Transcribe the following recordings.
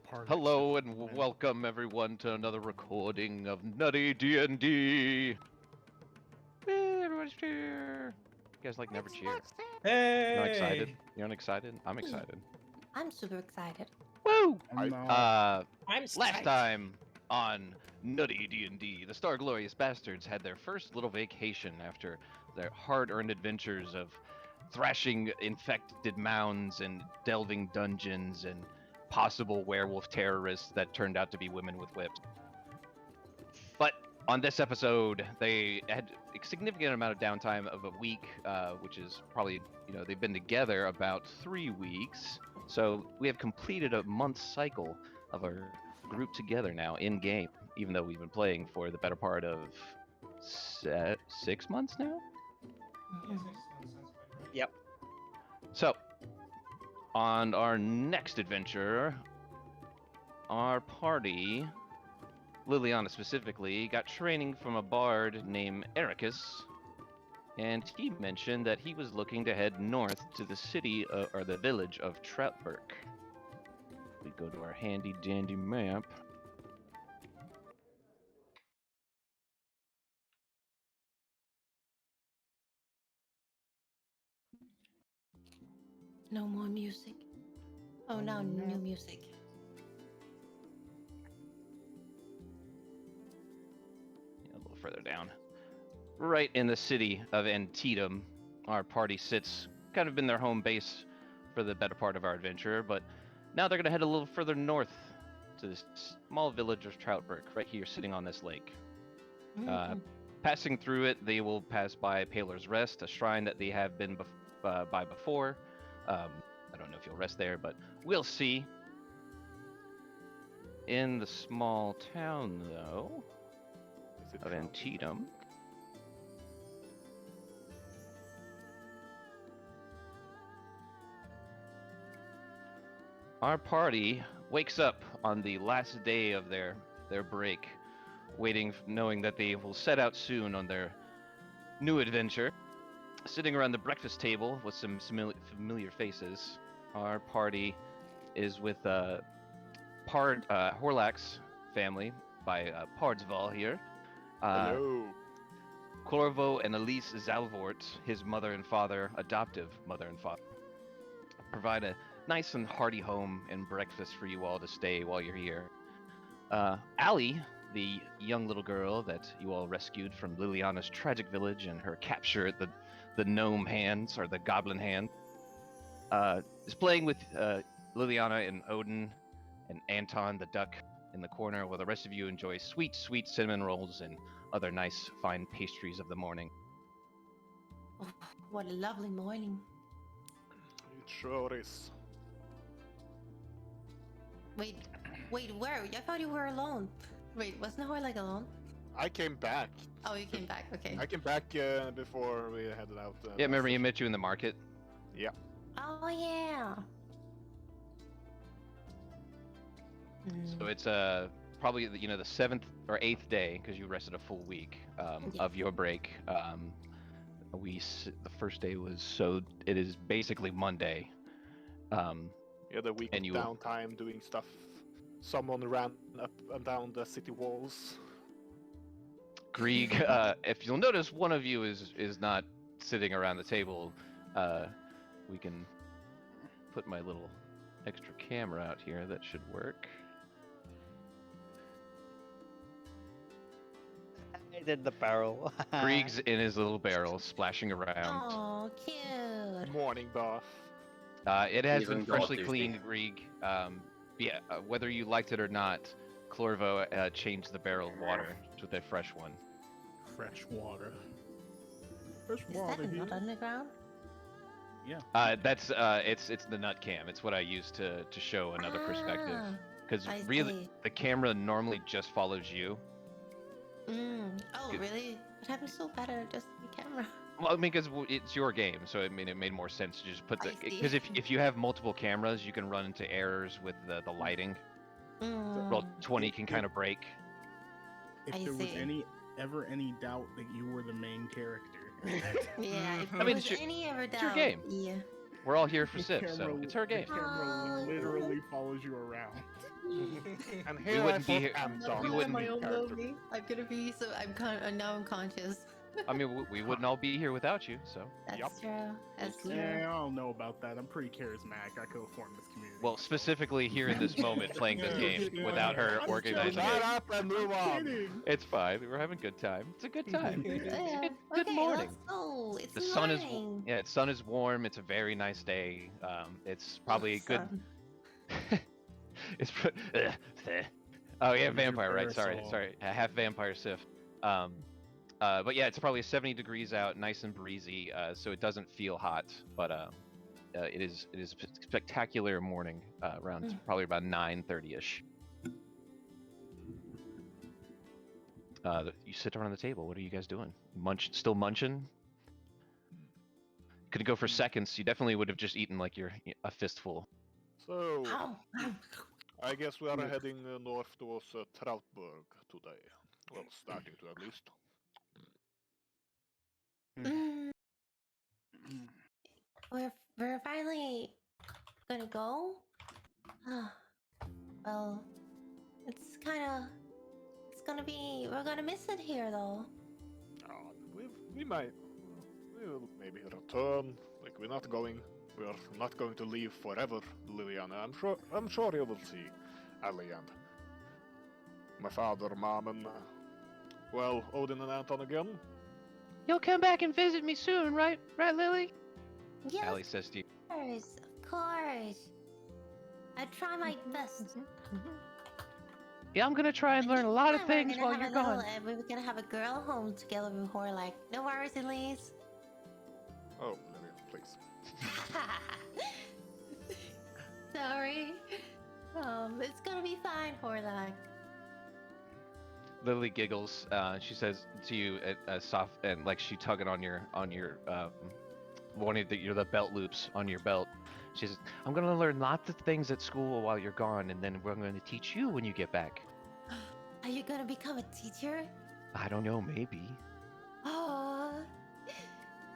part. Hello and welcome everyone to another recording of NuttyDnD. Hey, everyone's cheer. You guys like never cheer. Hey! You're not excited? You're not excited? I'm excited. I'm super excited. Woo! I'm Last time on NuttyDnD, the Starglorious Bastards had their first little vacation after their hard-earned adventures of thrashing infected mounds and delving dungeons and possible werewolf terrorists that turned out to be women with whips. But on this episode, they had a significant amount of downtime of a week, which is probably, they've been together about 3 weeks. So we have completed a month cycle of our group together now in game, even though we've been playing for the better part of 6 months now. Yep. So, on our next adventure, our party, Liliana specifically, got training from a bard named Ekrius, and he mentioned that he was looking to head north to the city, or the village of Troutberk. We go to our handy dandy map. No more music. Oh, now new music. A little further down. Right in the city of Antydium, our party sits, kind of been their home base for the better part of our adventure, but now they're going to head a little further north to this small village of Troutberk, right here sitting on this lake. Passing through it, they will pass by Payloads Rest, a shrine that they have been by before. I don't know if you'll rest there, but we'll see. In the small town, though, of Antydium, our party wakes up on the last day of their break, knowing that they will set out soon on their new adventure. Sitting around the breakfast table with some familiar faces, our party is with Horlac's family by Pardizval here. Hello. Corvo and Elise Zalvort, his mother and father, adoptive mother and father, provide a nice and hearty home and breakfast for you all to stay while you're here. Allie, the young little girl that you all rescued from Liliana's tragic village and her capture at the gnome hands, or the goblin hand, is playing with Liliana and Odin and Anton the duck in the corner, while the rest of you enjoy sweet cinnamon rolls and other nice fine pastries of the morning. Oh, what a lovely morning. It sure is. Wait, where? I thought you were alone. Wait, wasn't Horlac alone? I came back. Oh, you came back, okay. I came back before we headed out. Yeah, remember he met you in the market? Yeah. Oh, yeah. So it's probably the 7th or 8th day, because you rested a full week of your break. The first day was, so it is basically Monday. Yeah, the week of downtime doing stuff. Someone ran up and down the city walls. Greeg, if you'll notice, one of you is not sitting around the table. We can put my little extra camera out here. That should work. I did the barrel. Greeg's in his little barrel, splashing around. Oh, cute. Morning bath. It has Even been freshly God cleaned, Greeg. Whether you liked it or not, Corvo changed the barrel of water with a fresh one. Fresh water. Fresh Is water. that not underground? Yeah. That's it's the nut cam. It's what I use to show another perspective. Because I really, see. the camera normally just follows you. Oh, really? What happened so better just the camera? Well, I mean, because it's your game, so it made more sense to just put I see. because if you have multiple cameras, you can run into errors with the lighting. Roll 20 can kind of break. If I there was see. ever any doubt that you were the main character. Yeah, if I there mean, was any ever doubt. your game. Yeah. We're all here for The Sip, so camera- it's her game. The camera literally follows you around. And here wouldn't be here- I'm we done. wouldn't my be own character. movie. I'm gonna be so. Now I'm conscious. I mean, we wouldn't all be here without you, so. That's Yup. true. That's true. Yeah, I don't know about that. I'm pretty charismatic. I could have formed this community. Well, specifically here in this moment, playing this game without her I'm organizing Shut it. up and move on. kidding. It's fine. We're having a good time. It's a good time. Yeah. Good Okay, morning. let's go. It's The sun is morning. the sun is warm. It's a very nice day. It's probably a good. Sun. It's oh yeah, Use your vampire, right? parasol. Sorry, a half vampire Sif. But yeah, it's probably 70 degrees out, nice and breezy, so it doesn't feel hot. But it is a spectacular morning, around probably about 9:30ish. You sit around the table. What are you guys doing? Still munching? Could go for seconds. You definitely would have just eaten like a fistful. So, Ow, ow. I guess we are heading north towards Troutberk today. Well, starting to at least. Mm, we're finally gonna go. Well, we're gonna miss it here though. We will maybe return. Like we're not going to leave forever, Liliana. I'm sure you will see Ali and my father, mom, and well, Odin and Anton again. You'll come back and visit me soon, right? Right, Lily? Yes, Allie says to you. of course. I try my best. Yeah, I'm gonna try and learn a lot of things while you're gone. We're gonna have a girl home together with Horlac. No worries, Elise. Oh, Lily, please. Sorry. It's gonna be fine, Horlac. Lily giggles. She says to you, soft and like she tugging on your one of the belt loops on your belt. She says, "I'm gonna learn lots of things at school while you're gone, and then we're going to teach you when you get back." Are you gonna become a teacher? I don't know, maybe. Oh,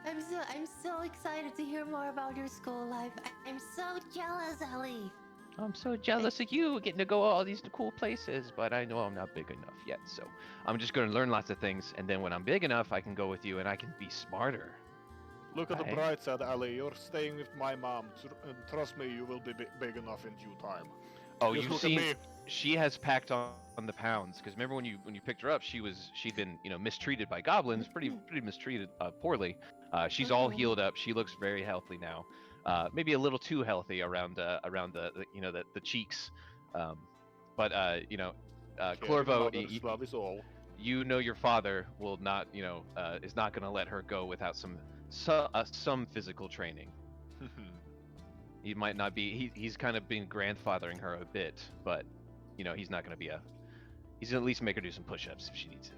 I'm so excited to hear more about your school life. I'm so jealous, Ellie. I'm so jealous of you getting to go all these cool places, but I know I'm not big enough yet, so I'm just gonna learn lots of things, and then when I'm big enough, I can go with you and I can be smarter. Look at the Right. bright side, Ali. You're staying with my mom, and trust me, you will be big enough in due time. Oh, Just you've look seen at me. she has packed on the pounds because remember when you picked her up, she'd been mistreated by goblins, pretty mistreated poorly. She's all healed up. She looks very healthy now. Maybe a little too healthy around the cheeks. But Clorvo, Love is all. you know your father will not is not going to let her go without some physical training. He might not be. He's kind of been grandfathering her a bit, but he's not going to be he's gonna at least make her do some push-ups if she needs to.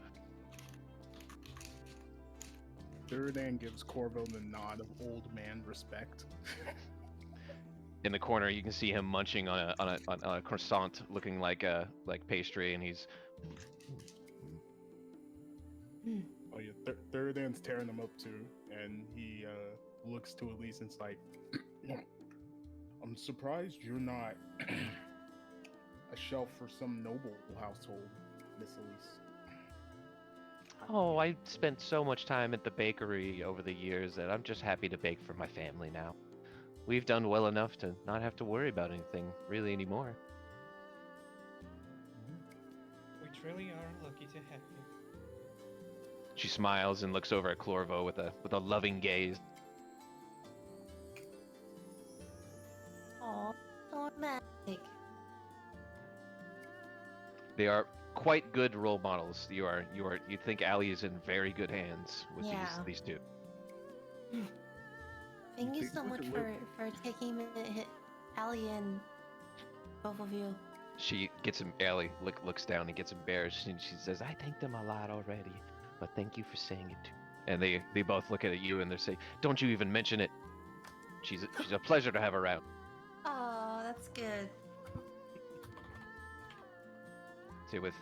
Thuridan gives Corvo the nod of old man respect. In the corner, you can see him munching on a croissant, looking like pastry, and he's. Oh yeah, Thuridan's tearing them up too, and he looks to Elise and's like, "I'm surprised you're not a shelf for some noble household, Miss Elise." Oh, I spent so much time at the bakery over the years that I'm just happy to bake for my family now. We've done well enough to not have to worry about anything really anymore. We truly are lucky to have you. She smiles and looks over at Clorvo with a loving gaze. Oh, so romantic. They are quite good role models. You think Allie is in very good hands with these two. Thank you think so we much can for taking Allie and both of you. She gets Allie looks down and gets embarrassed and she says, "I thanked them a lot already, but thank you for saying it too." And they both look at you and they say, "Don't you even mention it. She's a pleasure to have around." Oh, that's good. See, with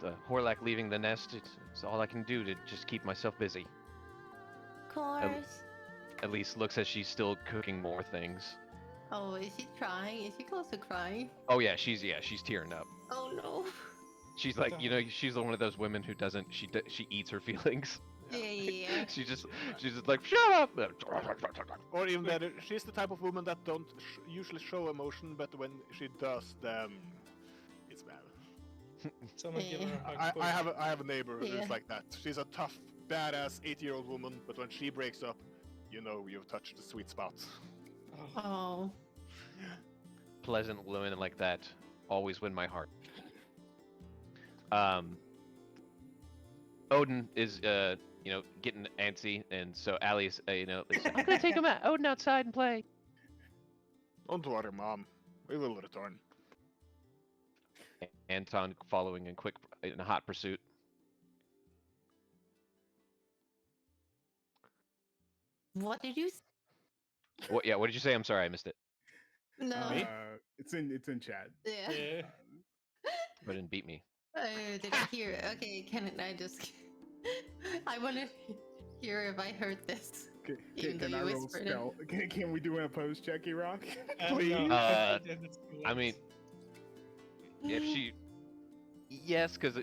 the Horlac leaving the nest, it's all I can do to just keep myself busy. Of course. Elise looks as she's still cooking more things. Oh, is she crying? Is she close to crying? Oh yeah, she's tearing up. Oh no. She's like, you know, she's one of those women who doesn't, she eats her feelings. Yeah. she's just like, shut up. Or even better, she's the type of woman that don't usually show emotion, but when she does, then it's bad. Someone give her a hug. I have a neighbor Yeah. who's like that. She's a tough, badass 8-year-old woman, but when she breaks up, you know you've touched the sweet spot. Oh. Pleasant women like that always win my heart. Odin is, you know, getting antsy, and so Allie's, you know, I'm gonna take him out, Odin outside and play. Don't worry, Mom. We will return. Anton following in hot pursuit. What did you say? What? Yeah. What did you say? I'm sorry, I missed it. No. It's in chat. Yeah. Yeah. But didn't beat me. I didn't hear it. Okay, can I just... I want to hear if I heard this. Even Can though I you roll whispered it. spell? Can we do an opposed check, Rock? Please. No, that's too I late. mean, if she, yes, because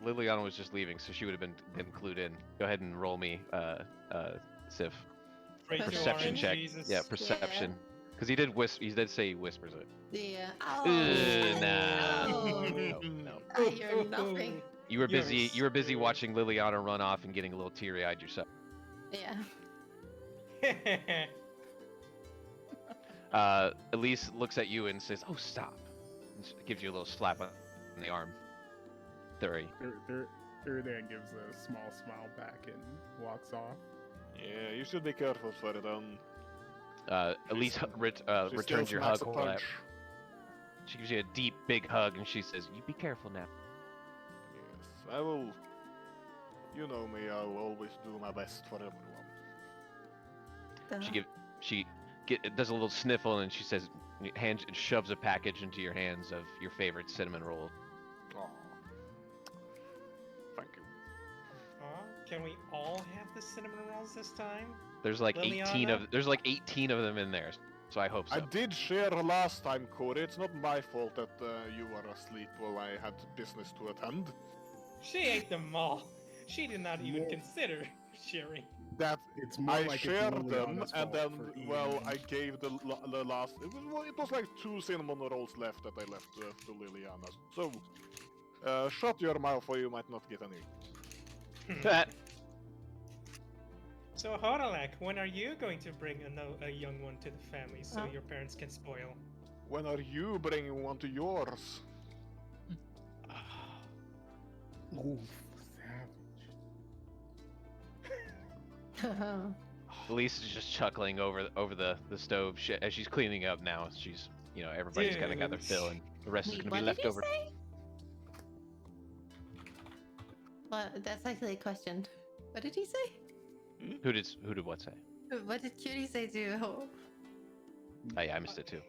Liliana was just leaving, so she would have been clued in. Go ahead and roll me, Sif. Pray to Perception Orange check. Jesus. Yeah, perception. Because he did say he whispers it. Yeah. Ooh, Oh. no. No. I hear nothing. You were You're busy. You were busy scared. watching Liliana run off and getting a little teary-eyed yourself. Yeah. Elise looks at you and says, "Oh, stop!" And she gives you a little slap on the arm. Thuridan gives a small smile back and walks off. Yeah, you should be careful, Thuridan. Elise She returns still your smacks hug. a Horlac. punch. She gives you a deep, big hug, and she says, "You be careful now." Yes, I will. You know me, I'll always do my best for everyone. She does a little sniffle, and she says, shoves a package into your hands of your favorite cinnamon roll. Aw. Thank you. Can we all have the cinnamon rolls this time? There's like Liliana? 18 of them in there, so I hope so. I did share last time, Curi. It's not my fault that you were asleep while I had business to attend. She ate them all. She did not even More- consider sharing. That It's more I like it's shared them, Liliana's and fault then, for eating well, them. I gave the last. It was like 2 cinnamon rolls left that I left to Liliana. So, shut your mouth, or you might not get any. So, Horlac, when are you going to bring a young one to the family so Huh? your parents can spoil? When are you bringing one to yours? Oof, savage. Elise is just chuckling over the stove as she's cleaning up now. She's, you know, everybody's kind of got their Dude. fill, and the rest is Wait, gonna be what did left you over. say? Well, that's actually a question. What did he say? Who did what say? What did Curi say to Oh, yeah, I missed it too.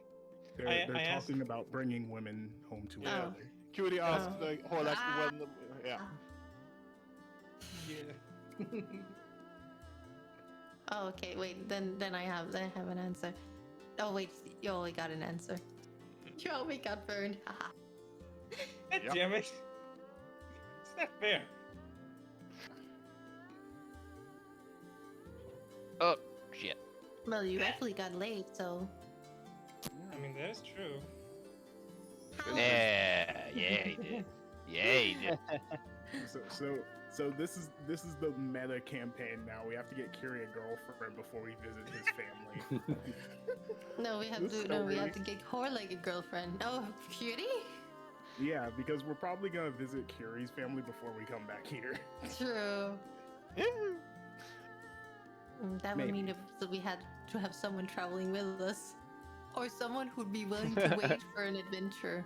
They're I asked- talking about bringing women home to each Yeah. other. Curi asked Horlac Ah. when. Yeah. Yeah. Oh, okay. Wait. Then I have an answer. Oh wait, you only got an answer. You only got burned. Haha. God Yep. damn it. It's not fair. Oh shit! Well, you actually got laid, so. I mean, that is true. Yeah, he did. Yeah, he did. So this is the meta campaign now. We have to get Curi a girlfriend before we visit his family. No, we have This to. No, we have to story- get Horlac a girlfriend. Oh, Curi? Yeah, because we're probably gonna visit Curi's family before we come back here. True. That would Maybe. mean that we had to have someone traveling with us, or someone who'd be willing to wait for an adventure.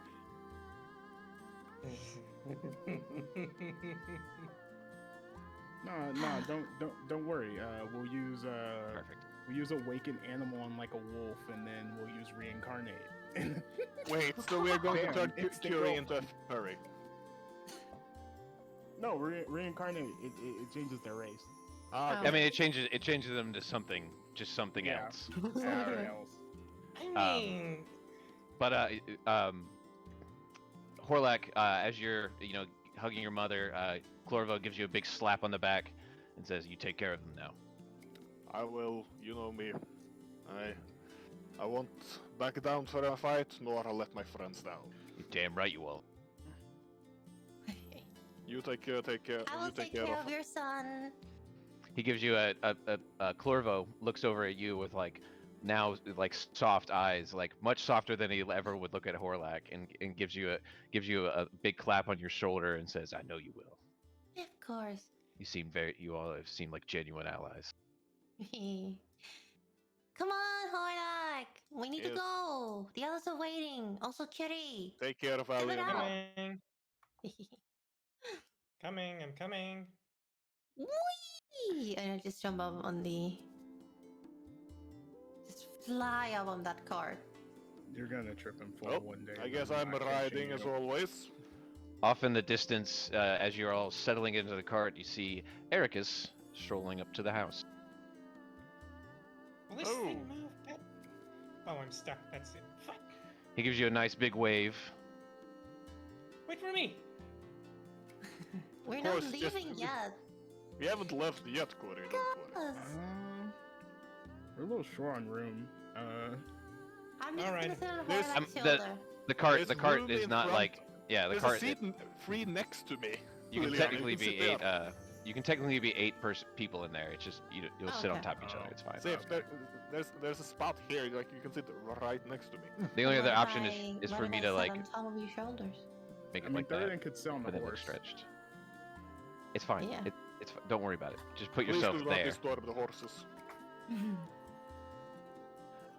No, don't worry. We'll use Perfect. we'll use awaken animal on like a wolf, and then we'll use reincarnate. Wait, so we're going Damn, to turn it's the Curi into a girlfriend. furry. No, reincarnate it changes their race. Ah, Oh. I mean, it changes them to something just something Yeah. else. Something else. I mean, But Horlac, as you're hugging your mother, Clorvo gives you a big slap on the back and says, "You take care of them now." I will, you know me. I won't back down for a fight, nor I'll let my friends down. You're damn right you will. You take care. I will You take care of your son. He gives you a Clorvo looks over at you with now soft eyes, much softer than he ever would look at Horlac, and gives you a big clap on your shoulder and says, "I know you will. Of course. You all have seemed like genuine allies." Come on, Horlac! We need to Yes. go! The others are waiting! Also, Curi! Take care of Give it Alien. out. coming, I'm coming. Whee! And I just jump up on the... Just fly up on that cart. You're gonna trip and fall Oh, one day. I and guess I'm I'm not catching riding you. as always. Off in the distance, as you're all settling into the cart, you see Ericus strolling up to the house. Will this thing move? Oh, I'm stuck. That's it. Fuck. He gives you a nice big wave. Wait for me. We're course, not just- leaving yet. We haven't left yet, Curi, don't worry. Yes. We're a little short on room. I'm just Alright. gonna sit on There's- Horlac's the- shoulder. The cart There's is room in not front. the There's cart. a seat free next to me. You can Liliana, technically you can be sit eight. there. You can technically be eight people in there. It's just you'll sit on Okay. top of each other. It's fine. See, if there's a spot here, you can sit right next to me. The only other What option if is what for if me I to sit on top of your shoulders. make I it mean, like that. Thuridan could sit on the But then look horse. stretched. It's fine. Yeah. Don't worry about it. Just put Please yourself do not there. disturb the horses.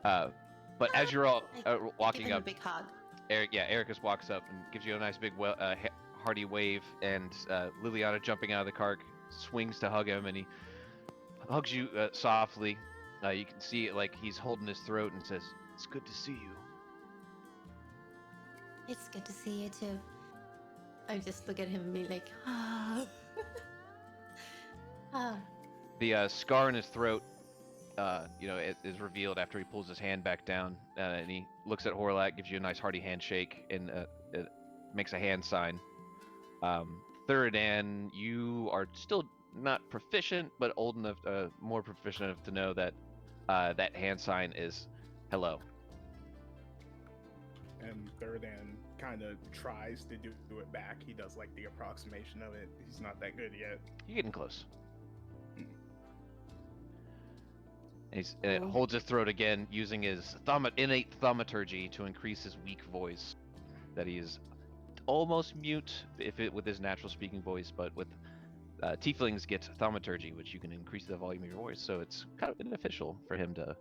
But as you're all Give walking him a up, big hug. Ericus walks up and gives you a nice big hearty wave, and Liliana, jumping out of the cart, swings to hug him, and he hugs you softly. You can see he's holding his throat and says, "It's good to see you." It's good to see you too. I just look at him and be like, ah. Ah. The scar in his throat, it is revealed after he pulls his hand back down, and he looks at Horlac, gives you a nice hearty handshake, and it makes a hand sign. Thuridan, you are still not proficient, but old enough, more proficient enough to know that that hand sign is hello. And Thuridan kind of tries to do it back. He does the approximation of it. He's not that good yet. You're getting close. And he holds his throat again, using his innate thaumaturgy to increase his weak voice. That he is almost mute with his natural speaking voice, but with tieflings get thaumaturgy, which you can increase the volume of your voice. So it's kind of beneficial for him to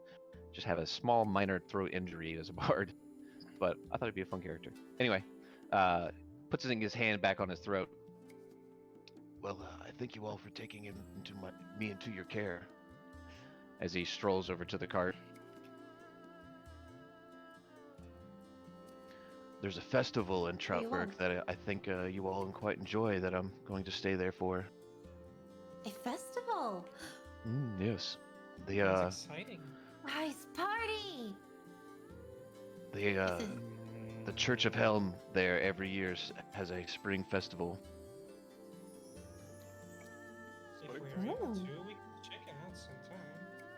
just have a small minor throat injury as a bard. But I thought it'd be a fun character. Anyway, puts his hand back on his throat. Well, I thank you all for taking me into your care. As he strolls over to the cart. There's a festival in Troutberk that I think you all quite enjoy that I'm going to stay there for. A festival. Yes. That's exciting. Nice party. The Church of Helm there every year has a spring festival. If we're able Ooh. to, we can check it out sometime.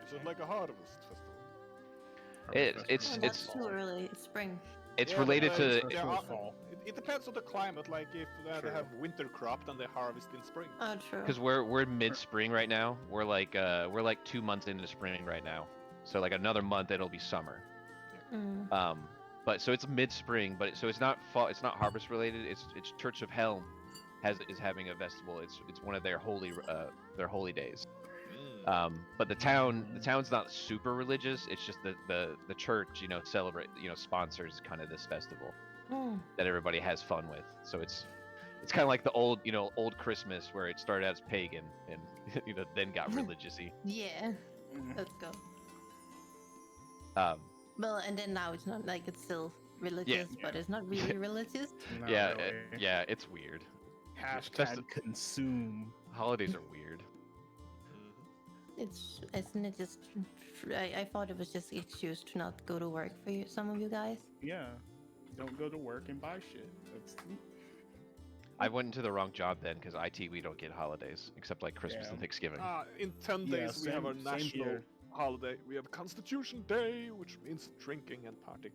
Is it like a harvest festival? It's That's too early. It's spring. It's Yeah, related but, to It's yeah, full fall. It depends on the climate. Like if they True. have winter crop, then they harvest in spring. Oh, true. because we're mid-spring right now. We're like 2 months into spring right now. So another month it'll be summer. Mm. But so it's mid-spring, but it's not fall. It's not harvest related. It's Church of Helm is having a festival. It's one of their holy days. But the town's not super religious. It's just the church, celebrate, sponsors kind of this festival Mm. that everybody has fun with. So it's kind of like the old Christmas where it started as pagan and then got religious-y. Yeah. Let's go. Um, Well, and then now it's not it's still religious, but it's not really religious. Not yeah, really. it's weird. Hashtag consume. Holidays are weird. isn't it just? I thought it was just an excuse to not go to work for you, some of you guys. Yeah. Don't go to work and buy shit. That's I went into the wrong job then, because IT we don't get holidays except like Christmas Yeah. and Thanksgiving. In 10 Yeah, days we have our same national here. holiday. We have Constitution Day, which means drinking and partying.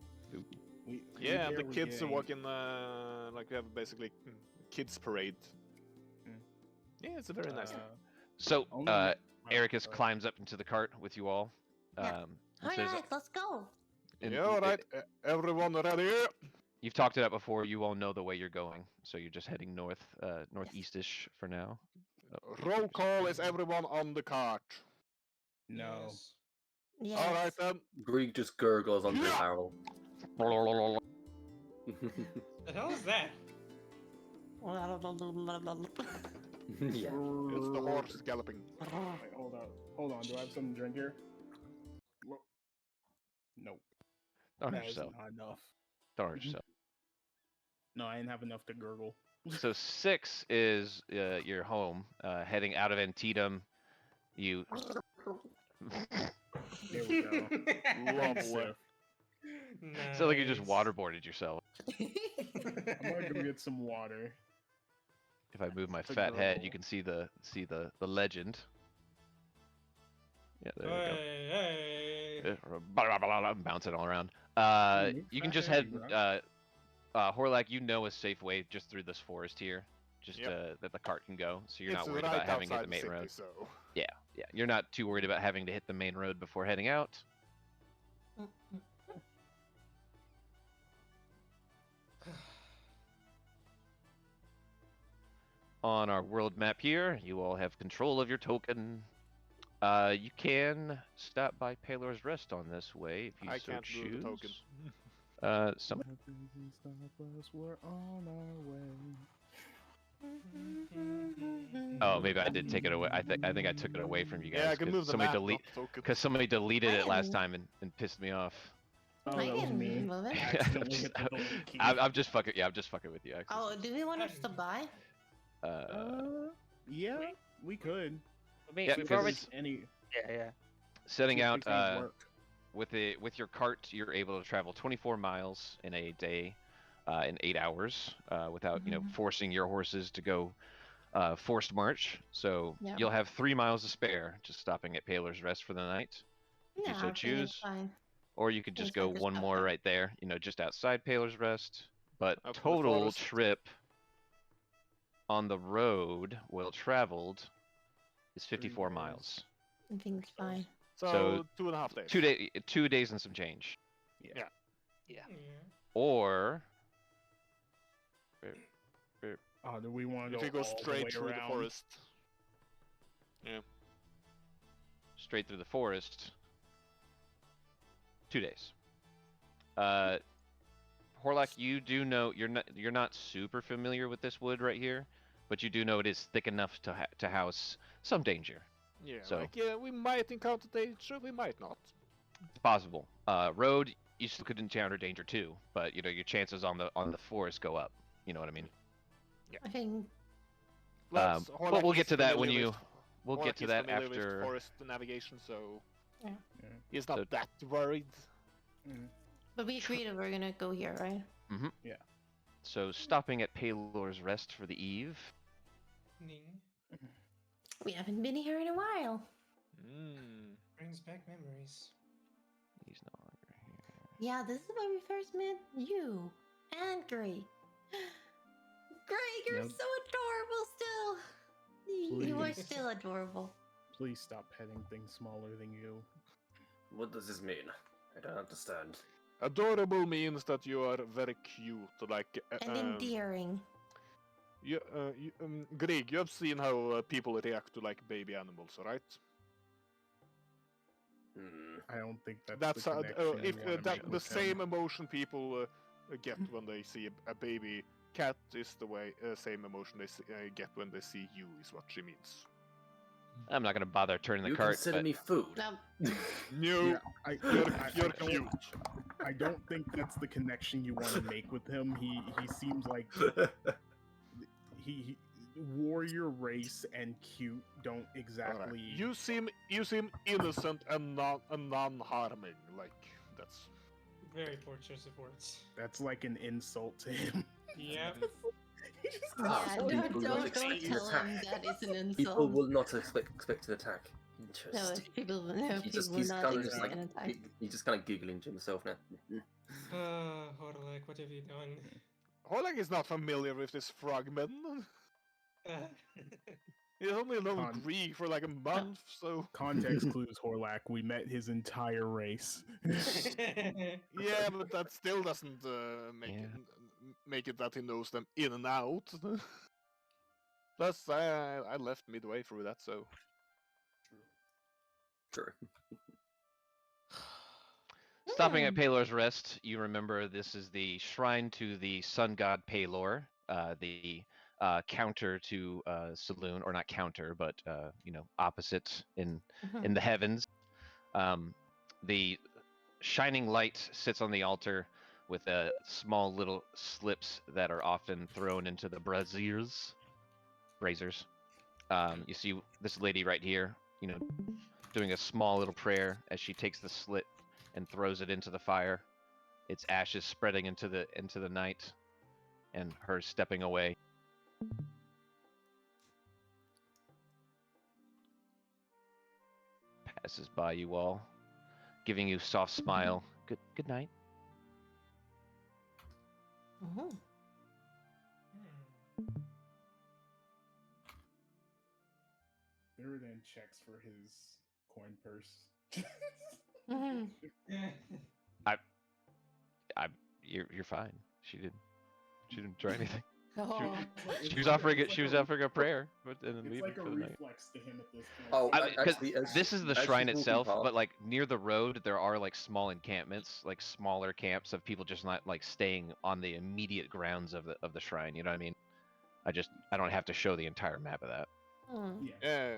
we Yeah, and here the we're kids are getting- walking, like we have basically kids parade. Mm. Yeah, it's a very nice thing. So only next month, Ericus but- climbs up into the cart with you all. Yeah. And All says, right, let's go. and Yeah, alright, everyone ready? You've talked it out before. You all know the way you're going, so you're just heading north, northeastish for now. Roll call, is everyone on the cart? No. Yes. Yes. Alright then. Greeg just gurgles under the Yeah. barrel. The hell is that? Yeah. It's the horse galloping. Wait, hold on. Do I have something to drink here? Nope. Don't hurt That is yourself. not enough. Don't hurt yourself. No, I didn't have enough to gurgle. So 6 is your home. Heading out of Antydium, you. There we go. Lovely. So like you just Nice. waterboarded yourself. I'm gonna go get some water. If I move my It's a fat head, you girl. can see the legend. Yeah, there we go. Hey, hey. I'm bouncing all around. Ooh, You can fat just head, head. Horlac, you know a safe way just through this forest here, just Yep. that the cart can go, so you're It's not worried right about having to hit the outside main city, road. so... Yeah, you're not too worried about having to hit the main road before heading out. On our world map here, you all have control of your token. You can stop by Payloads Rest on this way if you I so can't choose. move the token. Some We're on our way. Oh, maybe I did take it away. I think I took it away from you guys. Yeah, I can 'cause move the somebody map, delete not the token. because somebody deleted I it last can- time and pissed me off. Oh, I that was can me. move it. I accidentally hit the delete key. I'm just fucking. Yeah, I'm just fucking with you. Actually. Oh, do we want us to buy? Yeah, we could. I mean, Yeah, we've because already. Any Yeah. setting two out things work. with your cart, you're able to travel 24 miles in a day, in 8 hours, without Mhm. forcing your horses to go forced march. So Yeah. you'll have 3 miles to spare, just stopping at Payloads Rest for the night. Yeah, so I think it's choose. fine. Or you could just Seems go like there's one stuff more there. right there, just outside Payloads Rest. But Up to the total forest. trip on the road, well traveled, is 54 days. miles. I think it's fine. So, 2.5 days. 2 days and some change. Yeah. Or Oh, do we want to If go we go all straight the through way the around? forest. straight through the forest, 2 days. Horlac, you do know you're not super familiar with this wood right here, but you do know it is thick enough to house some danger. Yeah, So- like, yeah, we might encounter danger, we might not. It's possible. Road, you still could encounter danger too, but your chances on the forest go up. You know what I mean? I think Let's- but Horlac we'll is get to that when familiar you. with- We'll Horlac get to is that familiar with after. forest navigation, so Yeah. Yeah. he's not So- that worried. but we agreed that we're gonna go here, right? So stopping at Payloads Rest for the eve. Ning We haven't been here in a while. Mm. brings back memories. He's no longer here. Yeah, this is where we first met you and Greeg. Greeg, you're Yep. so adorable still. You are Please. still adorable. Please stop petting things smaller than you. What does this mean? I don't understand. Adorable means that you are very cute, like And endearing. Greeg, you have seen how people react to like baby animals, right? Hmm. I don't think that's That's the connection if you wanna that make the with same him. emotion people get when they see a baby cat is the way same emotion they get when they see you, is what she means. I'm not gonna bother turning the You cart. consider But me food? No, No, Yeah, you're don't- cute. I don't think that's the connection you want to make with him. He seems like he warrior race and cute don't exactly. You seem innocent and non-harming. Like that's. Very poor choice of words. That's like an insult to him. Yep. He just Yeah, People don't, will don't, not don't expect tell an him attack. that is an insult. People will not expect an attack. No, Interesting. people will He's not kind of just expect like an attack. he's just kind of giggling to himself now. Horlac, what have you done? Horlac is not familiar with this Frogman. He's only known Greeg for like a month, so. Context clues, Horlac. We met his entire race. Yeah, but that still doesn't make it that he knows them in and out. Plus, I left midway through that, so. True. Stopping at Payloads Rest, you remember this is the shrine to the sun god Paylor, the counter to Saloon, or not counter, but opposite in the heavens. The shining light sits on the altar with small little slips that are often thrown into the braziers. You see this lady right here, doing a small little prayer as she takes the slit and throws it into the fire. Its ashes spreading into the night, and her stepping away. Passes by you all, giving you a soft smile. Good night. Oh. Thuridan checks for his coin purse. You're fine. She didn't try anything. Oh. She was offering a prayer, but and then It's leaving like a for the night. reflex to him at this point. Oh, Because this is the as shrine she's walking itself, past- but like near the road, there are like small encampments, like smaller camps of people just not like staying on the immediate grounds of the shrine. You know what I mean? I don't have to show the entire map of that. Yeah, Yeah,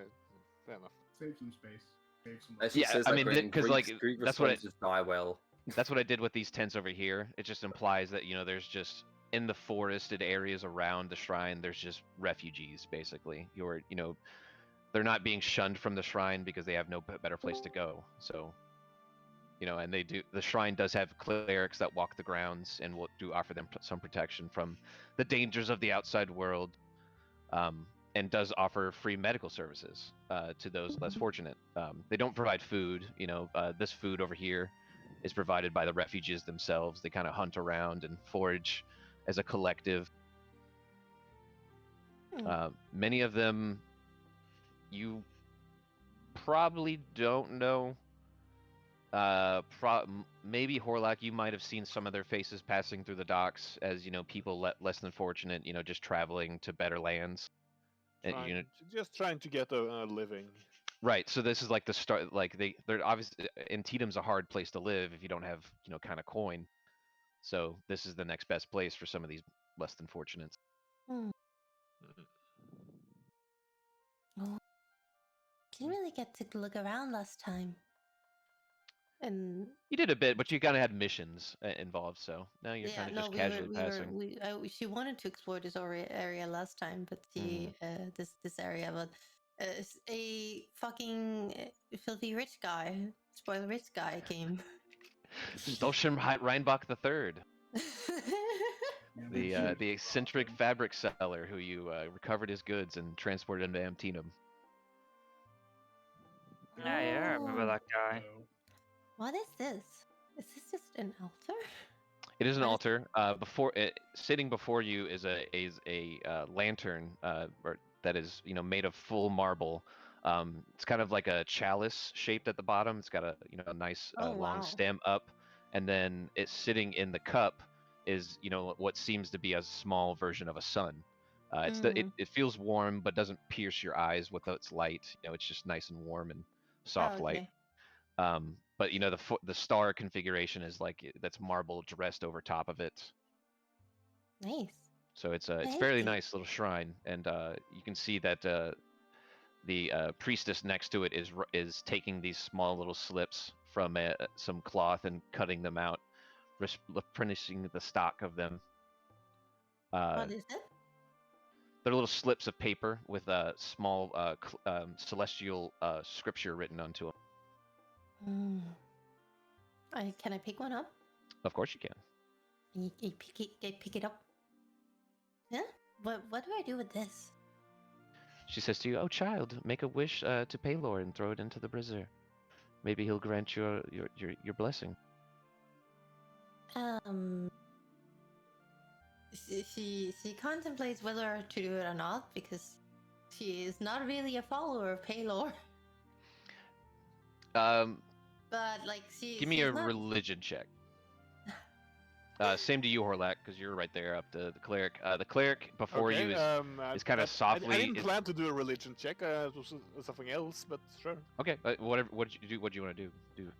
fair enough. save some space. Save some. As she Yeah, says, I mean, Greeg- 'cause, like, Greeg that's what responds, just die well. That's what I did with these tents over here. It just implies that there's just in the forested areas around the shrine, there's just refugees basically. They're not being shunned from the shrine because they have no better place to go. So, and the shrine does have clerics that walk the grounds and will offer them some protection from the dangers of the outside world, and does offer free medical services to those less fortunate. They don't provide food. This food over here is provided by the refugees themselves. They kind of hunt around and forage as a collective. Many of them you probably don't know. Maybe Horlac, you might have seen some of their faces passing through the docks as people less than fortunate, just traveling to better lands. Just trying to get a living. Right, so this is like the start. Like they're obviously Antydium's a hard place to live if you don't have kind of coin. So this is the next best place for some of these less than fortunates. Oh. Didn't really get to look around last time. And You did a bit, but you kind of had missions involved. So now you're kind of just casually passing. She wanted to explore this area last time, but this area, but a fucking filthy rich guy, spoiler rich guy came. Stolshem Reinbach III, the eccentric fabric seller who you recovered his goods and transported into Antydium. Yeah, I remember that guy. What is this? Is this just an altar? It is an altar. Sitting before you is a lantern that is made of full marble. It's kind of like a chalice shaped at the bottom. It's got a nice long stem up, and then it's sitting in the cup is what seems to be a small version of a sun. It feels warm but doesn't pierce your eyes with its light. It's just nice and warm and soft light. But the star configuration is that's marble dressed over top of it. Nice. So it's fairly nice little shrine, and you can see that the priestess next to it is taking these small little slips from some cloth and cutting them out, replenishing the stock of them. What is it? They're little slips of paper with a small celestial scripture written onto them. Can I pick one up? Of course you can. I pick it up. Yeah. What do I do with this? She says to you, "Oh, child, make a wish to Paylor and throw it into the brazier. Maybe he'll grant your blessing." She contemplates whether to do it or not because she is not really a follower of Paylor. But like give me a religion check. Same to you, Horlac, because you're right there up to the cleric. The cleric before you is kind of softly. I didn't plan to do a religion check. It was something else, but sure. Okay, whatever. What did you do? What do you want to do?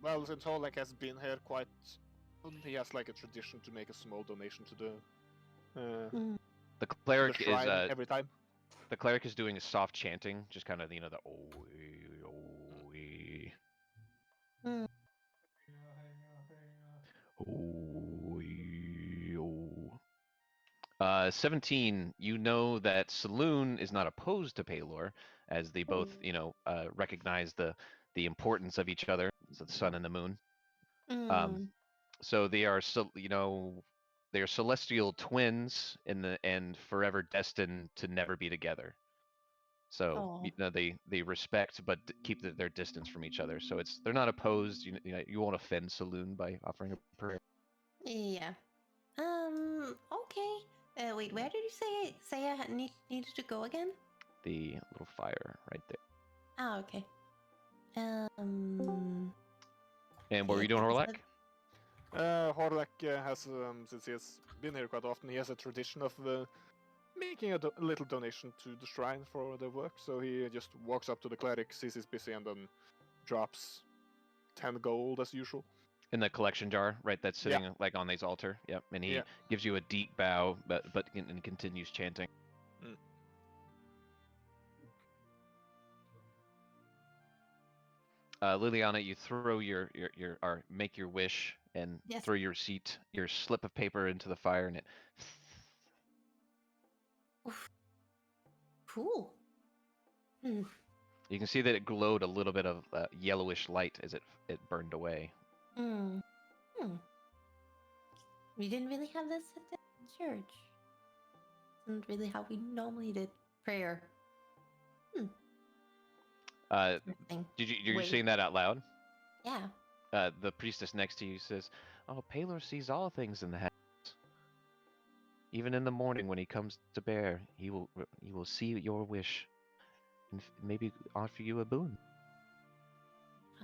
Well, since Horlac has been here quite, he has like a tradition to make a small donation to the cleric to the shrine is every time. The cleric is doing a soft chanting, just kind of the oh. 17, you know that Saloon is not opposed to Paylor, as they both, recognize the importance of each other, so the sun and the moon. So they are, they are celestial twins and forever destined to never be together. So they respect but keep their distance from each other. So they're not opposed. You won't offend Saloon by offering a prayer. Yeah. Okay. Wait, where did you say I needed to go again? The little fire right there. Oh, okay. And what were you doing, Horlac? Horlac has, since he has been here quite often, he has a tradition of making a little donation to the shrine for the work. So he just walks up to the cleric, sees he's busy, and then drops 10 gold as usual. In the collection jar, right? That's sitting like on his altar. Yep. And he gives you a deep bow, but and continues chanting. Liliana, you throw your or make your wish and throw your slip of paper into the fire, and it. Oof. Cool. You can see that it glowed a little bit of yellowish light as it burned away. We didn't really have this at the church. Isn't really how we normally did prayer. You're saying that out loud? Yeah. The priestess next to you says, "Oh, Paylor sees all things in the heavens. Even in the morning when he comes to bear, he will see your wish and maybe offer you a boon."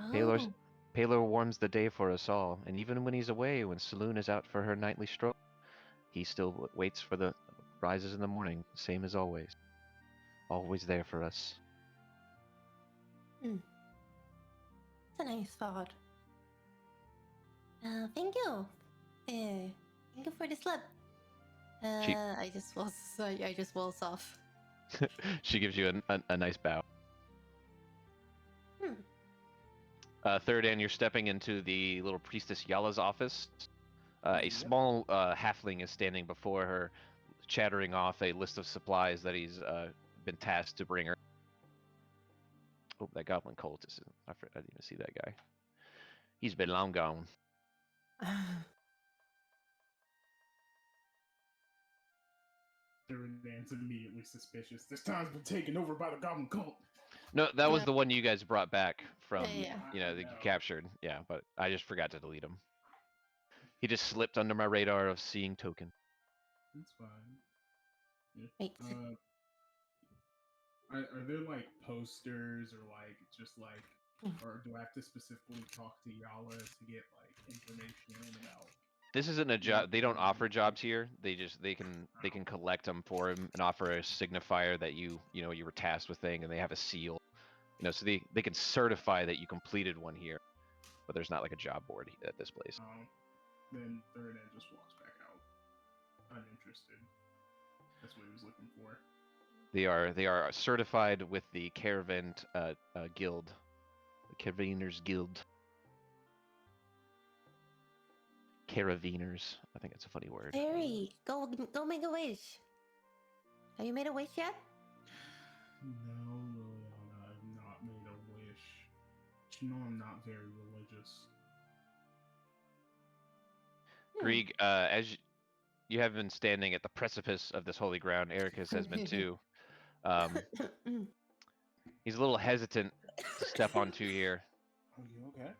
Oh. Paylor warms the day for us all, and even when he's away, when Saloon is out for her nightly stroll, he still waits for the rises in the morning, same as always. Always there for us. It's a nice thought. Thank you. Thank you for the slip. I just waltz off. She gives you a nice bow. Thuridan, you're stepping into the little priestess Yala's office. A small halfling is standing before her, chattering off a list of supplies that he's been tasked to bring her. Oh, that goblin cultist. I didn't even see that guy. He's been long gone. Thuridan's immediately suspicious. This town's been taken over by the goblin cult. No, that was the one you guys brought back from, that you captured. Yeah, but I just forgot to delete him. He just slipped under my radar of seeing token. That's fine. Yeah. Wait. Are there like posters or like just like, or do I have to specifically talk to Yala to get like information about? This isn't a job. They don't offer jobs here. They can collect them for him and offer a signifier that you were tasked with thing, and they have a seal. So they can certify that you completed one here, but there's not like a job board at this place. Then Thuridan just walks back out. I'm interested. That's what he was looking for. They are certified with the Caravan Guild, the Caravaners Guild. Caravaners. I think it's a funny word. Fairy, go make a wish. Have you made a wish yet? No, Liliana, I've not made a wish. You know I'm not very religious. Greeg, as you have been standing at the precipice of this holy ground, Ericus has been too. He's a little hesitant to step onto here. Are you okay?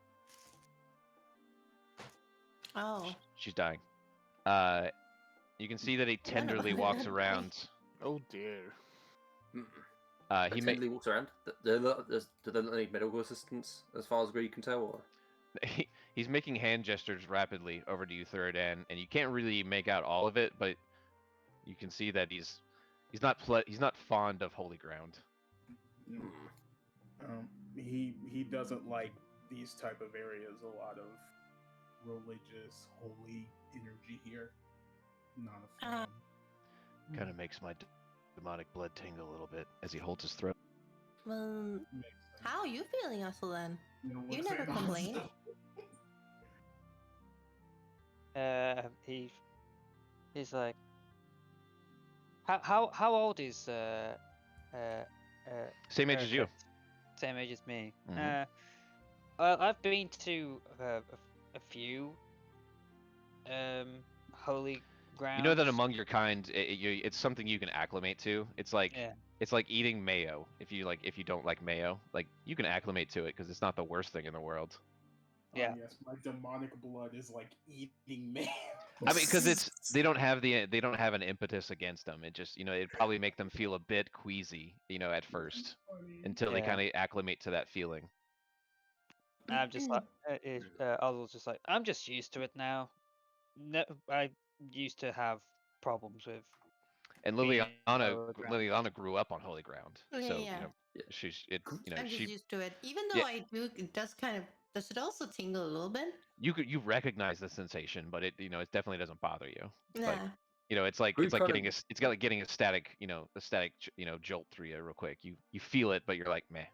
Oh. She's dying. You can see that he tenderly walks around. Oh dear. He Tenderly walks around. Do they not need medical assistance, as far as Greeg can tell? Or? He's making hand gestures rapidly over to you, Thuridan, and you can't really make out all of it, but you can see that he's not fond of holy ground. He doesn't like these type of areas. A lot of religious, holy energy here. Not a fan. Kind of makes my demonic blood tingle a little bit as he holds his throat. Well, how are you feeling, Ozil, then? You never saying complained. He's like, how old is Same age as you. Same age as me. Mhm. I've been to a few holy grounds. You know that among your kind, it's something you can acclimate to. It's like eating mayo. If you don't like mayo, like you can acclimate to it because it's not the worst thing in the world. Yeah. Yes, my demonic blood is like eating man. I mean, because they don't have an impetus against them. It just it'd probably make them feel a bit queasy, at first, until they Yeah. kind of acclimate to that feeling. I'm just like, Ozil's just like, I'm just used to it now. No, I used to have problems with. And being in holy ground. Liliana grew up on holy ground, Yeah, so yeah. I'm just she used to it. Even though Yeah. I do, it does kind of. Does it also tingle a little bit? you recognize the sensation, but it definitely doesn't bother you. Yeah. It's like Greeg getting kinda- getting a static jolt through you real quick. You feel it, but you're like meh.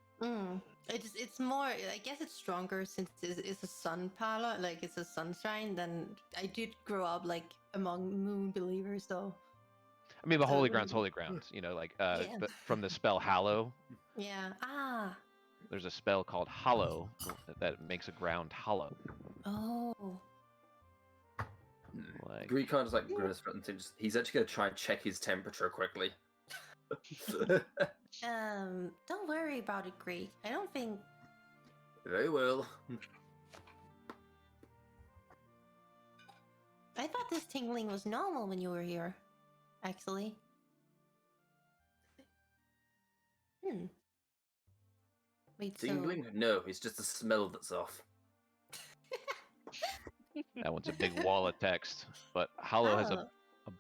It's more. I guess it's stronger since it's a sun pala, like it's a sunshine. Than I did grow up like among moon believers, though. I mean, the holy So- ground's holy ground. Yeah. From the spell hallow. Yeah. Ah. There's a spell called hollow that makes a ground hollow. Oh. Like Greeg kind of like grimace and thinks he's actually going to try and check his temperature quickly. Don't worry about it, Greeg. I don't think. Very well. I thought this tingling was normal when you were here. Actually. Wait, Tingling? No, it's just the smell that's off. that one's a big wall of text, but hollow has a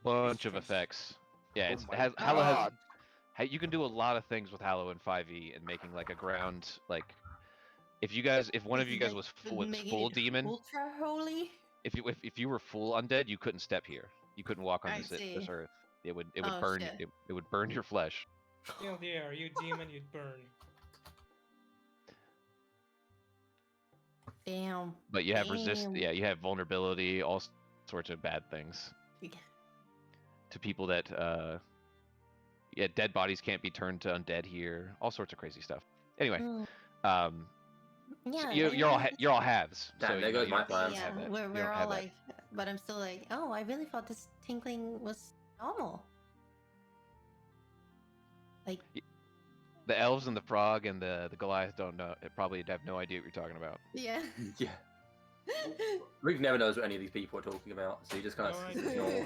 bunch of effects. Yeah, Hallow has. You can do a lot of things with Hallow in 5e and making like a ground like. If one of you guys was full demon, ultra holy. If you were full undead, you couldn't step here. You couldn't walk on this earth. It would burn. Shit. It would burn your flesh. Still there, you demon, you'd burn. Damn. But you have Yeah, you have vulnerability, all sorts of bad things. Yeah. To people that dead bodies can't be turned to undead here. All sorts of crazy stuff. Anyway, Yeah. so you're all halves. Damn, so there goes my plans. Yeah, we're all like, but I'm still like, oh, I really thought this tinkling was normal. Like. The elves and the frog and the Goliath don't know. It probably have no idea what you're talking about. Yeah. Yeah. Greeg never knows what any of these people are talking about, so he just kind of ignore.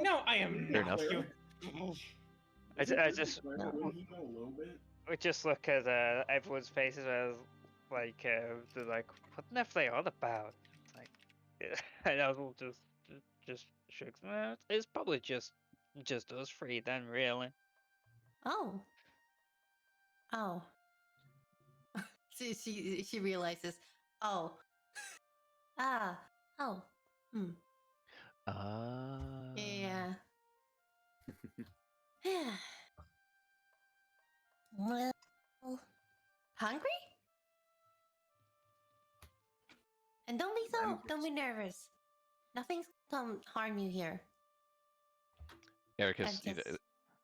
No, I am Fair not. enough. I just look at everyone's faces as like they're like, what the F they on about? Like, and I will just shakes. Well, it's probably just us three then, really. Oh. Oh. she realizes. Oh. Ah. Oh. Yeah. Well, hungry? And don't be nervous. Nothing's come harm you here. Ericus,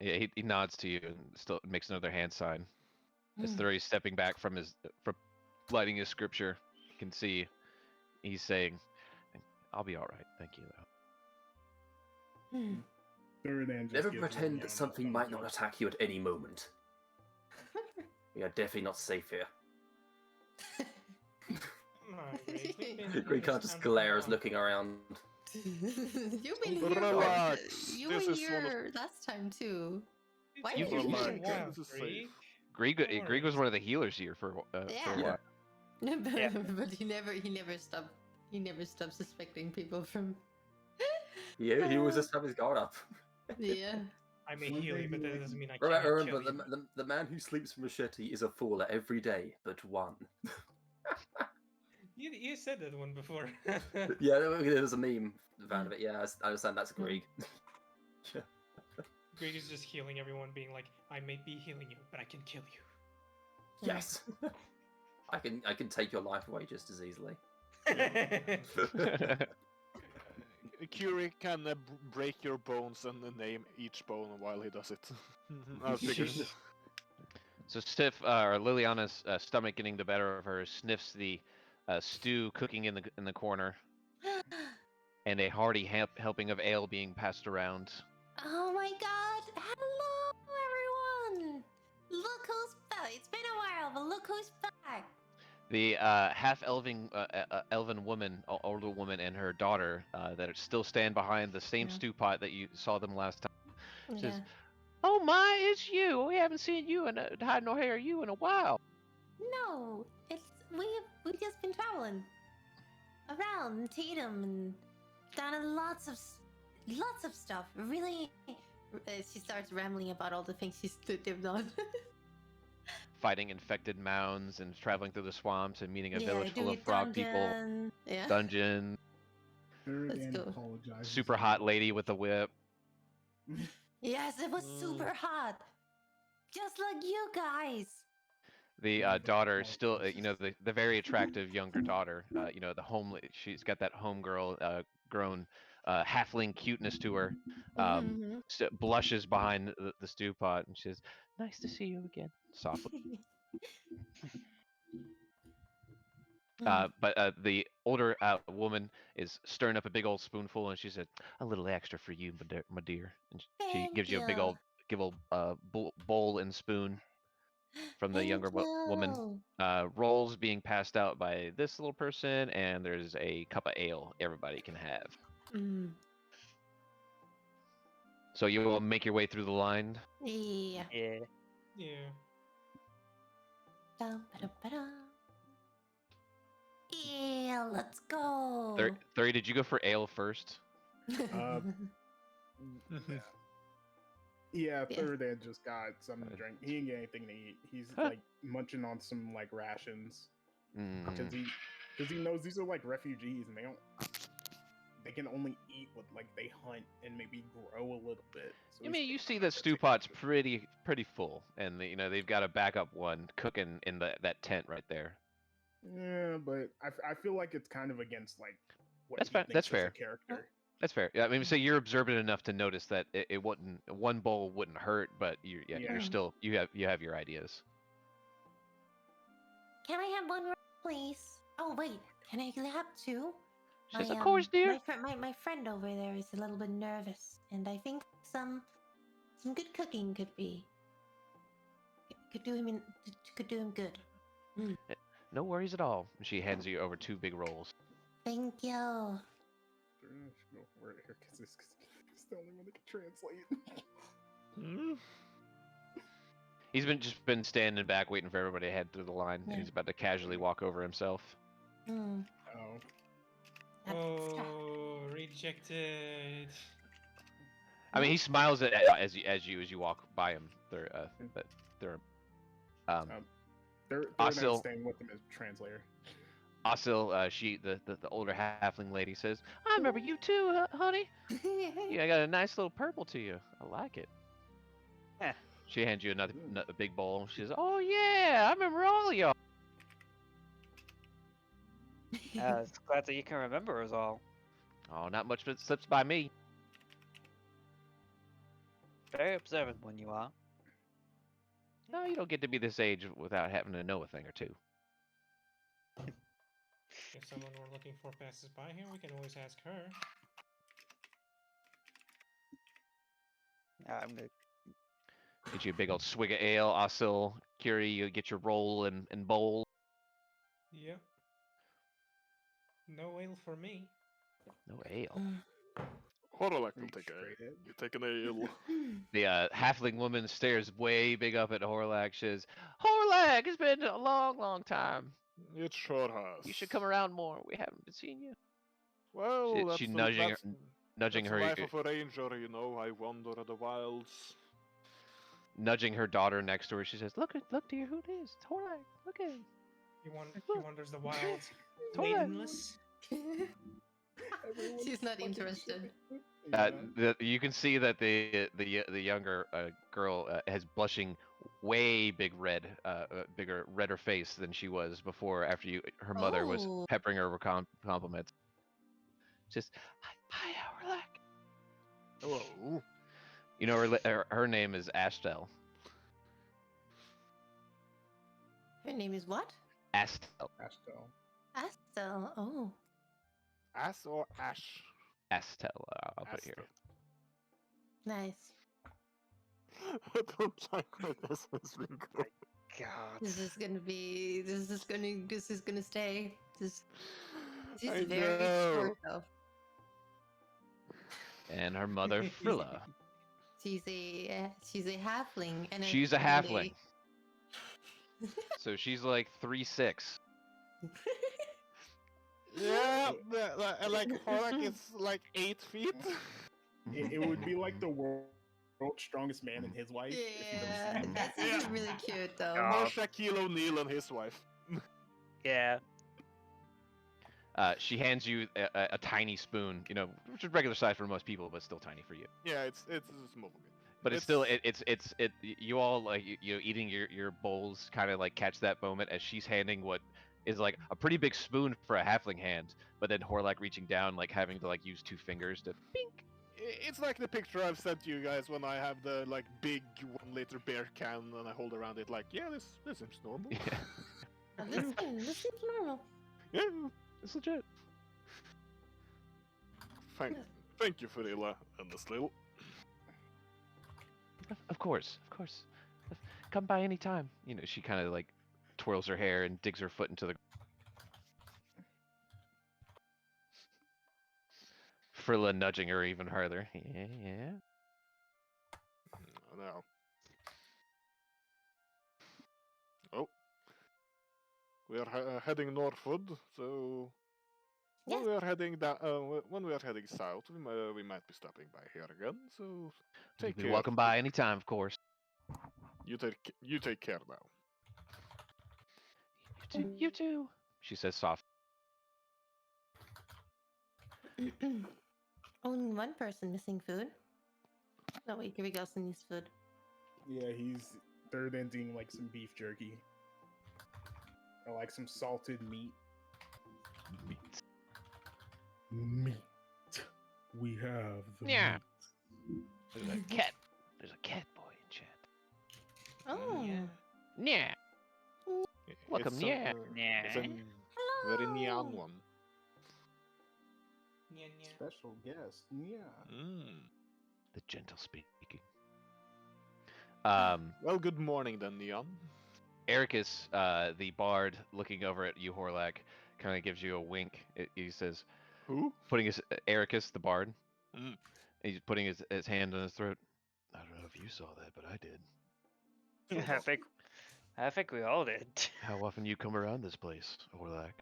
he nods to you and still makes another hand sign. As Thuri's stepping back from lighting his scripture, you can see he's saying, "I'll be all right, thank you." Thuridan just Never gives pretend Liliana that a something thumbs might not up. attack you at any moment. We are definitely not safe here. Come on, Greeg. We've been Greeg through kind of this just town for a glares, while. looking around. You've been here. Relax. You This were is one of- here last time too. It's Why been are you a Relax. here? while, This is Greeg. safe. Greeg was worries. one of the healers here for a Yeah. while. but, Yeah. but he never stopped suspecting people from. Yeah, he was just have his guard up. Yeah. I may One heal day you, but he that like- doesn't mean I can't Remember, kill you. the man who sleeps with machete is a fool every day but one. You said that one before. Yeah, there was a meme around of it. Yeah, I understand that's Greeg. Greeg is just healing everyone, being like, I may be healing you, but I can kill you. Yes, I can take your life away just as easily. Curi can break your bones and name each bone while he does it. I figured. So Liliana's stomach getting the better of her, sniffs the stew cooking in the corner, and a hearty helping of ale being passed around. Oh my god! Hello, everyone! Look who's back! It's been a while, but look who's back! The half-elven elven woman, older woman, and her daughter that still stand behind the same stew pot that you saw them last time. Says, "Oh my, it's you! We haven't seen you and had no hair you in a while." No, we've just been traveling around Tatum and done lots of stuff. Really, she starts rambling about all the things she's lived on. Fighting infected mounds and traveling through the swamps and meeting a Yeah, village full doing of frog people, dungeon. Yeah. dungeon, Thuridan go. apologizes. super hot lady with a whip. Yes, it was super hot, just like you guys. The daughter still, the very attractive younger daughter, the homely, she's got that homegirl, grown halfling cuteness to her, Mhm. blushes behind the stew pot and she says, "Nice to see you again," softly. But the older woman is stirring up a big old spoonful, and she said, "A little extra for you, my dear." And she Thank gives you a big you. old bowl and spoon from the Thank younger woman. you. Rolls being passed out by this little person, and there's a cup of ale everybody can have. Mm. So you will make your way through the line. Yeah. Yeah. Yeah. Dum-ba-dum-ba-dum. Yeah, let's go. 30, did you go for ale first? Yeah, Yeah. Thuridan just got something to drink. He didn't get anything to eat. He's like munching on some like rations because he knows these are like refugees and they can only eat what like they hunt and maybe grow a little bit. So I mean, you see that stew pot's pretty full, and they've got a backup one cooking in that tent right there. Yeah, but I feel like it's kind of against like what That's he fair. thinks That's as fair. a character. That's fair. Yeah, I mean, so you're observant enough to notice that it wouldn't, one bowl wouldn't hurt, but you're Yeah. still you have your ideas. Can I have one, please? Oh wait, can I have two? She says, "Of course, dear." My friend over there is a little bit nervous, and I think some good cooking could do him good. Mm. No worries at all. She hands you over 2 big rolls. Thank you. I should go for it here because it's the only one that can translate. He's just been standing back waiting for everybody to head through the line. Yeah. And he's about to casually walk over himself. Mm. Oh. Oh, rejected. I mean, he smiles as you walk by him. They're Thuridan's staying with him as translator. Ozil, the older halfling lady says, "I remember you too, honey. Yeah, I got a nice little purple to you. I like it." Heh. She hands you another big bowl. She says, "Oh yeah, I remember all of y'all." It's glad that you can remember us all. Oh, not much of it slips by me. Very observant when you are. No, you don't get to be this age without having to know a thing or two. If someone were looking for passes by here, we can always ask her. I'm gonna. Get you a big old swig of ale, Ozil, Curi, you get your roll and bowl. Yep. No ale for me. No ale. Horlac will Reach take a. straight in. You take an ale. The halfling woman stares way big up at Horlac. She says, Horlac, it's been a long, long time. It sure has. You should come around more. We haven't been seeing you. Well, that's She the, nudging that's, her, nudging that's her, the life of a ranger, you know. I wander the wilds. nudging her daughter next to her. She says, "Look, dear, who it is? It's Horlac. Look at him. He wanders the wilds, Horlac." maidenless. She's not interested. You can see that the younger girl has blushing way bigger redder face than she was before. After her mother was Oh. peppering her with compliments. Just hi, Horlac. Hello. You know her name is Ashtel. Her name is what? Astel. Astel. Astel. Oh. Ass or ash? Astel. I'll put it here. Nice. I don't like where this has been going. God. This is gonna stay. This I is very know. short though. And her mother, Frilla. She's a halfling and She's a halfling. So she's like 3'6". Yeah, like Horlac is like 8 feet. It would be like the world's strongest man and his wife. Yeah, that's actually really cute though. Or Shaquille O'Neal and his wife. Yeah. She hands you a tiny spoon, which is regular size for most people, but still tiny for you. Yeah, it's small. But it's still you all like you eating your bowls kind of like catch that moment as she's handing what is like a pretty big spoon for a halfling hand, but then Horlac reaching down like having to like use 2 fingers to bink. It's like the picture I've sent you guys when I have the like big 1 liter beer can and I hold around it like, yeah, this seems normal. Yeah. This seems normal. Yeah, It's legit. Thank you, Frilla and the Slill. Of course. Come by any time. She kind of like twirls her hair and digs her foot into the. Frilla nudging her even harder. Yeah. Now. Oh. We are heading northward, so when we are heading down, when we are heading south, we might be stopping by here again. So take care. You're welcome by any time, of course. You take care now. You too. She says soft. Only one person missing food. No wait, here we go. Some needs food. Yeah, he's third ending like some beef jerky. Or like some salted meat. Meat. We have the Yeah. meat. There's a cat boy in chat. Oh. Yeah. Welcome, It's yeah. It's a very neon one. Special guest. Yeah. The gentle speaking. Well, good morning then, Neon. Ericus, the bard, looking over at you, Horlac, kind of gives you a wink. He says, Who? putting his Ericus, the bard. Mm. He's putting his hand on his throat. I don't know if you saw that, but I did. I think we all did. How often you come around this place, Horlac?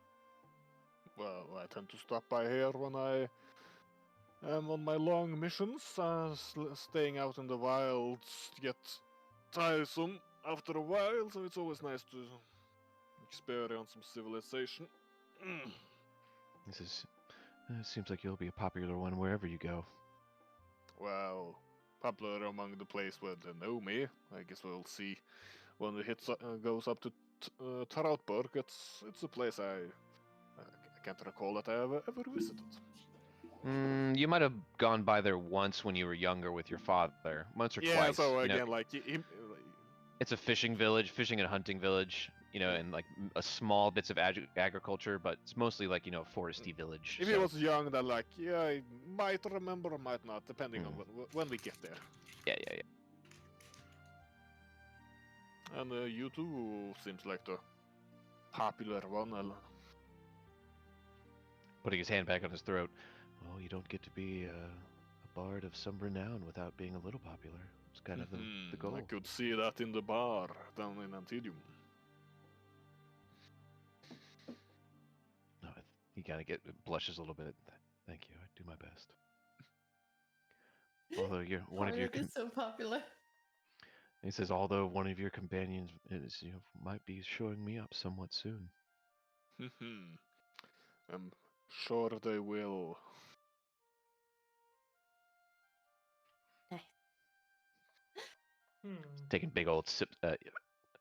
Well, I tend to stop by here when I am on my long missions. Staying out in the wilds get tiresome after a while, so it's always nice to experience some civilization. He says, it seems like you'll be a popular one wherever you go. Well, popular among the place where they know me. I guess we'll see when it goes up to Troutberk. It's a place I can't recall that I ever visited. You might have gone by there once when you were younger with your father. Once or Yeah, twice. so you know. again, like, It's a fishing village, fishing and hunting village, you know, and like a small bits of agriculture, but it's mostly like, you know, a foresty village. if he was young, then like, yeah, I might remember or might not, depending on when we get there. Yeah. And you too seems like the popular one. Putting his hand back on his throat. Oh, you don't get to be a bard of some renown without being a little popular. It's kind of the goal. I could see that in the bar down in Antydium. No, he kind of blushes a little bit. Thank you. I do my best. Although you're one of your is so popular. he says, although one of your companions is, you know, might be showing me up somewhat soon. I'm sure they will. Nice. Taking big old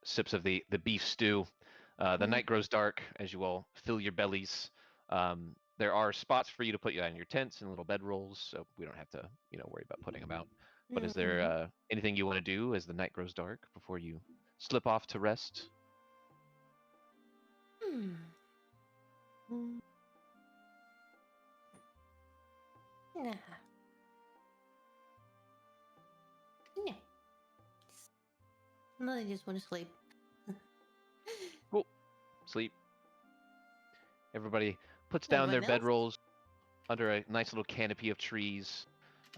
sips of the beef stew. The night grows dark as you all fill your bellies. There are spots for you to put you on your tents and little bedrolls, so we don't have to, you know, worry about putting them out. But is there anything you want to do as the night grows dark before you slip off to rest? Nah. Yeah. I just want to sleep. Cool. Sleep. Everybody puts down their Everyone else? bedrolls under a nice little canopy of trees,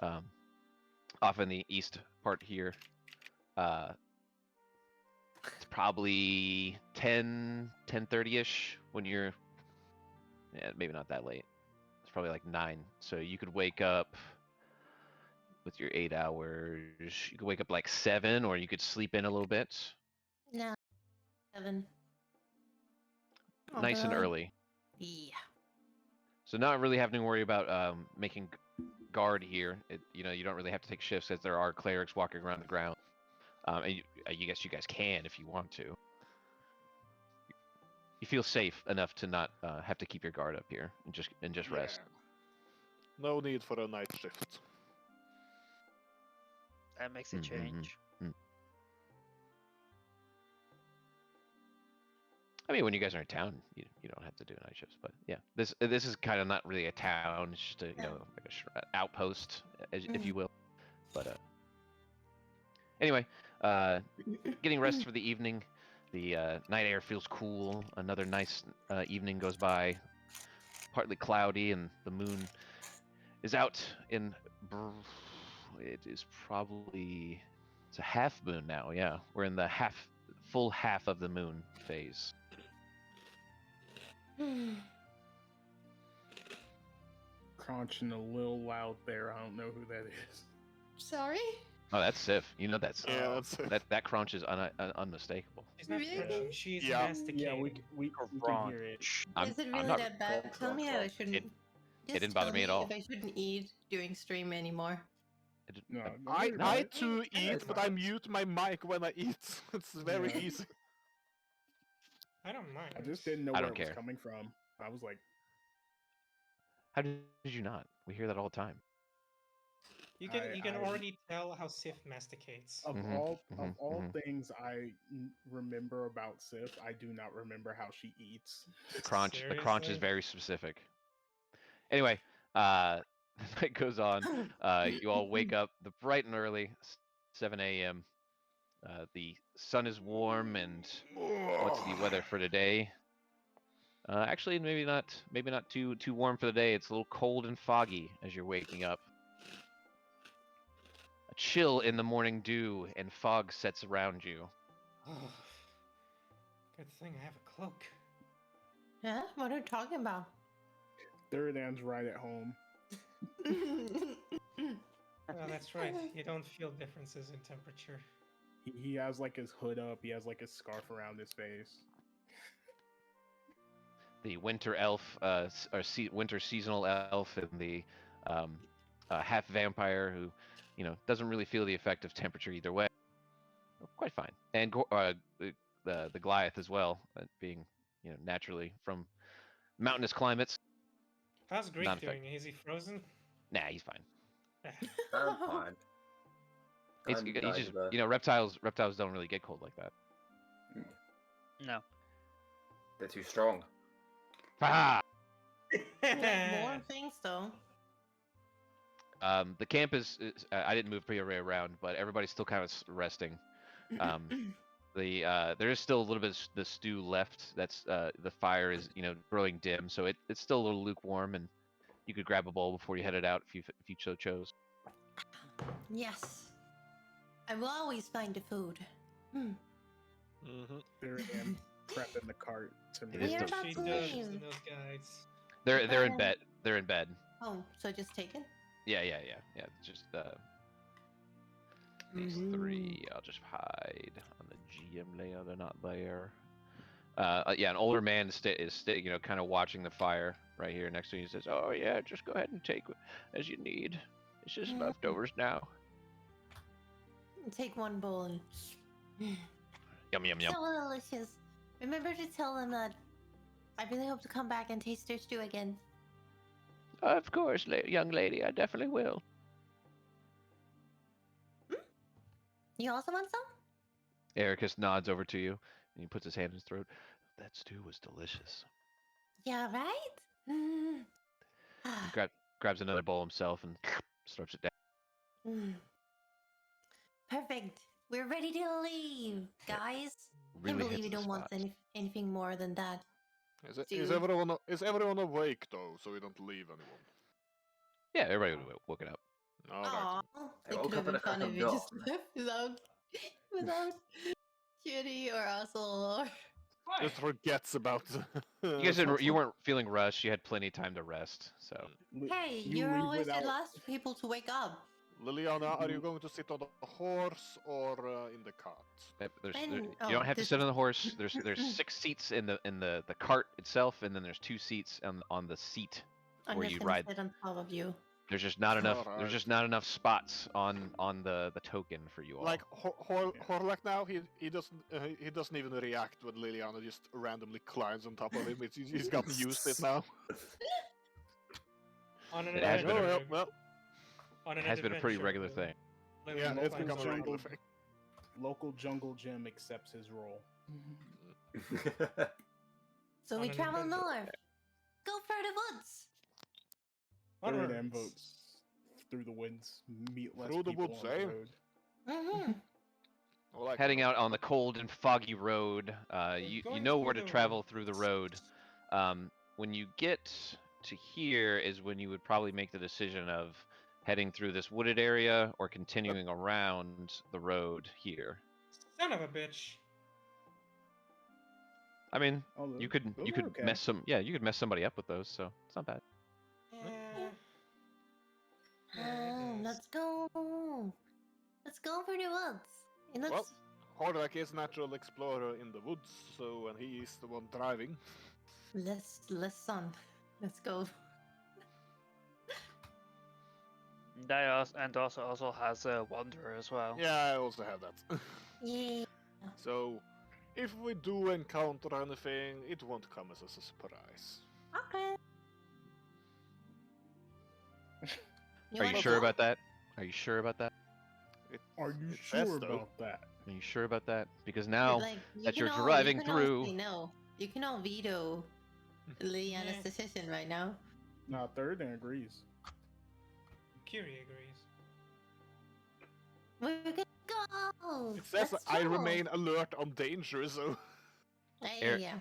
off in the east part here. It's probably 10:30ish when you're, yeah, maybe not that late. It's probably like 9. So you could wake up with your 8 hours. You could wake up like 7, or you could sleep in a little bit. No. 7. Nice and early. Yeah. So not really having to worry about making guard here. You know, you don't really have to take shifts as there are clerics walking around the ground. And you guess you guys can if you want to. You feel safe enough to not have to keep your guard up here and just rest. No need for a night shift. That makes a change. I mean, when you guys are in town, you don't have to do night shifts. But yeah, this is kind of not really a town. It's just a, you know, like an outpost, if you will. But anyway, getting rest for the evening. The night air feels cool. Another nice evening goes by. Partly cloudy, and the moon is out in. It is probably, it's a half moon now. Yeah, we're in the full half of the moon phase. Crunching a little loud there. I don't know who that is. Sorry? Oh, that's Sif. You know that's that's that crunch is unmistakable. She's not Really? crunching, she's Yeah. masticating. Yeah, we can hear it. Is it really not- that bad? Tell me how I shouldn't. It Just didn't bother tell me at all. If I shouldn't eat during stream anymore. No, I too eat, but I mute my mic when I eat. It's very Yeah. easy. I don't mind. I just didn't know I where don't it was care. coming from. I was like, How did you not? We hear that all the time. You can I- already tell how Sif masticates. of Mhm, all mhm, things I remember about Sif, I do not remember how she eats. The crunch is Seriously? very specific. Anyway, the night goes on. You all wake up bright and early, 7 a.m. The sun is warm, and what's the weather for today? Actually, maybe not too warm for the day. It's a little cold and foggy as you're waking up. A chill in the morning dew, and fog sets around you. Oh, good thing I have a cloak. Yeah? What are you talking about? Thuridan's right at home. Oh, that's right. You don't feel differences in temperature. He has like his hood up. He has like his scarf around his face. The winter elf, winter seasonal elf, and the half vampire who, you know, doesn't really feel the effect of temperature either way. Quite fine. And the Goliath as well, being, naturally from mountainous climates. How's Greeg Not doing? Is he frozen? Nah, he's fine. I'm fine. He's I'm just, neither. you know, reptiles don't really get cold like that. No. They're too strong. Ah! More things though. The camp is I didn't move pretty around, but everybody's still kind of resting. There is still a little bit of the stew left. That's the fire is growing dim, so it's still a little lukewarm, and you could grab a bowl before you headed out if you so chose. Yes. I will always find the food. There and prep in the cart to It make is We're delicious. about She to does leave. in those guys. They're in bed. They're in bed. Oh, so just take it? Yeah. Just these three. I'll just hide on the GM layout. They're not there. Yeah, an older man is kind of watching the fire right here next to you. He says, "Oh yeah, just go ahead and take as you need. It's just leftovers now." Take one bowl and... Yum yum yum. So delicious. Remember to tell them that I really hope to come back and taste their stew again. Of course, young lady. I definitely will. You also want some? Ericus nods over to you, and he puts his hand in his throat. That stew was delicious. Yeah, right? He grabs another bowl himself and slurps it down. Perfect. We're ready to leave, guys. Really Can't believe hits you the don't want spot. anything more than that. Is everyone awake though, so we don't leave anyone? Yeah, everybody woken up. All right. Aw, I it woke could have up at been a crack fun of if you just dawn. left without Cutie or Ozil or... Just forgets about. You guys you weren't feeling rushed. You had plenty of time to rest. So Hey, You you're leave always the without- last people to wake up. Liliana, are you going to sit on the horse or in the cart? you don't have to sit on the horse. There's 6 seats in the cart itself, and then there's 2 seats on the seat I'm where just you gonna ride. sit on top of you. There's just not enough. Alright. There's just not enough spots on the token for you all. Like Horlac now, he doesn't even react when Liliana just randomly climbs on top of him. He's gotten used to it now. On an It has been a- adventure. well, On an it has been a pretty adventure, regular we'll thing. live yeah, in it's the become a jungle. regular thing. Local jungle gym accepts his role. So On we an travel adventure. north. Go for the woods. Onwards. Thuridan votes through the woods, meet less Through the people woods, on eh? the road. Mm-hmm. Like Heading out on the cold and foggy road, you going know through where to the travel through the woods. road. When you get to here is when you would probably make the decision of heading through this wooded area or continuing around the road here. Son of a bitch. I mean, Oh, you could those you are could okay. mess somebody up with those, so it's not bad. Let's go. Let's go for the woods. And let's... Well, Horlac is natural explorer in the woods, so and he is the one driving. Listen. Let's go. And also has a wanderer as well. Yeah, I also have that. Yeah. So, if we do encounter anything, it won't come as a surprise. Okay. Are you wanna sure go? about that? Are you sure about that? Are you It says sure so. about that? Are you sure about that? Because now Like, you that can you're all- driving you can all through- say no. You can all veto Liliana's Yeah. decision right now. No, Thuridan agrees. Curie agrees. We're gonna go. It says Let's I go. remain alert on danger, so. Hey, yeah.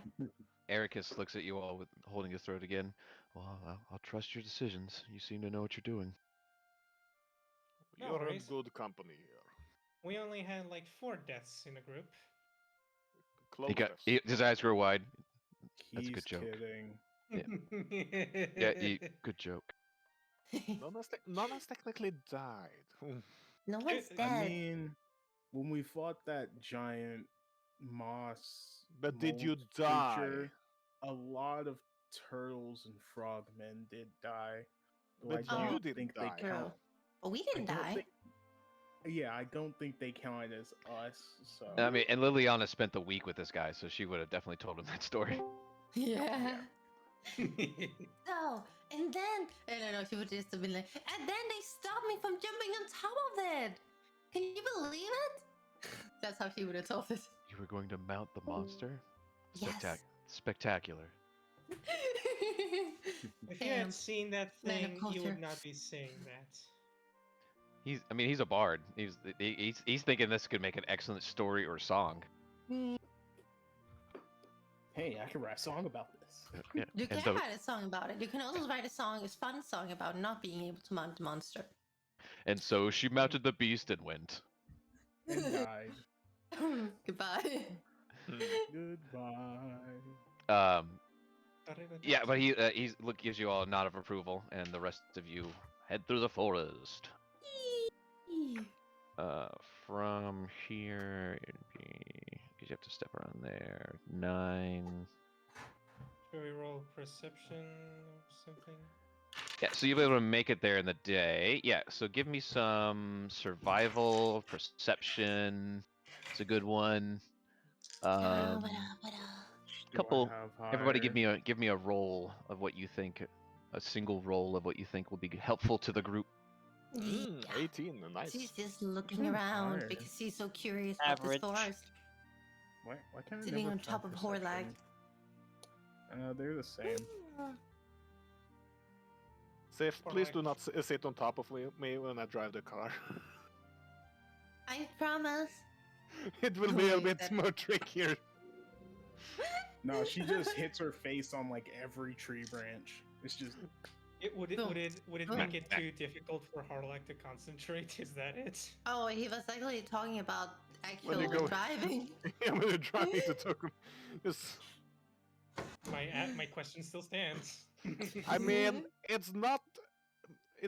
Ericus looks at you all with holding his throat again. Well, I'll trust your decisions. You seem to know what you're doing. No You're in worries. good company here. We only had like 4 deaths in the group. Close this. His eyes grow wide. That's a He's good joke. kidding. Yeah, good joke. None has technically died. No one's I dead. I mean, when we fought that giant moss, But did you mold die? creature, a lot of turtles and frogmen did die. though But I you don't didn't think die. they count. But we I didn't don't die. think- yeah, I don't think they count as us. So I mean, and Liliana spent the week with this guy, so she would have definitely told him that story. Yeah. So, and then I don't know, she would just have been like, and then they stopped me from jumping on top of it. Can you believe it? That's how she would have told it. You were going to mount the monster? Yes. Spectacular. If you had seen that Man of thing, you culture. would not be saying that. He's a bard. He's thinking this could make an excellent story or song. Hey, I can write a song about this. Yeah. You can And so, write a song about it. You can also write a fun song about not being able to mount the monster. and so she mounted the beast and went. And died. Goodbye. Goodbye. Yeah, but gives you all a nod of approval, and the rest of you head through the forest. From here, it'd be because you have to step around there. 9. Should we roll perception or something? Yeah, so you'll be able to make it there in the day. Yeah, so give me some survival, perception. It's a good one. Couple. Everybody, give me a roll of what you think. A single roll of what you think will be helpful to the group. 18, nice. She's just looking around because she's so curious about this forest. Why can't I Sitting never on top find of Horlac. perception? They're the same. Sif, please do not sit on top of me when I drive the car. I promise. It will be a bit more trickier. No, she just hits her face on like every tree branch. It's just. Would it make it too difficult for Horlac to concentrate? Is that it? Oh, he was actually talking about When you actual go- driving. Yeah, when you're driving to Tokum. My question still stands. I mean, it's not a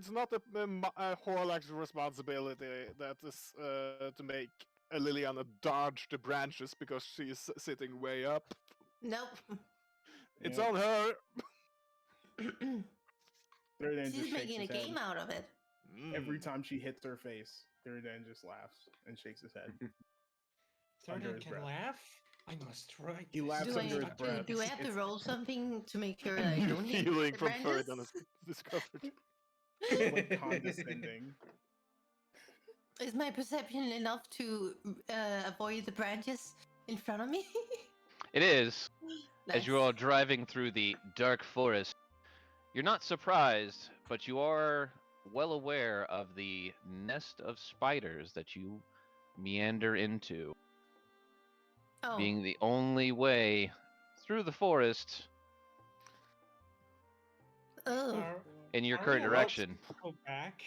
Horlac's responsibility that is to make Liliana dodge the branches because she's sitting way up. Nope. It's on her. Thuridan She's just shakes making a his head. game out of it. Every time she hits her face, Thuridan just laughs and shakes his head. Under Thuridan his can breath. laugh? I must try. He laughs Do under his breath. I have to roll something to make sure that I don't hit Feeling the from branches? Thuridan is discovered. Like condescending. Is my perception enough to avoid the branches in front of me? It is. As you Nice. are driving through the dark forest, you're not surprised, but you are well aware of the nest of spiders that you meander into. Oh, Being the only way through the forest oh. in your Are current we allowed direction. to go back?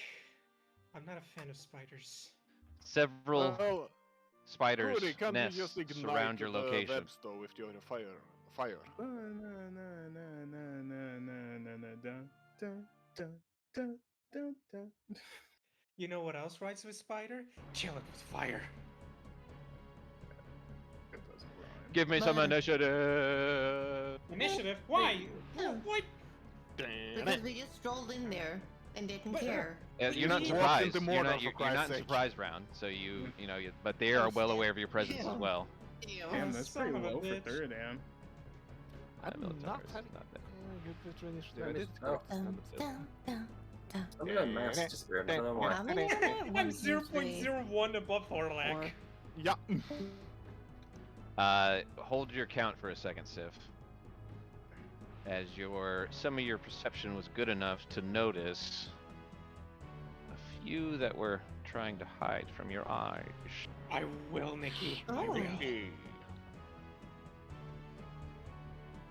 I'm not a fan of spiders. Several Well, spiders' Curi, can't nests you just ignite surround your the location. webs though if you're a fire? You know what else rhymes with spider? Chill it with fire. It doesn't rhyme. Give me some But- Initiative? Why? Yeah. What? Because we just strolled in there and didn't care. You're not You walked surprised. into You're Mordor, not, for you're Christ's not sake. surprised round. So but they are well aware of your presence as Yeah. well. Ew. Damn, that's Son pretty of a low for bitch. Thuridan. I'm Military not is having not that. good with initiative. I That did is- correct this Dum, number, so- dum, dum, dum. I'm gonna mass disappear. I don't know why. How many are there? One, I'm two, three. 0.01 above Horlac. Yeah. Hold your count for a second, Sif. As some of your perception was good enough to notice a few that were trying to hide from your eyes. I will, Nikki. I Oh. will. Okay.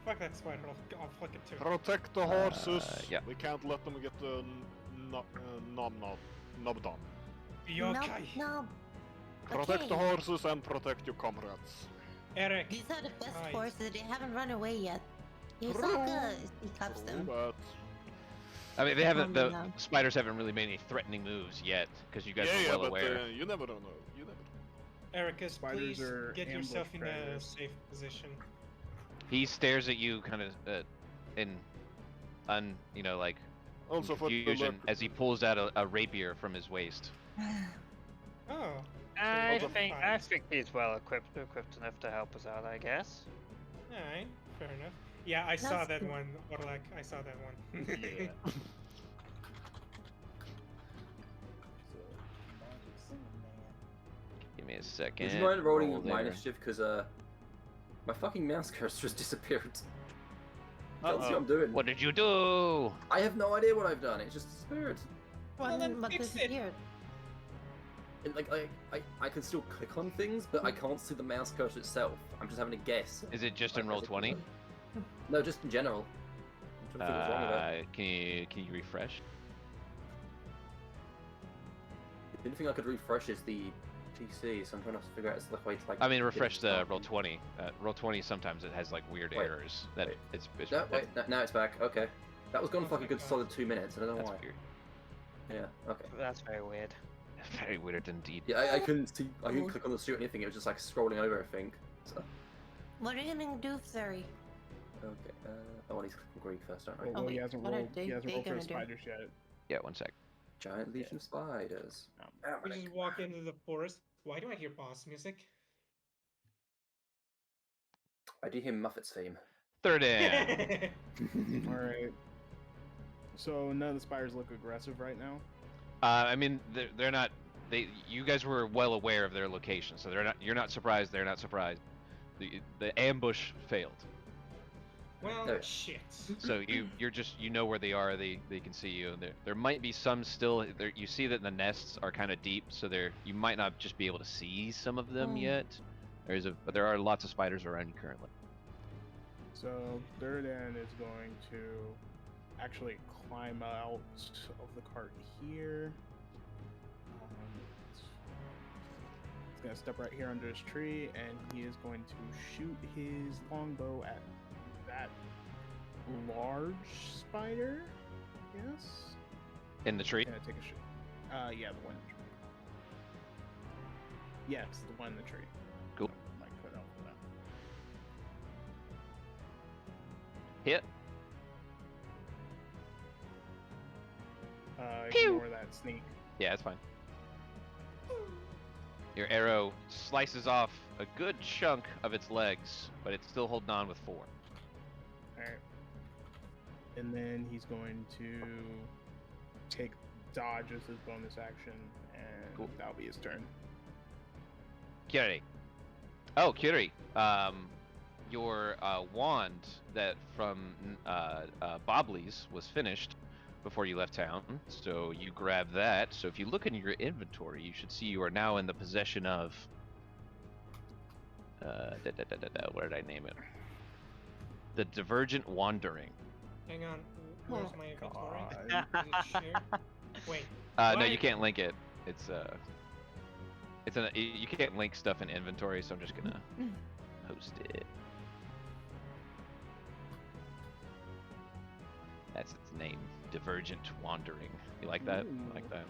Fuck that spider. I'll fuck it too. Protect the horses. yeah. We can't let them get the knob done. Be okay. No, Protect the Okay. horses and protect your comrades. Eric. these are the best Right. horses. They haven't run away yet. You're so True. good. He cups them. But I mean, they haven't. Calm The down. spiders haven't really made any threatening moves yet, because you guys yeah, are yeah, well but aware. you never know. You never know. Ericus, Spiders please are get ambush yourself in a predators. safe position. He stares at you, kind of in, like Also for the confusion, look, as he pulls out a rapier from his waist. Oh. I Also think fine. he's well equipped enough to help us out, I guess. Alright, fair enough. Yeah, I saw That's that cool. one, Horlac. I saw that one. Yeah. Give me a second. Would you mind rolling Roll with there. minus shift? Because my fucking mouse cursor just disappeared. Can't see what I'm doing. What did you do? I have no idea what I've done. It just disappeared. Well, then What fix it. disappeared? And, I can still click on things, but I can't see the mouse cursor itself. I'm just having to guess. Is it just in roll 20? No, just in general. I'm trying to figure what's wrong with it. Can you refresh? The only thing I could refresh is the PC, so I'm trying to figure out the way to like. I mean, refresh get it the started. roll 20. Roll 20 sometimes it has like weird Wait, errors. That wait. it's No, wait, now it's back. Okay. That was gone for like a good God. solid 2 minutes. I don't know that's why. weird. Yeah. Okay. That's very weird. Very weird indeed. Yeah, I couldn't see. I couldn't click on the suit or anything. It was just like scrolling over. I think. So. What are you gonna do, Thuri? Okay. I want to click Greeg first, don't I? Well, wait, he hasn't what are rolled. He they hasn't rolled for gonna the do? spiders yet. Yeah, one sec. Giant legion of spiders. We just walk into the forest. Why do I hear boss music? I do hear Muffet's theme. Third in. All right. So none of the spiders look aggressive right now. I mean, they're not. You guys were well aware of their location, so they're not. You're not surprised. They're not surprised. The ambush failed. Well, No. shit. So you know where they are. They can see you. There might be some still. There you see that the nests are kind of deep, so you might not just be able to see some of them yet. But there are lots of spiders around you currently. So Thuridan is going to actually climb out of the cart here. He's gonna step right here under this tree, and he is going to shoot his longbow at that large spider. Yes. In the tree. Gonna take a shot. Yeah, the one in the tree. Yes, the one in the tree. Cool. Might cut out for that. Hit. Ignore that sneak. Yeah, it's fine. Your arrow slices off a good chunk of its legs, but it's still holding on with 4. Alright. And then he's going to take dodge as his bonus action, and Cool. that'll be his turn. Curi. Oh, Curi. Your wand that from Bobley's was finished before you left town, so you grab that. So if you look in your inventory, you should see you are now in the possession of what did I name it? The Divergent Wandering. Hang on. Where's my inventory? God. Is it share? Wait. No, What? you can't link it. It's you can't link stuff in inventory, so I'm just gonna post it. That's its name, Divergent Wandering. You like that? Ooh. I like that.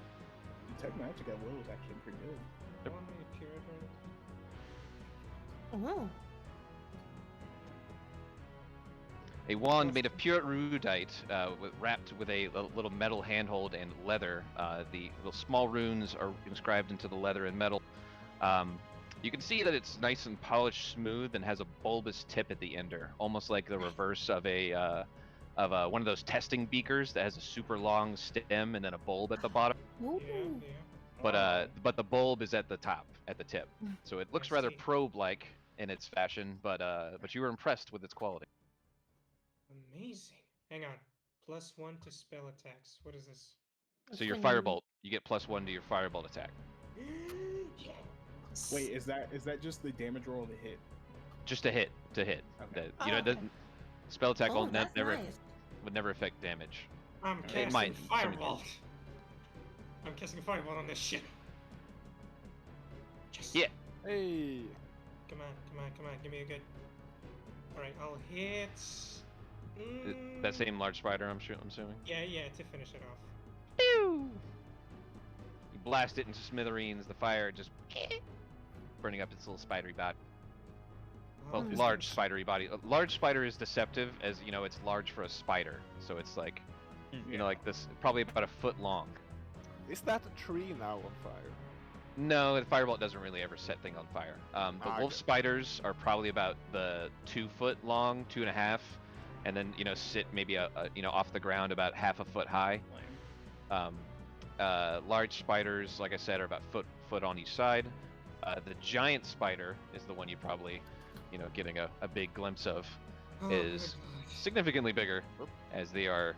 Detect magic at will is actually pretty good. Yep. One appeared Oh. A wand made of pure erudite, wrapped with a little metal handhold and leather. The little small runes are inscribed into the leather and metal. You can see that it's nice and polished, smooth, and has a bulbous tip at the ender, almost like the reverse of one of those testing beakers that has a super long stem and then a bulb at the bottom. Yeah, Ooh. yeah. But the bulb is at the top, at the tip. So it looks I rather see. probe-like in its fashion, but you were impressed with its quality. Amazing. Hang on. +1 to spell attacks. What is this? So your That's when you- firebolt, you get +1 to your firebolt attack. Yes. Wait, is that just the damage roll to hit? Just a hit to hit. Okay. That- you know, it okay. doesn't spell attack Oh, won't that's never nice. would never affect damage. I'm It casting might, some Fireball. I'm casting Fireball on this shit. Yes. Yeah. Hey. Come on, come on, come on. Give me a good. Alright, I'll hit. That same large spider, I'm assuming. Yeah, yeah, to finish it off. Pew! You blast it into smithereens. The fire just burning up its little spidery body. Well, Oh, large spidery body. A large spider is deceptive, as you know, it's large for a spider. So it's like, you know, like this, probably about a foot long. Is that tree now on fire? No, the firebolt doesn't really ever set things on fire. The wolf Okay. spiders are probably about the 2 foot long, 2.5. and then sit maybe off the ground about half a foot high. Large spiders, like I said, are about foot on each side. The giant spider is the one you probably, getting a big glimpse of, is significantly bigger, as they are,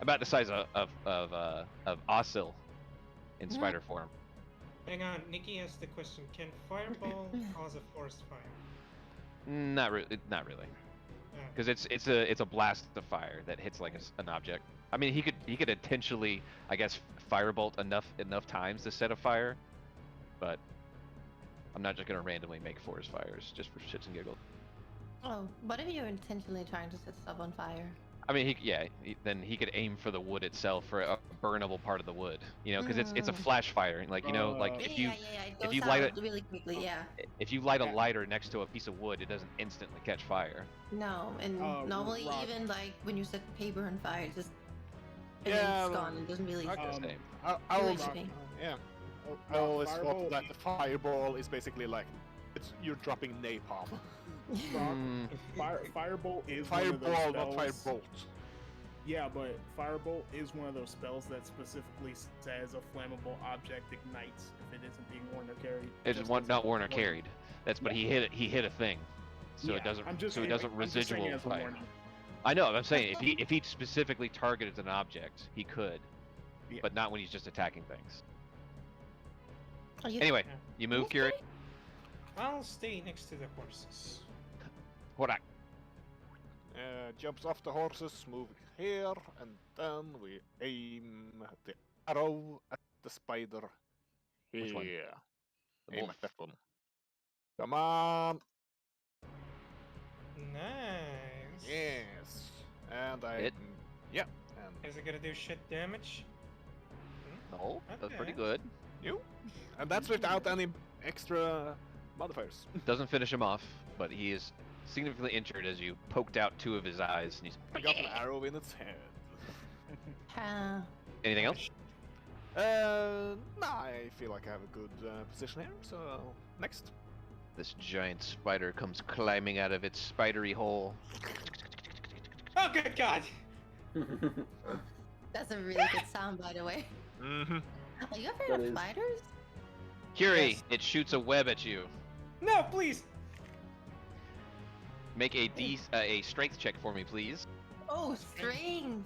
about the size of Ozil in spider form. Hang on, Nikki asked the question: can fireball cause a forest fire? Not really. Because it's a blast of fire that hits like an object. I mean, he could intentionally, I guess, firebolt enough times to set a fire, but I'm not just gonna randomly make forest fires just for shits and giggles. Oh, what if you're intentionally trying to set stuff on fire? I mean, then he could aim for the wood itself, for a burnable part of the wood, because it's a flash fire, like if you it goes light out it really quickly, yeah. If you light a lighter next to a piece of wood, it doesn't instantly catch fire. No, and normally Rock. even like when you set paper on fire, it just Yeah, it's gone. It doesn't really. I do will anything. yeah. I always Fireball- thought that the fireball is basically like you're dropping napalm. Firebolt is one of those Fireball, not spells- firebolt. Yeah, but Firebolt is one of those spells that specifically says a flammable object ignites if it isn't being worn or carried. It's Just one as not a worn or warning. carried. But he hit a thing, so Yeah, it doesn't I'm just so it saying, doesn't I'm just saying residual as a fire. warning. I know. I'm saying if he specifically targeted an object, he could, Yeah. but not when he's just attacking things. Are you- Anyway, you move, Curi. I'll stay next to the horses. Horlac. Jumps off the horses, moving here, and then we aim the arrow at the spider here. Which one? The Aim wolf. at that one. Come on! Nice. Yes! And I... Hit. Yeah, and Is it gonna do shit damage? No, that's pretty Okay. good. you? And that's without any extra modifiers. Doesn't finish him off, but he is significantly injured as you poked out 2 of his eyes, and he's. I got an arrow in its head. Anything else? Nah, I feel like I have a good position here, so next. This giant spider comes climbing out of its spidery hole. Oh, good God! That's a really good sound, by the way. Mm-hmm. Are you afraid That of is- spiders? Curi, Yes. it shoots a web at you. No, please! Make a strength check for me, please. Oh, strength.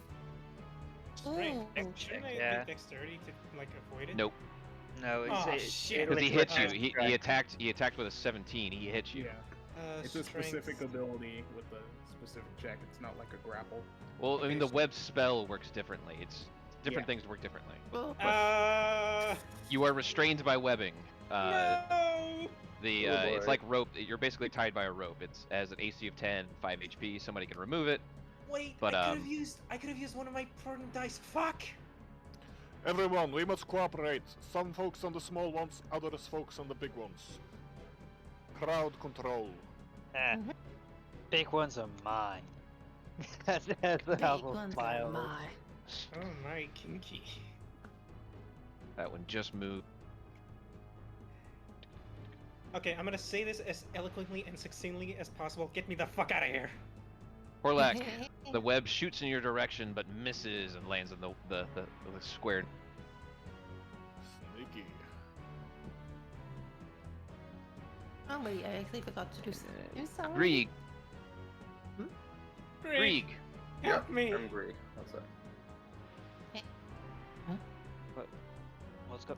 Strength. Ooh. Shouldn't I Yeah. do dexterity to like avoid it? Nope. No, it's Oh, it, shit. Because he liquid hit you. strike. He attacked with a 17. He hit you. Yeah, it's a specific ability with a specific check. It's not like a grapple. Well, I mean, the Okay, web spell works differently. It's different Yeah. things work differently. Oh. You are restrained by webbing. No! The it's boy. like rope. You're basically tied by a rope. It's as an AC of 10, 5 HP. Somebody can remove it. Wait, But, I could have used one of my prone dice. Fuck! Everyone, we must cooperate. Some folks on the small ones, others folks on the big ones. Crowd control. Mhm. Big ones are mine. That's the Big helpful ones are smile. mine. Oh my, kinky. That one just moved. Okay, I'm gonna say this as eloquently and succinctly as possible. Get me the fuck out of here. Horlac, the web shoots in your direction but misses and lands in the square. Sneaky. Oh wait, I actually forgot to do something. I'm sorry. Greeg, Greeg, Greeg. help me! I'm Greeg. That's it.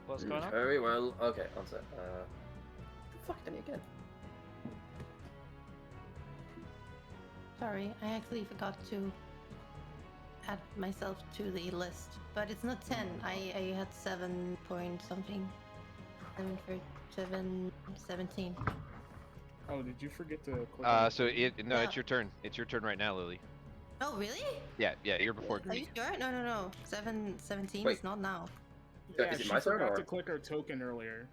What's going on? Very well. Okay, one sec. Fuck me again. Sorry, I actually forgot to add myself to the list, but it's not 10. I had 7 point something. 7 for 17. Oh, did you forget to click on So it's Yeah. your turn. It's your turn right now, Lily. Oh really? Yeah, you're before Are you Greeg. sure? No. 17 Wait. is not now. Yeah, Is it she my turn forgot or? to click her token earlier.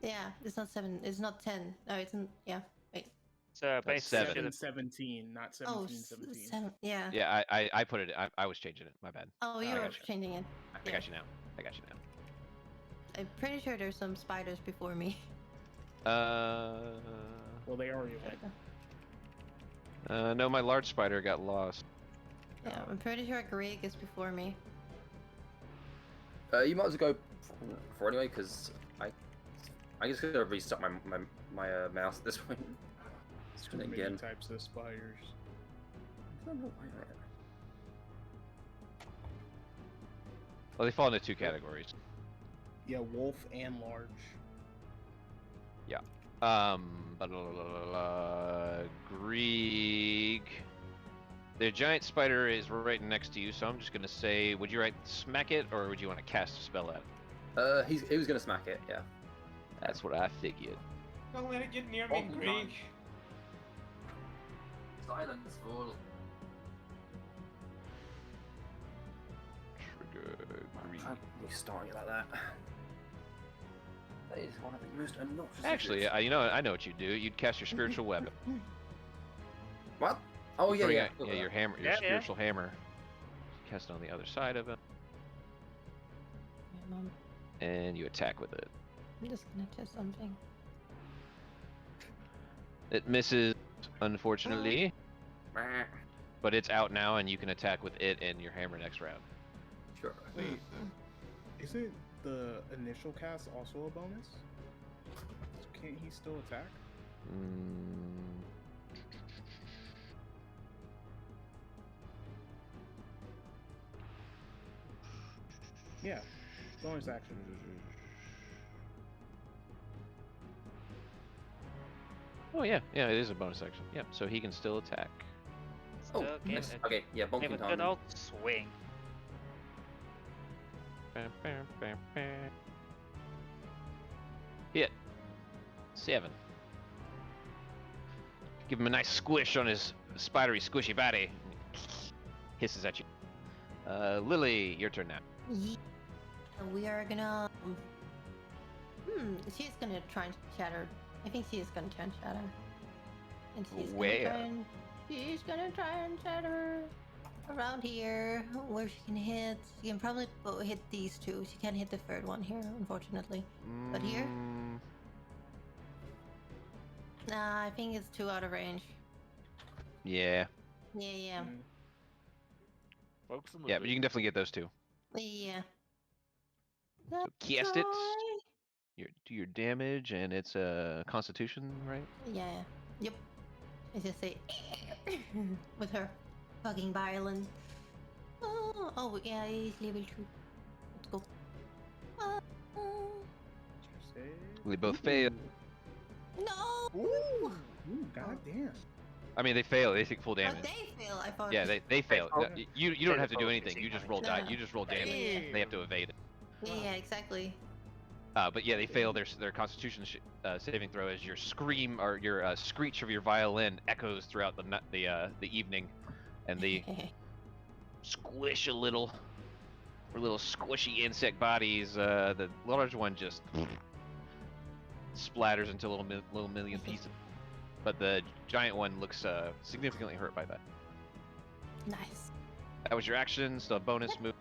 Yeah, it's not 7. It's not 10. No, it's n yeah. Wait. So basically, seven. should've- 17, not Oh, 17. 7. Yeah. Yeah, I put it. I was changing it. My bad. Oh, I you're gotcha. changing it. I got you now. I got you now. I'm pretty sure there's some spiders before me. Well, they already went. No, my large spider got lost. Yeah, I'm pretty sure Greeg is before me. You might as well go for anyway, because I just gotta restart my mouse at this point. Too many Again. types of spiders. Well, they fall into two categories. Yeah, wolf and large. Greeg. The giant spider is right next to you, so I'm just gonna say, would you like to smack it, or would you want to cast a spell at it? He was gonna smack it, yeah. That's what I figured. Don't let it get near me, Oh, Greeg. Silence, fool. Trigger Greeg. I'm restarting it like that. That is one of the most obnoxious. Actually, idiots. you know, I know what you'd do. You'd cast your spiritual weapon. What? Oh yeah, Bring yeah. out- your hammer, your Yeah, yeah. spiritual hammer. Cast it on the other side of it, Yeah, Mom, and you attack with it. I'm just gonna test something. It misses, unfortunately, Meh. but it's out now, and you can attack with it and your hammer next round. Sure. Wait, isn't the initial cast also a bonus? So can't he still attack? Yeah, bonus action. Oh yeah, yeah, it is a bonus action. Yeah, so he can still attack. Oh, Still get nice. a- Okay, yeah, give bonking a time. good old swing. Bam, bam, bam, bam. Hit. 7. Give him a nice squish on his spidery, squishy body. Hisses at you. Lily, your turn now. Yeah, we are gonna. She's gonna try and shatter. I think she is gonna try and shatter. And Where? She's gonna try and shatter around here, where she can hit. She can probably hit these two. She can't hit the third one here, unfortunately. But here? Nah, I think it's too out of range. Yeah. Yeah. Focus on the Yeah, but you can definitely get those two. Yeah. So cast it. Try. Do your damage, and it's a Constitution, right? Yeah. Yep. I just say with her fucking violence. Oh yeah, he's level 2. Let's go. We both fail. No. Ooh, goddamn. I mean, they fail. They take full But damage. they fail. I thought. Yeah, they fail. fail. You don't have to do fail anything. easy You just damage. roll die. No. You just roll damage. Yeah. They have to evade it. Yeah, exactly. But yeah, they fail their Constitution saving throw as your scream or your screech of your violin echoes throughout the evening, and they squish a little squishy insect bodies. The large one just splatters into little million pieces, but the giant one looks significantly hurt by that. Nice. That was your action. Still a bonus move.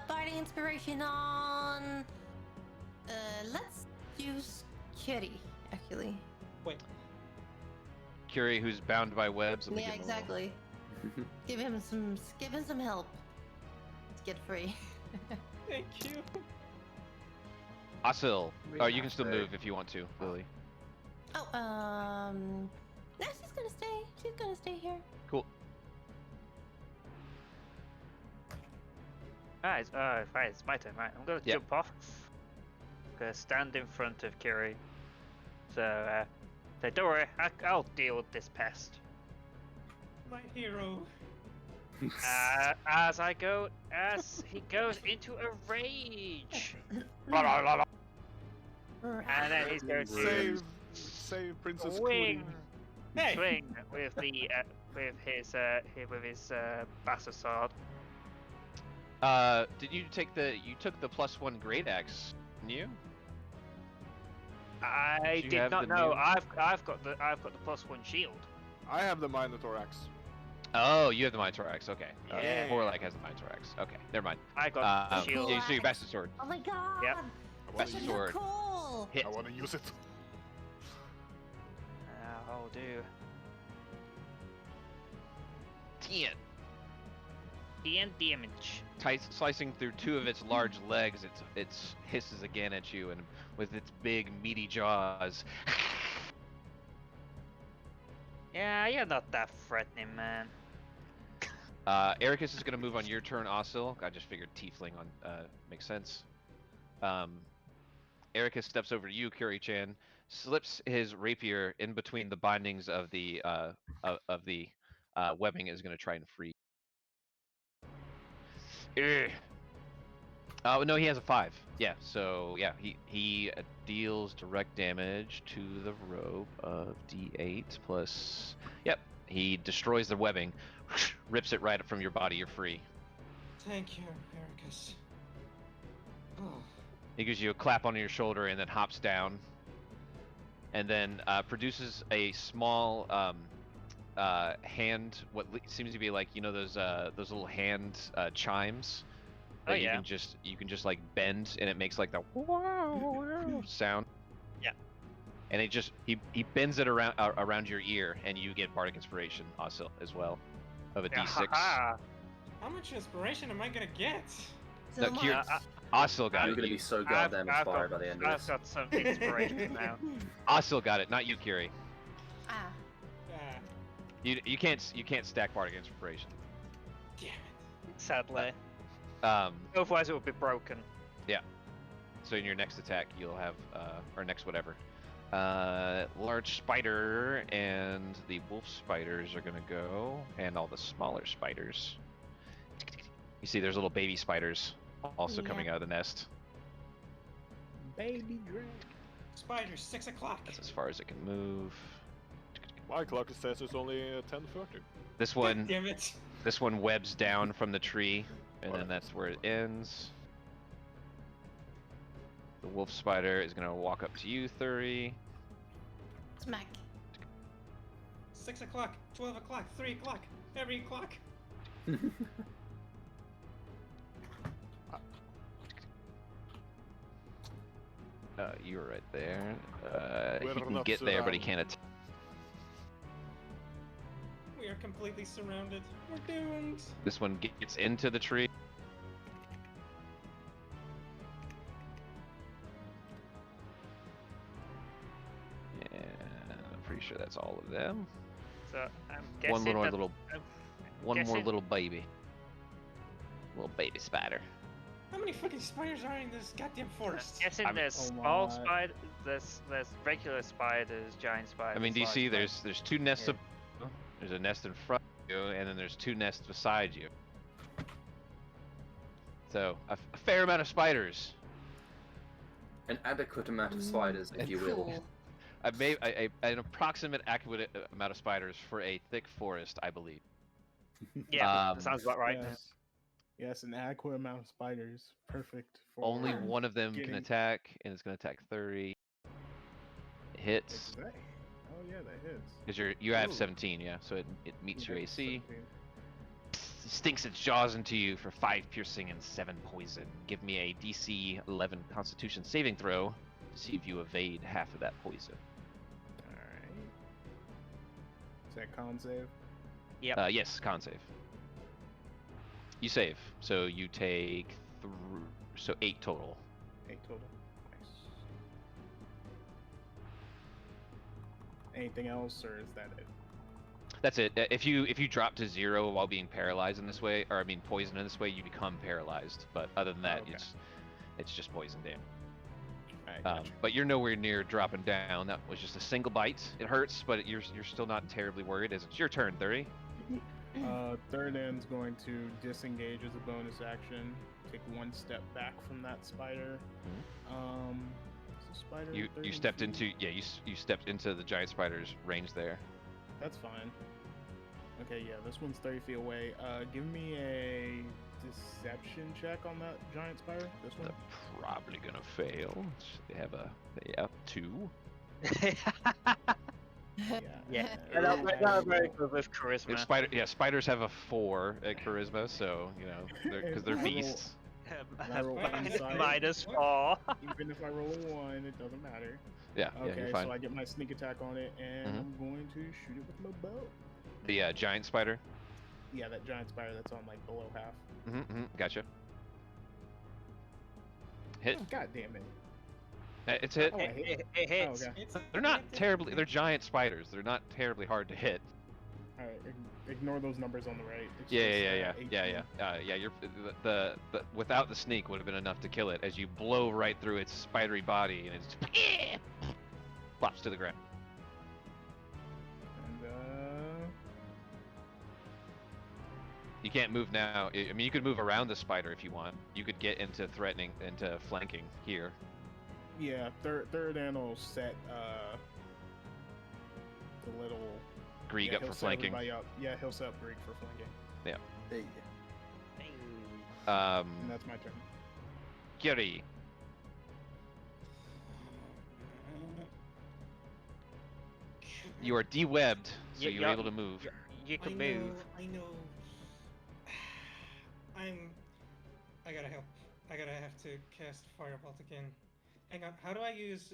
Bardic inspiration on. Let's use Kitty actually. Wait, Curi, who's bound by webs. Let me Yeah, give him a roll. exactly. Give him some help. Let's get free. thank you. Ozil. We Oh, you can have still to- move if you want to, Lily. Oh, no, she's gonna stay. She's gonna stay here. Cool. Right, it's my turn, right? I'm gonna Yep. jump off. I'm gonna stand in front of Curi. So, say, don't worry, I'll deal with this pest. My hero. As he goes into a rage, and then he's going to Save Princess swing, Hey. swing with his bastard sword. Did you take you took the +1 great axe, didn't you? I you did have not the know. new- I've got the +1 shield. I have the Minotaur axe. Oh, you have the Minotaur axe. Okay. Yeah. Horlac has the Minotaur axe. Okay, never mind. I got the Yeah, shield. you see your bastard sword. Oh my god! Yep. I wanna Best use This is sword. it. cool! Hit. I wanna use it. I'll do. 10. 10 damage. Slicing through two of its large legs, it hisses again at you, and with its big meaty jaws. Yeah, you're not that threatening, man. Ericus is gonna move on your turn, Ozil. I just figured Tiefling makes sense. Ericus steps over to you, Curi-chan, slips his rapier in between the bindings of the webbing, is gonna try and free. Oh no, he has a 5. Yeah, so yeah, he deals direct damage to the rope of D8 plus. Yep, he destroys the webbing, rips it right up from your body. You're free. Thank you, Ericus. Oh. He gives you a clap on your shoulder and then hops down, and then produces a small hand. What seems to be like, you know, those little hand chimes. Oh yeah. You can just like bend, and it makes like the sound. Yeah. And it just he bends it around your ear, and you get bardic inspiration also as well, of a D6. How much inspiration am I gonna get? No, Ozil got You're it. gonna be so goddamn inspired by the end of I've this. got some inspiration now. Ozil got it, not you, Curi. Ah. You can't stack bardic inspiration. Damn it. Sadly. Otherwise it would be broken. Yeah. So in your next attack, you'll have, or next whatever. Large spider and the wolf spiders are gonna go, and all the smaller spiders. You see, there's little baby spiders also coming out of the nest. Baby drag. Spider, 6 o'clock. That's as far as it can move. My clock says it's only 10:30. This one, Damn it. this one webs down from the tree, and then that's where it ends. The wolf spider is gonna walk up to you, Thuri. Smack. 6 o'clock, 12 o'clock, 3 o'clock, every clock. You're right there. He We're can not get there, but he surrounded. can't attack. We are completely surrounded. We're doomed. This one gets into the tree. And I'm pretty sure that's all of them. So I'm guessing One more that, little, I'm one more guessing- little baby. Little baby spider. How many fucking spiders are in this goddamn forest? Guessing I'm- there's Oh small my. spider, there's regular spiders, giant spiders. I mean, do you large see? spiders. There's two nests Yeah. of. There's a nest in front of you, and then there's two nests beside you. So a fair amount of spiders. An adequate amount of spiders, if you will. Cool. I've made an approximate accurate amount of spiders for a thick forest, I believe. Yeah, Um, that sounds about right. Yes. Yes, an adequate amount of spiders. Perfect for Only one of them can getting- attack, and it's gonna attack 30. It Is hits that- Oh yeah, that hits. because you have Ooh. 17, yeah. So it meets your Yeah, AC. 17. Stinks its jaws into you for 5 piercing and 7 poison. Give me a DC 11 Constitution saving throw to see if you evade half of that poison. Alright. Is that con save? Yes, con save. You save, so you take 8 total. 8 total. Nice. Anything else, or is that it? That's it. If you drop to 0 while being paralyzed in this way, or I mean poisoned in this way, you become paralyzed. But other than that, Okay. it's just poison damage. Alright, gotcha. But you're nowhere near dropping down. That was just a single bite. It hurts, but you're still not terribly worried. As it's your turn, Thuri. Thuridan's going to disengage as a bonus action. Take 1 step back from that spider. Is the spider You 30 stepped feet? into you stepped into the giant spider's range there. That's fine. Okay, yeah, this one's 30 feet away. Give me a deception check on that giant spider. This one. They're probably gonna fail. They have 2. Yeah, uh, that's very good with charisma. If spiders have a 4 at charisma, so you know because they're I roll- beasts. I roll inside. -4. Even if I roll a 1, it doesn't matter. Yeah, yeah, Okay, you're fine. so I get my sneak attack on it, and Mhm. I'm going to shoot it with my bow. The giant spider. Yeah, that giant spider that's on like below half. Gotcha. Hit. Oh, God damn it. It's hit. Oh, I hit. It hits. Oh, okay. They're not terribly. They're giant spiders. They're not terribly hard to hit. All right, ignore those numbers on the right. It's Yeah. just, 18. You're the without the sneak would have been enough to kill it as you blow right through its spidery body and it flops to the ground. And You can't move now. I mean, you could move around the spider if you want. You could get into flanking here. yeah, Thuridan will set the little Greeg yeah, up he'll for set flanking. everybody up. Yeah, he'll set up Greeg for flanking. Hey. And that's my turn. Curi. You are de-webbed, so you're able to move. You can move. I know. I gotta help. I gotta have to cast Firebolt again. Hang on. How do I use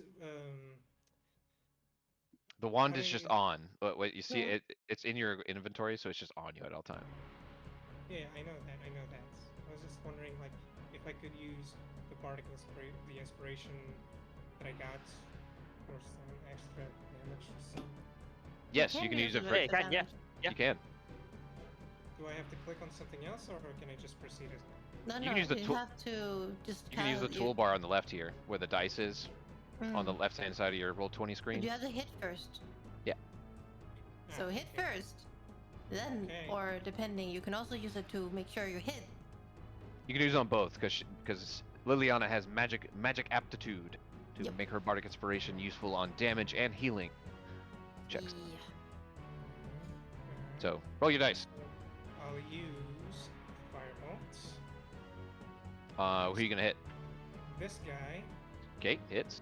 The wand How is do just you- on. What you see, No. it's in your inventory, so it's just on you at all time. Yeah, I know that. I was just wondering, like, if I could use the bardic the inspiration that I got for some extra damage or something. Yes, you can use it for. Yeah, you can, yeah. You can. Do I have to click on something else, or can I just proceed as? No, You no, can use the you tool- have to just. You can use the toolbar on the left here, where the dice is, on the Mm. left-hand side of your Roll20 screen. You have to hit first. So hit okay. first, then, Okay. or depending, you can also use it to make sure you hit. You can use it on both, because Liliana has magic aptitude to Yep. make her bardic inspiration useful on damage and healing checks. Yeah. So roll your dice. I'll use Firebolt. Who are you gonna hit? This guy. Okay, hits.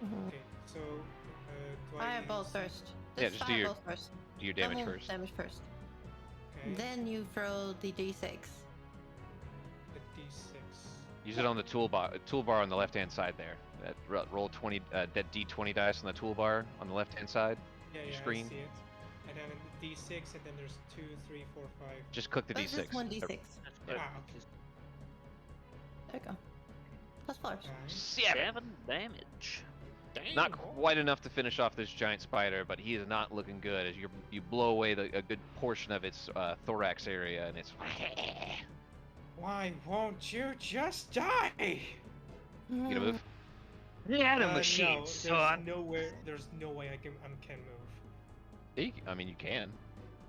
Mhm. Okay, so do I Fireball use... first. Yeah, just do your- fireball first. Do your damage Double first. Damage first. Okay, Then you throw the d6. the D6. Use it on the toolbar on the left-hand side there. That roll 20, that D20 dice on the toolbar on the left-hand side. Yeah, screen. I see it. And then the D6, and then there's 2, 3, 4, 5. Just click the That's D6. just one d6. That's good. Ah, There you go. Plus 4. Nice. 7 damage. Not quite enough to finish off this giant spider, but he is not looking good as you blow away a good portion of its thorax area, and it's. Why won't you just die? You gonna move? Yeah, the No, machine, son. There's no way I can move. I mean, you can.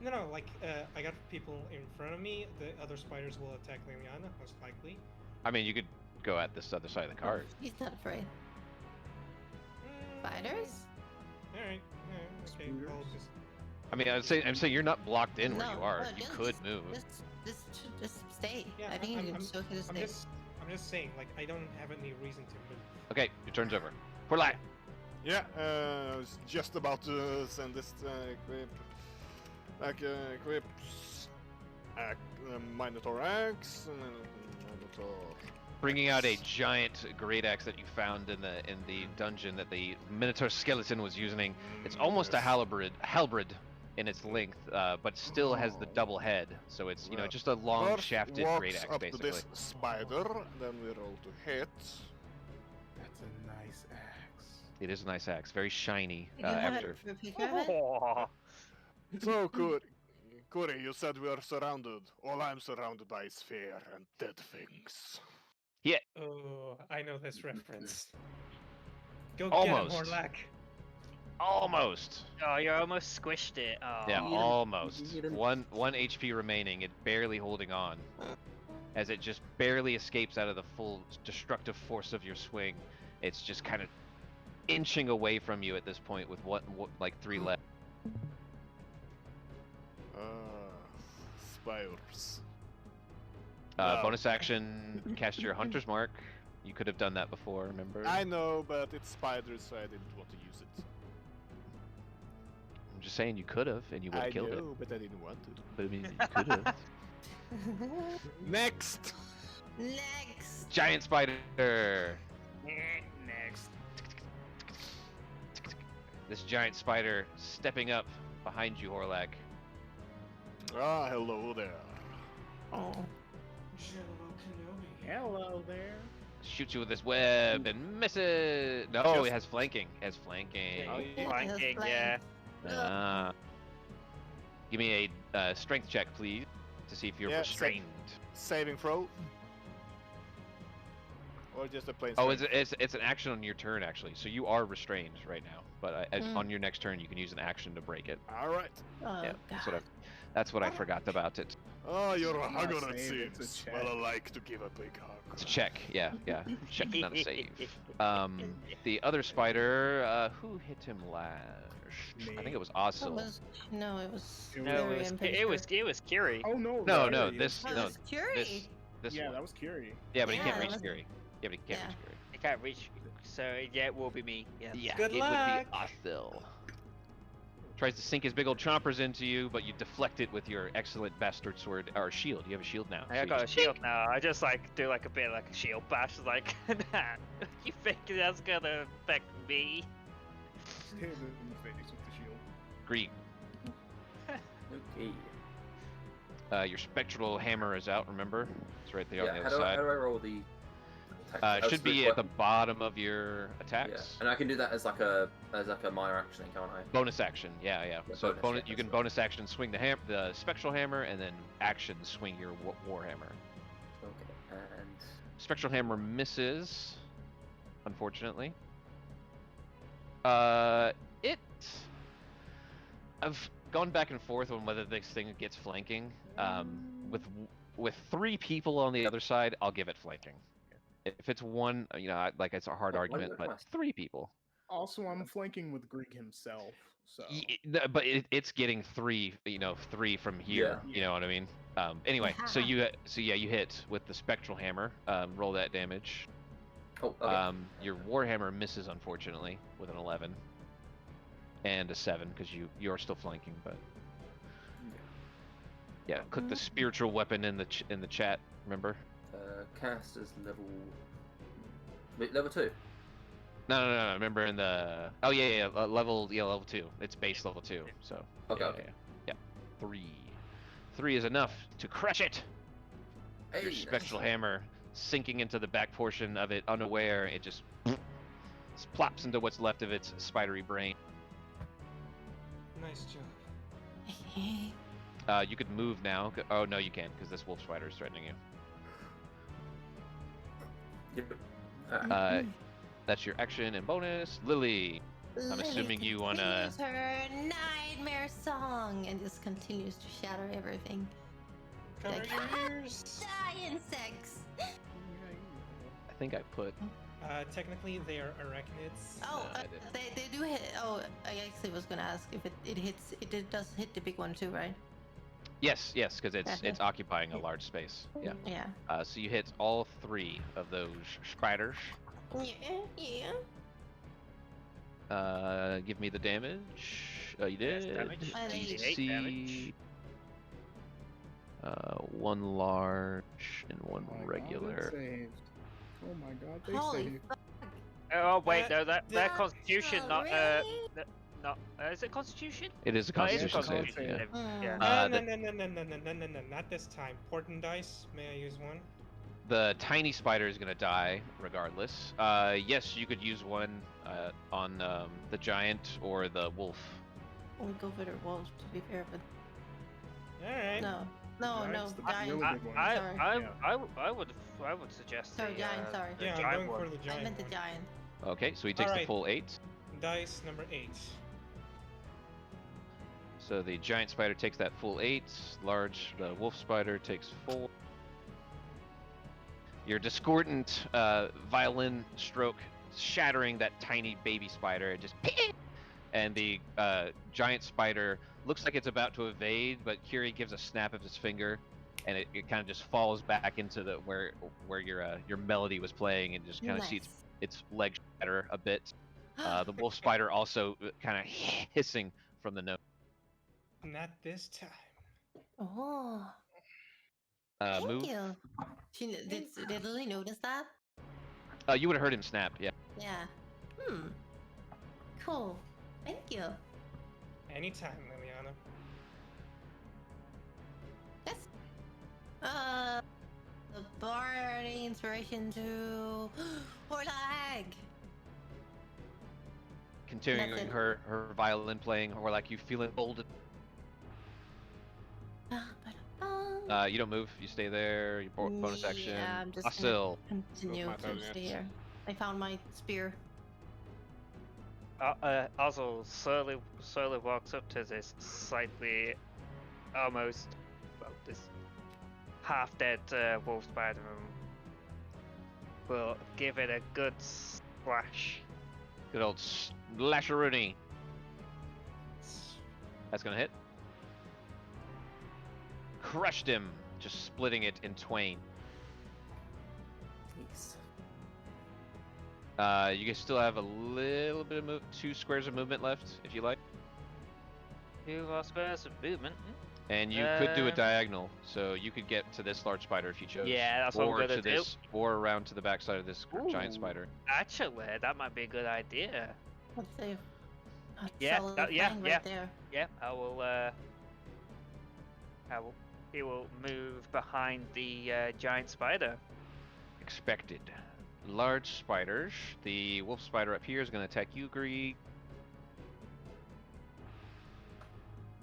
No, like, I got people in front of me. The other spiders will attack Liliana, most likely. I mean, you could go at this other side of the card. He's not afraid. Spiders? Alright, okay, I'll just... I mean, I'm saying you're not blocked in where No, you are. no, You just- could move. Just stay. Yeah, I think you can still I'm stay. I'm just saying, like, I don't have any reason to move. Okay, your turn's over. Horlac. Yeah, I was just about to send this equip. Equips. Minotaur Axe. Minotaur. Bringing out a giant great axe that you found in the dungeon that the Minotaur skeleton was using. It's almost a halberd in its length, but still has the double head. So it's Well, just a long First shafted walks great axe up basically. to this spider, then we roll to hit. That's a nice axe. It is a nice axe, very shiny. You have After it for a picture of it? Oh, So, Curi, you said we are surrounded. All I'm surrounded by is fear and dead things. Oh, I know this reference. Go Almost. get him, Horlac. almost. oh, you almost squished it. Oh. Yeah, You almost. didn't- One HP remaining. It barely holding on, as it just barely escapes out of the full destructive force of your swing. It's just kind of inching away from you at this point with like 3 left. Spires. Bonus action, cast your Hunter's Mark. You could have done that before, remember? I know, but it's spiders, so I didn't want to use it. I'm just saying you could have, and you would I have killed it. know, but I didn't want to. But I mean, you could have. Next! Next! Giant spider. Next. This giant spider stepping up behind you, Horlac. Ah, hello there. Oh. General Kenobi. Hello there. Shoots you with his web and misses. No, Just- it has flanking. It has flanking. Yeah, yeah. flanking, yeah. Ah. Give me a strength check, please, to see if you're Yeah, restrained. Saving throw. Or just a plain Oh, strength? it's an action on your turn actually. So you are restrained right now, but on your next turn you can use an action to break it. Alright. Oh, Yeah, God. that's what I forgot about it. Oh, you're a It's not hugger, a it save, it's a seems. check. Well, I like to give a big hug. It's a check, yeah. Check, not a save. The other spider, who hit him last? I think Me. it was It Ozil. was, no, it was. It No, Curi, I'm pretty it was Curi. Oh no. No, right, no, it this, was Oh, no, it was Curi. this Yeah, one. that was Curi. Yeah, but he Yeah, can't that reach was- Fury. Yeah, but he can't Yeah. reach Fury. I can't reach, so yeah, it will be me. Yeah. Yeah, Good it luck. would be Ozil. Tries to sink his big old chompers into you, but you deflect it with your excellent bastard sword or shield. You have a shield now. I so you got a just- shield now. I just like do like a bit like a shield bash. Like, nah, you think that's gonna affect me? Just hit him in the face with the shield. Greeg. Okay. Your spectral hammer is out. Remember, it's right there Yeah, on the how other do, I, side. how do I roll the attack? It should be at the bottom of your Yeah, attacks. and I can do that as like a minor action, can't I? Bonus action, yeah. Yeah, So bonus, yeah, you can that's bonus action swing the spectral hammer, and then action swing your war hammer. Okay, and Spectral hammer misses, unfortunately. I've gone back and forth on whether this thing gets flanking. With 3 people on the other side, I'll give it flanking. If it's one, like it's a hard Why argument, would but I- 3 people. Also, I'm flanking with Greeg himself, so But it's getting 3, 3 from here. Yeah. You know what I mean? Anyway, so Yeah. you hit with the spectral hammer. Roll that damage. oh, okay. Your warhammer misses unfortunately with an 11 and a 7 because you're still flanking. But yeah, click the spiritual weapon in the chat. Remember? Casters level. Wait, level 2. No. Remember in the level 2. It's base level 2. So Okay. yeah. 3 is enough to crush it. Hey, Your spectral hammer sinking into the back portion of it, unaware, it just plops into what's left of its spidery brain. Nice job. You could move now. Oh no, you can't because this wolf spider is threatening you. Yep. Alright. That's your action and bonus. Lily, I'm assuming you wanna- continues her nightmare song and just continues to shatter everything. Cover Like, your ears. Die, insects! I think I put. Technically, they are arachnids. Oh, I didn't. they do hit. Oh, I actually was gonna ask if it hits. It does hit the big one too, right? Yes, because it's occupying a large space. Yeah. Yeah. So you hit all 3 of those spiders. Yeah. Give me the damage. You Yes, did. damage. I think it's 8 damage. 1 large and 1 Oh my God, regular. they saved. Oh my god, they Holy saved. fuck! Oh wait, That- no, that Constitution, not really? not is it Constitution? It is a No, it is constitution save. Constitution Yeah. save. Mm. Yeah. No, not this time. Portent dice. May I use one? The tiny spider is gonna die regardless. Yes, you could use one on the giant or the wolf. We go for the wolves to be fair, but All right. no, Giant's the giant. really big one. Sorry. I would suggest Sorry, the, giant, sorry. the Yeah, I'm giant going one. for the I giant meant the one. giant. Okay, so he takes the Alright. full 8. Dice number 8. So the giant spider takes that full 8. The wolf spider takes 4. Your discordant violin stroke shattering that tiny baby spider. It just and the giant spider looks like it's about to evade, but Curi gives a snap of his finger, and it kind of just falls back into the where your melody was playing, and just kind of see its leg shatter a bit. The wolf spider also kind of hissing from the nose. Not this time. Oh, thank Move. you. Did Lily notice that? You would have heard him snap. Yeah. Yeah. Cool. Thank you. Anytime, Liliana. Yes. The bard inspiration to Horlac. Continuing Nothing. her violin playing, or like you feeling bold. You don't move. You stay there. Your bonus action. Yeah, I'm just Ozil. gonna continue my to turn stay yet. here. I found my spear. Ozil slowly walks up to this slightly, almost, well, this half-dead wolf spider and will give it a good slash. Good old slasheroonie. That's gonna hit. Crushed him, just splitting it in twain. Nice. You guys still have a little bit of 2 squares of movement left, if you like. 2 more squares of movement. And you could do a diagonal, so you could get to this large spider if you chose. Yeah, that's what I'm or gonna to do. this, or around to the backside of this giant Ooh. spider. Actually, that might be a good idea. Let's see. Yeah, Solid yeah, fang yeah. right there. Yeah, he will move behind the giant spider. Expected. Large spiders. The wolf spider up here is going to attack you, Greeg.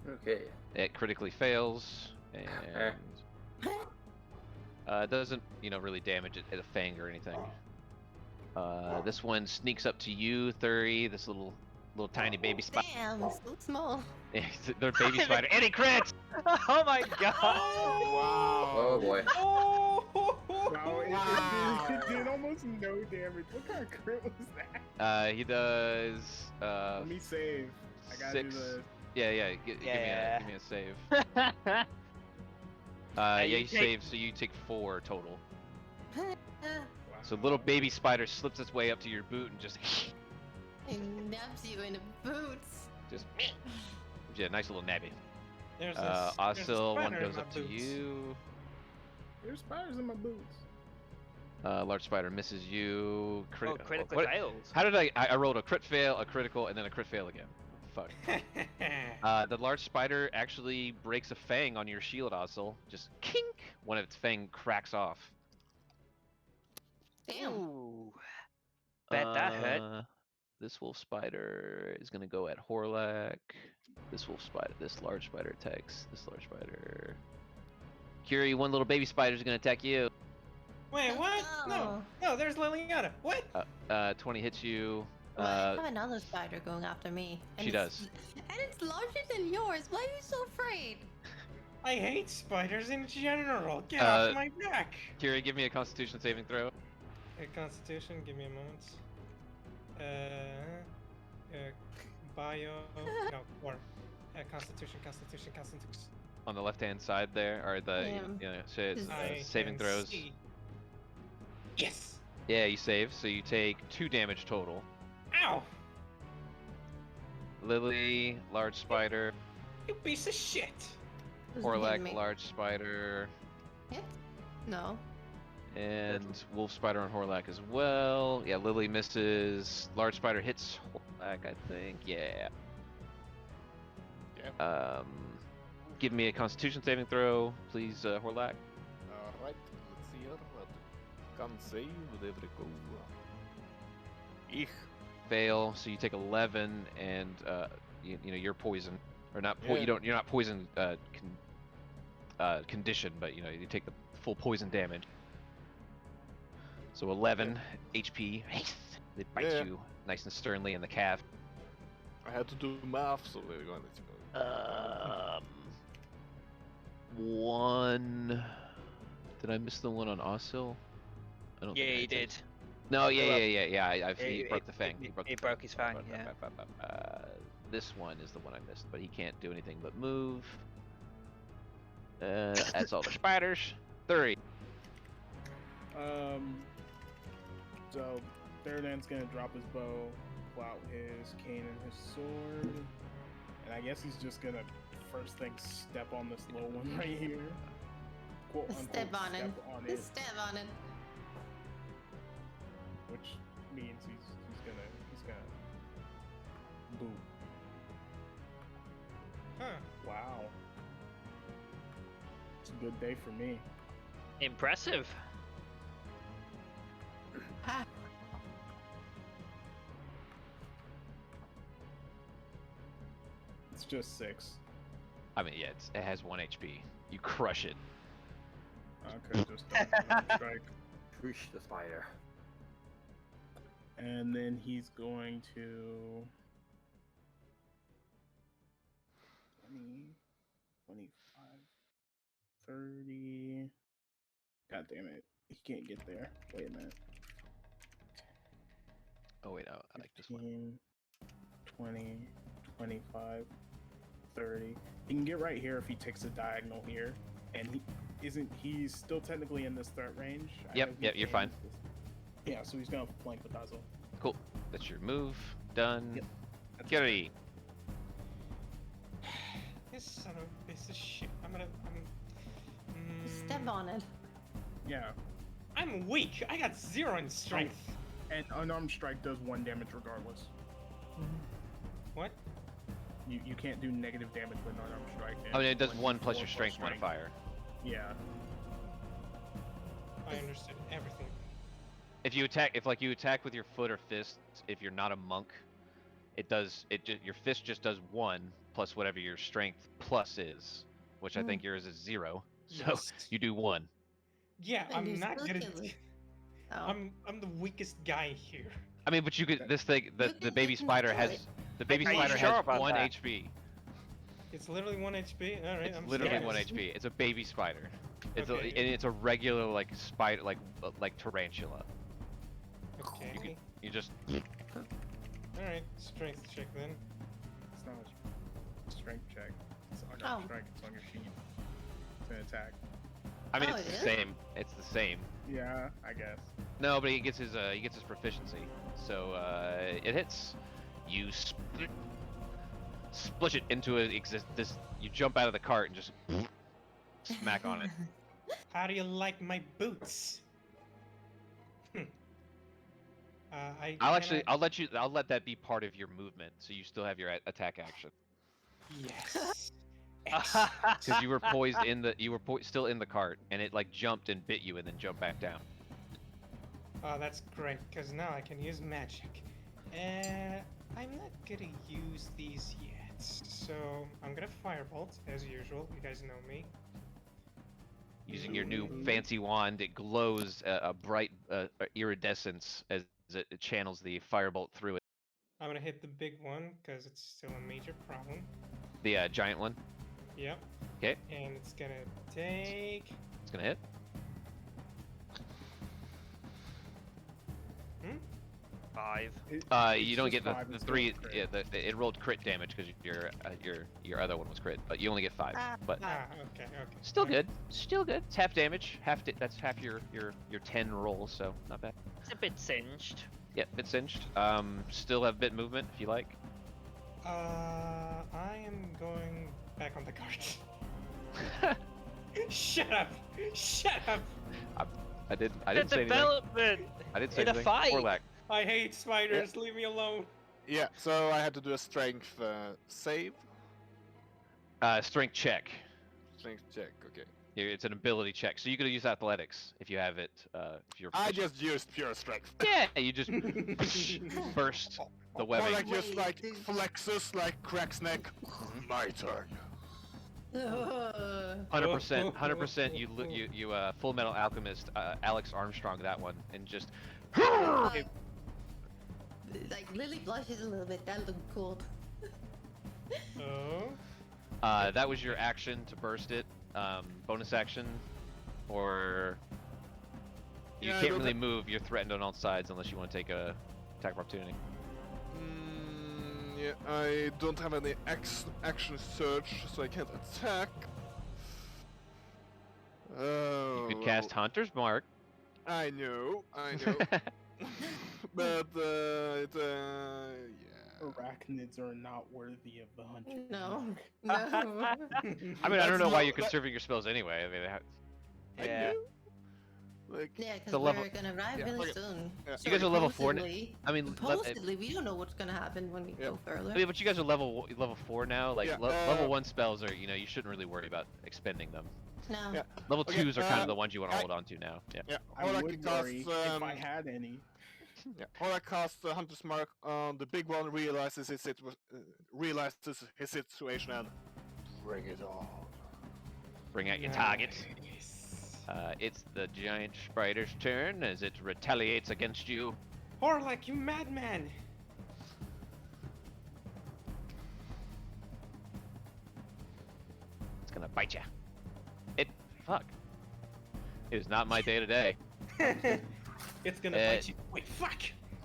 Okay. It critically fails, and doesn't, really damage it at a fang or anything. This one sneaks up to you, Thuri. This little tiny baby spider. Damn, it's so small. They're baby spider, and he crits. Oh my god! Wow. Oh boy. Wow, it did almost no damage. What kind of crit was that? He does. Let me save. I gotta 6. do the. Yeah. Give me a save. You take- save, so you take 4 total. Wow. So little baby spider slips its way up to your boot and just It nabs you in the boots. yeah, nice little nabby. There's a Ozil, one spider in goes my up to boots. you. There's spiders in my boots. Large spider misses you. Critically what- fails. How did I rolled a crit fail, a critical, and then a crit fail again. Fuck. The large spider actually breaks a fang on your shield, Ozil. Just kink! One of its fang cracks off. Damn. Ooh. Bet that hurt. This wolf spider is gonna go at Horlac. This large spider attacks this large spider. Curi, one little baby spider is gonna attack you. Wait, what? Oh. No, there's Liliana. What? 20 hits you. Well, I have another spider going after me. She does. And it's larger than yours. Why are you so afraid? I hate spiders in general. Get off my back. Curi, give me a Constitution saving throw. Constitution, give me a moment. Bio. No, or. Constitution. On the left-hand side there, are the saving throws. See. Yes. Yeah, you save, so you take 2 damage total. Ow! Lily, large spider. You piece of shit. Who's hitting Horlac, me? large spider. Hit? No. And wolf spider on Horlac as well. Yeah, Lily misses. Large spider hits Horlac, I think. Yeah. Give me a Constitution saving throw, please, Horlac. Alright, let's see here. What can save with every go. Fail, so you take 11, and you're poisoned, or not. Yeah. You're not poison condition, but you take the full poison damage. So 11 HP. They bite you nice and sternly in the calf. I had to do math, so we're going to go. 1. Did I miss the one on Ozil? I don't. Yeah, think I he did. No, Yeah, he broke the fang. He broke his fang, yeah. This one is the one I missed, but he can't do anything but move. That's all the spiders. 3. So Thuridan's gonna drop his bow, pull out his cane and his sword, and I guess he's just gonna first thing step on this little one right here. Quote, Step on it. it, Step on it. which means he's gonna boom. Huh. Wow. It's a good day for me. Impressive. Ha. It's just 6. I mean, yeah, it has 1 HP. You crush it. Okay, just don't strike. Push the spider. And then he's going to 20, 25, 30. God damn it. He can't get there. Wait a minute. Oh wait, no, I like this one. 15, 20, 25, 30. He can get right here if he takes a diagonal here. And he's still technically in this threat range. Yep, you're fine. Yeah, so he's gonna flank with Ozil. Cool. That's your move. Done. Yep. Curi. This son of a piece of shit. Step on it. Yeah. I'm weak. I got 0 in strength. And unarmed strike does 1 damage regardless. What? You can't do negative damage with unarmed strike. I mean, it does and 1 plus 4 your strength modifier. Yeah. I understood everything. If you attack with your foot or fist, if you're not a monk, your fist just does 1 plus whatever your strength plus is, which I think yours is 0. So Yes. you do 1. Yeah, And I'm you're not still gonna. killing. Oh. I'm the weakest guy here. I mean, but you could the can baby just spider kill has it. the baby Are you spider sure has about 1 that? HP. It's literally 1 HP. All right, It's I'm literally scared. 1 HP. It's a baby spider. It's Okay. and it's a regular like spider like tarantula. Okay. You just All right, strength check then. It's not a strength check. It's unarmed Oh. strike. It's on your sheet. It's an attack. I mean Oh, it's it the is? same. It's the same. Yeah, I guess. No, but he gets his proficiency. So it hits. You split it into you jump out of the cart and just smack on it. How do you like my boots? I'll let that be part of your movement, so you still have your attack action. Yes. Because you were poised still in the cart, and it like jumped and bit you, and then jumped back down. Oh, that's great, because now I can use magic. I'm not gonna use these yet, so I'm gonna firebolt as usual. You guys know me. Using your new fancy wand, it glows a bright iridescence as it channels the firebolt through it. I'm gonna hit the big one because it's still a major problem. The giant one. Yep. Okay. And it's gonna take. It's gonna hit. 5. You don't get the 3. Crit. Yeah, it rolled crit damage because your other one was crit, but you only get 5. But Okay. still good. Still good. It's half damage. That's half your 10 rolls, so not bad. It's a bit singed. Yep, bit singed. Still have bit movement if you like. I am going back on the cart. Shut up! Shut up! I didn't say The anything. development I didn't say in a anything. fight. Horlac. I hate spiders. Leave me alone. Yeah, so I had to do a strength save. Strength check. Strength check, okay. It's an ability check, so you could use athletics if you have it. If you're. I proficient. just used pure strength. Yeah, you just burst the Or webbing. like just Wait, like this- flexus, like cracks neck. My turn. 100%. You Full Metal Alchemist, Alex Armstrong that one, and just. Like Lily blushes a little bit. That looked cool. Oh. That was your action to burst it. Bonus action, or you Yeah, I can't don't really have- move. You're threatened on all sides unless you want to take a attack of opportunity. Yeah, I don't have any action surge, so I can't attack. Oh. You could cast Hunter's Mark. I know. But yeah. Arachnids are not worthy of the hunter. No. No. I mean, I That's don't know why not- you're conserving your spells anyway. I mean, I Yeah. knew. Like, Yeah, because The we're level- gonna arrive yeah, really okay. soon. Yeah. You guys are level 4 now. Supposedly- I mean, Supposedly, we don't know what's gonna happen when we Yeah. go further. but you guys are level 4 now. Like Yeah, level 1 spells are, you shouldn't really worry about expending them. No. Yeah. Level Okay, 2s are kind of the ones you want to hold on to now. Yeah. Yeah, I Horlac would casts, worry if I had any. yeah, Horlac casts Hunter's Mark on the big one, realizes his situation, and bring it on. Bring out your targets. Nice. It's the giant spider's turn as it retaliates against you. Horlac, you madman! It's gonna bite you. Fuck. It is not my day today. It's gonna bite you. Wait, fuck!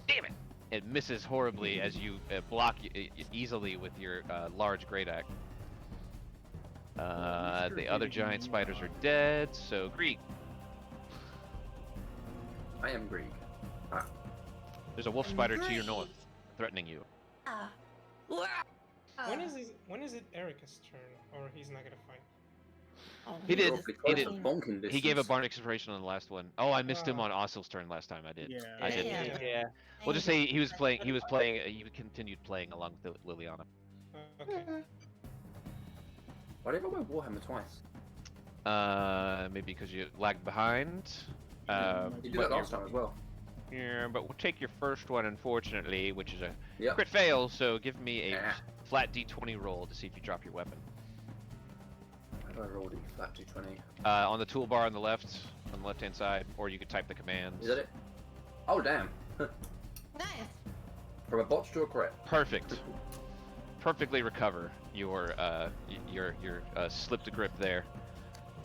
Damn it! It misses horribly as you block easily with your large great axe. The other giant spiders are dead, so Greeg. I am Greeg. Ah, There's a wolf spider to your north, threatening you. Ah. When is it Erica's turn? Or he's not gonna fight? Oh, He did. awfully He close did. to bonking He gave a distance. Bardic Inspiration on the last one. Oh, I missed him Oh. on Ozil's turn last time. I did. Yeah. I did. Yeah. Yeah. We'll just say he was playing. He was playing. He continued playing along with Liliana. Okay. Why did I roll my Warhammer twice? Maybe because you lagged behind. You did that last time as well. Yeah, but we'll take your first one, unfortunately, which is a Yep. crit fail. So give me a Yeah. flat D20 roll to see if you drop your weapon. How do I roll a flat 220? On the toolbar on the left-hand side, or you could type the commands. Is that it? Oh damn! Nice. From a botch to a crit. Perfect. Perfectly recover your slip to grip there.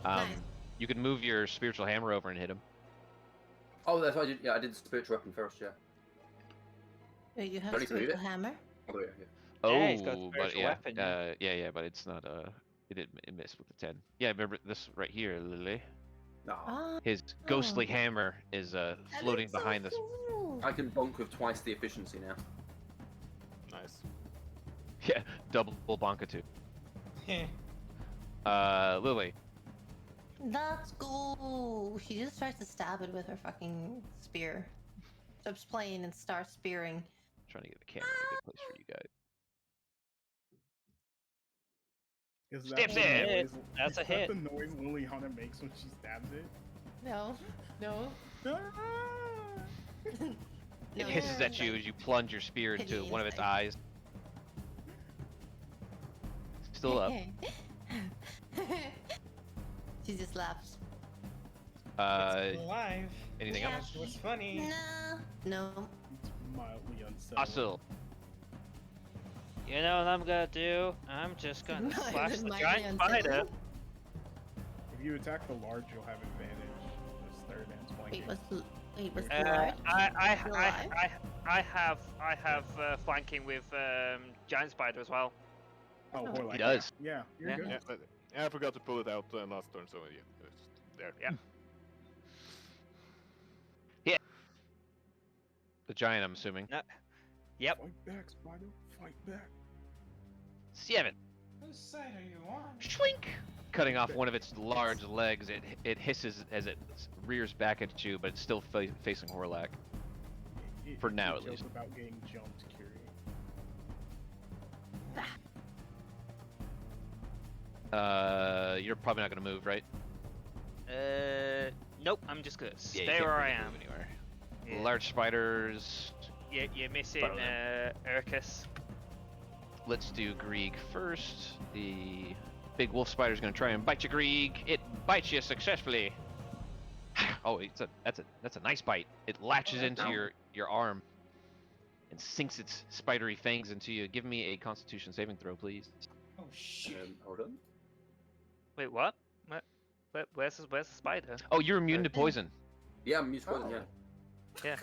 Nice. You can move your spiritual hammer over and hit him. Oh, that's what I did. Yeah, I did the spiritual weapon first. Yeah. Wait, you have Don't need to read spiritual it. hammer? Oh, yeah, yeah. Yeah, he's got but spiritual yeah, weapon, yeah. yeah, but it's not it missed with the 10. Yeah, remember this right here, Lily. No. Oh, His ghostly hammer is that floating looks so behind this. cool. I can bonk with twice the efficiency now. Nice. Yeah, double bonka too. Lily. That's cool. She just tries to stab it with her fucking spear. Stops playing and starts spearing. Trying to get the camera in a good place for you guys. Is Stab the it! noise- That's is a that hit. the noise Liliana makes when she stabs it? No. No. It hisses at you as you plunge your spear into Pity one of its inside. eyes. Still up. She just laughs. It's alive. Anything Yeah. else? It was funny. No. It's mildly unsettling. Ozil. You know what I'm gonna do? I'm just gonna Mine slash is the mildly giant unsettling. spider. If you attack the large, you'll have advantage. This third and flanking. Wait, was Uh, large? I alive? have flanking with giant spider as well. Oh, Oh. Horlac, He does. Yeah, you're Yeah. good. Yeah, I forgot to pull it out last turn, so yeah, it's there. Yeah. The giant, I'm assuming. Yep. Fight back, spider. Fight back. 7. Whose side are you on? Schwink! Cutting off one of its large legs, it hisses as it rears back at you, but it's still facing Horlac. For now, You at joke least. about getting jumped, Curi. You're probably not gonna move, right? Nope. I'm just gonna Yeah, stay you can't where I really am. move anywhere. Yeah. Large spiders. You're missing Follow them. Ericus. Let's do Greeg first. The big wolf spider's gonna try and bite you, Greeg. It bites you successfully. Oh, that's a nice bite. It latches into your arm and sinks its spidery fangs into you. Give me a Constitution saving throw, please. Oh shit. Hold on. Wait, what? Where's the spider? Oh, you're immune to poison. Yeah, I'm used poison, Oh. yeah.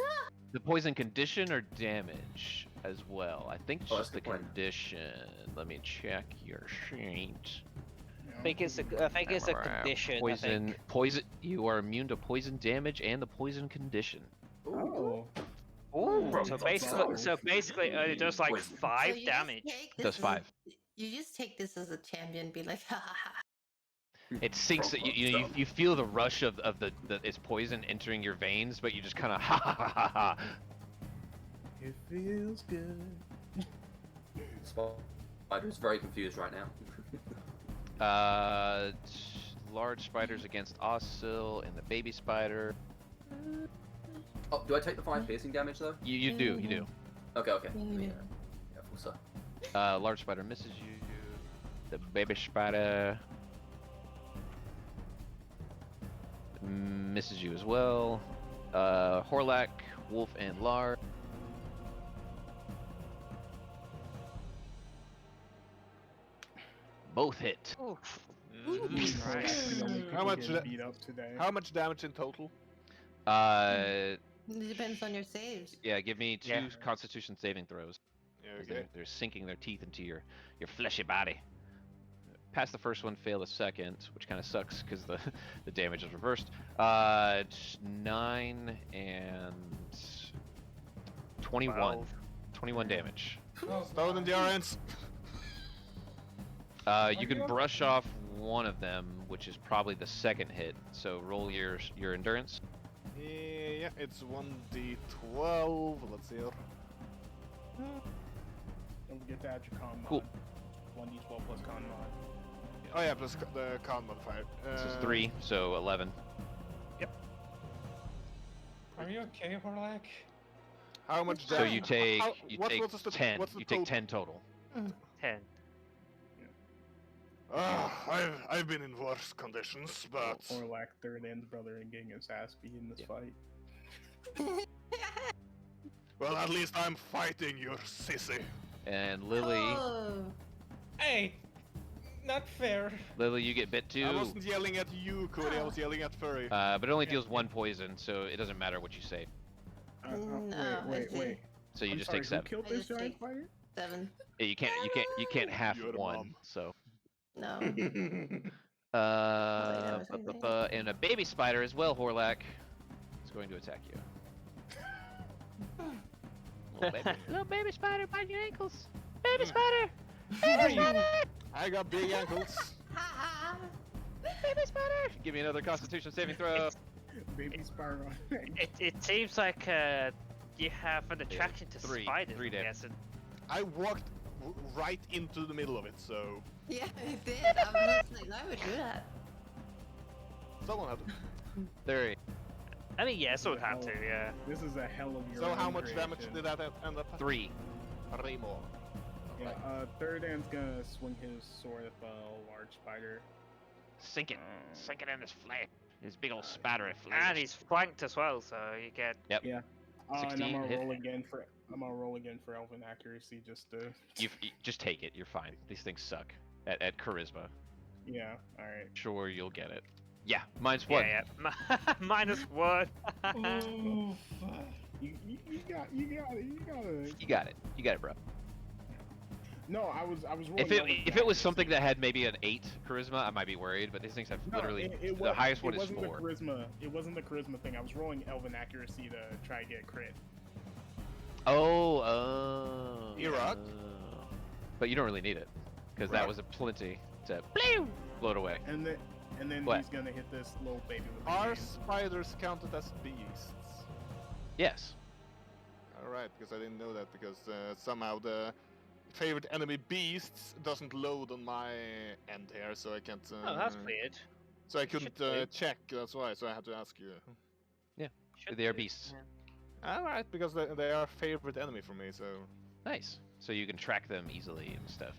The poison condition or damage as well? I think it's Oh, just the that's a good point. condition. Let me check your sheet. I think it's a condition. Poison. Poison. You are immune to poison damage and the poison condition. Oh. Ooh, Bro, so that's basically, it does like Poison. 5 So you damage. Just take It does this as 5. You just take this as a champion, be like, ha ha ha. It sinks. You feel the rush of the its poison entering your veins, but you just kind of ha ha ha ha ha. It feels good. Spider is very confused right now. large spiders against Ozil and the baby spider. Oh, do I take the 5 piercing damage though? You do, you do. Okay, okay. Yeah. Yeah, full so. Large spider misses you. The baby spider misses you as well. Horlac, wolf, and Lar. Both hit. Oof. Mhm. How much? Beat up today. How much damage in total? Uh, It depends on your saves. yeah, give me 2 Yeah. Constitution saving throws. Yeah, 'Cause okay. They're sinking their teeth into your fleshy body. Pass the first one, fail the second, which kind of sucks because the the damage is reversed. 9 and 21. 12. 21 damage. Stone endurance. You can brush off one of them, which is probably the second hit. So roll your endurance. Yeah, it's 1d12. Let's see here. Don't forget to add your con mod. Cool. 1d12 plus con mod. Oh yeah, plus the con modifier. This is 3, so 11. Are you okay, Horlac? How much So damage? you take what's the 10. What's the You take total? 10 total. 10. I've been in worse conditions, but Horlac, Thuridan's brother, and getting his ass beat in this fight. well, at least I'm fighting your sissy. And Lily, Oh. Hey, not fair. Lily, you get bit too. I wasn't yelling at you, Cody. I was yelling at Furry. But it only deals 1 poison, so it doesn't matter what you say. No, wait. So you I'm just sorry, take 7. Who killed I this just giant take- fighter? 7. Yeah, you can't half You're the 1. mom. So. No. Uh, was anything. and a baby spider as well, Horlac, is going to attack you. Little baby spider, bite your ankles. Baby spider. Baby spider. I got big ankles. Baby spider. Give me another Constitution saving throw. It's- Baby spiral. It seems like you have an attraction to 3 spiders. damage. Yes, and I walked right into the middle of it, so Yeah, I did. I was like, I would do that. someone had to. 3. I mean, yeah, someone had to, yeah. This is a hell of your So how own much damage creation. did that end up? 3. 3 more. Yeah, Okay. Thuridan's gonna swing his sword at the large spider. Sink it in his flesh. His big old spider of flesh. And he's flanked as well, so you get. And I'm 16 gonna hit. roll again for Elven accuracy just to. You just take it. You're fine. These things suck. At charisma, Yeah. All right. sure you'll get it. Yeah, mine's 1. Yeah, yeah. -1. Oh, fuck. You got it. You got it. You got it, bro. No, I was rolling. If Elven it was accuracy. something that had maybe an 8 charisma, I might be worried. But these things have No, literally it the highest one it is wasn't 4. The charisma. It wasn't the charisma thing. I was rolling Elven accuracy to try to get a crit. Oh. Iraq? But you don't really need it because that Right. was a plenty to blow it away. And then What? he's gonna hit this little baby with the Are hand. spiders counted as beasts? Yes. Alright, because I didn't know that, because somehow the favorite enemy beasts doesn't load on my end here, so I can't. Oh, that's weird. So I It couldn't should do. check, that's why, so I had to ask you. Should They are be. beasts. Alright, because they are favorite enemy for me, so. Nice. So you can track them easily and stuff.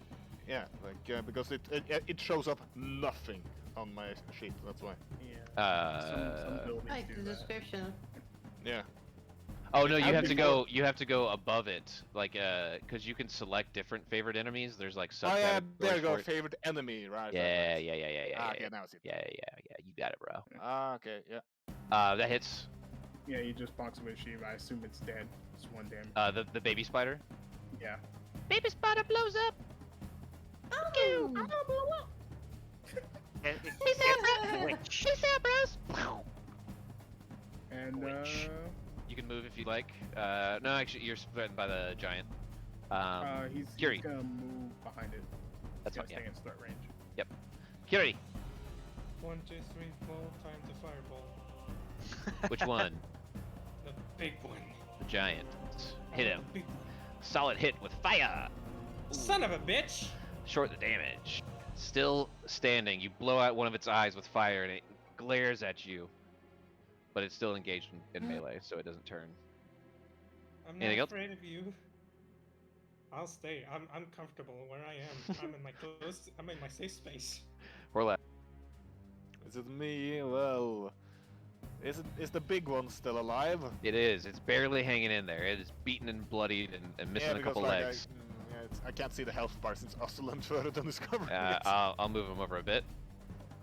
Yeah, like, because it shows up nothing on my sheet, that's why. Yeah. Some buildings Like do the that. description. Yeah. Oh no, I've you have to been go. You have to go above it, like because you can select different favorite enemies. There's like Oh yeah, subcategories there you go, for it. favorite enemy, right? Yeah, right. yeah, yeah, yeah, yeah, Ah, yeah, okay, now I see it. yeah. You got it, bro. Ah, okay, yeah. That hits. Yeah, you just box with Shiv. I assume it's dead. It's 1 damage. The baby spider. Yeah. Baby spider blows up. Oh, Witch. Peace out, bros. And Which- You can move if you like. No, actually, you're threatened by the giant. he's Curi. gonna move behind it. That's He's fine. gonna Yeah. stay in threat range. Curi. 1, 2, 3, 4 times the fireball. Which one? The big one. The giant. Hit him. The big one. Solid hit with fire. Son of a bitch! Short the damage. Still standing. You blow out one of its eyes with fire, and it glares at you. But it's still engaged in melee, so it doesn't turn. I'm Anything not else? afraid of you. I'll stay. I'm comfortable where I am. I'm in my I'm in my safe space. Horlac. Is it me? Well, is the big one still alive? It is. It's barely hanging in there. It is beaten and bloodied and missing a because, couple like, legs. I can't see the health bar since Ozil and Thuridan is covering it. I'll move him over a bit.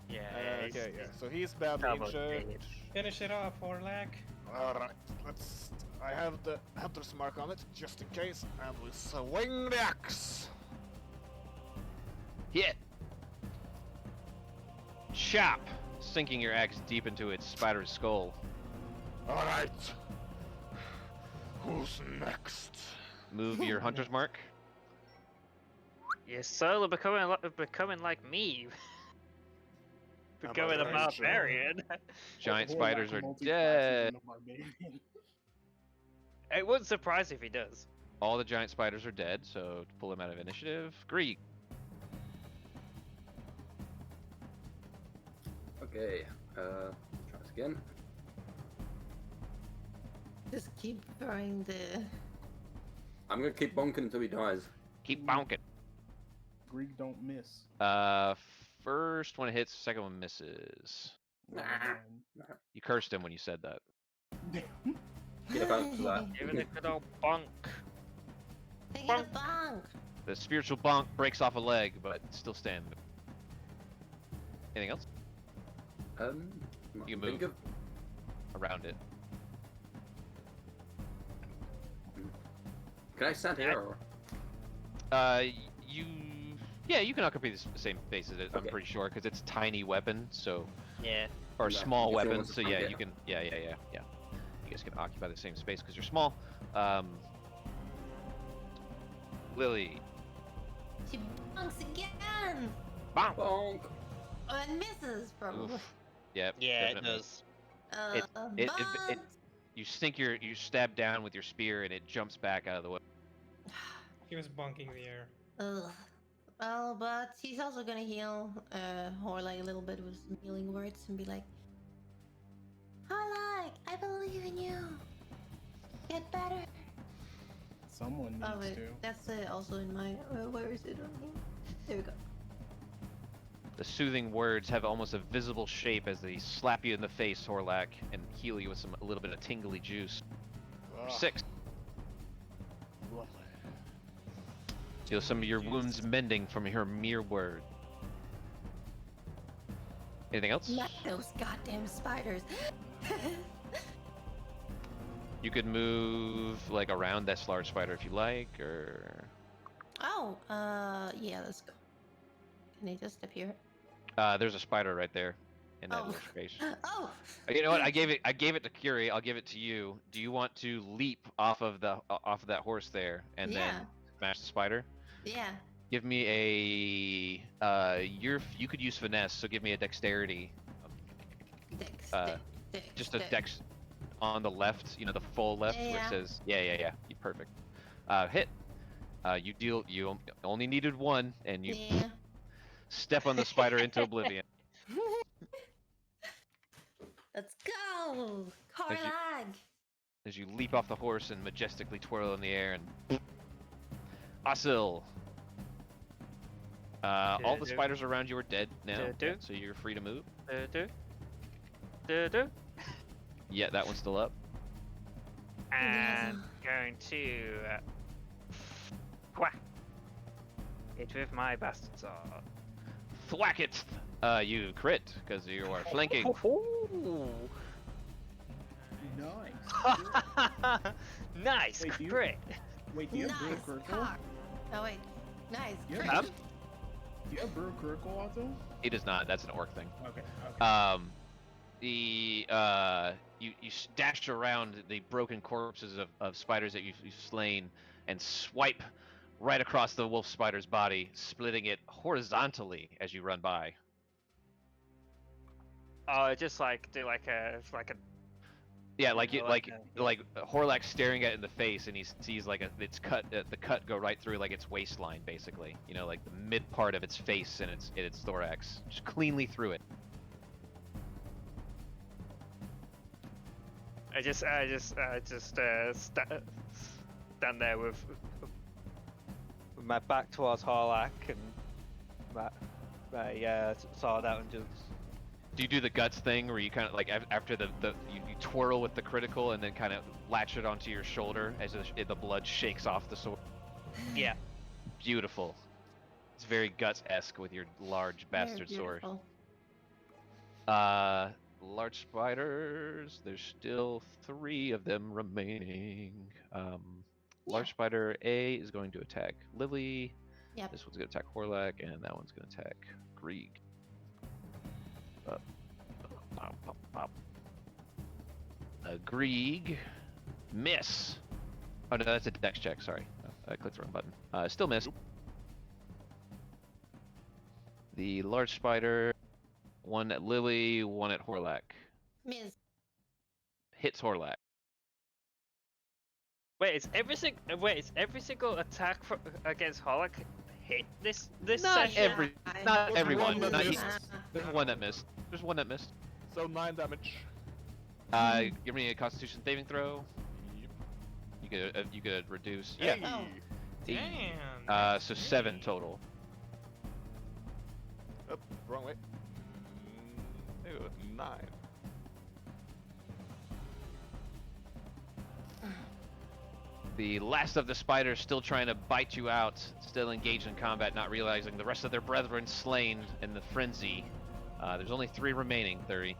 Yeah. Okay, yeah. So he's badly Double injured. dead. Finish it off, Horlac. Alright, let's... I have the hunter's mark on it, just in case, and we swing the axe! Hit! Chop! Sinking your axe deep into its spider's skull. Alright! Who's next? Move your hunter's mark. You're slowly becoming like me. Becoming a barbarian. Giant Horlac spiders are multi-classes dead. into barbarian. It wouldn't surprise if he does. All the giant spiders are dead, so pull them out of initiative. Greeg. Okay, try this again. Just keep throwing the. I'm gonna keep bonking until he dies. Keep bonking. Greek don't miss. First one hits, second one misses. Nah. You cursed him when you said that. Get a bounce for that. Give it a good old bonk. Take it a bonk. The spiritual bonk breaks off a leg, but it's still standing. Anything else? You think move. of- Around it. Can I stand here? Or... Yeah, you can occupy the same space as it, I'm Okay. pretty sure, because it's a tiny weapon, so... Yeah. Or a Yeah, small you can weapon, almost so just yeah, poke you it. can... Yeah. You guys can occupy the same space, because you're small. Lily. She bonks again. Bonk! Bonk! Oh, and misses probably. Oof. Yep, Yeah, it definitely. does. it- You you stab down with your spear, and it jumps back out of the way. He was bonking the air. Ugh. Well, but he's also gonna heal Horlac a little bit with some healing words and be like, Horlac, I believe in you. Get better. Someone needs Oh wait, to. that's also in my. Where is it on here? There we go. The soothing words have almost a visible shape as they slap you in the face, Horlac, and heal you with a little bit of tingly juice. Ah, 6. lovely. Feel some of your wounds mending from her mere word. Anything else? Not those goddamn spiders. You could move like around this large spider if you like, or Oh, yeah, let's go. Can I just appear? there's a spider right there in that Oh. little space. Oh! You know what? I gave it to Curi. I'll give it to you. Do you want to leap off of that horse there and Yeah. then smash the spider? Yeah. Give me a you could use finesse, so give me a dexterity. Dex, Uh, dex, Just a dex on the left, the full left where Yeah. it says yeah. Perfect. Hit. You only needed one, and you Yeah. step on the spider into oblivion. Let's go! Horlac! As you leap off the horse and majestically twirl in the air, and Ozil. All the spiders around you are dead now, so you're free to move. Do. Yeah, that one's still up. And going to whack it with my bastard sword. Thwack it! You crit, because you are flanking. Nice. Nice Wait, do you- crit. Wait, do you have Nice Burr Kirkle? cock. Oh wait. Nice. Yeah. crit. Huh? Do you have Burr Kirkle also? He does not. That's an orc thing. Okay. You dash around the broken corpses of spiders that you've slain and swipe right across the wolf spider's body, splitting it horizontally as you run by. Oh, just like do like a Yeah, like Yeah, Horlac staring at it in the face, and he sees like the cut go right through like its waistline, basically. You know, like the mid part of its face and its thorax, just cleanly through it. I just stand there with my back towards Horlac and my sword out and just. Do you do the guts thing where you kind of like after you twirl with the critical and then kind of latch it onto your shoulder as the blood shakes off the sword? Yeah. Beautiful. It's very guts-esque with your large bastard sword. Large spiders. There's still 3 of them remaining. Large spider A is going to attack Lily. Yep. This one's going to attack Horlac, and that one's going to attack Greeg. Greeg. Miss. Oh no, that's a dex check, sorry. I clicked the wrong button. Still miss. The large spider, 1 at Lily, 1 at Horlac. Miss. Hits Horlac. Wait, is every single attack against Horlac hit this Not session? not everyone. One that Not missed. There's one that missed. There's one that missed. So 9 damage. Give me a Constitution saving throw. Yep. You could reduce. Hey. Yeah. Damn. So 7 total. Oh, wrong way. 9. The last of the spiders still trying to bite you out, still engaged in combat, not realizing the rest of their brethren slain in the frenzy. There's only 3 remaining, Thuri.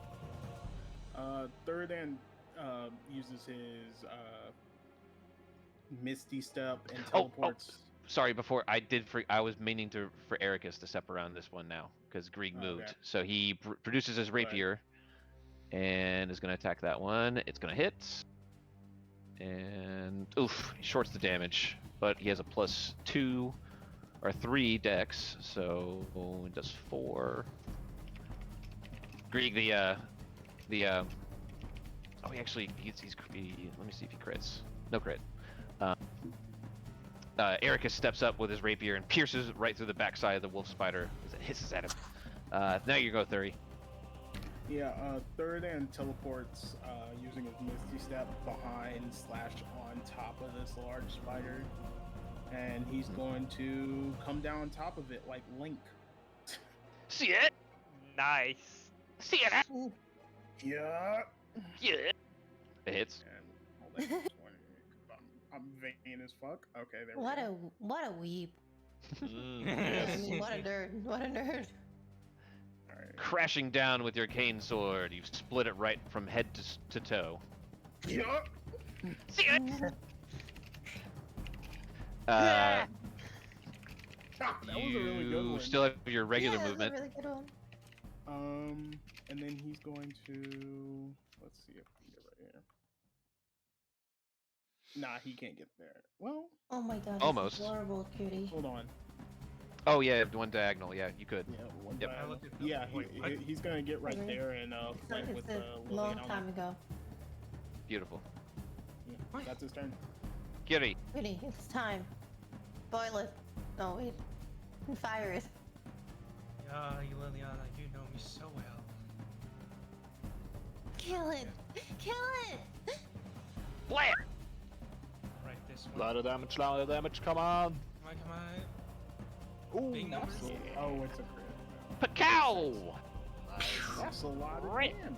Thuridan uses his Misty Step and Oh, teleports. sorry, before I was meaning for Ericus to step around this one now, because Greeg moved. Okay. So he produces his rapier, and is going to attack that one. It's going to hit. And oof, he shorts the damage, but he has a +2 or 3 dex, so it does 4. Greeg, oh, he actually he's let me see if he crits. No crit. Ericus steps up with his rapier and pierces right through the backside of the wolf spider as it hisses at him. Now you go, Thuri. Yeah, Thuridan teleports using his Misty Step behind / on top of this large spider, and he's going to come down on top of it like Link. See it? Nice. See it? Yeah. Yeah. It hits. And hold on, 20. I'm vain as fuck. Okay, there we go. What a weep. Yes. I mean, what a nerd. What a nerd. All right. Crashing down with your cane sword, you've split it right from head to toe. Yeah. See it? That was a really good You one. still have your regular Yeah, movement. That's a really good one. And then he's going to let's see if we can get right here. Nah, he can't get there. Well, Oh my god. Almost. This is horrible, cutie. hold on. Oh yeah, one diagonal. Yeah, you could. Yeah, one Yep. diagonal. I looked at the- Yeah, wait, what? he's gonna get right Okay. there and flank with It's the a long Liliana. time ago. Beautiful. Yeah, that's his turn. Kiri, Cutie, it's time. Boil it. No, wait. Fire it. Ah, you Liliana, you know me so well. Kill it. Kill it. Blam! Right, this one. Louder damage, come on! Come on. Ooh, Big numbers. yeah. Oh, it's a crit. Pacow! That's a lot of Crit. damage.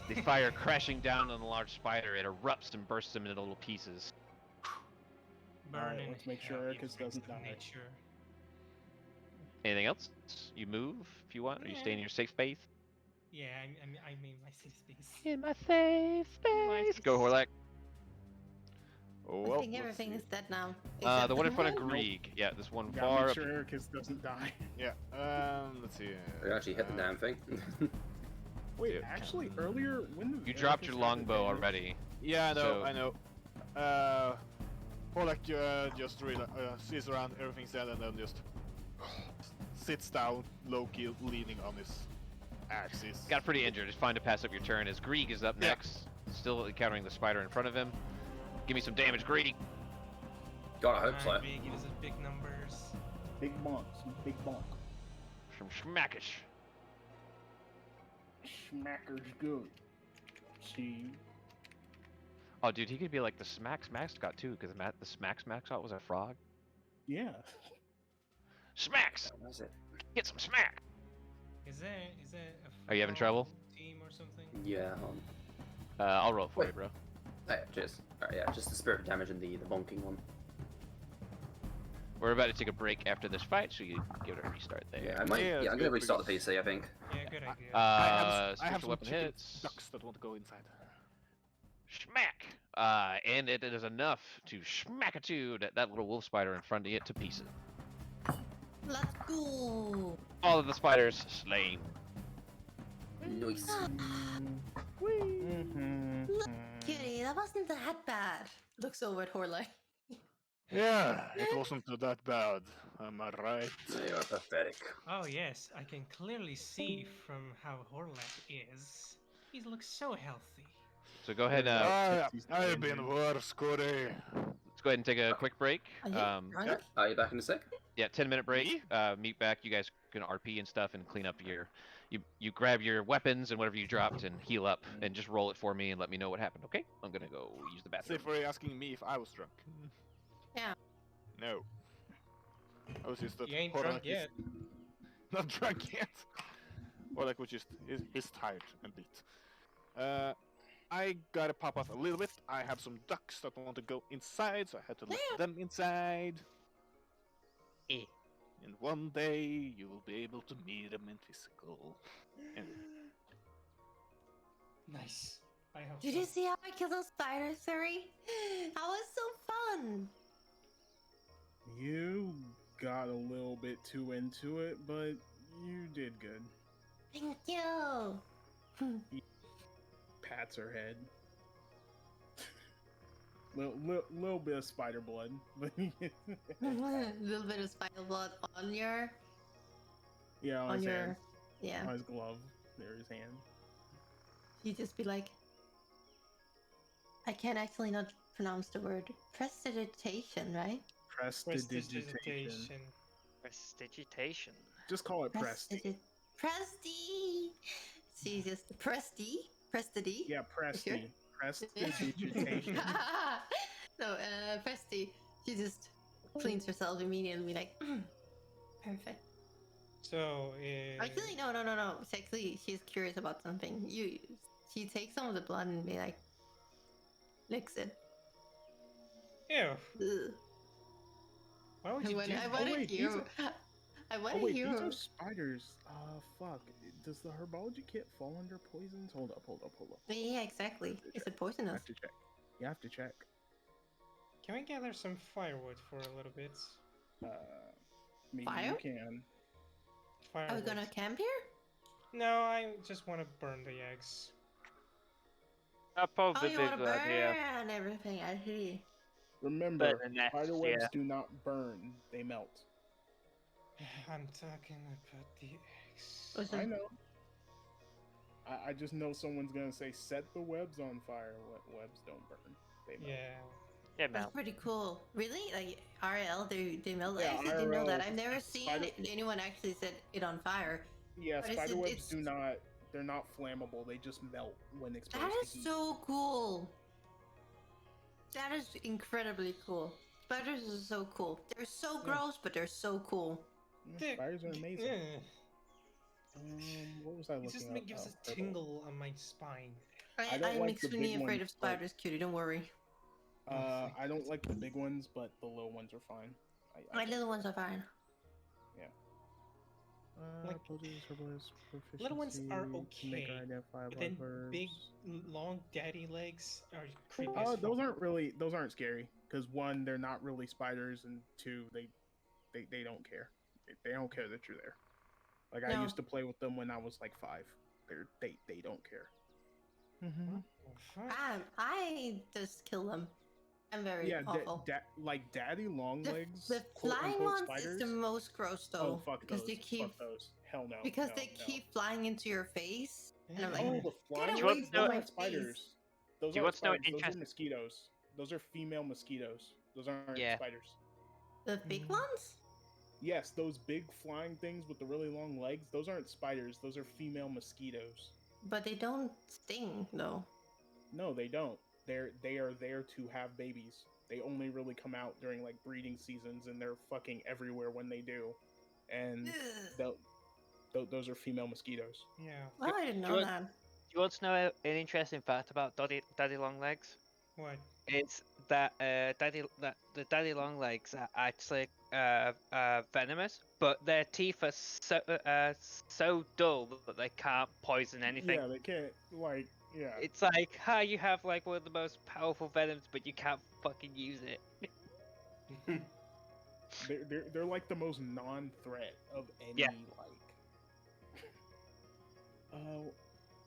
The fire crashing down on the large spider, it erupts and bursts him into little pieces. Alright, Burning. let's make sure hell, you Ericus freaks doesn't of die. nature. Anything else? You move if you want, or you stay in your safe space? Yeah, I mean my safe space. In my safe space. Go, Horlac. Oh, I well, think let's everything see. is dead now. The except one in front of one. Greeg. Yeah, this one Gotta far make up. sure Ericus doesn't die. Yeah, let's see. I actually hit the damn thing. Wait, Yeah. actually, earlier when You dropped your longbow already. Yeah, I know, So- I know. Horlac just really sees around, everything's dead, and then just sits down, low-key leaning on his axis. Got pretty injured. It's fine to pass up your turn as Greeg is up Yeah. next. still encountering the spider in front of him. Give me some damage, Greedy. God, I hope so. Big, give us big numbers. Big bonks, big bonk. Some schmackish. Smacker's good. See? Oh, dude, he could be like the Smack Scott too, because the Smack Scott was a frog. Yeah. Smacks! That's it. Get some smack! Is there a Are you having trouble? team or something? Yeah. I'll roll it for Wait. you, bro. Oh, yeah, cheers. Alright, yeah, just the spirit damage and the bonking one. We're about to take a break after this fight, so you give it a restart there. Yeah, I might. Yeah, Yeah, it's I'm gonna good restart the because- PC. I think. Yeah, good idea. I have Special some weapon chicken hits. ducks that want to go inside. Smack! And it is enough to smack-a-tude that little wolf spider in front of it to pieces. Let's go. All of the spiders slain. Nice. Look, Kitty, that wasn't that bad. Looks over at Horlac. Yeah, it wasn't that bad. Am I right? You are pathetic. Oh yes, I can clearly see from how Horlac is. He looks so healthy. So go ahead. I've been worse, Curi. Let's go ahead and take a quick break. Are you drunk? Okay, are you back in a sec? Yeah, 10-minute break. Meet back. You guys can RP and stuff and clean up your. You grab your weapons and whatever you dropped and heal up and just roll it for me and let me know what happened. Okay? I'm gonna go use the bathroom. Say for asking me if I was drunk. Yeah. No. I was just that You ain't Horlac drunk is yet. Not drunk yet. Horlac was just is tired and beat. I gotta pop off a little bit. I have some ducks that want to go inside, so I had to let them inside. Eh. And one day you will be able to meet them in physical. And Nice. I hope Did so. you see how I killed those spiders, Suri? That was so fun. You got a little bit too into it, but you did good. Thank you. Pats her head. Little bit of spider blood, but A little bit of spider blood on your, yeah, on on his your, hand, yeah. on his glove, there, his hand. You just be like, I can't actually not pronounce the word prestidigitation, right? Prestidigitation. Prestidigitation. Just call it Presti. Presti. She's just Presti. Yeah, Presti. Prestidigitation. No, Presti. She just cleans herself immediately, like, perfect. So, Actually, no. It's actually, she's curious about something. She takes some of the blood and be like, licks it. ew. Ugh. Why would you do I that? want to wait, these hear. are- I want Oh to wait, hear. these are spiders. Fuck. Does the herbology kit fall under poisons? Hold up. Yeah, exactly. Is it I poisonous? have to check. You have to check. Can we gather some firewood for a little bit? Maybe Fire? you can. Are we Firewood. gonna camp here? No, I just want to burn the eggs. That's Oh, probably you a want to good idea. burn everything. I see. Remember, But the next, spider webs yeah. do not burn; they melt. I'm talking about the eggs. Listen, I know. I just know someone's gonna say, "Set the webs on fire." Webs don't burn; they melt. Yeah. Yeah, that's Mel. pretty cool. Really? Like RL, they melt. I Yeah, actually didn't know that. IRL, I've never seen spider- anyone actually set it on fire. Yeah, But spider webs it's- do not. They're not flammable. They just melt when exposed That to is heat. so cool. That is incredibly cool. Spiders are so cool. They're so Yeah. gross, but they're so cool. Yeah, spiders are amazing. Yeah. What was I looking It just up? gives a Oh, tingle on my spine. I don't I'm like the extremely big afraid ones, of but- spiders, cutie. Don't worry. I don't like the big ones, but the little ones are fine. My little ones are fine. Like, little ones are okay, But then big, long daddy legs are creepy as Those fuck. aren't scary because one, they're not really spiders, and two, they don't care. They don't care that you're there. Like I No. used to play with them when I was like 5. They don't care. Oh, fuck. I just kill them. I'm very Yeah, awful. like daddy long The, legs. the quote, flying unquote, ones spiders. is the most gross though. Oh fuck because those! they keep Fuck those! Hell no! because no, they no. keep flying into your face. And I'm like, Oh, the flying away ones. from Those my aren't spiders. face. those Do you aren't want to know spiders. Those are interesting? mosquitoes. Those are female mosquitoes. Those aren't Yeah. spiders. The big ones? Yes, those big flying things with the really long legs. Those aren't spiders. Those are female mosquitoes. But they don't sting, though. No, they don't. They are there to have babies. They only really come out during like breeding seasons, and they're fucking everywhere when they do. And those are female mosquitoes. Yeah. Well, I didn't do know you want- that. Do you want to know an interesting fact about daddy long legs? What? It's that the daddy long legs are actually venomous, but their teeth are so dull that they can't poison anything. Yeah, they can't like yeah. It's like how you have like one of the most powerful venoms, but you can't fucking use it. They're like the most non-threat of any Yeah. like.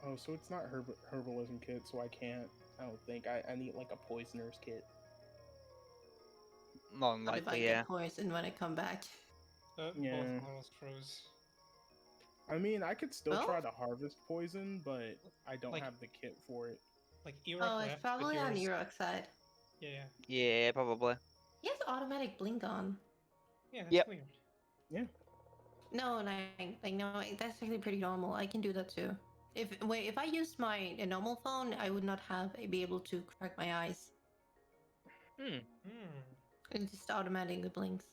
Oh, so it's not herbalism kit, so I can't. I don't think I need like a poisoner's kit. More than What if I likely, get yeah. poisoned when I come back? Yeah. Both models froze. I mean, I could still Well- try to harvest poison, but I don't Like- have the kit for it. Like Irok Oh, left, it's but probably on yours- Eroc's side. Yeah. Yeah, probably. He has automatic blink on. Yeah, that's Yep. weird. No, and I know that's actually pretty normal. I can do that too. If I used my normal phone, I would not be able to crack my eyes. Hmm. It just automatically blinks.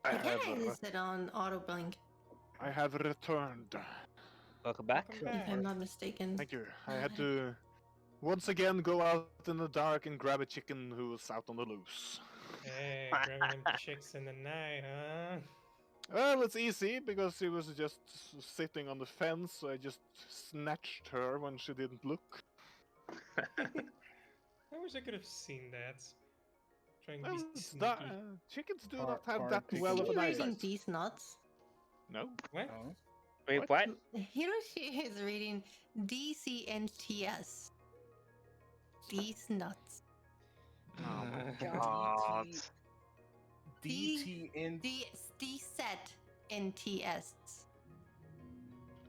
I I can't have, use it on auto blink, I have returned. Welcome back. Welcome if back. I'm not mistaken. Thank you. I had to once again go out in the dark and grab a chicken who was out on the loose. Hey, grabbing them chicks in the night, huh? Well, it's easy because she was just sitting on the fence, so I just snatched her when she didn't look. I wish I could have seen that. Trying to Well, be it's sneaky. not, chickens do not have Hard that picking. well Is of he an reading eyesight. these nuts? No? What? Oh. Wait, What? what? Hiroshi is reading DCNTS. These nuts. Oh my God. DTN. D-set NTS.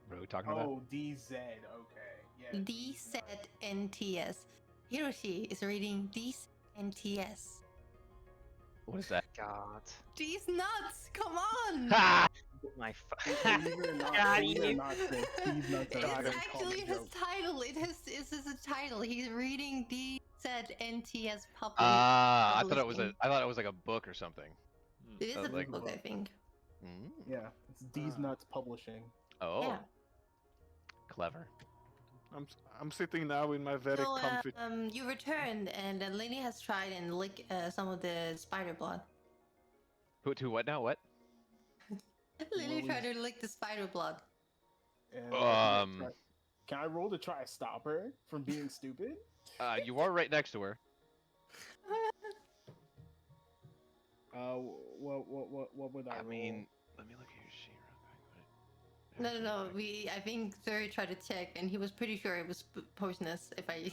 What are we talking about? Oh, DZ. Okay. Yeah. D-set NTS. Hiroshi is reading these NTS. What is that? God. These nuts! Come on! Ha! My Believe it or not, God, believe it or you- not, Chris, these nuts are It's not a actually common his joke. title. This is a title. He's reading D-set NTS public. Ah, I thought it was publishing. I thought it was like a book or something. It is a like- book, I think. Mm. Yeah, it's These Nuts Publishing. Oh, Yeah. clever. I'm sitting now in my very So, comfy. you returned, and Lily has tried and lick some of the spider blood. Who to what now? What? Lily tried Lily's- to lick the spider blood. And can I roll to try to stop her from being stupid? You are right next to her. What would I? I roll? mean, let me look at your sheet real quick. No. I think Zuri tried to check, and he was pretty sure it was poisonous. If I,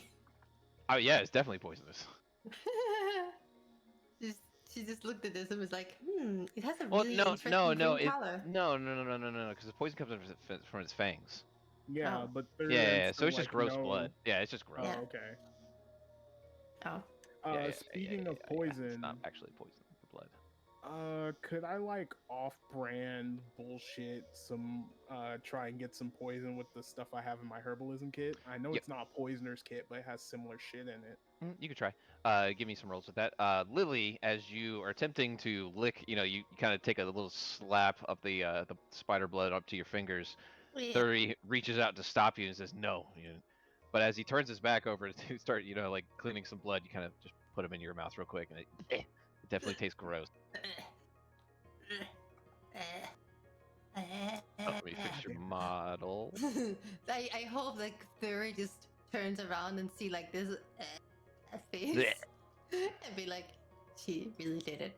Oh yeah, it's definitely poisonous. she just looked at this and was like, it has a Well, really no, interesting no, green color. no, because the poison comes from its fangs. Yeah, Oh. but Yeah, so it's just like, gross no- blood. Yeah, it's just gross. Oh, Yeah. okay. Oh. Speaking of It's poison, not actually poison blood. could I like off-brand bullshit some try and get some poison with the stuff I have in my herbalism kit? I know Yep. it's not a poisoner's kit, but it has similar shit in it. You could try. Give me some rolls with that. Lily, as you are attempting to lick, you kind of take a little slap of the spider blood up to your fingers. Yeah. Thuri reaches out to stop you and says no. But as he turns his back over to start, like cleaning some blood, you kind of just put him in your mouth real quick, and it definitely tastes gross. Let me fix your model. I hope that Thuri just turns around and see like this face Blech. and be like, she really did it.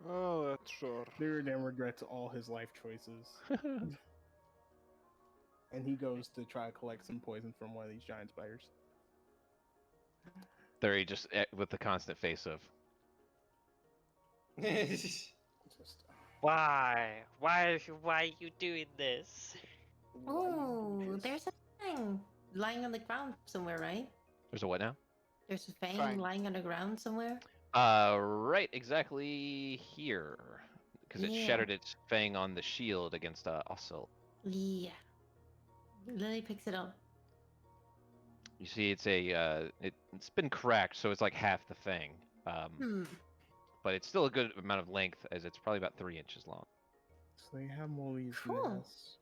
Oh, that's sure. Thuridan regrets all his life choices, and he goes to try to collect some poison from one of these giant spiders. Thuri just with the constant face of. Just Why? Why are you doing this? Oh, there's a fang lying on the ground somewhere, right? There's a what now? There's a fang Fang. lying on the ground somewhere. Right exactly here. Because it Yeah. shattered its fang on the shield against Ozil. Yeah. Lily picks it up. You see, it's it's been cracked, so it's like half the fang. But it's still a good amount of length, as it's probably about 3 inches long. So they have all these Cool. masks.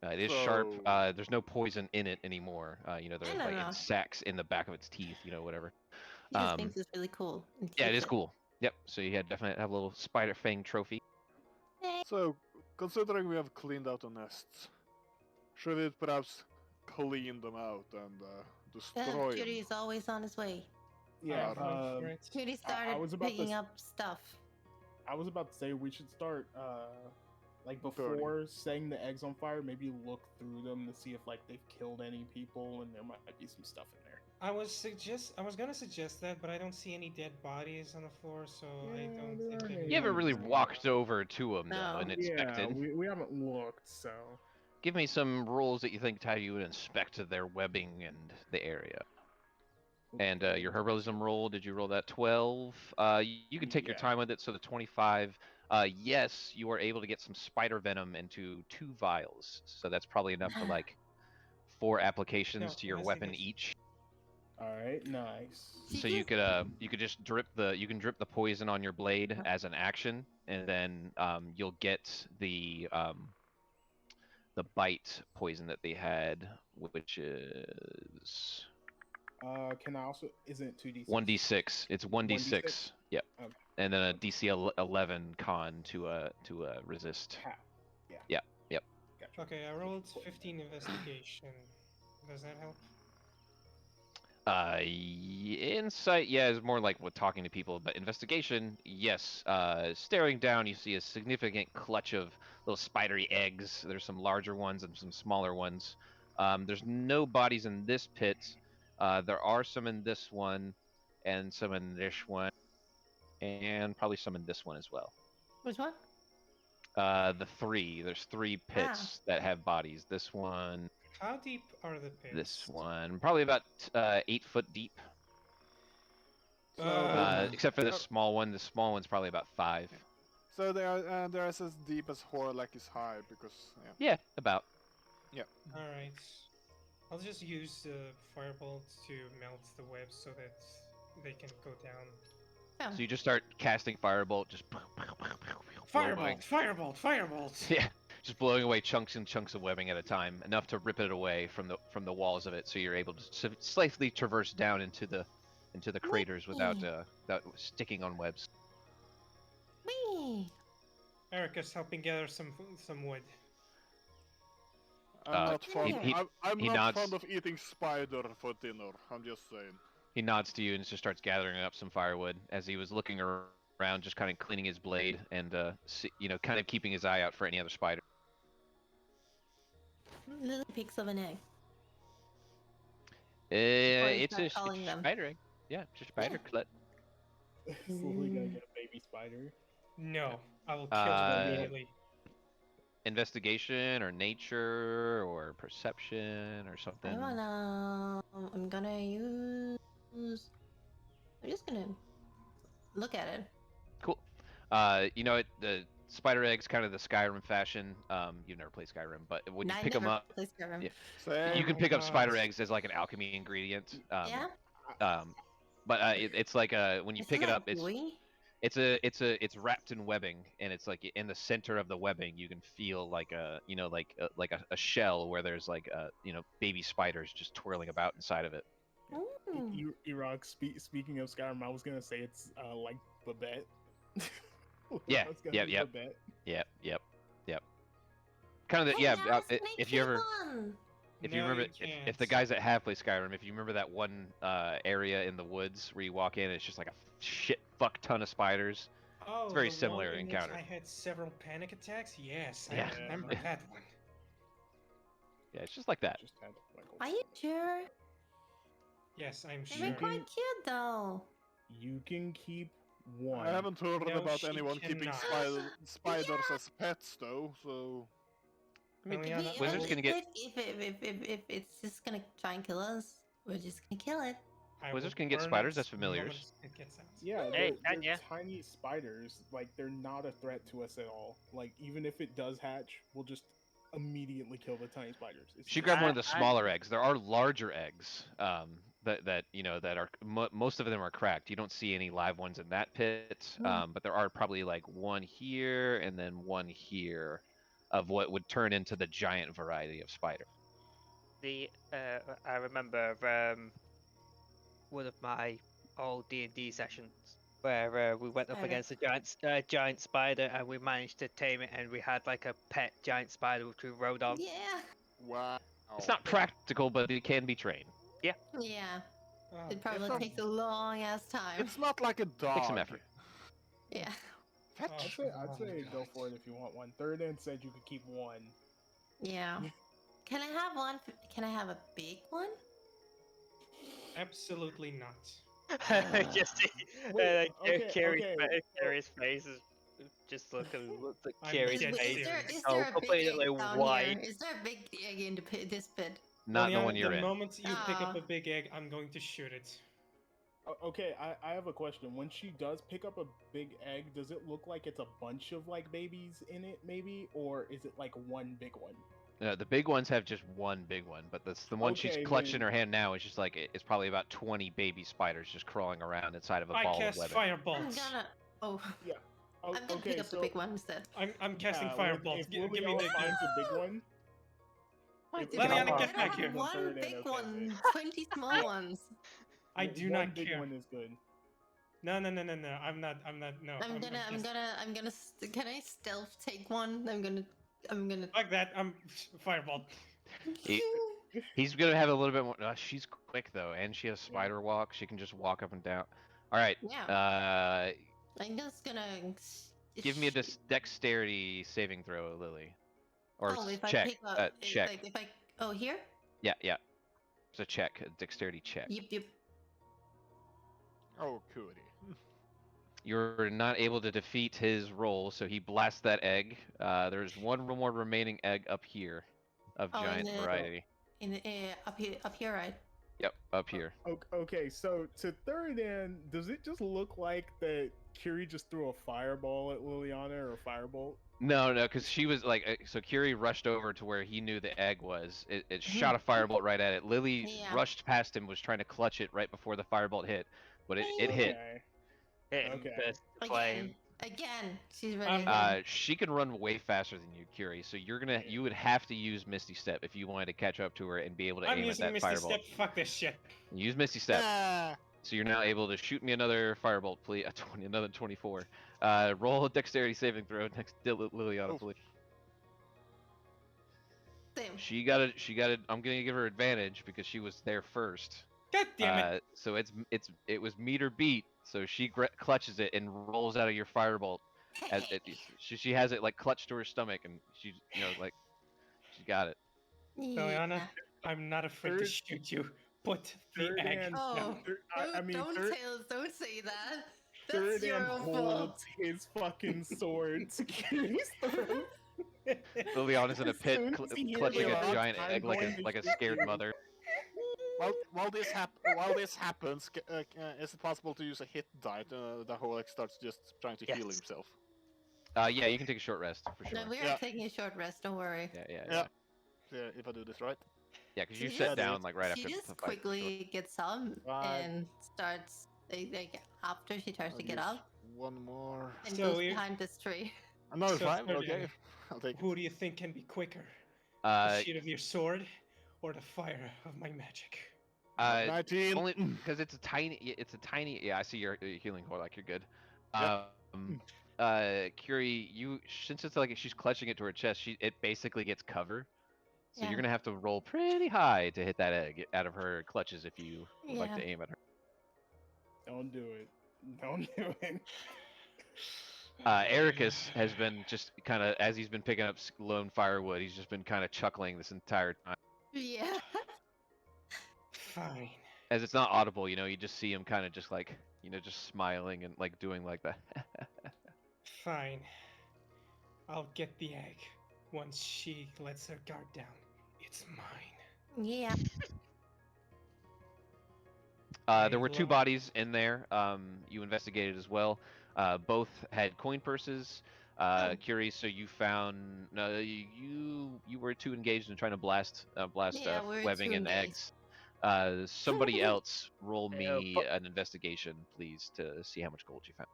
It is sharp. So- There's no poison in it anymore. There's I don't like know. in sacs in the back of its teeth. Whatever. He just thinks it's really cool. And Yeah, it keeps is cool. Yep. So you had definitely have a little spider fang trophy. So, considering we have cleaned out the nests, should it perhaps clean them out and destroy them? Cutie is always on his way. Yeah, Alright, roll for it. Cutie I started was about to picking s- up stuff. I was about to say we should start like before setting the eggs on fire, maybe look through them to see if like they've killed any people and there might be some stuff in there. I was gonna suggest that, but I don't see any dead bodies on the floor, so I Yeah, don't there think aren't I any. You haven't really Yeah. walked over to them though No. and Yeah, inspected. we haven't looked, so Give me some rolls that you think how you would inspect their webbing and the area. And your herbalism roll, did you roll that 12? You can take your Yeah. time with it, so the 25. Yes, you are able to get some spider venom into 2 vials. So that's probably enough for like 4 applications No, to your weapon investigation. each. all right, nice. She So you just- could just drip the poison on your blade as an action, and then you'll get the bite poison that they had, which is Can I also? Isn't it 2d6? 1d6. It's 1d6. 1d6? Yep. Okay. And then a DC 11 con to resist. Ha- Yeah. Yep. Gotcha. Okay, I rolled 15 investigation. Does that help? Insight, yeah, is more like with talking to people, but investigation, yes. Staring down, you see a significant clutch of little spidery eggs. There's some larger ones and some smaller ones. There's no bodies in this pit. There are some in this one, and some in this one, and probably some in this one as well. Which one? There's 3 pits that have bodies. This one, How deep are the pits? this one, probably about 8 foot deep. Except for this small one. The small one's probably about 5. So they're as deep as Horlac is high, because Yeah, about. Alright. I'll just use the firebolt to melt the webs so that they can go down. So you just start casting firebolt, just blowing away- Firebolt! Firebolt! Yeah, just blowing away chunks and chunks of webbing at a time, enough to rip it away from the walls of it, so you're able to safely traverse down into the craters without sticking on webs. Whee! Erica's helping gather some wood. I'm not fond. he- I'm he not nods. fond of eating spider for dinner. I'm just saying. He nods to you and just starts gathering up some firewood as he was looking around, just kind of cleaning his blade and kind of keeping his eye out for any other spider. Lily picks up an egg. It's start a calling them. spider egg. Yeah, just spider clut. Slowly gonna get a baby spider. No, I will kill them immediately. Investigation or nature or perception or something. I'm gonna use. I'm just gonna look at it. Cool. The spider egg's kind of the Skyrim fashion. You've never played Skyrim, but when you pick them up, Yeah. Same. you can pick up God. spider eggs as like an alchemy ingredient. Yeah. But it's like when you Isn't pick it that up, gooey? it's wrapped in webbing, and it's like in the center of the webbing you can feel like a shell where there's like baby spiders just twirling about inside of it. Mm. Iraq, speaking of Skyrim, I was gonna say it's like Babette. Yeah, It's gonna yep, be yep. Babette. Yep. Kind of Hey, yeah. now it's an If you ever. one. If No, you remember, you if the can't. guys that have played Skyrim, if you remember that one area in the woods where you walk in, it's just like a shit fuck ton of spiders. Oh, very the one similar in which encounter. I had several panic attacks. Yes, Yeah. I remember that one. Yeah, it's just like that. Just had like Are you sure? Yes, I'm They're sure. quite cute though. You can keep one. I haven't heard No, about she anyone keeping cannot. spiders as pets, though. So I mean, Liliana, Wizards can get- if it's just gonna try and kill us, we're just gonna kill it. I Wizards will can get burn spiders it as the familiars. moment it gets out. Yeah, Hey, they're yeah. tiny spiders. Like, they're not a threat to us at all. Like, even if it does hatch, we'll just immediately kill the tiny spiders. It's She just- grabbed one of the I- smaller eggs. There are larger eggs that you know that are most of them are cracked. You don't see any live ones in that pit, but there are probably like one here and then one here, of what would turn into the giant variety of spider. I remember one of my old D&D sessions where we went up Spider. against a giant spider and we managed to tame it, and we had like a pet giant spider which we rode on. Yeah. wow. It's not practical, but it can be trained. Yeah. Oh, It probably not- takes a long ass time. It's not like a dog. Take some effort. Yeah. I'd say go for it if you want one. Thuridan said you could keep one. Yeah. Can I have one? Can I have a big one? absolutely not. Just Wait, okay, Carrie's face is just looking at I'm Carrie's dead face. serious. Is so there a big completely egg down white. here? Is there a big egg in this pit? Not the Liliana, one you're the in. moment you pick up Ah. a big egg, I'm going to shoot it. Okay, I have a question. When she does pick up a big egg, does it look like it's a bunch of like babies in it, maybe, or is it like one big one? The big ones have just one big one, but that's the one she's Okay, clutched in then- her hand now. Is just like it's probably about 20 baby spiders just crawling around inside of a I ball of cast webbing. I'm firebolts. gonna. Oh, Oh, I'm gonna pick up the big one instead. I'm casting yeah, firebolts. If Give me Liliana the. finds a big one. Dude, Liliana, I get don't back have here. one Thuridan, big okay, one, so- 20 small ones. I Yeah, do one not big care. one is good. No. I'm not. No. I'm gonna. Can I stealth take one? I'm gonna. Like that. I'm fireball. He's gonna have a little bit more. She's quick though, and she has spider walk. She can just walk up and down. All right. Yeah. I'm just gonna. Give me a dexterity saving throw, Lily. Or Oh, if check. I pick up, check. Like if I. Oh, here. Yeah. It's a check. A dexterity check. Yep. Oh, Curi. You're not able to defeat his roll, so he blasts that egg. There's one more remaining egg up here, of Oh, giant and then- variety. In the up here, right? Yep, up here. Okay, so to Thuridan, does it just look like that Curi just threw a fireball at Liliana or a firebolt? No, because she was like, so Curi rushed over to where he knew the egg was. It shot a firebolt right at it. Lily Yeah. rushed past him, was trying to clutch it right before the firebolt hit, but it hit. Okay. Hit and Okay. burst the flame. Again, she's ready. She can run way faster than you, Curi. So you would have to use Misty Step if you wanted to catch up to her and be able to I'm aim at using that Misty firebolt. Step. Fuck this shit. Use Misty Step. So you're now able to shoot me another firebolt, please. Another 24. Roll a dexterity saving throw next to Liliana, Oh. please. Same. She got it. I'm gonna give her advantage because she was there first. God damn it. So it was meet or beat. So she clutches it and rolls out of your firebolt. She has it like clutched to her stomach, and she she got it. Liliana, I'm not afraid to Third- shoot you. Put the egg. Thuridan, Oh, don't say that. That's your Thuridan own fault. holds his fucking sword to Curi's throat. Liliana's in a As pit, soon as he hears clutching it, a giant I'm egg like going to a shoot scared you. mother. While this happens, is it possible to use a hit die to the Horlac starts just trying to heal Yes. himself? Yeah, you can take a short rest for sure. No, we are Yeah. taking a short rest. Don't worry. Yeah. Yeah, if I do this right. Yeah, because you She sit just- down like right She after. just the fight, for sure. quickly gets up Right. and starts like after she tries I'll to get use up One more. and So goes you- behind this tree. Another So five. Thuridan, Okay, I'll take it. Who do you think can be quicker? The Uh, sheet of your sword or the fire of my magic? 19. only because it's a tiny. Yeah, I see your healing core. Like you're good. Yep. Curi, since it's like she's clutching it to her chest, it basically gets cover. So Yeah. you're gonna have to roll pretty high to hit that egg out of her clutches if you would like Yeah. to aim at her. Don't do it. Don't do it. Ericus has been just kind of, as he's been picking up lone firewood, he's just been kind of chuckling this entire time. Yeah. Fine. As it's not audible, you just see him kind of just like, just smiling and like doing like that. Fine. I'll get the egg. Once she lets her guard down, it's mine. Yeah. There were 2 bodies in there. You investigated as well. Both had coin purses. Curi, so you found you were too engaged in trying to blast Yeah, we're webbing too and engaged. eggs. Somebody else roll me but- an investigation, please, to see how much gold you found.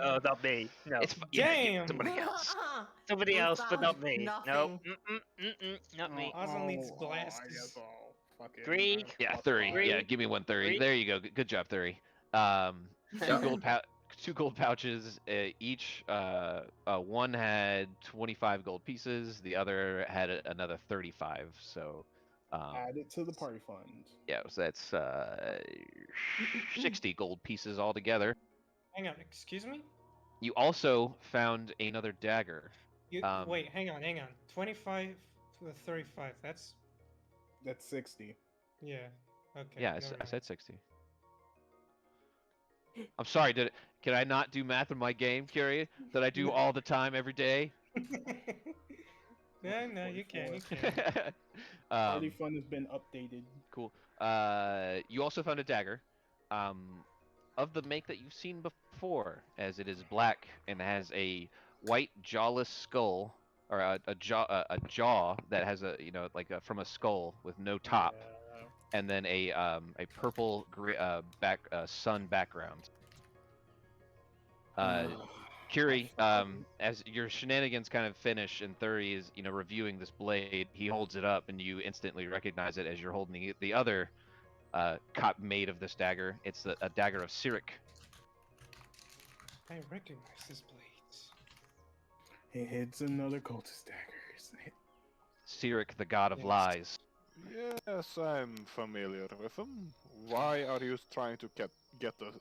Oh, not me. No. It's Damn! somebody else. Somebody We else, but not found me. nothing. No. Not me. Ozil needs I glasses. guess I'll fucking Greeg. Yeah, plus Thuri. five. Yeah, give me 1 Thuri. Greeg. There you go. Good job, Thuri. Two gold pouches each. One had 25 gold pieces. The other had another 35. So, Add it to the party fund. yeah, so that's 60 gold pieces altogether. Hang on, excuse me? You also found another dagger. Wait, hang on. 25 to the 35. That's 60. yeah. Okay. Yeah, never I mind. said 60. I'm sorry. Can I not do math in my game, Curi? That I do all the time, every day? No, you can. Party fund has been updated. Cool. You also found a dagger, of the make that you've seen before, as it is black and has a white jawless skull, or a jaw that has from a skull with no top, and then a purple sun background. Curi, as your shenanigans kind of finish and Thuri is, reviewing this blade, he holds it up and you instantly recognize it as you're holding the other made of this dagger. It's a dagger of Cleric. I recognize this blade. It's another cultist dagger, isn't it? Cleric, the god of Yes. lies. Yes, I'm familiar with them. Why are you trying to get a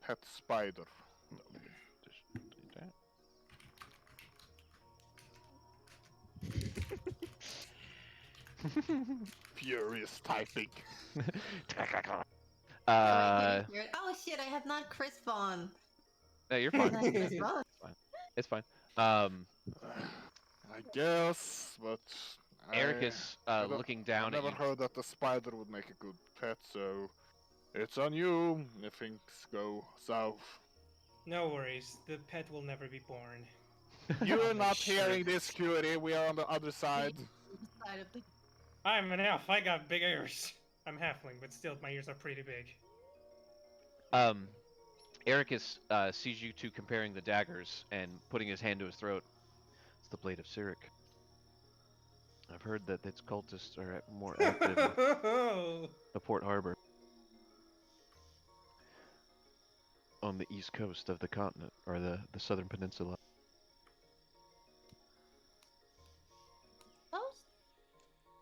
pet spider? Just do that. Furious typing. Uh, Oh shit! I have not crisp on. no, you're I fine. have not crisp on. It's fine. I guess, but Ericus, I don't- looking down I at never you. heard that the spider would make a good pet, so it's on you if things go south. No worries, the pet will never be born. You're not Shit. hearing this, Curi. We are on the other side. Side of the- I'm an elf. I got big ears. I'm halfling, but still, my ears are pretty big. Ericus sees you two comparing the daggers and putting his hand to his throat. It's the blade of Cleric. I've heard that its cultists are more active in the Port Harbor on the east coast of the continent, or the southern peninsula. Post?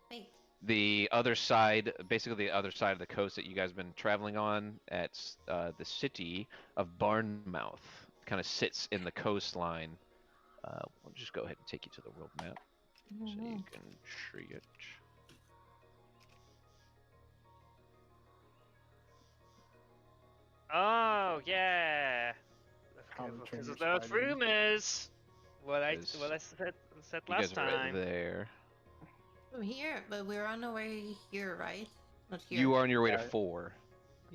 Wait. The other side, basically the other side of the coast that you guys have been traveling on, at the city of Barnmouth, kind of sits in the coastline. We'll just go ahead and take you to the world map so you can see it. Oh yeah. How to train Because of your those spider. rumors. What I Is- said You last guys are right time. there. From here, but we're on our way here, right? Not here. You are on your way to Yeah. 4.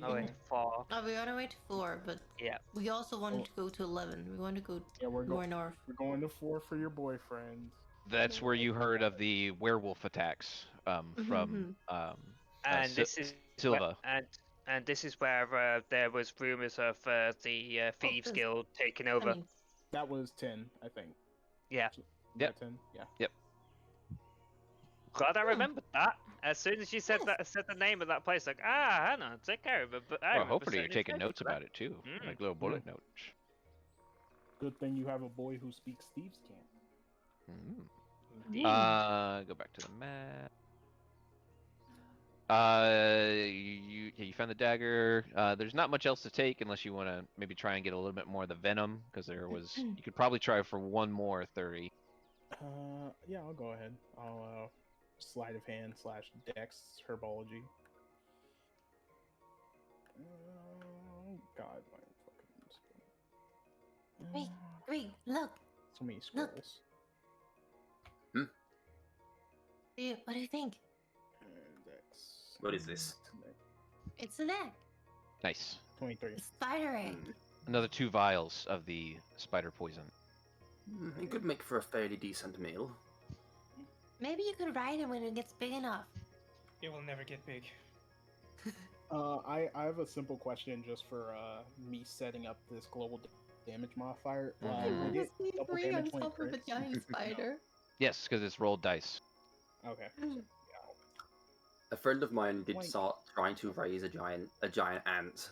Oh wait, 4. Oh, we're on our way to 4, but Yeah. we also wanted to go to 11. We want to go Yeah, we're more going. north. We're going to 4 for your boyfriend. That's where you heard of the werewolf attacks from And Sil- this is Silva. and this is where there was rumors of the thieves this- guild taking I over. mean, That was 10, I think. Yeah. Was Yep. that 10? Yeah. Glad I remembered that. As soon as you said the name of that place, like I know, take care of it. But I Well, remember hopefully you're saying taking it's notes for that. about it too, Mm. like little bullet notes. Good thing you have a boy who speaks thieves' camp. Go back to the map. You found the dagger. There's not much else to take unless you want to maybe try and get a little bit more of the venom, because there was. You could probably try for one more 30. Yeah, I'll go ahead. I'll sleight of hand / dex herbology. God, my fucking spell. Greeg, Greeg, look. So many Look. scrolls. What do you think? What is this? It's an egg. Nice. 23. A spider egg. Another 2 vials of the spider poison. It could make for a fairly decent meal. Maybe you could ride it when it gets big enough. It will never get big. I have a simple question just for me setting up this global damage modifier. Would it double Bring on damage when it top of a crits? giant spider. Yes, because it's rolled dice. Okay. A friend of mine did Like- start trying to raise a giant ant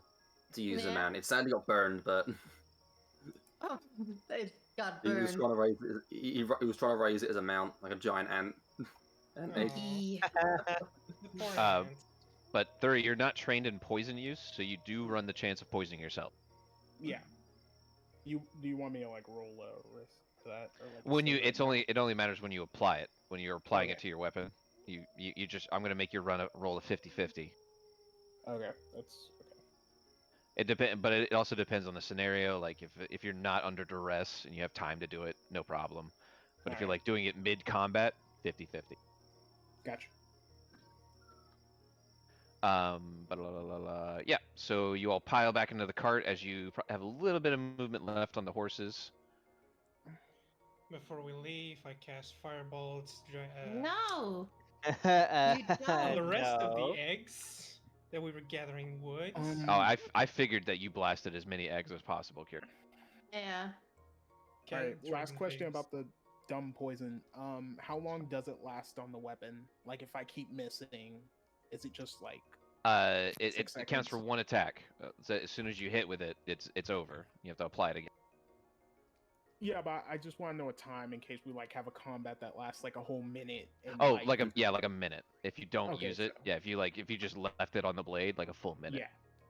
to use a Yeah. man. It sadly got burned, but Oh, it got he was burned. trying to raise it. He was trying to raise it as a mount, like a giant ant. And Aw. Yeah. The poor Uh, ant. But Thuri, you're not trained in poison use, so you do run the chance of poisoning yourself. Yeah. Do you want me to like roll a risk to that? Or, like, When you, save it? it only matters when you apply it. When you're applying it Okay. to your weapon, you just, I'm gonna make you roll a 50-50. Okay, that's okay. It depend, but it also depends on the scenario. Like if you're not under duress and you have time to do it, no problem. But if you're Alright. like doing it mid combat, 50-50. Gotcha. Yeah. So you all pile back into the cart as you have a little bit of movement left on the horses. Before we leave, I cast firebolts. No. On don't. the rest of No. the eggs that we were gathering wood. Oh, I figured that you blasted as many eggs as possible, Kira. Yeah. Alright, last dragon question pigs. about the dumb poison. How long does it last on the weapon? Like if I keep missing, is it just like It 6 counts for seconds? 1 attack. So as soon as you hit with it, it's over. You have to apply it again. Yeah, but I just want to know a time in case we like have a combat that lasts like a whole minute. And, Oh, like a minute. If you don't Okay, use it, so- yeah. If you just left it on the blade, like a full minute.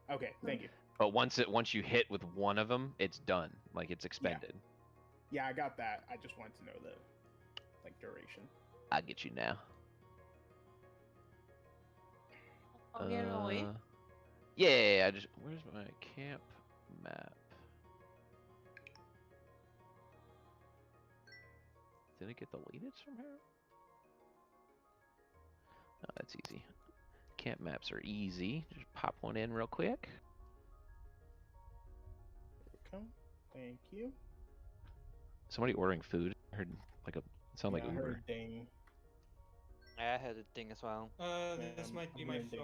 Yeah. Okay, thank you. But once you hit with one of them, it's done. Like it's expended. Yeah, I got that. I just wanted to know the like duration. I'll get you now. Oh, you're away. Yeah, I just where's my camp map? Did it get deleted somehow? Oh, that's easy. Camp maps are easy. Just pop one in real quick. There we go. Thank you. Somebody ordering food. I heard like it sounded Yeah, like I Uber. heard ding. I had a thing as well. This might be I'm my gonna ding.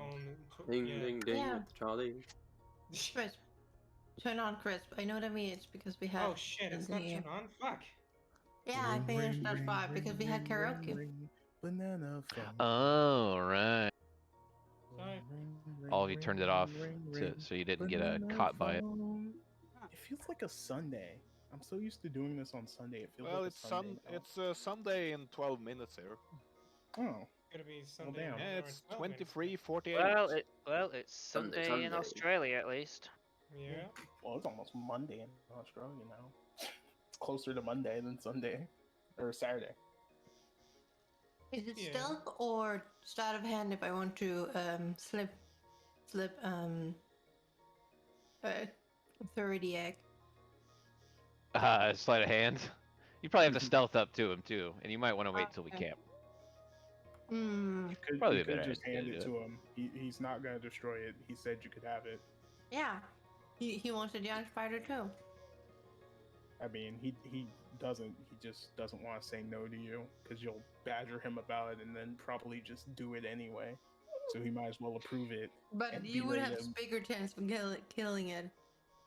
phone. ding, Yeah. ding, ding, Yeah. it's Charlie. Crisp. Turn on crisp. I know that means because we had. Oh shit, it's not turned on? Fuck. Yeah, I finished at 5 because we had karaoke. Banana phone. Oh right. Sorry. All of you turned it off so you didn't get caught by it. It feels like a Sunday. I'm so used to doing this on Sunday. It feels Well, like it's a Sunday. now. it's Sunday in 12 minutes here. Oh, Gonna be Sunday. damn. morning Yeah, or it's 12 minutes. 23:48. It's Sunday, Sunday in Sunday. Australia at least. Yeah. well, it's almost Monday in Australia now. It's closer to Monday than Sunday or Saturday. Is it Yeah. stealth or sleight of hand if I want to slip 30 egg? Sleight of hand. You probably have to stealth up to him too, and you might want to wait till we Okay. camp. Hmm. Probably you a could better just idea hand to it do to him. He's not gonna destroy it. He said you could have it. Yeah. He wants a giant spider too. I mean, he doesn't. He just doesn't want to say no to you because you'll badger him about it and then probably just do it anyway. So he might as well approve it. But And you would belay have him. bigger chance of killing it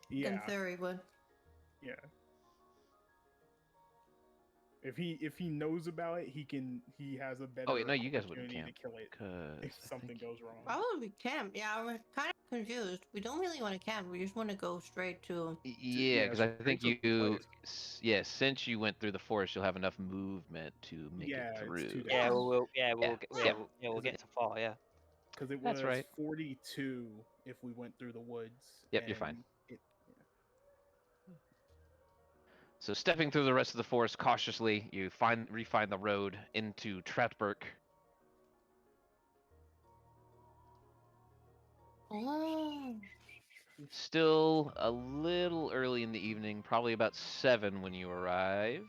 Yeah, than Thuri would. yeah. If he knows about it, he has a better. Oh wait, no, you guys wouldn't opportunity camp. to kill it Cause if I something think- goes wrong. Probably camp. Yeah, we're kind of confused. We don't really want to camp. We just want to go straight to. Yeah, because I think straight to the you, place. since you went through the forest, you'll have enough movement to make Yeah, it it's through. 2 days. Yeah, Yeah. we'll Yeah. we'll Is get it- to 4. Yeah. Because it That's was right. 42 if we went through the woods. Yep, you're fine. and It, So stepping through the rest of the forest cautiously, you refine the road into Troutberk. Oh. Still a little early in the evening, probably about 7 when you arrive.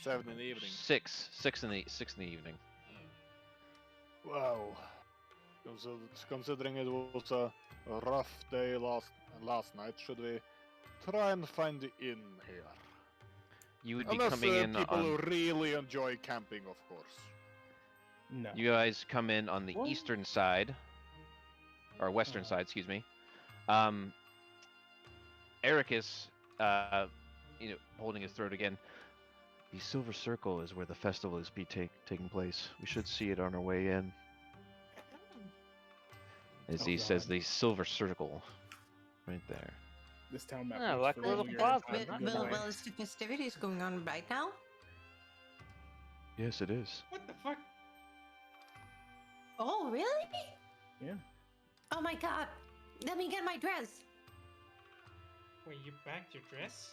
7 in the evening. 6 in the evening. Wow. Considering it was a rough day last night, should we try and find the inn here? You would be Unless coming in people on. who really enjoy camping, of course. No. You guys come in on the eastern side, or western side, excuse me. Ericus, holding his throat again. The Silver Circle is where the festival is taking place. We should see it on our way in. As he says, the Silver Circle, right there. This town map. Yeah, looks like a little familiar. plaza, It's not a good bad. way. Well, is the festivities going on right now? Yes, it is. What the fuck? Oh, really? Yeah. Oh my god. Let me get my dress. Wait, you backed your dress?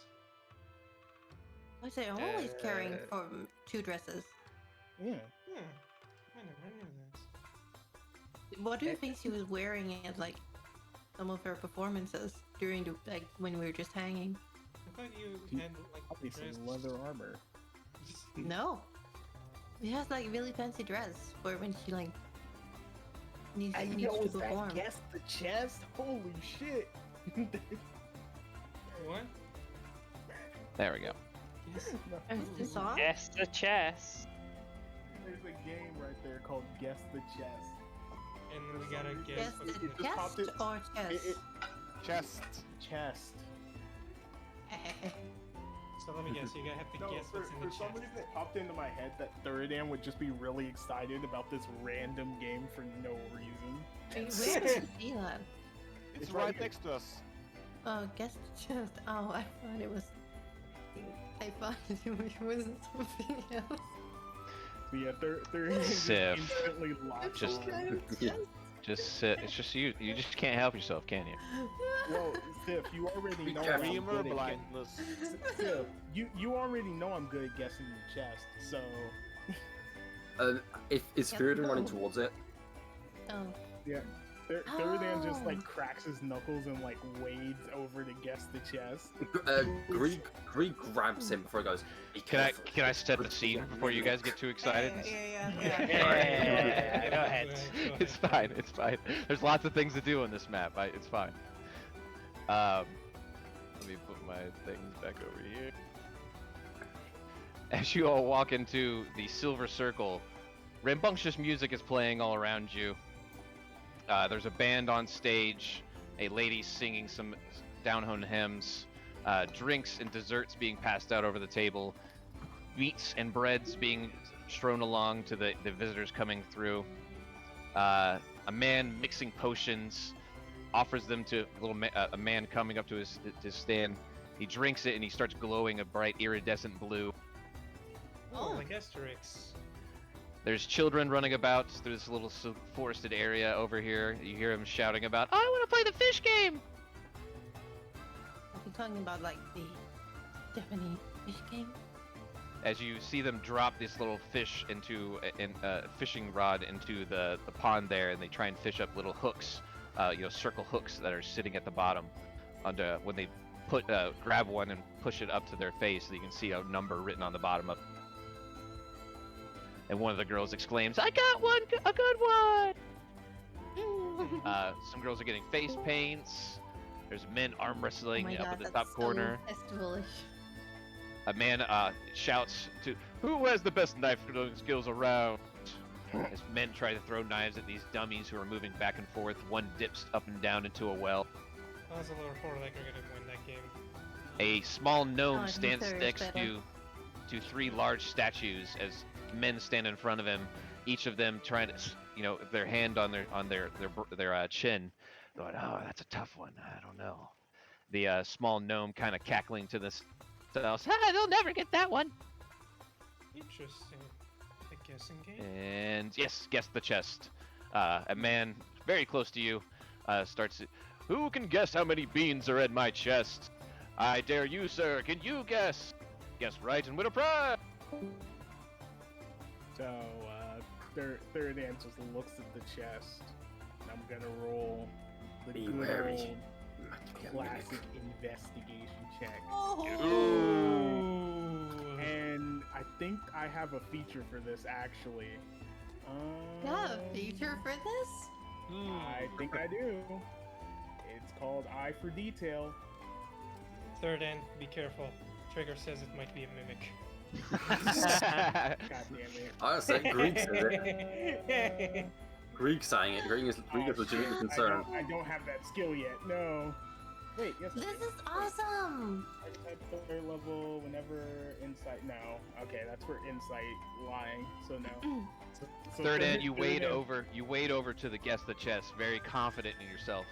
Was I always carrying for 2 dresses? Yeah. Hmm. I never knew that. What do you think she was wearing at like some of her performances during the when we were just hanging? I thought you had like Obviously, dress. leather armor. No. She has like really fancy dress for when she like needs to perform. Guess the chest? Holy shit! What? There we go. Yes. Is this song? Guess the chest. There's a game right there called Guess the Chest. And we gotta guess Yes, what's the in the just popped chest it- or chest? Chest. Chest. So let me guess, you gotta have to No, guess what's in the for some chest. reason it popped into my head that Thuridan would just be really excited about this random game for no reason. Where does she see that? It's It's right right here. next to us. Oh, guess the chest. Oh, I thought it was. I thought it was something else. So yeah, Thuridan just Sif. instantly locked Just- on. Just sit. It's just you. You just can't help yourself, can you? Well, Sif, you already Be know careful. I'm Dreamer good at blindness. Sif, you already know I'm good at guessing the chest, so If is Yep. Thuridan running towards it? Oh. yeah. Thuridan just Oh. like cracks his knuckles and like wades over to guess the chest. Greeg grabs him before he goes. "Be careful." Can I set the scene before you guys get too excited? Yeah, go ahead. It's fine. It's fine. There's lots of things to do on this map. It's fine. Let me put my things back over here. As you all walk into the Silver Circle, rambunctious music is playing all around you. There's a band on stage, a lady singing some down-home hymns, drinks and desserts being passed out over the table, meats and breads being strewn along to the visitors coming through. A man mixing potions offers them to a man coming up to his stand. He drinks it and he starts glowing a bright iridescent blue. Oh, like Asterix. There's children running about through this little forested area over here. You hear him shouting about, "I want to play the fish game!" Are you talking about like the Japanese fish game? As you see them drop this little fish into a fishing rod into the pond there, and they try and fish up little hooks, circle hooks that are sitting at the bottom. When they grab one and push it up to their face, so you can see a number written on the bottom of. And one of the girls exclaims, "I got one, a good one!" Some girls are getting face paints. There's men arm wrestling Oh my up God, in the that's top so corner. Festival-ish. A man shouts to, "Who has the best knife throwing skills around?" As men try to throw knives at these dummies who are moving back and forth. One dips up and down into a well. Ozil or Horlac are gonna win that game. A small gnome Oh, I think stands there is next better. to 3 large statues as men stand in front of him, each of them trying to, their hand on their chin, going, "Oh, that's a tough one. I don't know." The small gnome kind of cackling to themselves, "Ah, they'll never get that one." Interesting. A guessing game? And yes, guess the chest. A man very close to you starts. "Who can guess how many beans are in my chest? I dare you, sir. Can you guess? Guess right and win a prize." So Thuridan just looks at the chest, and I'm gonna roll the Be good wary. old classic investigation check. Ooh. And I think I have a feature for this actually. You have a feature for this? I think I do. It's called Eye for Detail. Thuridan, be careful. Trigger says it might be a mimic. God damn it. I say Greeg says it. Greeg saying it. Greeg is legitimately concerned. I don't have that skill yet. No. Wait, yes. I This do. is awesome! Archetype third level whenever insight. No. Okay, that's where insight lying. So no. So Thuridan, you Thuridan- wade over to the guest the chest, very confident in yourself.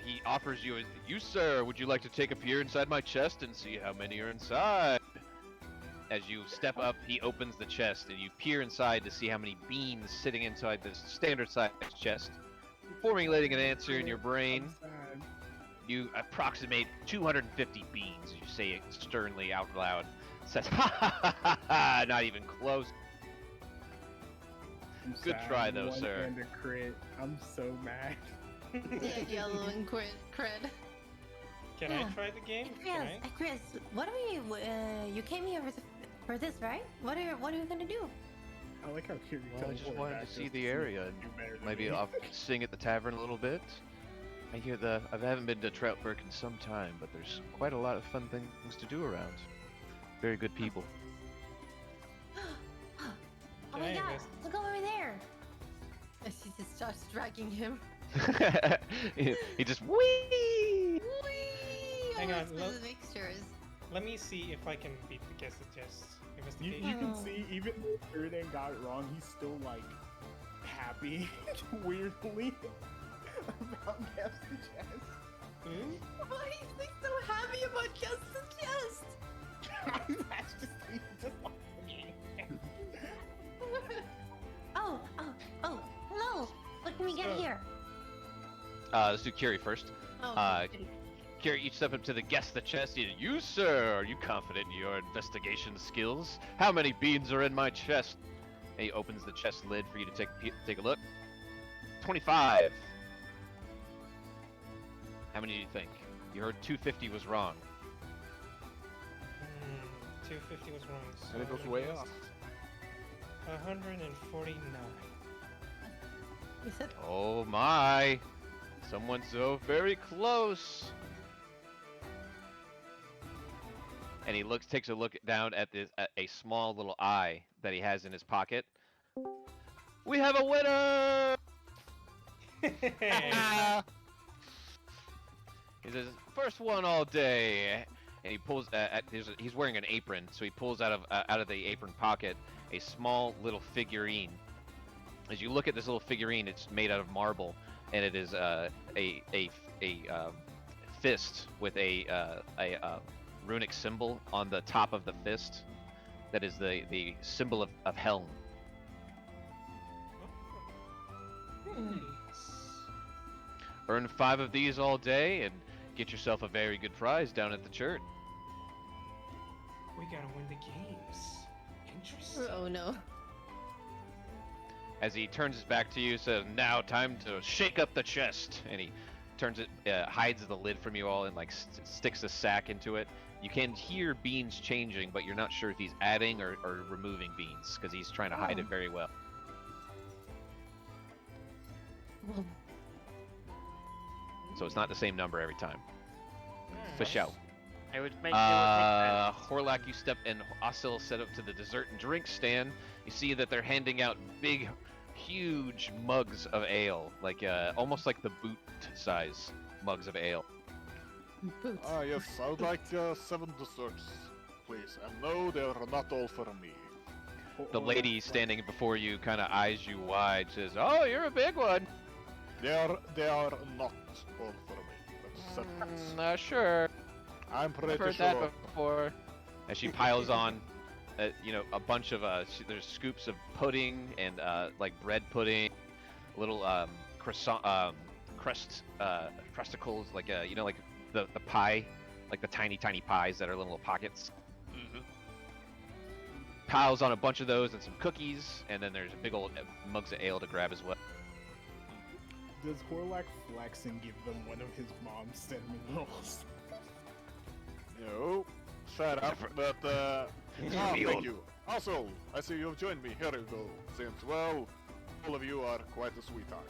He offers you, you sir, would you like to take a peer inside my chest and see how many are inside? As you step up, he opens the chest and you peer inside to see how many beans sitting inside this standard size chest. Formulating an answer in your brain, I'm sad. you approximate 250 beans. You say it sternly out loud. Says, ha ha ha ha ha, not even close. I'm Good sad. try though, One sir. and a crit. I'm so mad. Yeah, yellow and cred. Can Yeah. I try the game? Can I? Chris, what are we? You came here for this, right? What are you gonna do? I like how Curi Well, I just wanted to see the area and maybe I'll sing at the tavern a little bit. I hear I haven't been to Troutberk in some time, but there's quite a lot of fun things to do around. Very good people. Oh Can my I god, invest- look over there! And she just starts dragging him. he just wee. Whee! Hang Oh, on, it's for look. the mixtures. Let me see if I can beat the guess the chest You investigation. can see, even though Thuridan got it wrong, he's still like happy, weirdly, about Guess the Chest. Hmm? Why is he so happy about just the chest? That's just like the game. Oh, hello! What can we get So- here? Let's do Curi first. Oh, Curi, you step up to the guest the chest. You, sir, are you confident in your investigation skills? How many beans are in my chest? And he opens the chest lid for you to take a look. 25. How many do you think? You heard 250 was wrong. 250 was wrong. So And it goes I'm way gonna guess up. 149. you said Oh my! Someone so very close. And he takes a look down at a small little eye that he has in his pocket. We have a winner! He says, first one all day. And he pulls, he's wearing an apron, so he pulls out of the apron pocket a small little figurine. As you look at this little figurine, it's made out of marble, and it is a fist with a runic symbol on the top of the fist. That is the symbol of Helm. Earn 5 of these all day and get yourself a very good prize down at the church. We gotta win the games. Interesting. oh no. As he turns his back to you, says, "Now time to shake up the chest." And he turns it, hides the lid from you all, and like sticks a sack into it. You can hear beans changing, but you're not sure if he's adding or removing beans because he's trying to hide it very well. Well, So it's not the same number every time. For show. I would make that. Horlac, you step and Ozil set up to the dessert and drink stand. You see that they're handing out big, huge mugs of ale, like almost like the boot size mugs of ale. boots. Ah, yes, I would like 7 desserts, please. And no, they are not all for me. The lady standing before you kind of eyes you wide, says, "Oh, you're a big one." They are not all for me. That's Sure. I'm pretty I've heard sure. that before. As she piles on, a bunch of there's scoops of pudding and like bread pudding, little croissant crusticles, like like the pie, like the tiny pies that are little pockets. Piles on a bunch of those and some cookies, and then there's big old mugs of ale to grab as well. Does Horlac flex and give them one of his mom's cinnamon rolls? No, shut up, but thank you. Also, I see you've joined me. Here you go. Since, well, all of you are quite a sweetheart.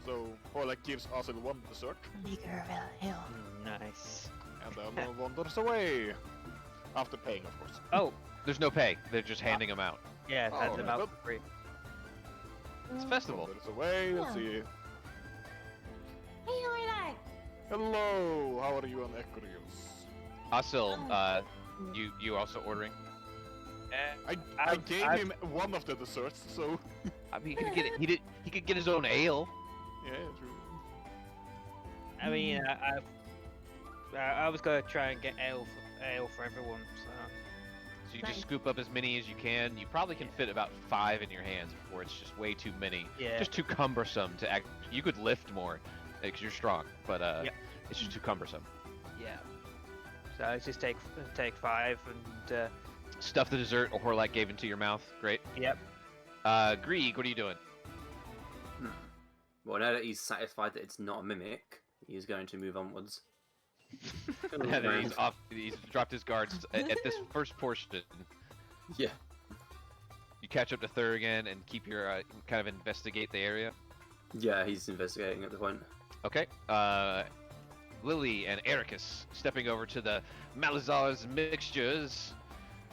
So, Horlac gives Ozil one dessert, Bigger hill. Nice. and then wanders away. After paying, of course. Oh, There's no pay. They're just handing them out. yeah, Oh, that's about well. free. It's a festival. Wanders away, let's see. Hey, Horlac. Hello, how are you on Ekrius? Ozil, you also ordering? I gave him one of the desserts, so... I mean, he could get it. He could get his own ale. Yeah, true. I mean, I was gonna try and get ale for everyone. So So you Nice. just scoop up as many as you can. You probably can fit about 5 in your hands before it's just way too many. yeah, Just too cumbersome to act. You could lift more because you're strong, but it's just too cumbersome. yeah. So I just take 5 and Stuff the dessert or Horlac gave into your mouth. Great. yep. Greeg, what are you doing? Well, now that he's satisfied that it's not a mimic, he's going to move onwards. And then he's off. He's dropped his guards at this first portion. Yeah. You catch up to Thuridan and keep your kind of investigate the area. Yeah, he's investigating at the point. Okay. Lily and Ericus stepping over to the Malazar's mixtures.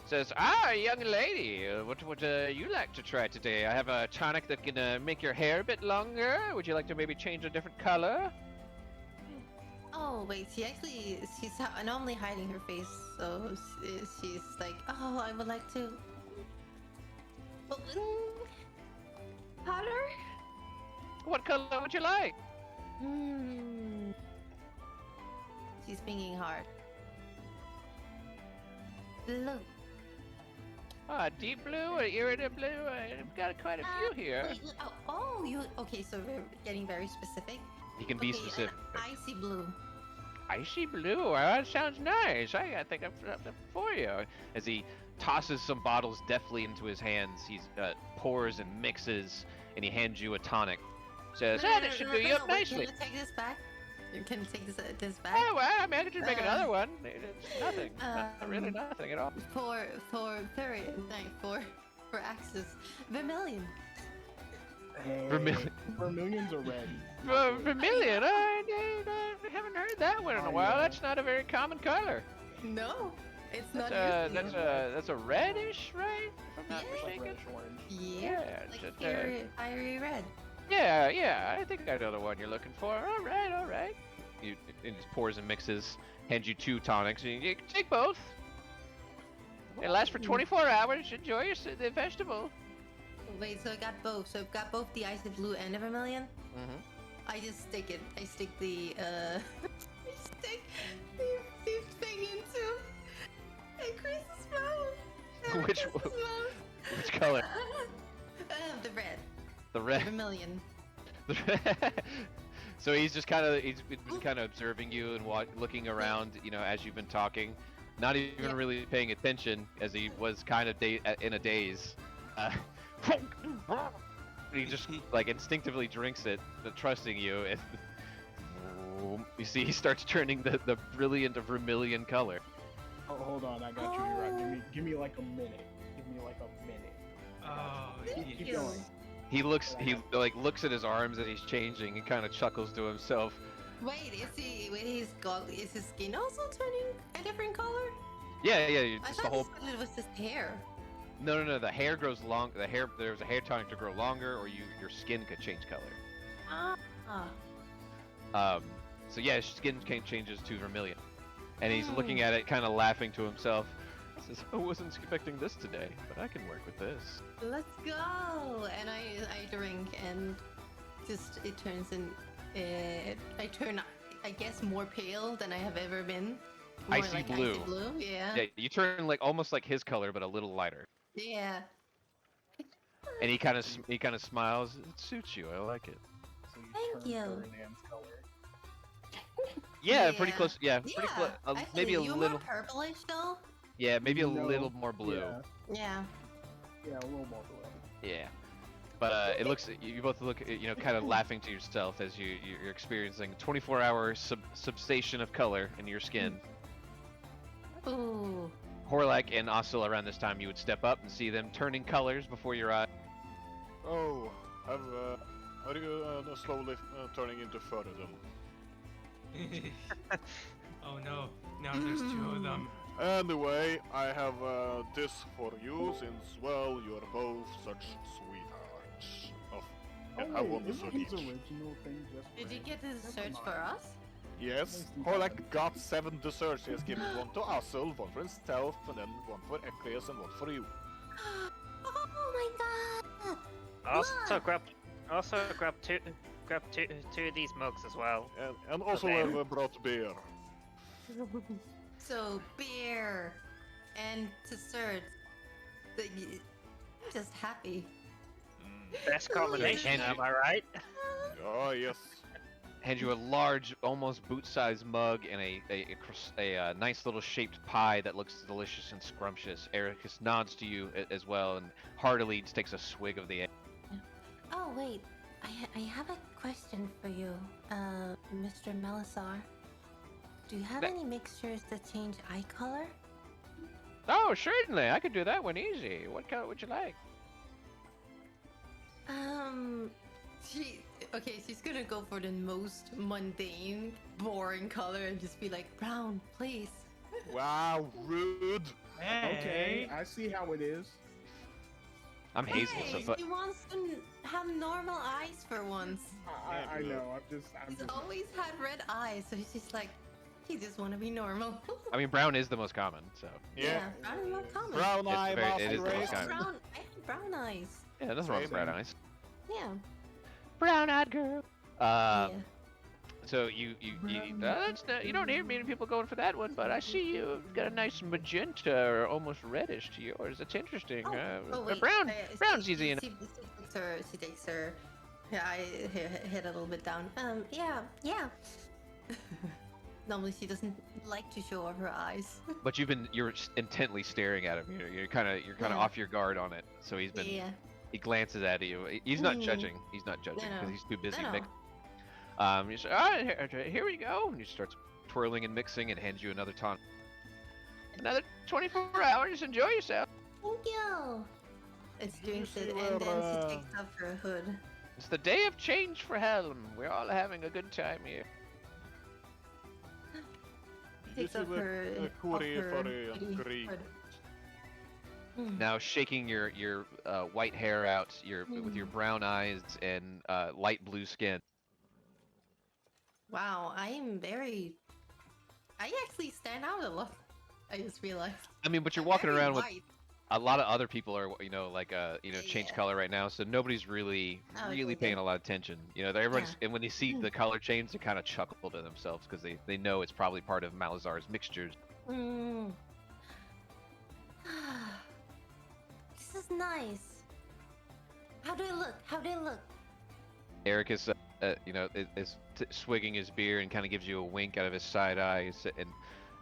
Says, young lady, what would you like to try today? I have a tonic that can make your hair a bit longer. Would you like to maybe change a different color? Oh wait, she's normally hiding her face, so she's like, oh, I would like to. Color? What color would you like? She's thinking hard. Blue. Deep blue or iridescent blue? I've got quite a few here. Wait, you okay? So we're getting very specific. You can be Okay, specific. Icy blue. Icy blue. Well, that sounds nice. I think I've got that for you. As he tosses some bottles deftly into his hands, he pours and mixes, and he hands you a tonic. Says, that should do you up Wait, nicely. can you take this back? Can you take this back? Oh, well, I mean, I could just make another one. It's nothing. Not really um, nothing at all. For Thuridan, for Axis, Vermilion. Vermilion. Vermilions are red. Vermilion? I haven't heard that one in a while. That's not a very common color. No, it's not. That's a reddish, right? If I'm not Yeah. mistaken. Reddish orange. Yeah, just, like fiery red. Yeah, I think I know the one you're looking for. All right. He just pours and mixes, hands you 2 tonics. You can take both. It lasts for 24 hours. Enjoy the vegetable. Wait, so I got both. So I've got both the icy blue and the vermilion. Mm-hmm. I just stick it. I stick the stick the thing into Ekrius' mouth. Which Ekrius' mouth. Which color? The red. The red. Vermilion. So he's kind of observing you and looking around, as you've been talking, not even Yeah. really paying attention, as he was kind of in a daze. He just like instinctively drinks it, trusting you, and you see he starts turning the brilliant vermilion color. Oh, hold on, I got you. You're right. Give me like a minute. Give me like a minute. Thank Keep you. going. He looks at his arms as he's changing and kind of chuckles to himself. Wait, is his skin also turning a different color? Yeah, I just thought the whole. it was just hair. No. The hair grows long. There's a hair tonic to grow longer, or your skin could change color. Ah. So yeah, his skin changes to vermilion, and he's looking at it, kind of laughing to himself. He says, "I wasn't expecting this today, but I can work with this." Let's go! And I drink, and just it turns in. I turn, I guess, more pale than I have ever been. More Icy like blue. Icy blue, yeah. Yeah, you turn almost like his color, but a little lighter. Yeah. And he kind of smiles. It suits you. I like it. So Thank turn you. Thuridan's color. Yeah, pretty close. Yeah, Yeah. pretty close. Actually, Maybe a you little. more purplish though. Yeah, maybe a No, little more blue. Yeah, Yeah. yeah, a little more blue. Yeah. But it looks, you both look, kind of laughing to yourself as you're experiencing 24-hour substation of color in your skin. Ooh. Horlac and Ozil, around this time, you would step up and see them turning colors before your eyes. Oh, are you slowly turning into Thuridan? Oh no, now there's two of them. Anyway, I have this for you, since, well, you're both such sweethearts. I won the isn't his search. original thing just Did you red? get to search for us? Yes, Horlac got 7 desserts. He has given 1 to Ozil, 1 for himself, and then 1 for Ekrius, and 1 for you. Oh my god! Also grab two of these mugs as well. And also Okay. have brought beer. So beer and dessert. I'm just happy. Best combination, And- am I right? Oh, yes. Hand you a large, almost boot-sized mug and a nice little shaped pie that looks delicious and scrumptious. Ericus nods to you as well and heartily just takes a swig of the egg. Oh wait, I have a question for you, Mr. Melisar. Do you have That- any mixtures that change eye color? Oh, certainly, I could do that one easy. What color would you like? She's gonna go for the most mundane, boring color and just be like, brown, please. Wow, rude. Okay, I see how it is. I'm hazel, so Hey, but she wants to have normal eyes for once. I know. I'm She's just. always had red eyes, so she's just like, she just want to be normal. I mean, brown is the most common, so Yeah. brown is not common. Brown eye, it is the most race. common. I have brown eyes. yeah, nothing wrong with Same. brown eyes. Yeah. Brown-eyed girl. Yeah. So you don't hear many people going for that one, but I see you've got a nice magenta or almost reddish to yours. That's interesting. Wait. Brown's easy enough. She takes her eye head a little bit down. Yeah. Normally she doesn't like to show off her eyes. But you're intently staring at him. You're kind of Yeah. off your guard on it. So he glances at you. He's not Mm. judging. He's not judging No. because he's too busy No. mixing. You say, all right, here we go. And he starts twirling and mixing and hands you another tonic. Another 24 hours. Enjoy yourself. Thank you. It's Did you drinks see it, and then where, she takes off her hood. It's the day of change for Helm. We're all having a good time here. Takes off her Curi for hoodie. Greeg. hood. Now shaking your white hair out, with your brown eyes and light blue skin. Wow, I actually stand out a lot. I just realized. I mean, but you're I'm walking very around with white. a lot of other people are, change Yeah. color right now, so nobody's really Oh, really okay, paying good. a lot of attention. Everybody's, Yeah. and when they see the color change, they kind of chuckle to themselves because they know it's probably part of Malazar's mixtures. Mm. This is nice. How do I look? Eric is, swigging his beer and kind of gives you a wink out of his side eye, and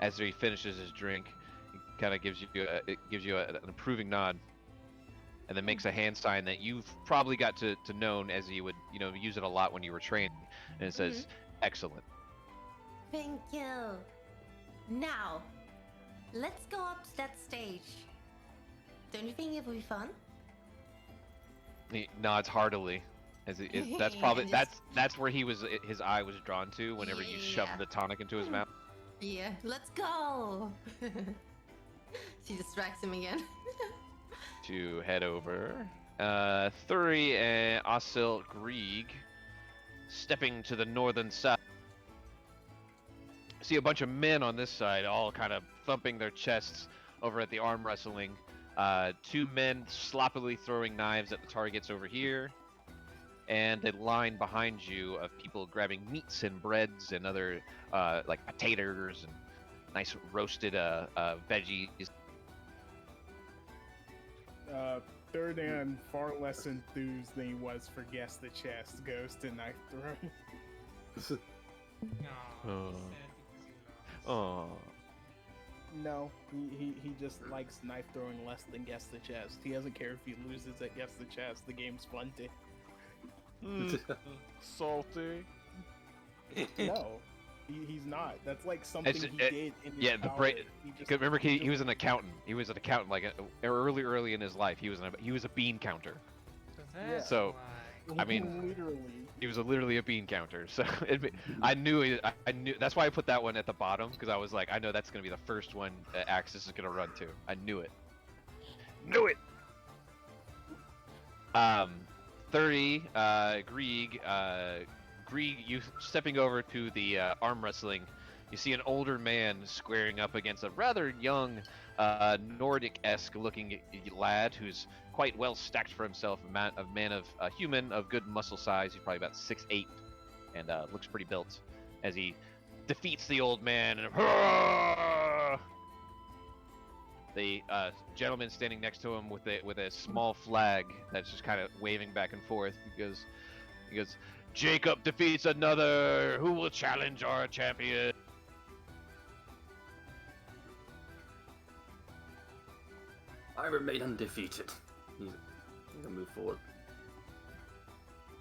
as he finishes his drink, he kind of gives you an approving nod, and then makes a hand sign that you've probably got to know as you would use it a lot when you were training, and it says, "Excellent." Thank you. Now, let's go up to that stage. Don't you think it would be fun? He nods heartily. That's probably that's where his eye was drawn to whenever you shoved Yeah. the tonic into his mouth. Yeah, let's go. She distracts him again. To head over. Thuri and Ozil Greeg stepping to the northern side. See a bunch of men on this side, all kind of thumping their chests over at the arm wrestling. 2 men sloppily throwing knives at the targets over here. And a line behind you of people grabbing meats and breads and other like potatoes and nice roasted veggies. Thuridan, far less enthused than he was for guess the chest, goes to knife throw. No. Oh. Sad because you lost. Oh. No, he just likes knife throwing less than guess the chest. He doesn't care if he loses at guess the chest. The game's fun to. Salty. No, he's not. That's like something he did in his yeah, power. remember he was an accountant. He was an accountant like early in his life. He was a bean counter. So I mean, literally, he was literally a bean counter. So I knew that's why I put that one at the bottom, because I was like, I know that's gonna be the first one Axis is gonna run to. I knew it. Knew it. 30, Greeg. Greeg, you stepping over to the arm wrestling, you see an older man squaring up against a rather young, Nordic-esque looking lad who's quite well stacked for himself, a human of good muscle size. He's probably about 6'8", and looks pretty built. As he defeats the old man, and the gentleman standing next to him with a small flag that's just kind of waving back and forth. He goes, Jacob defeats another. Who will challenge our champion? I remain undefeated. He's gonna move forward.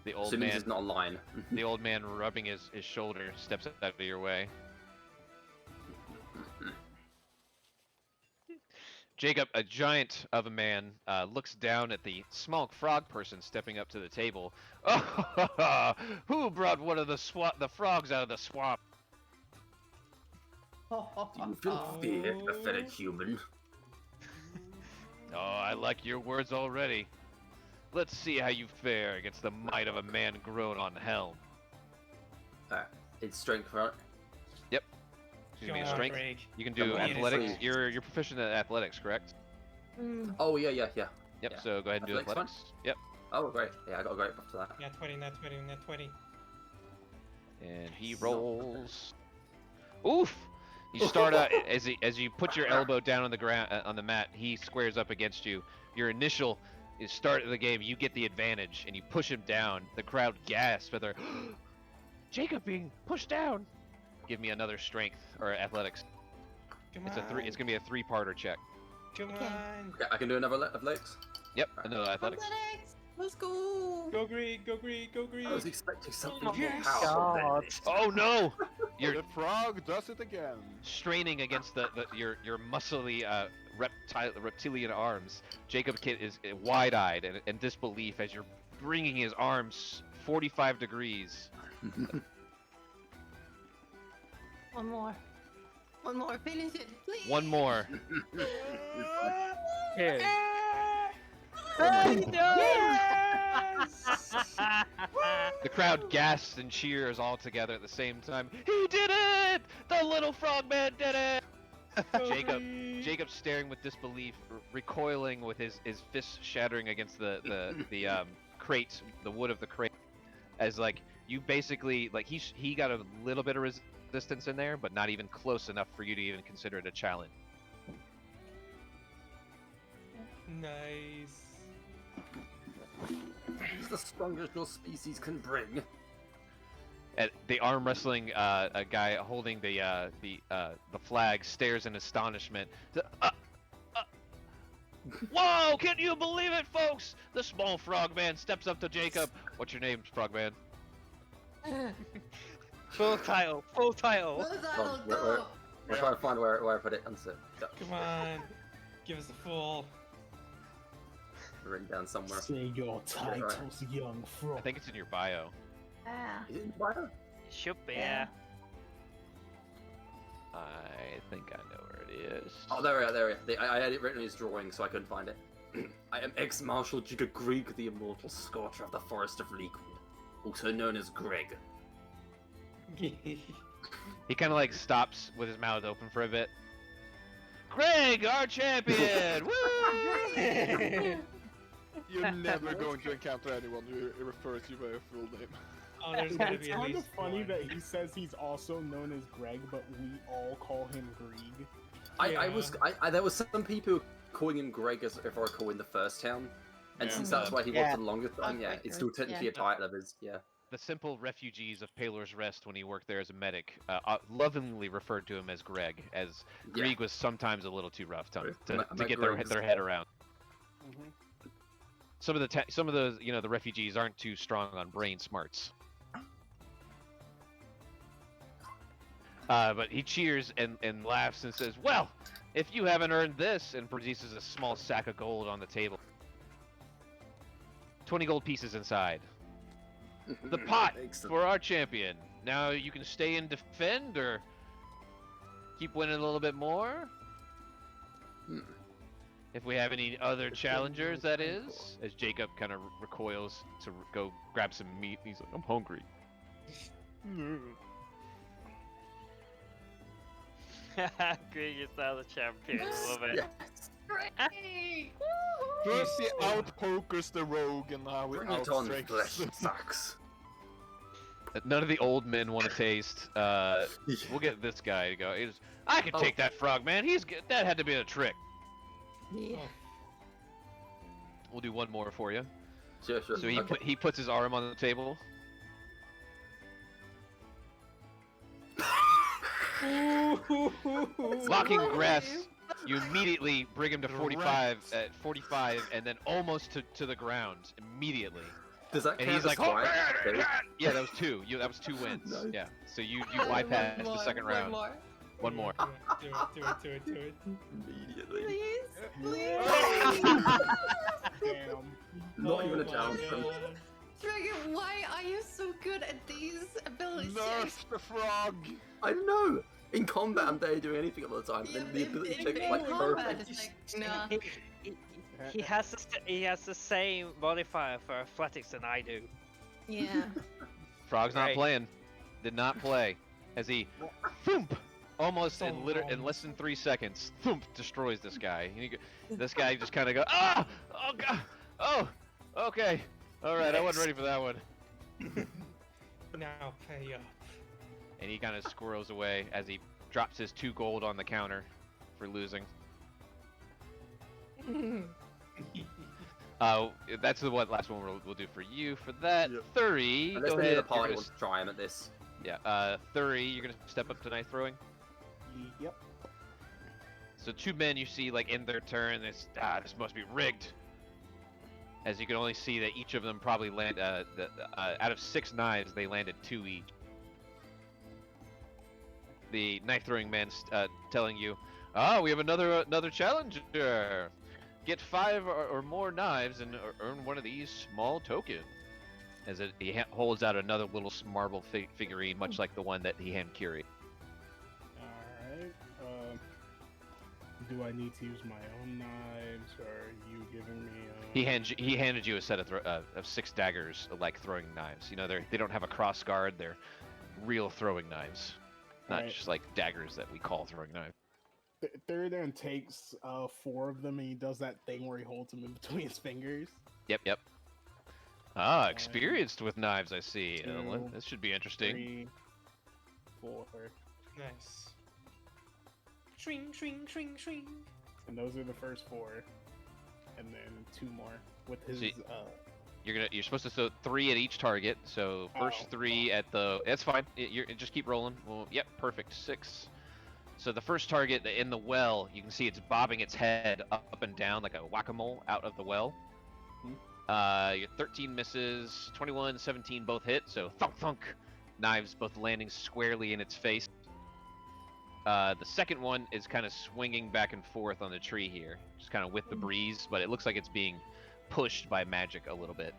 The old Assuming man. he's not a lion. The old man rubbing his shoulder steps out of your way. Jacob, a giant of a man, looks down at the small frog person stepping up to the table. Oh, who brought one of the frogs out of the swamp? Do you feel fear, pathetic human? Oh, I like your words already. Let's see how you fare against the might of a man grown on Helm. It's strength, right? Yep. Excuse me, strength. Greeg. You can do Come on, athletics. please. You're proficient at athletics, correct? Oh yeah. Yep. Yeah. So go ahead and do Athletics athletics. Yep. Oh great. Yeah, I got a great buff to that. Nat 20, nat 20, nat 20. And he rolls. Oof! You start out as you put your elbow down on the ground on the mat. He squares up against you. Your initial start of the game, you get the advantage, and you push him down. The crowd gasps, but they're Jacob being pushed down. Give me another strength or athletics. Come It's on. It's gonna be a 3-parter check. Come Okay. on. Yeah, I can do another athletics. Yep. Another athletics. Athletics! Let's go! Go Greeg, go Greeg, go Greeg. I was expecting something Oh, more yes. powerful than this. Oh no! You're The frog does it again. straining against your muscly reptilian arms. Jacob Kid is wide-eyed and in disbelief as you're bringing his arms 45 degrees. One more. One more. Finish it, please. One more. Here. The crowd gasps and cheers all together at the same time. He did it! The little frogman did it! Jacob staring with disbelief, recoiling with his fist shattering against the crate, the wood of the crate, as like you basically like he got a little bit of resistance in there, but not even close enough for you to even consider it a challenge. Nice. He's the strongest your species can bring. At the arm wrestling a guy holding the flag stares in astonishment. Whoa! Can you believe it, folks? The small frogman steps up to Jacob. What's your name, frogman? Full title. Full title. What is that? Oh, Go! where- I'm trying to find where I put it. Answer. Come on. Give us the full. Written down somewhere. Say your titles, young frog. I think it's in your bio. Ah. Is it in bio? Should be, Yeah. I think I know where it is. Oh, there we are. I had it written in his drawing, so I couldn't find it. I am ex-Marshal Jacob Greeg, the immortal scorcher of the Forest of Leekwood, also known as Greg. He kind of like stops with his mouth open for a bit. Greg, our champion! Woo! You're never going to encounter anyone who refers to you by a full name. Oh, there's gonna It's be at kind of least funny one. that he says he's also known as Greg, but we all call him Greeg. There was some people calling him Greg as if I recall in the first town, and Yeah. since that's why he was Yeah. the longest time, yeah, it's still technically a title of his, yeah. the simple refugees of Payloads Rest when he worked there as a medic lovingly referred to him as Greg, as Greeg was sometimes a little too rough to get their head around. Mhm. Some of the the refugees aren't too strong on brain smarts. But he cheers and laughs and says, "Well, if you haven't earned this," and produces a small sack of gold on the table. 20 gold pieces inside. The pot for our champion. Now you can stay and defend, or keep winning a little bit more. If we have any other challengers, that is. As Jacob kind of recoils to go grab some meat, he's like, "I'm hungry." Greeg is now the champion. Love it. Yes. First he outpokers the rogue, and now we Bring it on, flesh outstrengths. sacks. None of the old men want to taste. We'll get this guy to go. I can take that Frogman. He's good. That had to be a trick. Yeah. We'll do one more for you. Sure. So he puts his arm on the table. Locking grasp, you immediately bring him to 45, and then almost to the ground immediately. Does that And count he's like, as "Oh, twice? yeah, that was two. That was 2 wins. Nice. Yeah. So you bypass the second round. One more. Do it. Immediately. Please. Damn. Not even a challenge from Trigger, why are you so good at these abilities? Nurse the frog! I don't know. In combat, I'm there doing anything all the time, and then the ability check is like perfect. It's like, nah. He has the same modifier for athletics than I do. Yeah. Frog's not Right. playing. Did not play. As he, thump, almost in less than 3 seconds, thump, destroys this guy. This guy just kind of goes, "Ah! Oh god! Oh! Okay. All right. I wasn't ready for that one." Now pay up. And he kind of squirrels away as he drops his 2 gold on the counter for losing. That's the last one we'll do for you. For that, Yep. Thuri, Unless go the ahead. other party wants to try him at this. Yeah, Thuri, you're gonna step up to knife throwing. Yep. So 2 men you see like in their turn. This must be rigged. As you can only see that each of them probably land. Out of 6 knives, they landed 2 each. The knife throwing man's telling you, we have another challenger. Get 5 or more knives and earn one of these small tokens. As he holds out another little marble figurine, much like the one that he handed Curi. Alright. Do I need to use my own knives, or are you giving me? He handed you a set of 6 daggers, like throwing knives. You know, they don't have a cross guard. They're real throwing knives, not just like daggers that we call throwing knives. Thuridan takes 4 of them, and he does that thing where he holds them in between his fingers. Yep. Experienced with knives, I see. 2, This should be interesting. 3, 4, Nice. Shring. and those are the first 4, and then 2 more with his. See- You're supposed to throw 3 at each target. So first 3 at the. That's fine. Just keep rolling. Well, yep, perfect. 6. So the first target in the well, you can see it's bobbing its head up and down like a whack-a-mole out of the well. Your 13 misses, 21, 17 both hit. So thunk. Knives both landing squarely in its face. The second one is kind of swinging back and forth on the tree here, just kind of with the breeze, but it looks like it's being pushed by magic a little bit.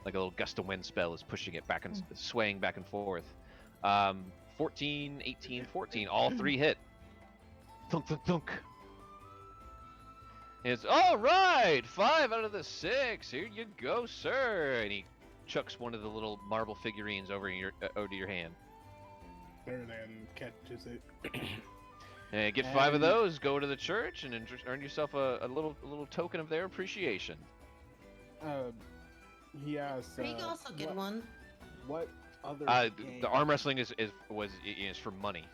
Like a little gust of wind spell is pushing it back and swaying back and forth. 14, 18, 14, all 3 hit. Thunk. And it's all right. 5 out of the 6. Here you go, sir. And he chucks one of the little marble figurines over to your hand. Thuridan catches it. And get 5 of those. Go to the church and earn yourself a little token of their appreciation. He has. You can also get one. What other? The arm wrestling is for money.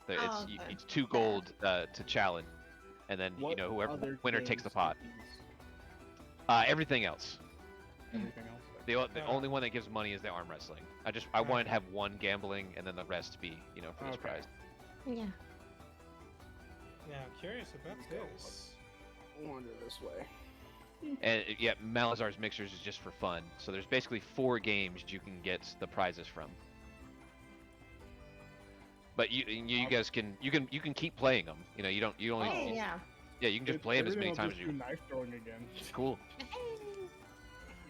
It's 2 gold to challenge, and then whoever winner takes the pot. Everything else. Everything else. The only one that gives money is the arm wrestling. I wanted to have one gambling and then the rest be, for this prize. Yeah. Now, curious about this. Wander this way. And yeah, Malazar's Mixers is just for fun. So there's basically 4 games you can get the prizes from. But you guys can keep playing them. You only Yeah. yeah, you can just play them as many times as you. Knife throwing again. Cool.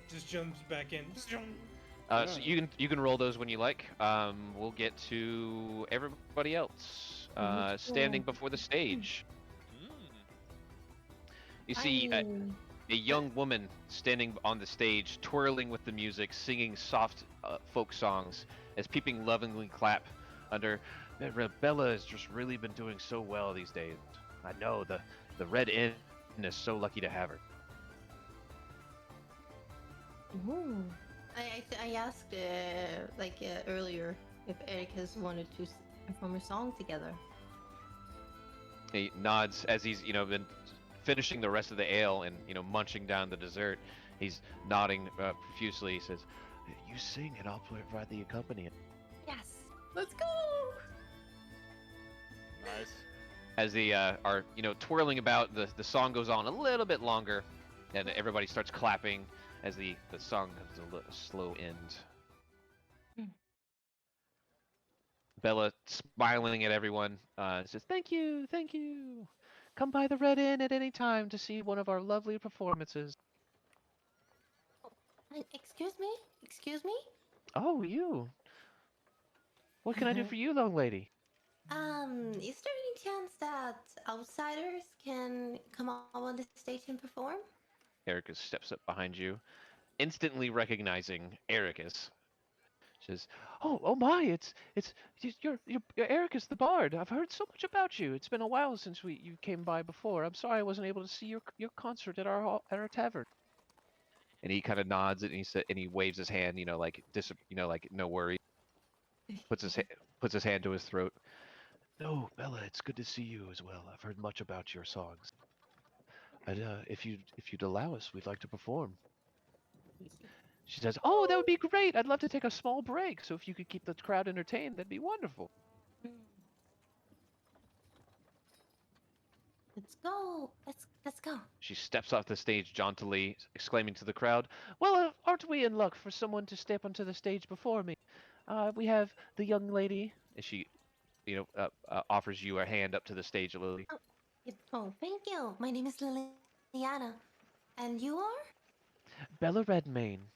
Just jumps back in. So you can roll those when you like. We'll get to everybody else standing before the stage. You see a young woman standing on the stage, twirling with the music, singing soft folk songs, as people lovingly clap under. Bella has just really been doing so well these days. I know the Red Inn is so lucky to have her. Ooh. I asked earlier if Eric has wanted to perform a song together. He nods as he's been finishing the rest of the ale and munching down the dessert. He's nodding profusely. He says, "You sing and I'll provide the accompaniment." Yes. Let's go. Nice. As they are twirling about, the song goes on a little bit longer, and everybody starts clapping as the song has a slow end. Bella smiling at everyone says, "Thank you, thank you. Come by the Red Inn at any time to see one of our lovely performances." Excuse me? Excuse me? Oh, you. What can I do for you, young lady? Is there any chance that outsiders can come up on the stage and perform? Ericus steps up behind you, instantly recognizing Ericus. She says, "Oh my! You're Ericus the Bard. I've heard so much about you. It's been a while since you came by before. I'm sorry I wasn't able to see your concert at our tavern." And he kind of nods and he waves his hand, like no worry. Puts his hand to his throat. "No, Bella, it's good to see you as well. I've heard much about your songs. If you'd allow us, we'd like to perform." She says, "Oh, that would be great. I'd love to take a small break. So if you could keep the crowd entertained, that'd be wonderful." Let's go. Let's go. She steps off the stage jauntily, exclaiming to the crowd, "Well, aren't we in luck for someone to step onto the stage before me? We have the young lady." And she, offers you a hand up to the stage, Lily. Oh, thank you. My name is Liliana. And you are? Bella Redmayne,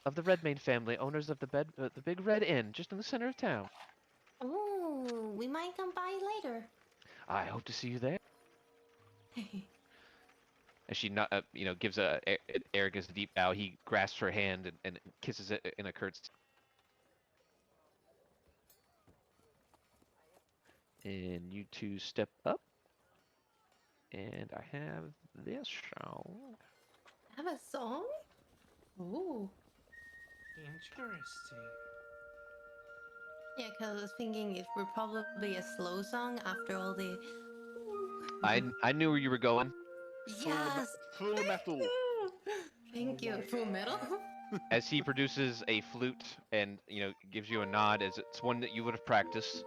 of the Redmayne family, owners of the Big Red Inn, just in the center of town. Oh, we might come by later. I hope to see you there. As she, gives Ericus a deep bow, he grasps her hand and kisses it in a curtsy. And you two step up. And I have this song. Have a song? Ooh. Interesting. Yeah, because I was thinking it would probably be a slow song after all the... I knew where you were going. Yes! Full metal. Thank you. Full metal? As he produces a flute and, gives you a nod, as it's one that you would have practiced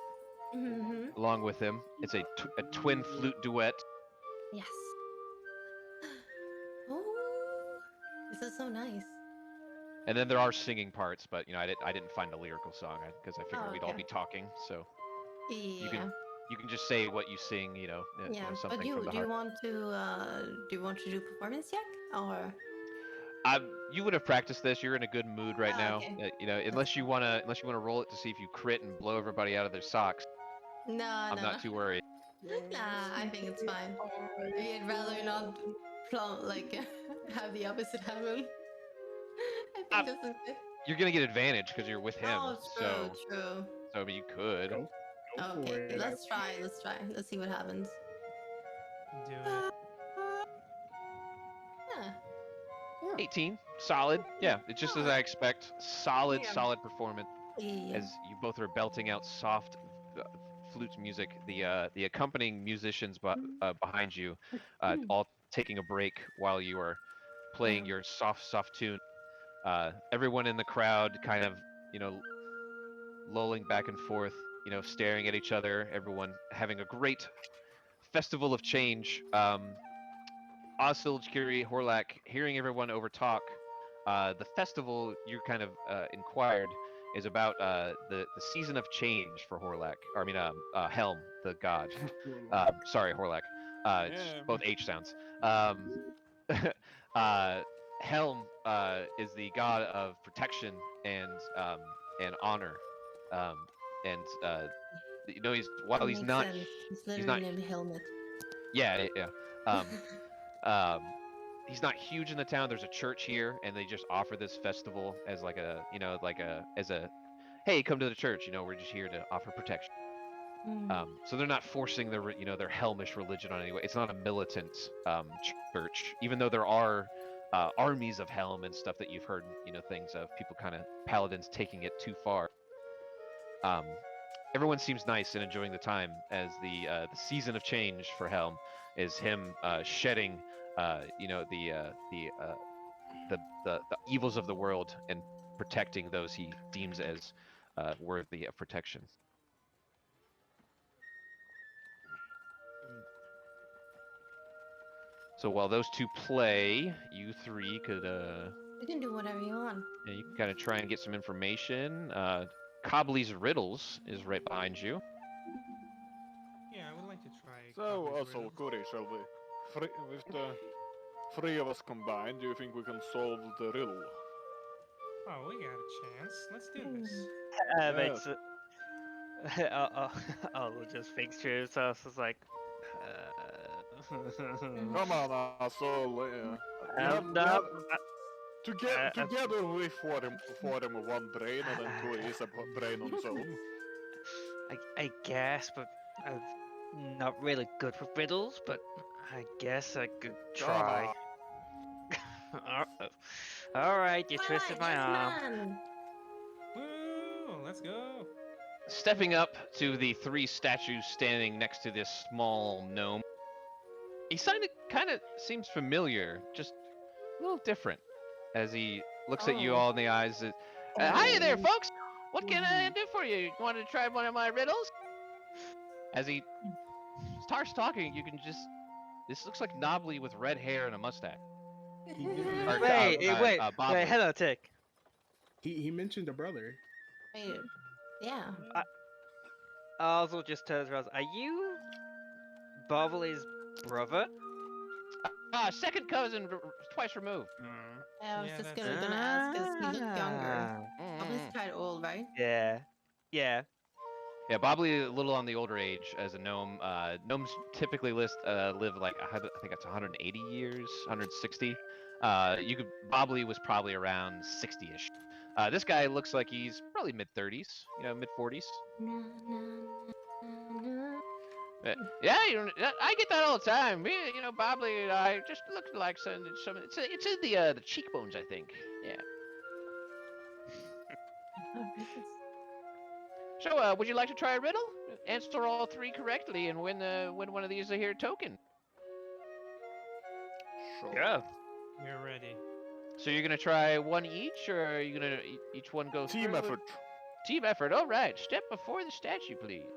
along with him. It's a twin flute duet. Yes. Oh, this is so nice. And then there are singing parts, but I didn't find a lyrical song because I figured we'd all okay. be talking. So Yeah. you can just say what you sing, Yeah, something but from the do heart. you want to do performance check or? You would have practiced this. You're in a good mood right now. Okay. Unless you wanna roll it to see if you crit and blow everybody out of their socks. No, I'm not too worried. Nah, I think it's fine. We'd rather not have the opposite happen. I think this is good. You're gonna get advantage because you're with him. Oh, true, true. So I mean, you could. Go for Okay, it. let's try. Let's see what happens. Do it. Yeah. 18, solid. Yeah, it's just as I expect. Solid performance. Yeah. As you both are belting out soft flute music. The accompanying musicians behind you, all taking a break while you are playing your soft tune. Everyone in the crowd kind of, lolling back and forth, staring at each other. Everyone having a great festival of change. Ozil, Curi, Horlac, hearing everyone overtalk. The festival you kind of inquired is about the season of change for Horlac. Or, I mean, Helm, the god. Sorry, Horlac. Both H sounds. Helm is the god of protection and honor. He's while he's Makes not sense. He's literally not named Helmet. yeah. He's not huge in the town. There's a church here, and they just offer this festival as like a hey, come to the church. We're just here to offer protection. So they're not forcing their Helmish religion on anyone. It's not a militant church, even though there are armies of Helm and stuff that you've heard, things of people kind of paladins taking it too far. Everyone seems nice and enjoying the time as the season of change for Helm is him shedding the evils of the world and protecting those he deems as worthy of protection. So while those two play, you three could You can do whatever you want. you can kind of try and get some information. Cobley's Riddles is right behind you. Yeah, I would like to try. So, Cobbler's also, Riddle. Curi, shall we? With the three of us combined, do you think we can solve the riddle? Oh, we got a chance. Let's do this. Makes it. I'll just think through it. So it's like. Come on, asshole. Together we form one brain, and then Curi is a brain on his own. I guess, but I'm not really good with riddles, but I guess I could try. Alright, you twisted my arm. Man. Woo! Let's go. Stepping up to the three statues standing next to this small gnome, he kind of seems familiar, just a little different, as he looks at you all in the eyes. Hiya there, folks! What can I do for you? You want to try one of my riddles? As he starts talking, you can just... This looks like Knobbly with red hair and a mustache. Wait, hello, Tick. He mentioned a brother. Wait, yeah. Ozil just turns around. Are you Bobbly's brother? Second cousin, twice removed. I was Yeah, just that's gonna ask because he looked younger. Probably quite old, right? Yeah. Yeah, Bobbly a little on the older age as a gnome. Gnomes typically live like I think it's 180 years, 160. Bobbly was probably around 60ish. This guy looks like he's probably mid-30s, mid 40s. Yeah, I get that all the time. Bobbly and I just look like some. It's in the cheekbones, I think. Yeah. So, would you like to try a riddle? Answer all three correctly and win one of these here token. Sure. Yeah. We're ready. So you're gonna try one each, or are you gonna each one go Team through? effort. Team effort. All right. Step before the statue, please.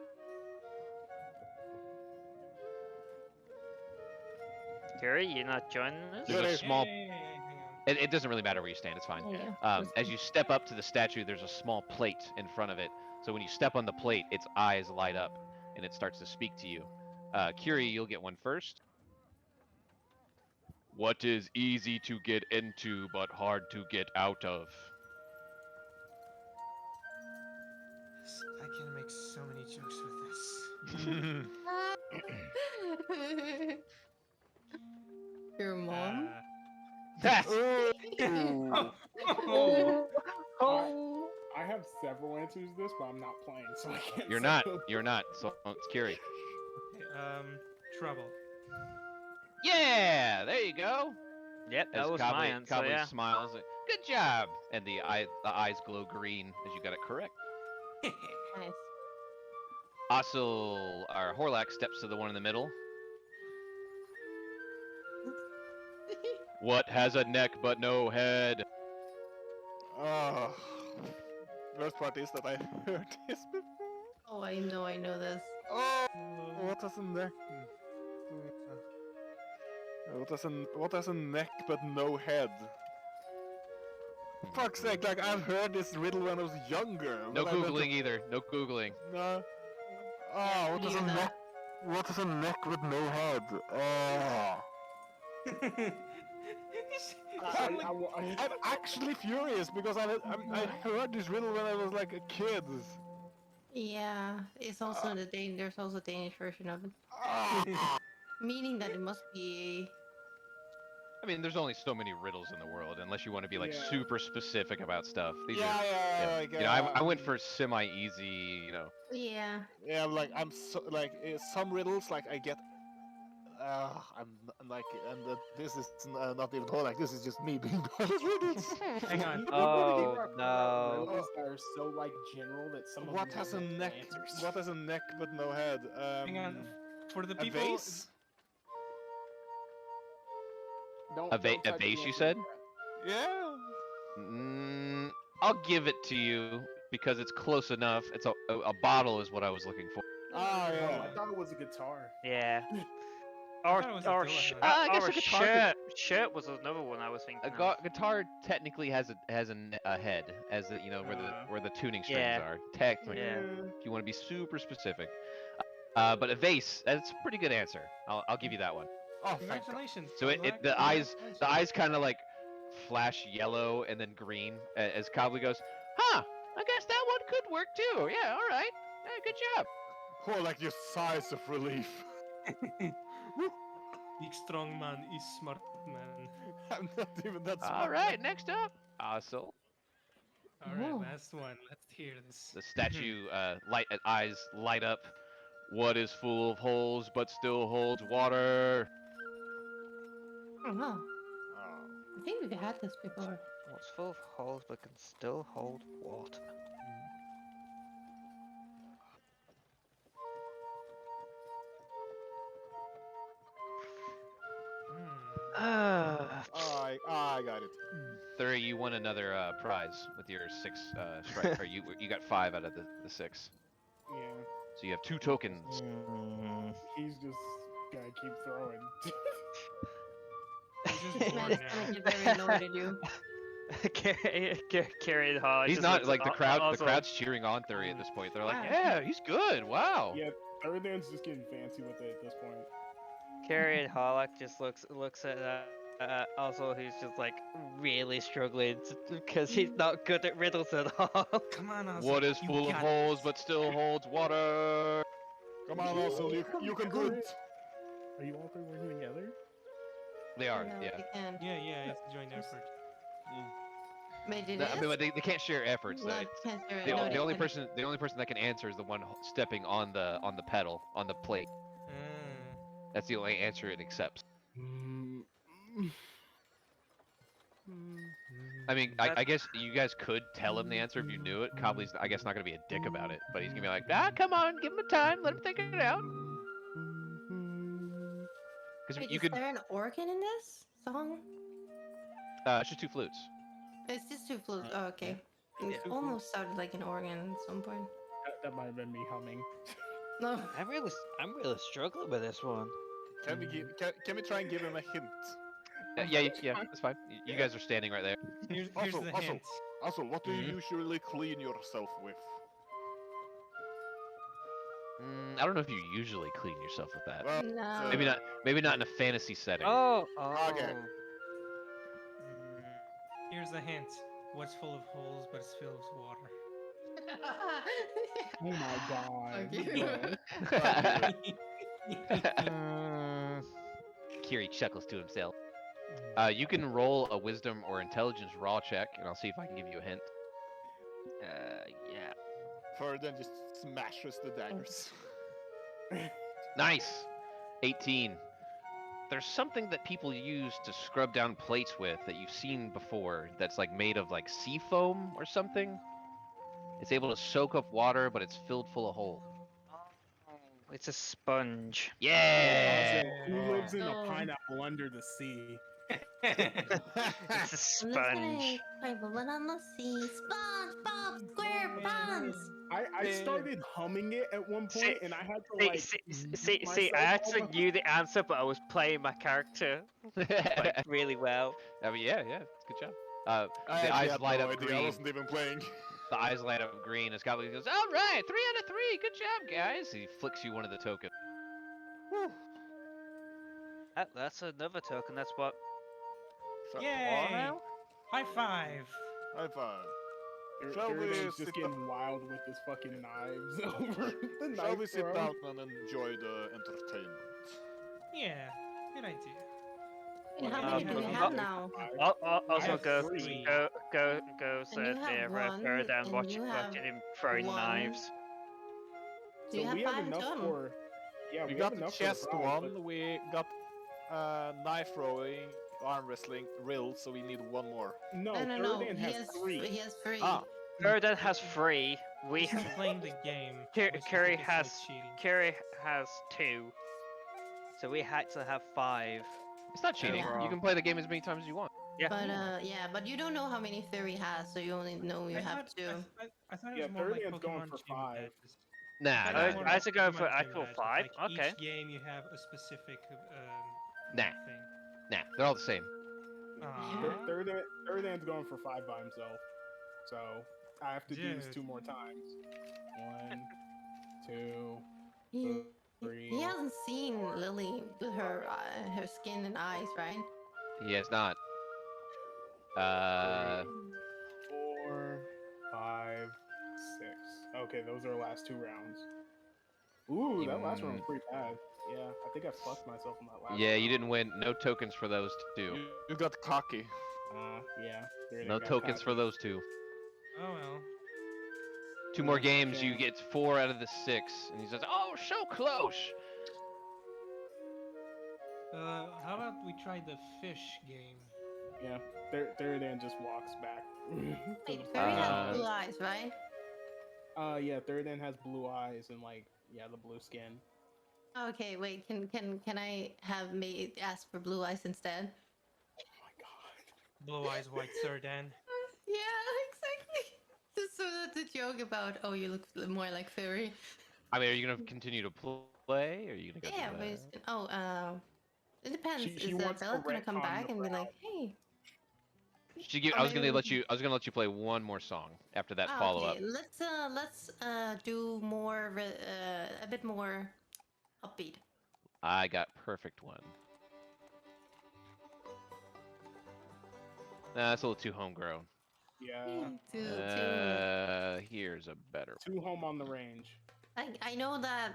Curi, you're not joining us? There's a small. Hey, hang on. It doesn't really matter where you stand. It's fine. Yeah. As you step up to the statue, there's a small plate in front of it. So when you step on the plate, its eyes light up, and it starts to speak to you. Curi, you'll get one first. What is easy to get into but hard to get out of? I can make so many jokes with this. Your mom? I have several answers to this, but I'm not playing, so I can't. You're say not. them. You're not. So it's Curi. Okay, trouble. Yeah, there you go. Yep, that As was Cobbly, my answer, Cobbly yeah. smiles. Like, good job. And the eyes glow green as you got it correct. Nice. Ozil, or Horlac, steps to the one in the middle. What has a neck but no head? Oh, worst part is that I heard this before. Oh, I know this. Oh, what has a neck? What has a neck but no head? For fuck's sake, like I've heard this riddle when I was younger. No when I went to- googling either. No googling. No. Yeah, Oh, what is a neither neck? What is a neck with no head? Oh. I'm actually furious because I heard this riddle when I was like a kid. Yeah, it's also there's also a Danish version of it. Ah. Meaning that it must be I mean, there's only so many riddles in the world, unless you want to be like Yeah. super specific about stuff. These Yeah, are, yeah, like, you know, I went for semi-easy, you know. yeah. yeah, like I'm so like some riddles like I get. I'm like, and this is not even Horlac. This is just me being bad at riddles. Hang on. Oh no. Riddles that are so like general that some of What them has a don't have neck? answers. What has a neck but no head? Hang on. For the A people. vase? Don't A type the vase, you answer said? in chat. Yeah. I'll give it to you because it's close enough. It's a bottle is what I was looking for. Oh Oh, yeah. I thought it was a guitar. Yeah. thought it was a Or dildo. I guess a guitar could- shirt was another one I was thinking A of. guitar technically has a head, as the, you know, where the tuning strings Yeah. are. Technically, Yeah. if you want to be super specific. But a vase, that's a pretty good answer. I'll give you that one. Oh, thank God. Congratulations. So Horlac, the eyes congratulations. kind of like flash yellow and then green as Cobley goes, huh? I guess that one could work too. Yeah, all right. Good job. Horlac, your sighs of relief. Big strong man is smart man. I'm not even that smart. All right, next up, Ozil. All right, Whoa. last one. Let's hear this. The statue eyes light up. What is full of holes but still holds water? I don't know. Oh. I think we've had this before. What's full of holes but can still hold water? I got it. Thuri, you won another prize with your 6 strike. Or you got 5 out of the 6. Yeah, So you have 2 tokens. he's just gonna keep throwing. He's just Man bored is now. gonna get very annoyed at you. Carried hard. He's just not looks like the crowd. also- The crowd's cheering on Thuri at this point. They're like, Wow. "Yeah, he's good. Wow." Yeah, Thuridan's just getting fancy with it at this point. Carried Horlac just looks at also he's just like really struggling because he's not good at riddles at all. Come on, Ozil. What is you full of got holes this. but still holds water? Come on, Ozil, you can do it. Are you all three working together? They are. No, Yeah. they can. Yeah, it's a joint effort. Wait, it No, is? I mean, but they can't share efforts. No, Though. it can't share it. The, No, the they only couldn't. person that can answer is the one stepping on the pedal on the plate. That's the only answer it accepts. I mean, I guess you guys could tell him the answer if you knew it. Cobley's, I guess, not gonna be a dick about it, but he's gonna be like, come on, give him a time, let him think it out. Because Wait, you is could, there an organ in this song? it's just 2 flutes. It's just 2 flutes. Oh, okay. Yeah. It almost sounded like an organ at some point. That might have been me humming. No. I'm really struggling with this one. Can we try and give him a hint? Yeah, that's fine. You guys are standing right there. Here's Also, the also, hint. Also, what do you usually clean yourself with? I don't know if you usually clean yourself with that. Well, No. Maybe not in a fantasy setting. Oh, Okay. Here's the hint. What's full of holes but still has water? Oh my god. Fuck you. No. Kiri chuckles to himself. You can roll a wisdom or intelligence raw check, and I'll see if I can give you a hint. yeah. Thuridan just smashes the daggers. Nice! 18. There's something that people use to scrub down plates with that you've seen before that's like made of like sea foam or something. It's able to soak up water, but it's filled full of holes. Oh, it's a sponge. Yeah! Who lives in a Oh. pineapple under the sea? It's a I'm just sponge. gonna play one on the sea. SpongeBob SquarePants. I started humming it at one See- point, and I had to like. See, myself I actually almost. knew the answer, but I was playing my character like really well. I mean, yeah, good job. I The actually eyes had light no up idea. I green. wasn't even playing. The eyes light up green as Goblin goes, all right, 3 out of 3, good job, guys. He flicks you one of the tokens. That's another token. That's what. So, Yay! now? High five! high five. Shall we Thuridan's just sit getting wild with his fucking knives over the Shall knife we sit throw. down and enjoy the entertainment? Yeah, good idea. And how many do we have now? Also, have go, three. go, And you have there, one, Thuridan, and watch you watching have him throwing one. knives. Do you So have we have 5 in enough total? for. Yeah, We we got have the enough for chest prize, one, but- we got knife throwing, arm wrestling, rill, so we need one more. No, No. Thuridan He has 3. He has 3. Ah, Thuridan has 3. We This is playing the game. Curi which I Curi think is, like, has cheating. Curi has 2. So we had to have 5. It's not cheating. Yeah. You can play the game as many times as you want. Yeah. But yeah, but you don't know how many Fury has, so you only know you have 2. I thought it Yeah, was more like Thuridan's going Pokemon for gym 5. badges. Nah, I thought it nah, was more I had to go Pokemon for gym actual badges, 5? Like Okay. Each game you have a specific nah, thing. nah. They're all the same. Aw. Thuridan's going for 5 by himself. So I have to do this Dude. 2 more times. 1, 2, He 3. hasn't seen Lily with her skin and eyes, right? He has not. 4, 5, 6. Okay, those are the last 2 rounds. Ooh, that last round was pretty bad. Yeah, I think I fucked myself in that last Yeah, round. you didn't win. No tokens for those 2. you got cocky. Yeah. Thuridan No got tokens for cocky. those 2. Oh well. 2 more games, you Okay. get 4 out of the 6. And he says, oh, so close. How about we try the fish game? Yeah, Thuridan just walks back. to Wait, the Fury has Uh, blue eyes, right? Yeah, Thuridan has blue eyes and like, yeah, the blue skin. Okay, wait, can I have me ask for blue eyes instead? Oh my god. Blue eyes, white Thuridan. Yeah, exactly. Just so that's a joke about, oh, you look more like Fury. I mean, are you going to continue to play? Or are you going to go Yeah, to but the... it's, it depends. She Is wants to Bella gonna come retcon back the and be round. like, hey? I was maybe gonna we let you play one more song after that Ah, follow up. okay, let's do more a bit more upbeat. I got perfect one. Nah, that's a little too homegrown. Yeah. Here's a better one. 2 home on the range. I know that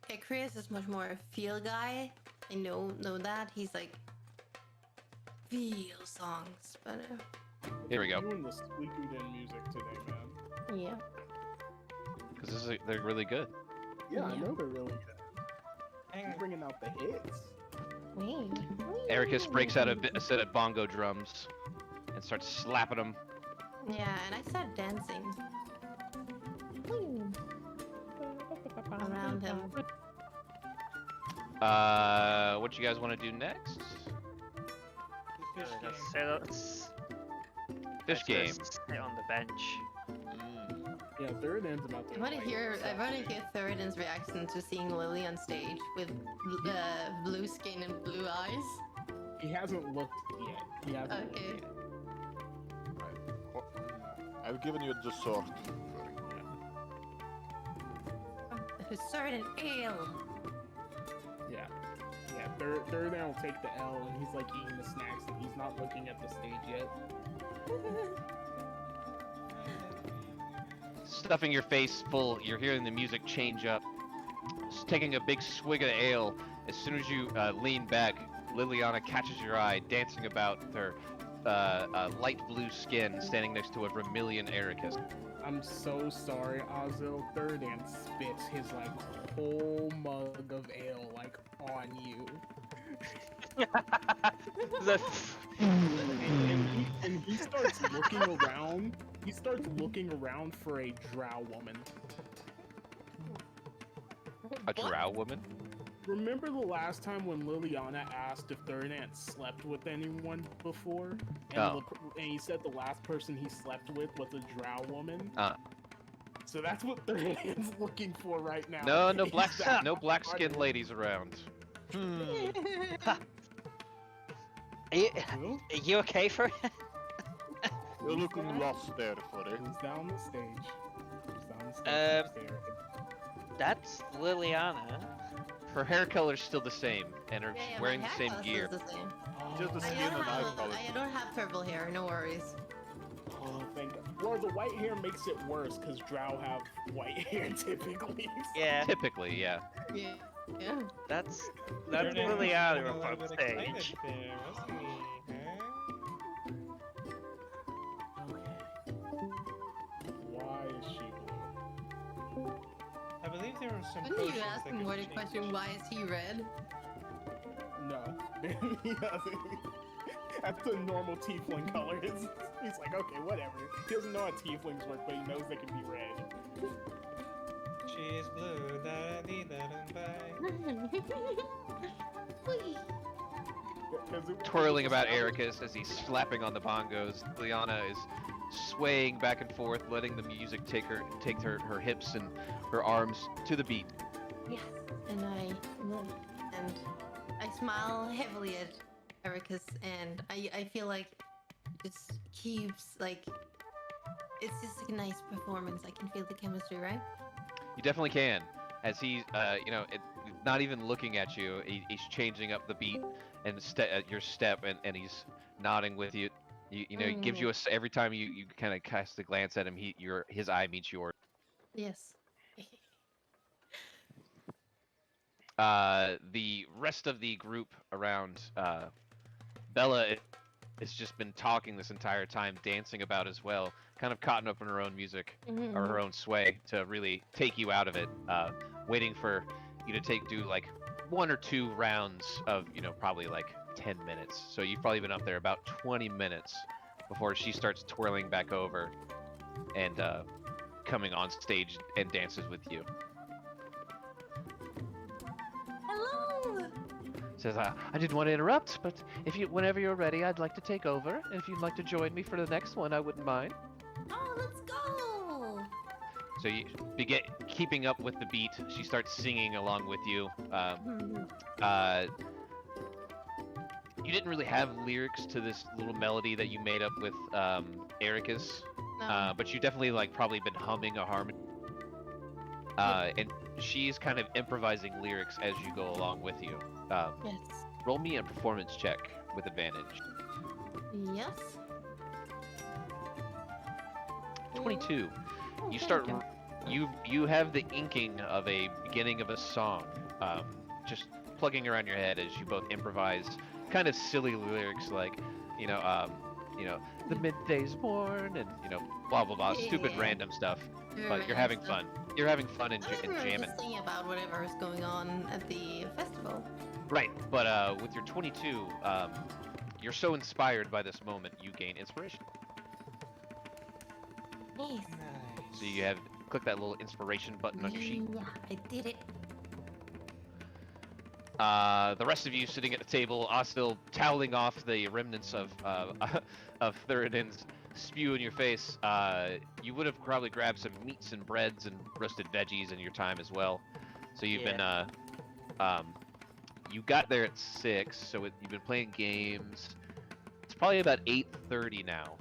Ekrius is much more a feel guy. I know that he's like feel songs, but Here we go. Doing the Suikoden music today, man. yeah. Because they're really good. Yeah, I Yeah. know they're really good. He's bringing out the hits. Wait. Ericus breaks out a set of bongo drums and starts slapping them. Yeah, and I start dancing. Whee! Around him. What you guys want to do next? The fish game. So let's Fish game. sit on the bench. Yeah, Thuridan's about to. I want to like, hear stop. Thuridan's reaction to seeing Lily on stage with blue skin and blue eyes. He hasn't looked yet. He hasn't Okay. looked yet. I've given you the sword. Who's certain ale. Yeah. Yeah, Thuridan will take the L and he's like eating the snacks and he's not looking at the stage yet. Stuffing your face full, you're hearing the music change up. Taking a big swig of ale. As soon as you lean back, Liliana catches your eye, dancing about with her light blue skin, standing next to a vermilion Ericus. I'm so sorry, Ozil. Thuridan spits his like whole mug of ale like on you. and he starts looking around. He starts looking around for a drow woman. A drow woman? Remember the last time when Liliana asked if Thuridan slept with anyone before? And, Oh. and he said the last person he slept with was a drow woman? Uh. So that's what Thuridan's looking for right now. No is black that skinned partner. ladies around. Are you okay for it? You're looking lost there, Furry. Who's down the stage? Who's down the stage? Who's there? That's Liliana. Her hair color's still the same, and her Yeah, wearing my the hair same color gear. is the same. Just the I skin don't and eye have color. I don't have purple hair. No worries. Oh, thank God. Well, the white hair makes it worse because drow have white hair typically. Yeah, Typically, yeah. Yeah. Yeah. that's Thuridan was Liliana getting a up little on bit excited stage. there, wasn't he? Why is she blue? I believe there were some Didn't you potions ask that him could more the change. question, why is he red? No. He doesn't. That's the normal tiefling color. He's like, okay, whatever. He doesn't know how tieflings work, but he knows they can be red. She is blue, da-dee-da-dum-bye. Whee! Twirling about Ericus as he's slapping on the bongos. Liana is swaying back and forth, letting the music take her hips and her arms to the beat. Yes, and I smile heavily at Ericus, and I feel like it just keeps like it's just like a nice performance. I can feel the chemistry, right? You definitely can, as he's not even looking at you. He's changing up the beat and your step, and he's nodding with you. You know, he gives you every time you kind of cast a glance at him, his eye meets yours. Yes. The rest of the group around Bella has just been talking this entire time, dancing about as well, kind of caught up in her own music or her own sway to really take you out of it, waiting for you to do like 1 or 2 rounds of, probably like 10 minutes. So you've probably been up there about 20 minutes before she starts twirling back over and coming on stage and dances with you. Hello. Says, I didn't want to interrupt, but whenever you're ready, I'd like to take over. If you'd like to join me for the next one, I wouldn't mind. Oh, let's go. So you begin keeping up with the beat. She starts singing along with you. You didn't really have lyrics to this little melody that you made up with Ericus, No. but you definitely probably been humming a harmony. And she's kind of improvising lyrics as you go along with you. Yes. Roll me a performance check with advantage. Yes. 22. Oh, You thank start. you. You have the inking of a beginning of a song, just plugging around your head as you both improvise kind of silly lyrics like, the midday's born and blah blah blah, stupid Yeah. random stuff. Very But you're random having stuff. fun. You're having fun and We were jamming. just singing about whatever is going on at the festival. Right. But with your 22, you're so inspired by this moment, you gain inspiration. Nice. Nice. So you have click that little inspiration button on your sheet. Yeah, I did it. The rest of you sitting at the table, Ozil toweling off the remnants of Thuridan's spew in your face. You would have probably grabbed some meats and breads and roasted veggies in your time as well. So you've been you got there at 6, so you've been playing games. It's probably about 8:30 now.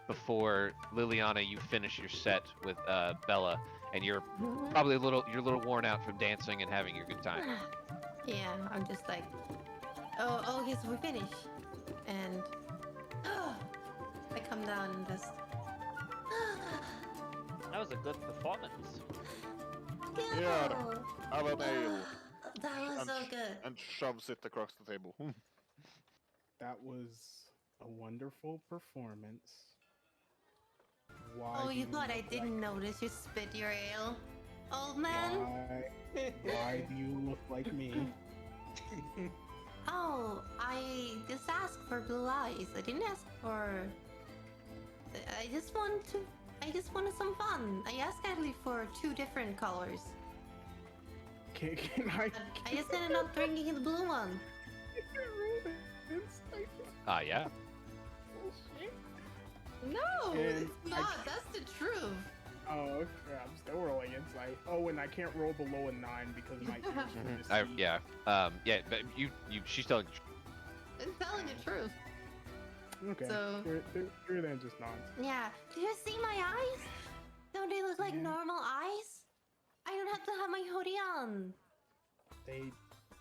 Before Liliana, you finish your set with Bella, and you're probably a little worn out from dancing and having your good time. Yeah, I'm just like, oh, yes, we finish, and I come down and just. That was a good performance. Yeah, have a nail. That was And so good. And shoves it across the table. That was a wonderful performance. Why Oh, do you thought I look didn't notice you spit your ale, old man? Why do you look like me? Oh, I just asked for blue eyes. I didn't ask for. I just wanted some fun. I asked actually for 2 different colors. Can I? I just ended up drinking the blue one. Yeah. No, And it's not. That's the truth. Oh, okay. I'm still rolling insight. Oh, and I can't roll below a 9 because my ears were deceived. Yeah, but she's telling the truth. It's telling the truth. Okay. So- You're then just nods. Yeah. Do you see my eyes? Don't they look like Yeah. normal eyes? I don't have to have my hoodie on. They.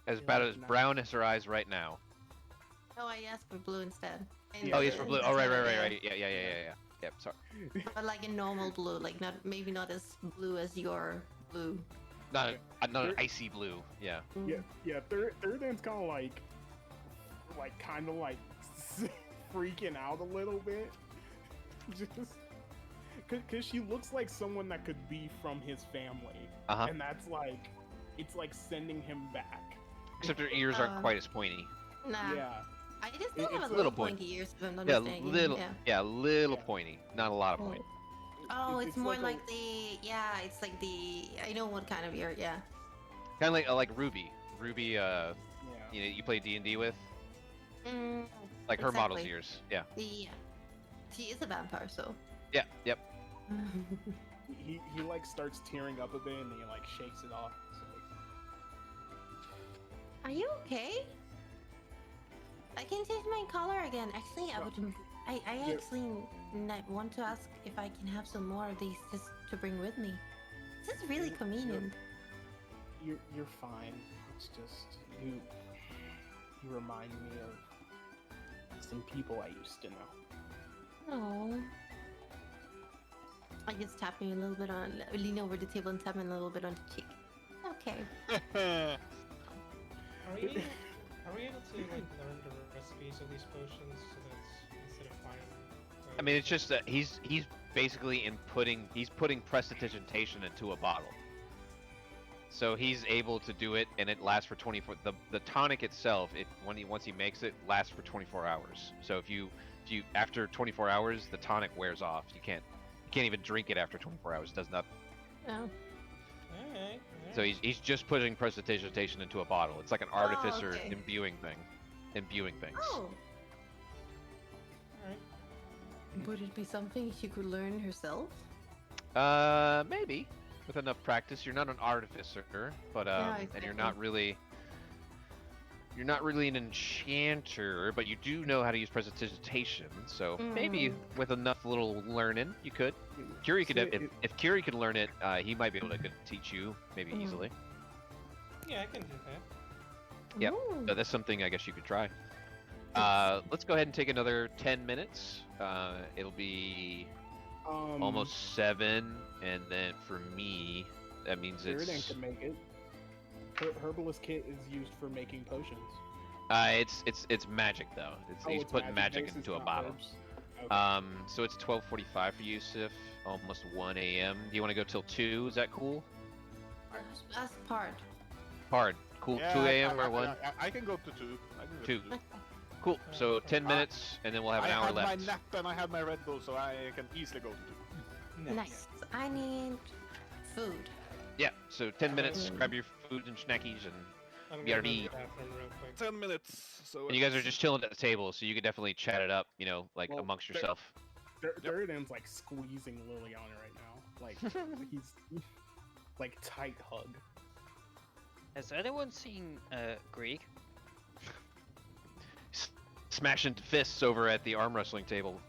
As They about look as nice. brown as her eyes right now. Oh, I asked for blue instead. And Yeah. Oh, yes, for blue. that's Oh, right. what I did. Yeah. Yep, sorry. But like a normal blue, like maybe not as blue as your blue. Not an There- icy blue. Yeah. Yeah. Thuridan's kind of like freaking out a little bit, just because she looks like someone that could be from his family, and that's like, it's like sending him back. Except her ears aren't quite as pointy. Nah. Yeah. I just It- still have it's a a little little point. pointy ears, if I'm not Yeah, mistaken. little. Yeah. Yeah, little Yeah. pointy. Not a lot of point. Oh, it's more like like the it's like the I know what kind of ear. Yeah. Kind of like Ruby. Ruby, Yeah. you play D&D with? Mm, Like her model's Exactly. ears. Yeah. yeah. She is a vampire, so. Yeah, yep. He like starts tearing up a bit and he like shakes it off. It's like, Are you okay? I can change my color again. Actually, I would. I Yeah. actually want to ask if I can have some more of these just to bring with me. This is really convenient. you're fine. It's just you remind me of some people I used to know. Oh. I just tap me a little bit on, lean over the table and tap me a little bit on the cheek. Okay. Are we able to like learn the recipes of these potions so that instead of finding? I mean, it's just that he's basically putting prestidigitation into a bottle. So he's able to do it, and it lasts for 24. The tonic itself, once he makes it, lasts for 24 hours. So if you after 24 hours, the tonic wears off. You can't even drink it after 24 hours. It does not. Oh. Alright. So he's just putting prestidigitation into a bottle. It's like an artificer okay. imbuing things. Oh. Alright. Would it be something she could learn herself? Maybe. With enough practice, you're not an artificer, but and you're not really an enchanter, but you do know how to use prestidigitation. So maybe with enough little learning, you could. Curi could if Curi could learn it, he might be able to teach you maybe easily. Yeah, I can do that. Yep. Ooh. So that's something I guess you could try. Let's go ahead and take another 10 minutes. It'll be almost 7, and then for me, that means Thuridan it's can make it. Herbalist kit is used for making potions. it's magic though. He's it's putting magic It's into a not bottle. herbs. Okay. So it's 12:45 for Yusuf, almost 1 a.m. Do you want to go till 2? Is that cool? That's part. Hard. Cool. Yeah, 2 a.m. or 1? I can go to 2. I can go 2. to 2. Cool. So 10 minutes, and then we'll have an I hour had left. my nap and I had my Red Bull, so I can easily go to 2. Nice. I need food. Yeah. So 10 minutes. Grab your food and snackies, and I'm BRB. gonna go to the bathroom real quick. 10 minutes. So you guys are it's- just chilling at the table, so you could definitely chat it up, like Well, amongst there- yourself. Thuridan's like squeezing Liliana right now. Like he's like tight hug. Has anyone seen Greeg? Smash into fists over at the arm wrestling table.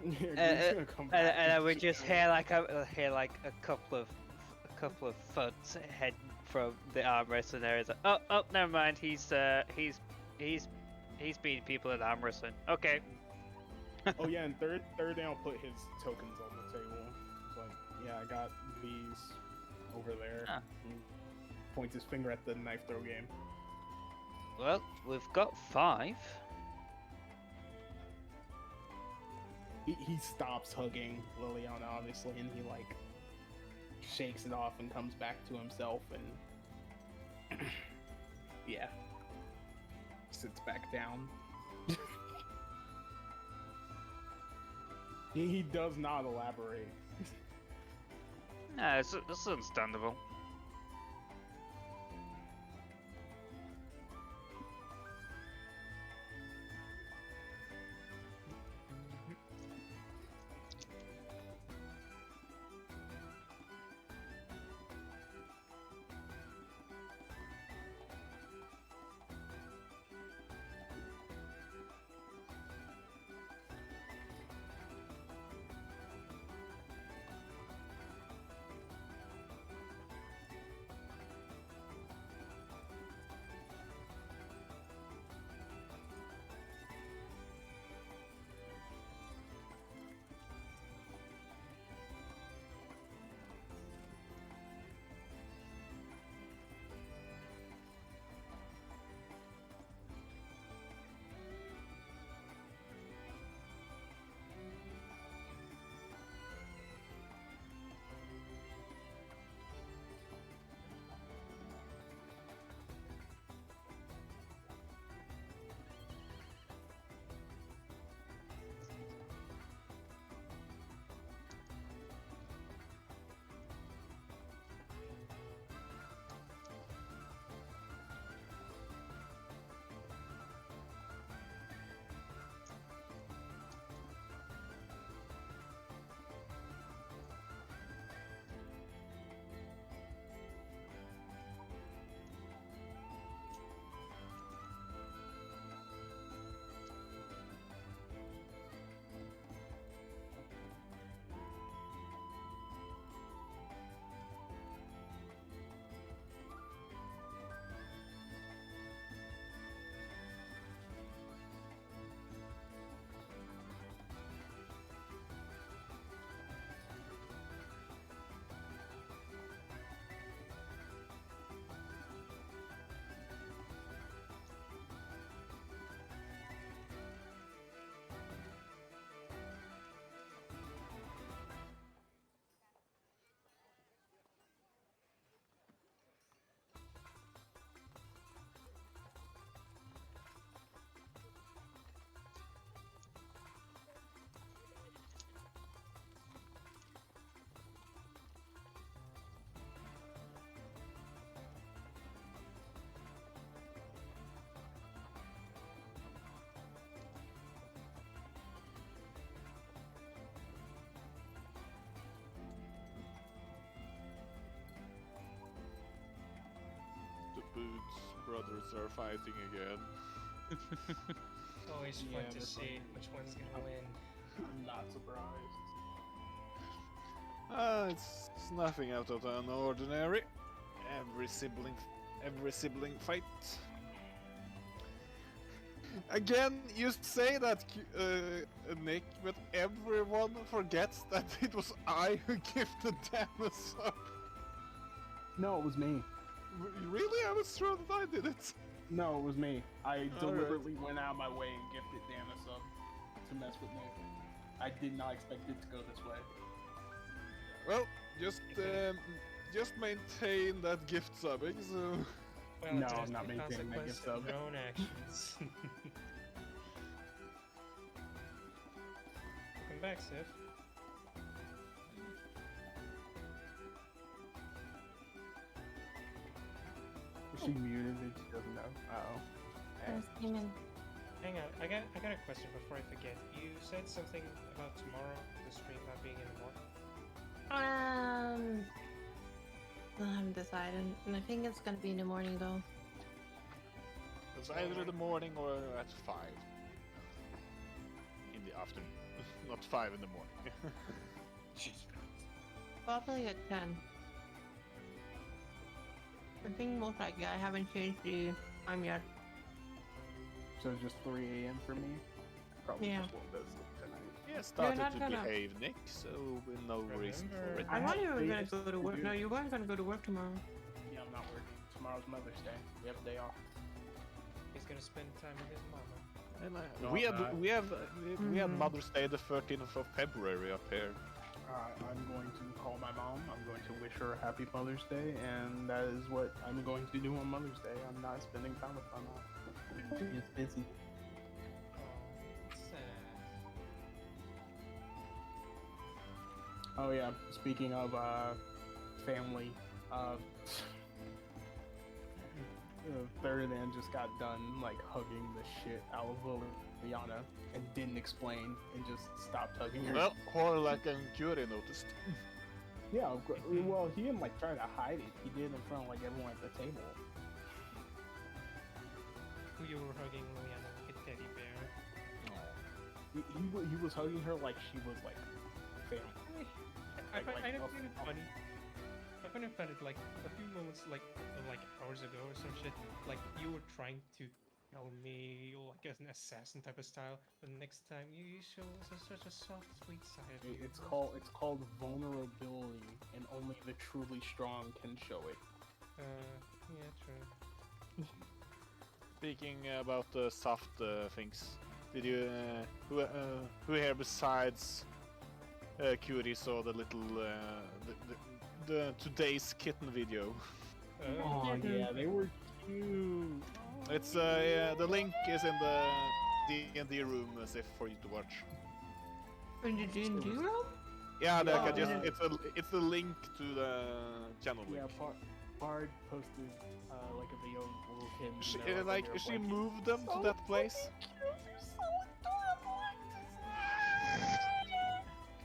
He's gonna come back And I and would just shit hear like a couple of thuds head from the arm wrestling area. It's like, oh, never mind. He's beating people at arm wrestling. Okay. Oh yeah, and Thuridan will put his tokens on the table. It's like, yeah, I got these over there. Ah. He points his finger at the knife throw game. Well, we've got 5. He stops hugging Liliana, obviously, and he like shakes it off and comes back to himself and yeah, sits back down. He does not elaborate. Nah, it's understandable. Dudes, brothers are fighting again. Always Yeah, fun to they're see fighting. which one's gonna win. I'm not surprised. It's nothing out of the ordinary. Every sibling fight. Again, you say that, Nick, but everyone forgets that it was I who gifted Dennis up. No, it was me. Really? I was sure that I did it. No, it was me. I Alright. deliberately went out of my way and gifted Dan a sub to mess with Nick. I did not expect it to go this way. Well, just maintain that gift subbing, so... Well, No, it I'm has not the maintaining that consequence gift of sub. your own actions. Welcome back, Sif. She muted and she doesn't know. Uh-oh. There's Demon. Hang on, I got a question before I forget. You said something about tomorrow, the stream not being in the morning. I haven't decided, and I think it's gonna be in the morning though. It's either in the morning or at 5. In the afternoon. Not 5 in the morning. Probably at 10. I think most likely I haven't changed the time yet. So just 3 a.m. for me? Probably Yeah. just one bit tonight. Yeah, started not to gonna- behave, Nick, so with no reason for Remember- it. I thought you were They gonna just go to work. do- No, you weren't gonna go to work tomorrow. Yeah, I'm not working. Tomorrow's Mother's Day. We have a day off. He's gonna spend time with his mama. And, No, we I'm had not. we had Mhm. Mother's Day the 13th of February up here. I'm going to call my mom. I'm going to wish her a happy Mother's Day, and that is what I'm going to do on Mother's Day. I'm not spending time with my mom. She is busy. Oh, sad. Oh yeah, speaking of family, Thuridan just got done like hugging the shit out of Liliana and didn't explain and just stopped hugging her. Well, Horlac and Curi noticed. Yeah, of course. Well, he didn't like try to hide it. He did in front of like everyone at the table. Who you were hugging, Liliana, like a teddy bear. He was hugging her like she was like family. I Like- find like, it funny. I find it funny, like a few moments, like hours ago or some shit. Like you were trying to tell me like an assassin type of style, but next time you show us such a soft, sweet side of you. It's called vulnerability, and only the truly strong can show it. Yeah, true. Speaking about the soft things, did you who here besides Curi saw the little the today's kitten video? Oh yeah, they were cute. It's yeah, the link is in the D&D room as if for you to watch. In the D&D room? Yeah, Yeah. it's the link to the channel link. Yeah, Bard posted like a video of little kids. She, and they're, like they're she like, moved them to that place.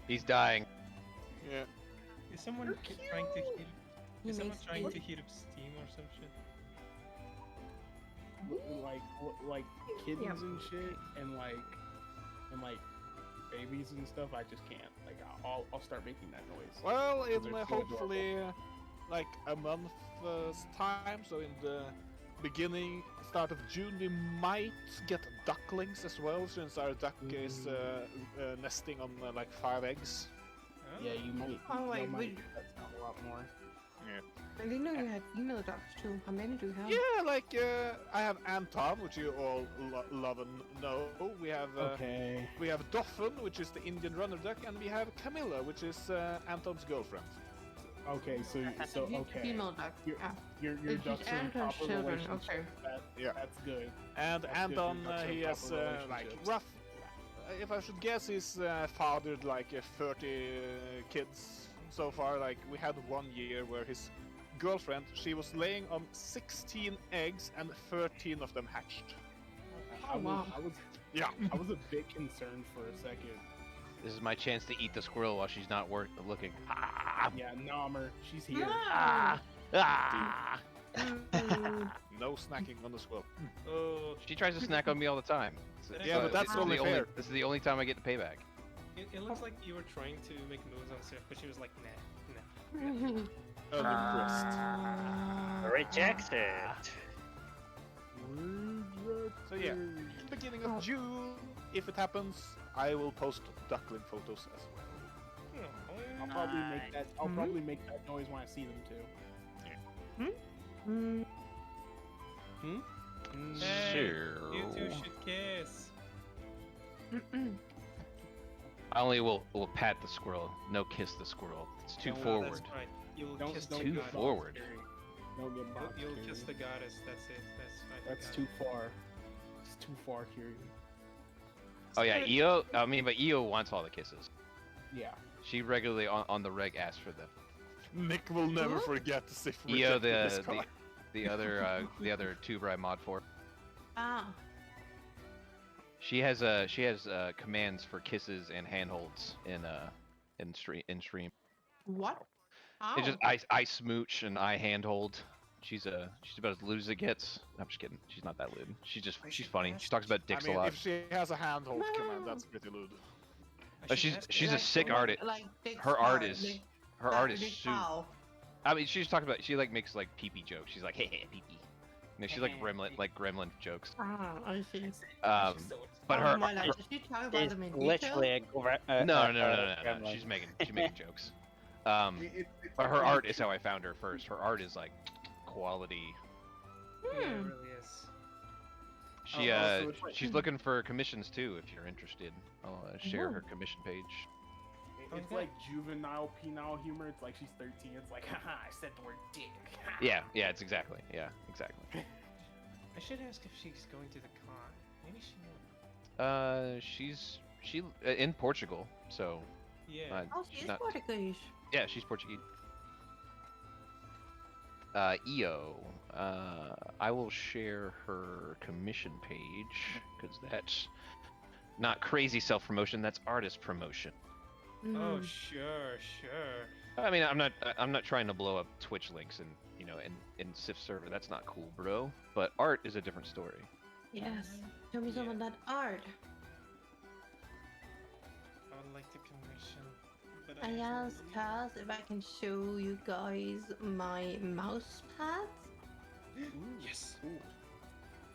He's dying. Yeah. Is someone trying to heat? He Is someone makes trying it- to heat up steam or some shit? like kittens Yeah. and shit, and like babies and stuff. I just can't. Like I'll start making that noise. Well, in They're so hopefully like a month's time, so in the start of June, we might get ducklings as well, since our duck is nesting on like 5 eggs. Oh. Yeah, you might. Oh, you wait, might wait. that's not a lot more. I didn't know you had female ducks too. How many do you have? Yeah, like I have Anton, which you all love and know. We have Okay. we have Doffen, which is the Indian runner duck, and we have Camilla, which is Anton's girlfriend. Okay. So okay. Female duck. You're- Yeah. Your It's ducks just are in Anton's proper children, relationships. okay. Yeah. That's good. And That's good, Anton, your ducks are he in has proper like relationships. rough. If I should guess, he's fathered like 30 kids so far. Like we had 1 year where his girlfriend, she was laying on 16 eggs and 13 of them hatched. I wow. Yeah. was a bit concerned for a second. This is my chance to eat the squirrel while she's not looking. Ah! Yeah, Nommer, she's here. Ah! Ah! No snacking on the squirrel. Oh, She tries to snack on me all the time. Yeah, but that's this is only the fair. This is the only time I get the payback. it looks like you were trying to make moves on Sif, but she was like, nah. Unimpressed. Rejected. So yeah, beginning of June, if it happens, I will post duckling photos as well. I'll probably make that. I'll probably make that noise when I see them too. Hey, Sure. you two should kiss. I only will pat the squirrel, no kiss the squirrel. It's too Oh, forward. That's right. You'll Don't- kiss don't the Too goddess. forward. Don't get boxed. You'll Kiri. kiss the goddess. That's it. That's I too far. It's too far, Kiri. Oh yeah, Io. I mean, but Io wants all the kisses. Yeah. She regularly on the reg asks for them. Nick will never forget to say Io, this card. the other tuber I mod for. Ah. She has commands for kisses and handholds in stream. What? It's just I smooch and I handhold. She's about as lewd as it gets. I'm just kidding. She's not that lewd. She's funny. She talks about dicks I mean, a lot. if she has a handhold command, that's pretty lewd. But she's a sick artist. Her art is super. I mean, she's talking about she like makes like pee pee jokes. She's like hey pee pee. You know, she's like gremlin jokes. Ah, I see. But Oh my her God, did she talk about It's them in literally a no. gremlin. She's making jokes. But her art is how I found her first. Her art is like quality. Yeah, it Hmm. really is. She so it's like- she's looking for commissions too. If you're interested, I'll share Ooh. her commission page. It's Okay. like juvenile penile humor. It's like she's 13. It's like, haha, I said the word dick. Yeah, it's exactly. I should ask if she's going to the con. Maybe she won't. She's in Portugal, so Yeah. Oh, she's she's not- Portuguese. yeah, she's Portuguese. Io, I will share her commission page because that's not crazy self-promotion. That's artist promotion. Oh, Mm. sure. I mean, I'm not trying to blow up Twitch links and in Sif server. That's not cool, bro. But art is a different story. Yes. Show me some of that art. I would like to commission. But I asked Kaz if I can show you guys my mouse pads. Yes.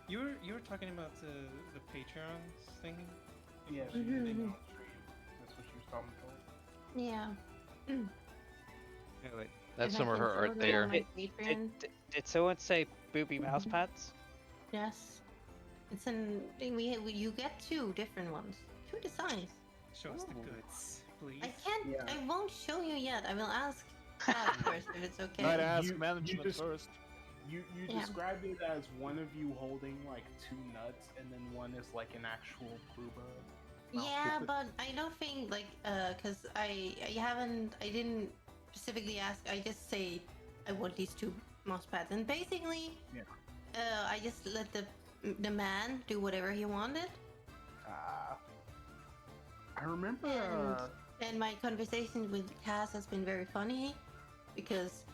You were talking about the Patreon thing. Yeah, she Mhm. did on stream. That's what she was talking about. Yeah. Yeah, like, That's If some I of can her show art them there. on my Patreon. Did someone say booby mouse pads? Yes. It's you get two different ones. Two designs. show us the Oh. goods, please. I can't. Yeah. I won't show you yet. I will ask Kaz first if it's okay. Might ask You- management you just- first. You Yeah. described it as one of you holding like two nuts, and then one is like an actual Kruba. Yeah, but I don't think like cause I didn't specifically ask. I just say I want these two mouse pads, and basically, Yeah. I just let the man do whatever he wanted, I remember. and my conversation with Cass has been very funny, because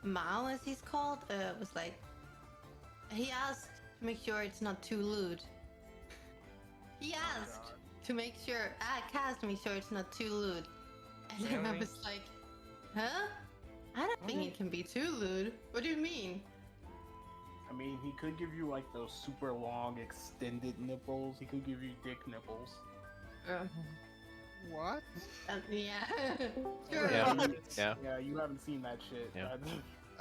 Mao, as he's called, was like, he asked to make sure it's not too lewd. He asked God. to make sure, Cass to make sure it's not too lewd. And then I Really? was like, huh? I don't think it can be too lewd. What do you mean? I mean, he could give you like those super long extended nipples. He could give you dick nipples. What? Yeah. Sure. Yeah. Yeah, you haven't seen that shit. Yeah.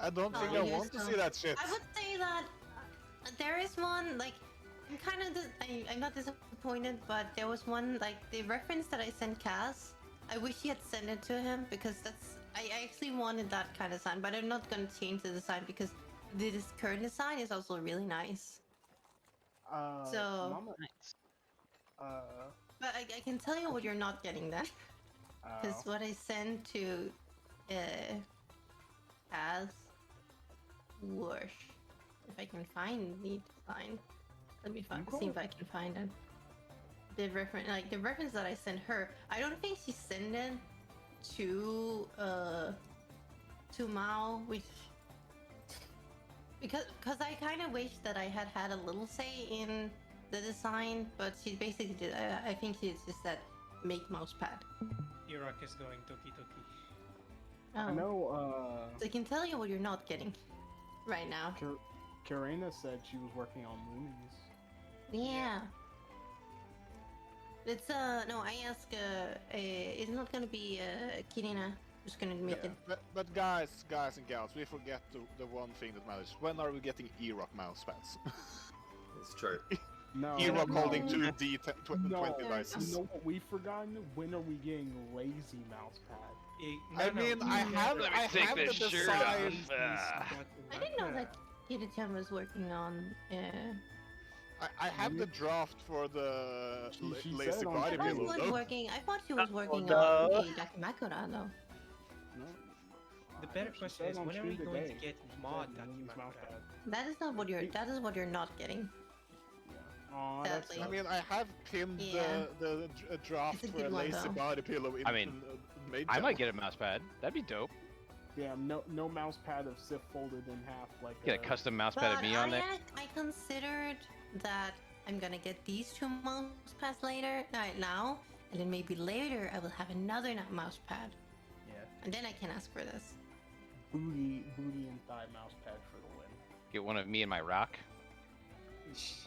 I don't think Oh, I yes, want to no. see that shit. I would say that there is one, like, I'm kind of, I'm not disappointed, but there was one, like, the reference that I sent Cass, I wish he had sent it to him, because I actually wanted that kind of design, but I'm not going to change the design, because this current design is also really nice. So- Mama, But I can tell you what you're not getting then, because what I sent to Cass was, if I can find the design, let me see if I can find it. The reference that I sent her, I don't think she sent it to Mao, which Because I kind of wish that I had had a little say in the design, but she basically did. I think she just said make mousepad. Iraq is going toki toki. Oh. I know. So I can tell you what you're not getting right now. Karina said she was working on movies. Yeah. It's no. I asked. It's not gonna be Kirina who's gonna make it. But guys and gals, we forget the one thing that matters. When are we getting E-Rock mousepads? It's true. No. E-Rock no. holding 2D 20 No. dice. You know what we've forgotten? When are we getting lazy mousepad? I mean, I have Let me I take have this the shirt design. off. I didn't know that Kiri-chan was working on. I have the draft for the She lazy said on body I thought she pillow. was though. working. I thought she was working no. on a Dakimakura though. No. The better She question said is, on when are we stream going to today, get she mod said women's Dakimakura? mousepad. That is not what you're. That is what you're not getting. Yeah. Aw, that's Sadly. I mean, I have pinned Yeah. the draft It's a for a good one, lazy though. body pillow in, I mean, made I might get a mouse pad. That'd be dope. Damn, no mouse pad of Sif folded in half like Get a custom mouse pad of But me on there. I considered that I'm gonna get these two mouse pads later, right now, and then maybe later I will have another mouse pad, Yeah. and then I can ask for this. Booty and thigh mouse pad for the win. Get one of me and my rock.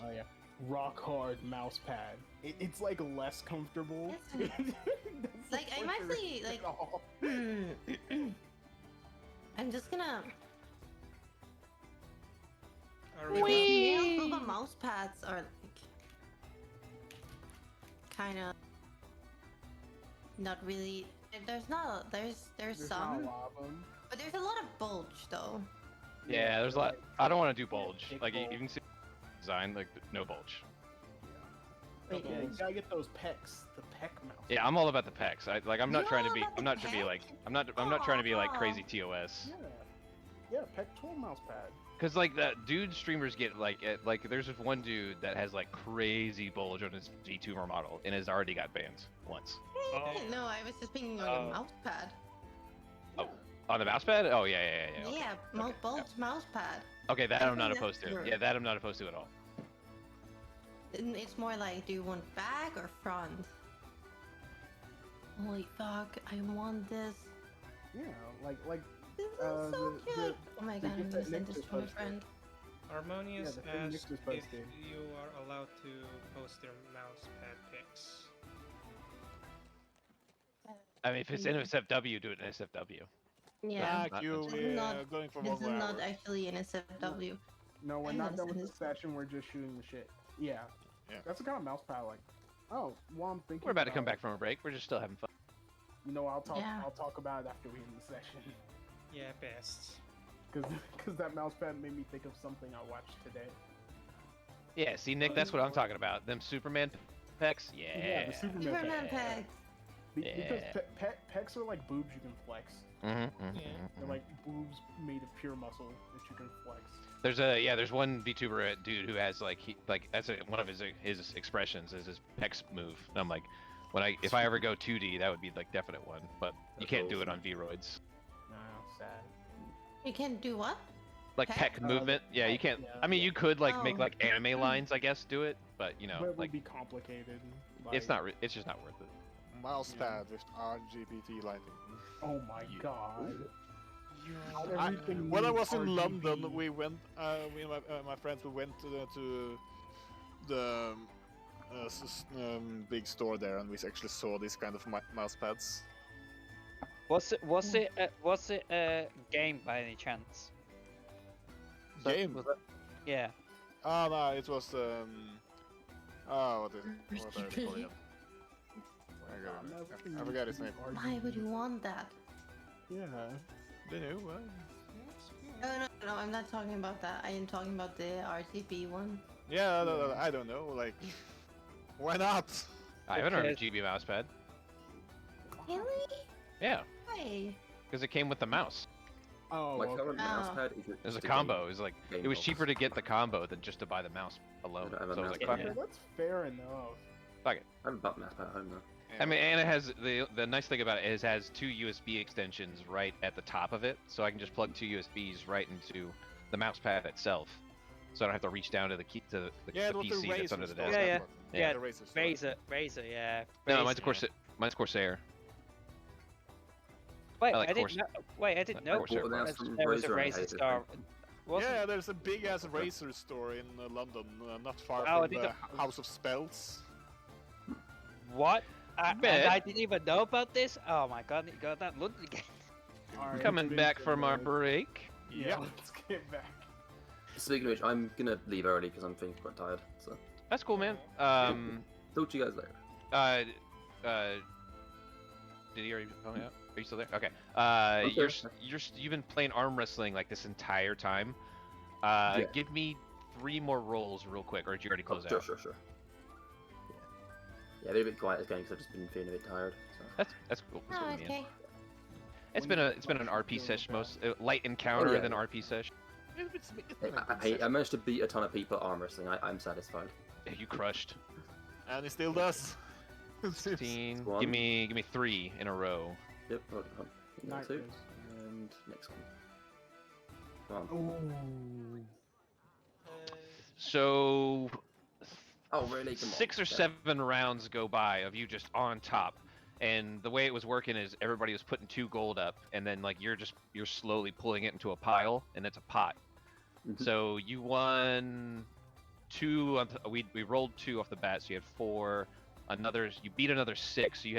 Oh yeah. Rock hard mouse pad. It's like less comfortable. Yes. That's the Like, I'm point of actually, it like- at all. I'm just gonna. Are we Because Whee! male Booba mouse pads are like kind of not really. There's not. There's There's not a some, lot of 'em. but there's a lot of bulge though. Yeah, there's a lot. I don't want to do bulge. Big Like you bulge. can see design, like no bulge. Wait, Yeah, you gotta get those pecs, the pec mouse. Yeah, I'm all about the pecs. I'm not trying to be. Yeah, I'm not trying to be like. I'm not trying to be like crazy TOS. Yeah, pec 12 mouse pad. Cause like that dude streamers get like there's this one dude that has like crazy bulge on his VTuber model and has already got banned once. No, I was just thinking on Oh. your mouse pad. On the mouse pad? Oh yeah. Okay. Yeah, bulge mouse pad. Okay, that I I'm not think opposed that's to. your- Yeah, that I'm not opposed to at all. And it's more like, do you want back or front? Holy fuck, I want this. Yeah, like This is Uh, so the- cute. the- Oh my the god, I'm gift gonna that send Nick this just to my posted. friend. Harmonious Yeah, the thing Nick asked just if posted. you are allowed to post their mouse pad pics. I mean, if it's NSFW, do it in SFW. Yeah. Fuck you, This is not- we're going for This one is more not hour. actually an SFW. no, we're I'm not gonna done with send the this- session. We're just shooting the shit. Yeah. Yeah. That's the kind of mouse pad I like. Oh, well, I'm thinking. We're about to come back from a break. We're just still having fun. You know, I'll talk. Yeah. I'll talk about it after we end the session. Yeah, best. Because that mouse pad made me think of something I watched today. Yeah, see, Nick, that's what I'm talking about. Them Superman pecs. Yeah. the Superman. Superman pec. pegs. Because Yeah. pecs are like boobs you can flex. Yeah. They're like boobs made of pure muscle that you can flex. There's one VTuber dude who has like that's one of his expressions is his pecs move. And I'm like, if I ever go 2D, that would be like definite one, but you That's can't do it awesome. on V-roids. No, sad. You can do what? Like Pec? pec movement, yeah, you can't. Yeah. I mean, you could like make Oh. like anime lines, I guess, do it, but you know, But it would like be complicated. it's like- not. It's just not worth it. Mouse Yeah. pad with RGBT lighting. Oh my Yeah. god. I, Everything when I needs was in RGB. London, we went. Me and my friends we went to the big store there, and we actually saw these kind of mouse pads. Was it a game by any chance? Game? Yeah. Oh no, it was what are they called again? I forgot his name. Why would you want that? Yeah. They knew. No, I'm not talking about that. I am talking about the RGB one. Yeah, I don't know. Like, why not? I haven't heard of Okay. GB mousepad. Really? Yeah, Why? because it came with the mouse. Oh, My okay. current Oh. mouse pad is It was a just combo. It was like game it was box. cheaper to get the combo than just to buy the mouse alone. I So don't have I a was like, mouse fuck pad. it. Okay, that's fair enough. I have a butt mouse pad at home though. I mean, and it has the nice thing about it is it has two USB extensions right at the top of it, so I can just plug two USBs right into the mouse pad itself, so I don't have to reach down to the key to the Yeah, PC that's under the desk. Yeah. Yeah, the Razor store. Razor, yeah. No, Razor. mine's Corsair. Wait, I like I didn't know. Wait, I didn't know Corsair Well, products. that's from there was a Razor and Razor Razor. store. Wasn't Yeah, there's a big ass Razor store in London, not far Oh, I from think the House of Spells. What? And Bet. I didn't even know about this? Oh my god, you got that London again. Alright, Coming it's back been from our good. break. Yeah, let's get back. Speaking of which, I'm gonna leave early because I'm feeling quite tired. So, That's cool, man. talk to you guys later. Did he already? Oh yeah. Are you still there? Okay. Okay. You've been playing arm wrestling like this entire time. Yeah. Give me 3 more rolls real quick, or did you already close Sure, out? sure, sure. Yeah, I've been a bit quiet this game because I've just been feeling a bit tired. So. That's cool. That's Oh, cool, man. okay. It's been an RP sesh light encounter yeah. than RP sesh. I managed to beat a ton of people at arm wrestling. I'm satisfied. Yeah, you crushed. And he still does. 16. One. Give me 3 in a row. Yep, hold on. Nice. Two, and next one. Come on. Ooh. So Oh, really? Come on. 6 or Yeah. 7 rounds go by of you just on top, and the way it was working is everybody was putting 2 gold up, and then like you're slowly pulling it into a pile, and it's a pot. Mhm. So you won 2. We rolled 2 off the bat, so you had 4. You beat another 6. So you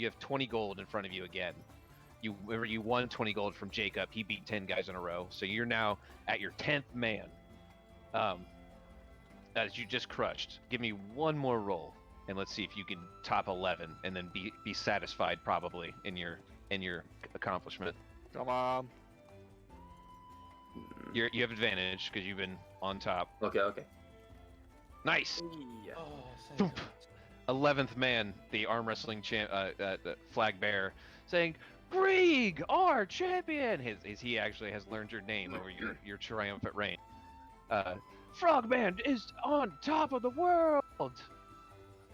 have 20 gold in front of you again. You won 20 gold from Jacob. He beat 10 guys in a row. So you're now at your 10th man. That you just crushed. Give me 1 more roll, and let's see if you can top 11, and then be satisfied probably in your accomplishment. Come on. You have advantage because you've been on top. Okay. Nice. Yeah. Oh, thank Thump. God. 11th man, the arm wrestling flag bearer, saying, "Greeg, our champion." He actually has learned your name over your triumphant reign. Frogman is on top of the world.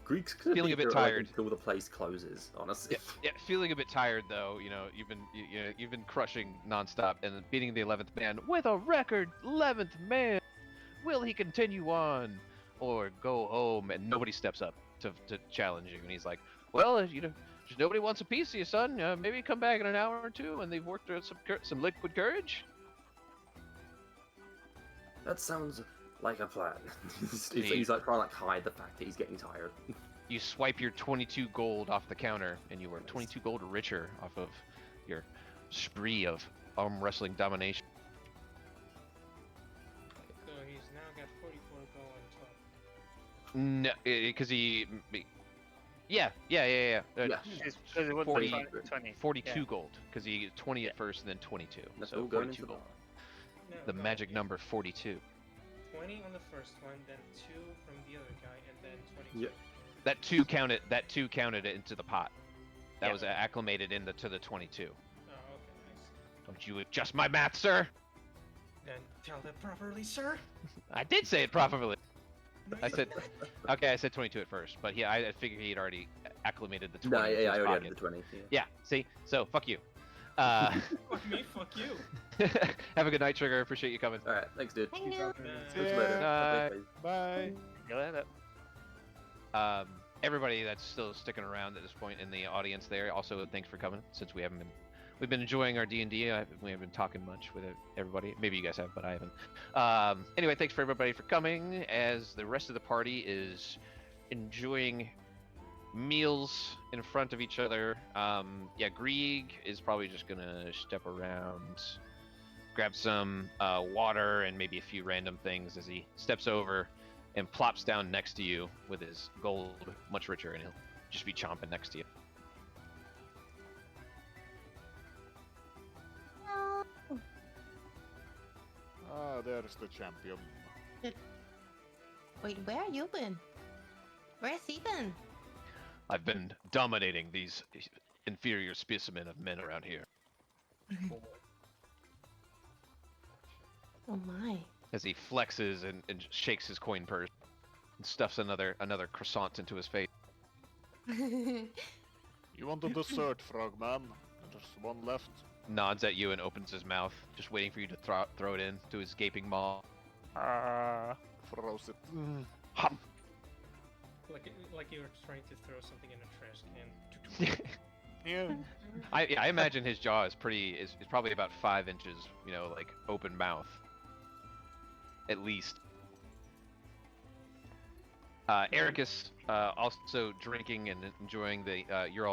Greeks Feeling a bit tired. Until the place closes, honestly. Yeah, feeling a bit tired though. You know, you've been crushing nonstop and beating the 11th man with a record 11th man. Will he continue on or go home? And nobody steps up to challenge you. And he's like, well, just nobody wants a piece of you, son. Maybe come back in an hour or 2 when they've worked out some liquid courage. That sounds like a plan. he's like trying to hide the fact that he's getting tired. You swipe your 22 gold off the counter, and you were 22 gold richer off of your spree of arm wrestling domination. So he's now got 44 gold on top. No, because yeah. Yeah. Because it was 40 20. 42 Yeah. gold, because he get 20 at first and then 22. That's So all going 42 into gold. No, The no, magic he- number 42. 20 on the first one, then 2 from the other guy, and then 22. Yeah. That 2 counted it into the pot. That Yeah. was acclimated to the 22. Oh, okay, nice. Don't you adjust my math, sir? Then tell that properly, sir. I did say it properly. No, I you said, didn't. okay, I said 22 at first, but yeah, I figured he'd already acclimated the 20. No, into yeah, I his already pocket. had the 20. Yeah. Yeah, see? So, fuck you. Fuck me, fuck you. Have a good night, Trigger. Appreciate you coming. Alright, thanks, dude. Thank you. Uh, Catch you later. Bye. Bye. You later. Everybody that's still sticking around at this point in the audience there, also thanks for coming, since we've been enjoying our D&D. We haven't been talking much with everybody. Maybe you guys have, but I haven't. Anyway, thanks for everybody for coming, as the rest of the party is enjoying meals in front of each other. Yeah, Greeg is probably just gonna step around, grab some water and maybe a few random things as he steps over and plops down next to you with his gold much richer, and he'll just be chomping next to you. No. Ah, there's the champion. Wait, where you been? Where's he been? I've been dominating these inferior specimen of men around here. Oh my. As he flexes and shakes his coin purse and stuffs another croissant into his face. You want a dessert, Frogman? There's one left. nods at you and opens his mouth, just waiting for you to throw it in to his gaping maw. Throws it. Hum. Like you were trying to throw something in a trash can. Yeah. I imagine his jaw is probably about 5 inches, like open mouth, at least. Ericus, also drinking and enjoying the your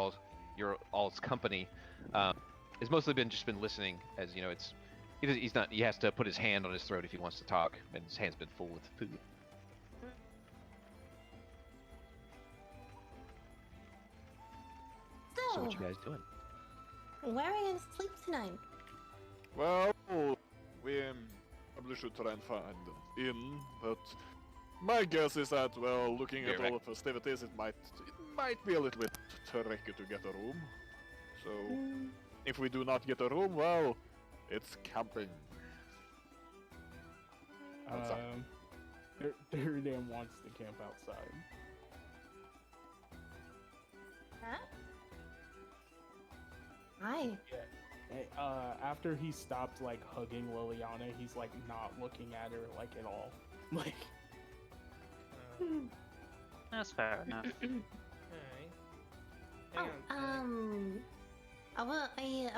all's company, has mostly been listening, as he's not. He has to put his hand on his throat if he wants to talk, and his hand's been full with food. So what you guys doing? Where are we gonna sleep tonight? Well, we probably should try and find an inn, but my guess is that, well, looking at all the festivities, it might be a little bit tricky to get a room. So, if we do not get a room, well, it's camping. Thuridan wants to camp outside. Huh? Hi. After he stopped like hugging Liliana, he's like not looking at her like at all. Like. That's fair enough. Alright. I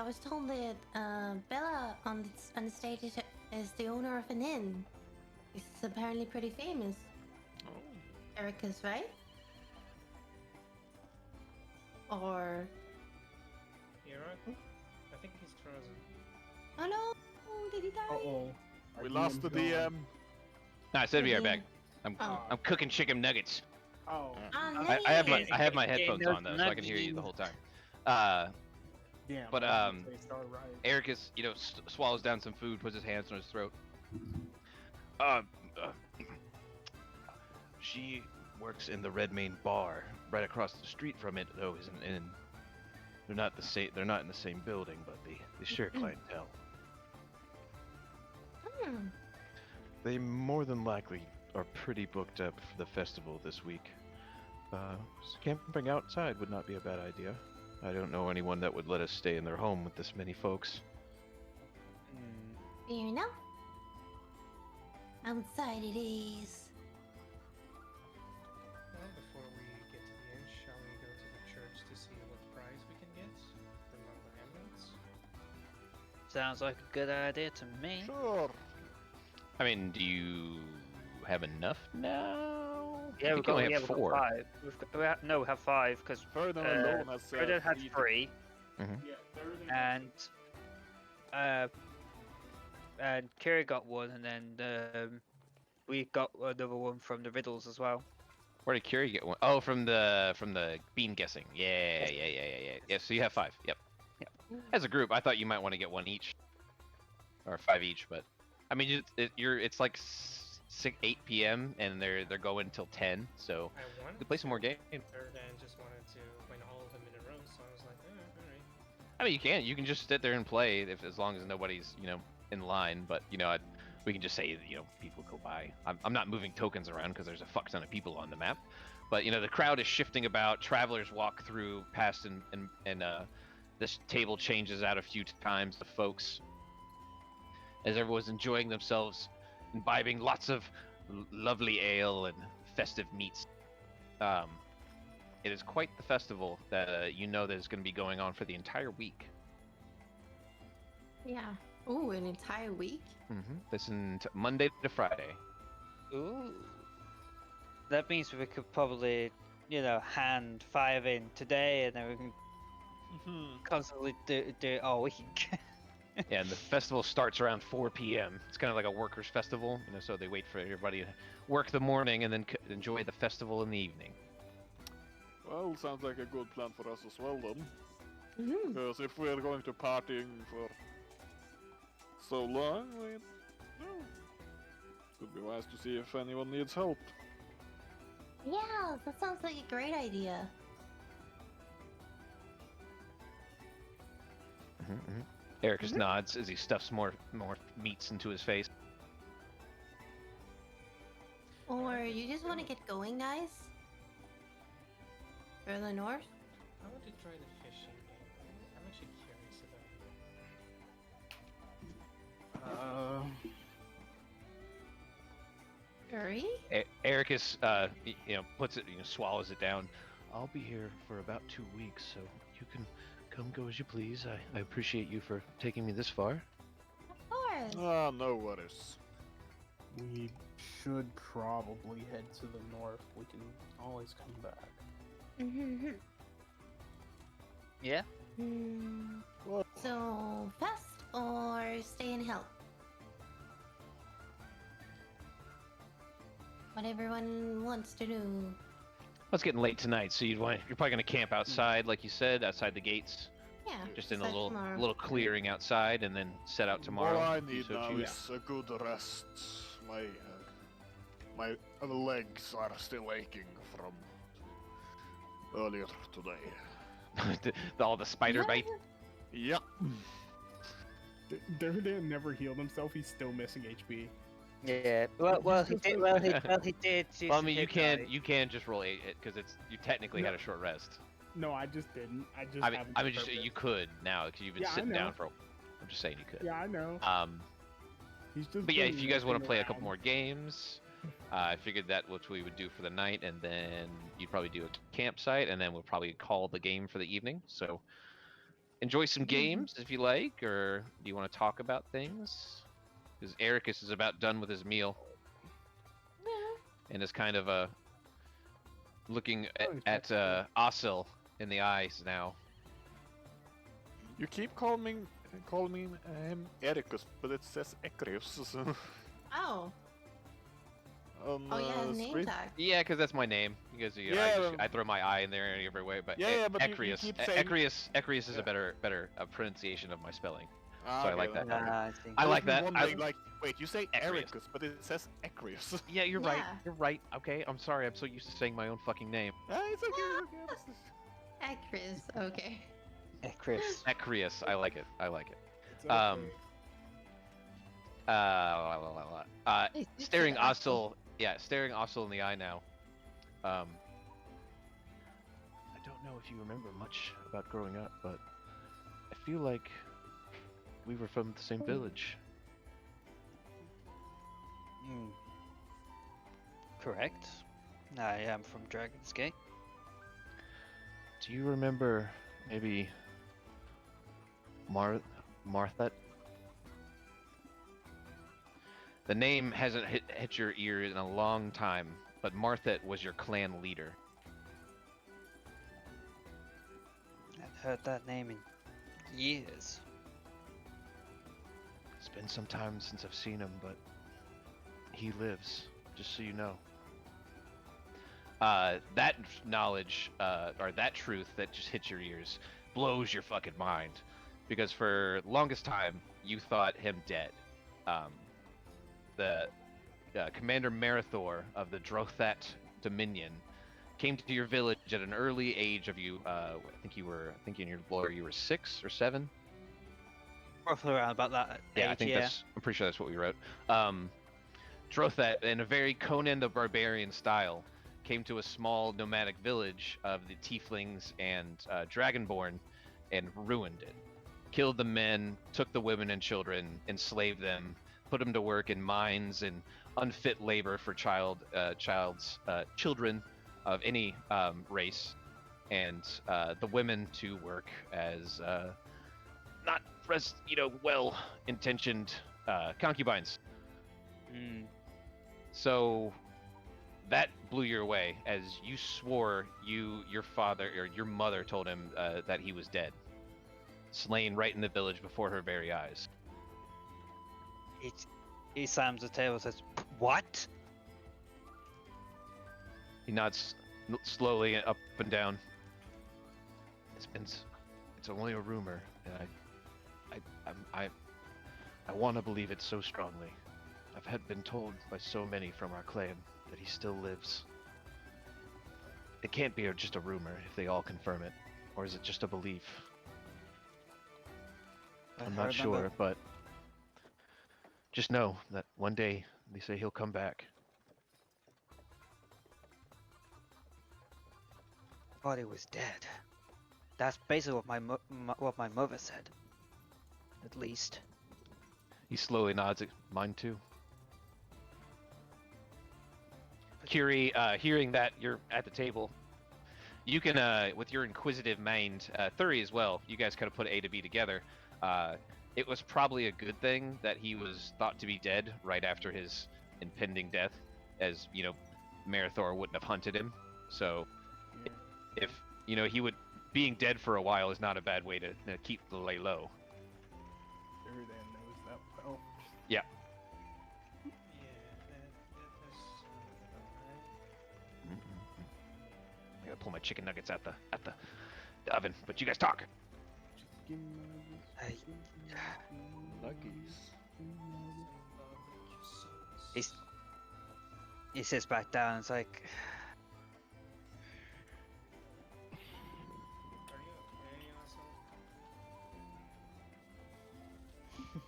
was told that Bella on the stage is the owner of an inn. It's apparently pretty famous. Oh. Ericus, right? Or Hero? I think he's frozen. oh no, did he die? Uh-oh. We lost the DM. Nah, I said we are back. I'm cooking chicken nuggets. Oh. I have my headphones on though, so I can hear you the whole time. Damn. But They start right. Ericus, swallows down some food, puts his hands on his throat. She works in the Redmane bar. Right across the street from it, though, is an inn. They're not the same. They're not in the same building, but they share clientele. They more than likely are pretty booked up for the festival this week. Camping outside would not be a bad idea. I don't know anyone that would let us stay in their home with this many folks. Fair enough. Outside it is. Well, before we get to the inn, shall we go to the church to see what prize we can get from the ambulance? Sounds like a good idea to me. Sure. I mean, do you have enough now? Yeah, I think you only have 4. We have 5 because Thuridan alone has Thuridan had 3, Yeah, Thuridan. and Curi got 1, and then we got another one from the riddles as well. Where did Curi get 1? Oh, from the bean guessing. Yeah. So you have 5. Yep. As a group, I thought you might want to get 1 each, or 5 each. But I mean, it's like 8 p.m. and they're going until 10. So I won. we play some more games. Thuridan just wanted to win all of them in a row, so I was like, alright. I mean, you can just sit there and play as long as nobody's in line. But we can just say people go by. I'm not moving tokens around because there's a fuck ton of people on the map. But the crowd is shifting about. Travelers walk through past and this table changes out a few times. The folks, as everyone's enjoying themselves, imbibing lots of lovely ale and festive meats. It is quite the festival that that is going to be going on for the entire week. Yeah. Ooh, an entire week? This is Monday to Friday. Ooh. That means we could probably, hand 5 in today, and then we can constantly do it all week. Yeah, and the festival starts around 4 p.m. It's kind of like a workers' festival, so they wait for everybody to work the morning and then enjoy the festival in the evening. Well, sounds like a good plan for us as well, then. Mm-hmm. Because if we're going to partying for so long, could be wise to see if anyone needs help. Yeah, that sounds like a great idea. Ericus nods as he stuffs more meats into his face. Or you just want to get going, guys? Further north? I want to try the fishing game. I'm actually curious about Guri? Ericus, puts it, swallows it down. I'll be here for about 2 weeks, so you can come go as you please. I appreciate you for taking me this far. Of course. Ah, no worries. We should probably head to the north. We can always come back. Mm-hmm. Yeah. What? So, fast or stay in Helm? What everyone wants to do. Well, it's getting late tonight, so you're probably gonna camp outside, like you said, outside the gates, Yeah. just in a start little tomorrow. little clearing outside, and then set out tomorrow. All I if you need so now choose. is a good rest. My legs are still aching from earlier today. All the spider bite. Yep. Thuridan never healed himself. He's still missing HP. Yeah. Well, he did. Well, he did. Well, I mean, you can just roll it because you technically had a short rest. No, I just didn't. I mean, you could now because you've been Yeah, I sitting know. down for. I'm just saying you could. Yeah, I know. But He's just. yeah, been if you guys want to messing play a couple around. more games, I figured that what we would do for the night, and then you'd probably do a campsite, and then we'll probably call the game for the evening. So enjoy some games if you like, or do you want to talk about things? Because Ericus is about done with his meal and is kind of looking at Ozil in the eyes now. You keep calling him Ericus, but it says Ekrius Oh. on Oh yeah, his name screen. tag. Yeah, because that's my name. Because Yeah, I throw my eye in there every way. But Yeah, but you Ekrius, keep saying- Ekrius is Yeah. a better pronunciation of my spelling. Ah, So I okay, like that. then. I think. I like was that. wondering, like, wait, you say Ekrius. Ericus, but it says Ekrius. Yeah, you're right. Yeah. You're right. Okay, I'm sorry. I'm so used to saying my own fucking name. Ah, it's okay. Ekrius, okay. Hey, Chris. Ekrius. I like it. I like it. It's okay. Staring Ozil. Yeah, staring Ozil in the eye now. I don't know if you remember much about growing up, but I feel like we were from the same village. Correct. I am from Dragon's Gate. Do you remember maybe Martha? The name hasn't hit your ear in a long time, but Martha was your clan leader. I've heard that name in years. It's been some time since I've seen him, but he lives, just so you know. That knowledge, or that truth that just hits your ears, blows your fucking mind. Because for the longest time, you thought him dead. The Commander Marathor of the Drothat Dominion came to your village at an early age of you. I think in your lore you were 6 or 7. Roughly around about that Yeah, age, I think I'm pretty sure that's what we wrote. Drothat, in a very Conan the Barbarian style, came to a small nomadic village of the Tieflings and Dragonborn and ruined it. Killed the men, took the women and children, enslaved them, put them to work in mines and unfit labor for children of any race, and the women to work as not well-intentioned concubines. So that blew you away as you swore your father or your mother told him that he was dead, slain right in the village before her very eyes. He slams the table and says, "What?" He nods slowly up and down. It's only a rumor, and I want to believe it so strongly. I've been told by so many from our clan that he still lives. It can't be just a rumor if they all confirm it, or is it just a belief? I'm not sure, but just know that one day they say he'll come back. Thought he was dead. That's basically what my mother said. At least. He slowly nods. Mine too. Curi, hearing that you're at the table, you can, with your inquisitive mind, Thuri as well, you guys kind of put A to B together. It was probably a good thing that he was thought to be dead right after his impending death, as, you know, Marathor wouldn't have hunted him. So, if, you know, being dead for a while is not a bad way to keep the lay low. Thuridan knows that well. Yeah. Yeah, that does sound about right. I gotta pull my chicken nuggets out the oven, but you guys talk. He sits back down and it's like, Are you okay, Ozil?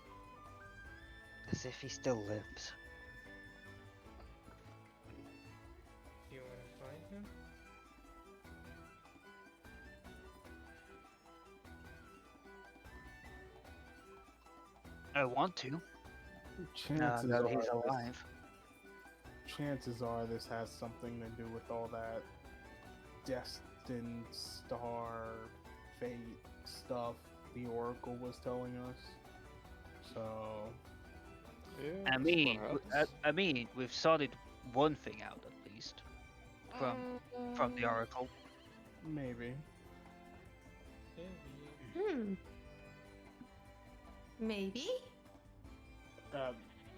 as if he still lives. Do you want to find him? I want to. Chances Now are that he's this- alive. Chances are this has something to do with all that destined star fate stuff the Oracle was telling us. So Yeah, I mean, perhaps. I mean, we've sorted one thing out at least from the Oracle. maybe. Hmm. Maybe?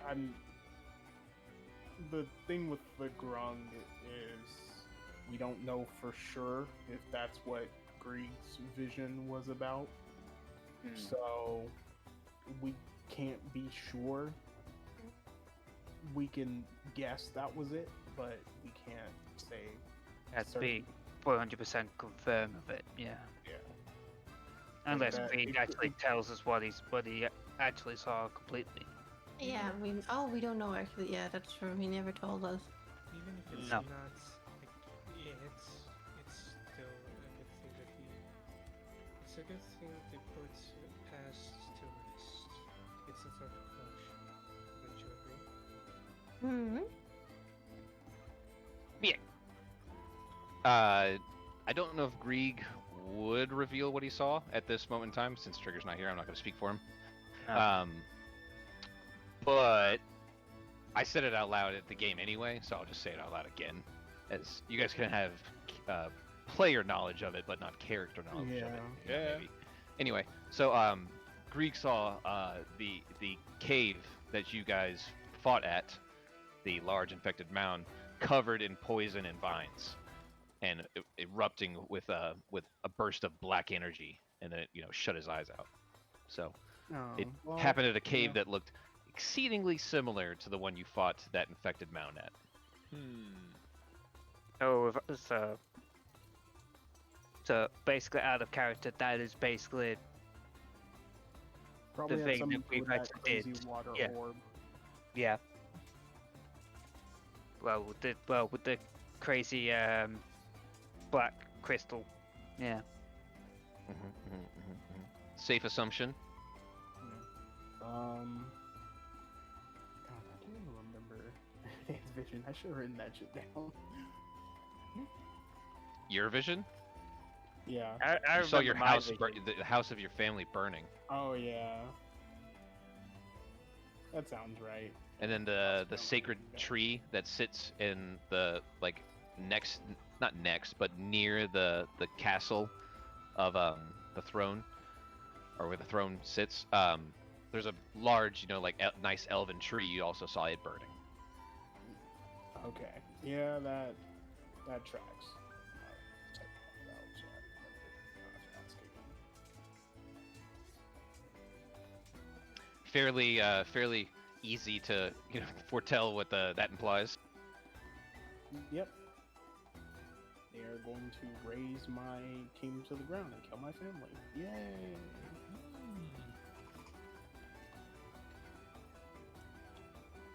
I'm. The thing with the Grung is we don't know for sure if that's what Greeg's vision was about. So we can't be sure. We can guess that was it, but we can't say. That's certain. be 400% confirm of it. Yeah. Yeah. Unless that- Greeg it- actually tells us what he actually saw completely. Yeah, we don't know actually. Yeah, that's true. He never told us. Even if it's No. not, like, yeah, it's still a good thing that he. It's a good thing they put the past to rest. It's a sort of closure. Wouldn't you agree? Hmm. I don't know if Greeg would reveal what he saw at this moment in time, since Trigger's not here. I'm not going to speak for him. No. But I said it out loud at the game anyway, so I'll just say it out loud again, as you guys can have player knowledge of it, but not character knowledge of it. Yeah. Maybe. Anyway, so Greeg saw the cave that you guys fought at, the large infected mound, covered in poison and vines, and erupting with a burst of black energy, and then it shut his eyes out. So it happened at a cave that looked exceedingly similar to the one you fought that infected mound at. So basically, out of character, that is basically Probably the had thing something that to do we with that actually crazy did. water Yeah. orb. yeah. Well, with the crazy black crystal. Yeah. Safe assumption. God, I can't even remember his vision. I should have written that shit down. Your vision? Yeah. I You saw your remember my house, vision. the house of your family burning, Oh yeah. That sounds right. and then the sacred tree that sits in the but near the castle of the throne, or where the throne sits. There's a large, nice elven tree. You also saw it burning. Okay. Yeah, that tracks. Fairly easy to foretell what that implies. Yep. They are going to raise my kingdom to the ground and kill my family. Yay!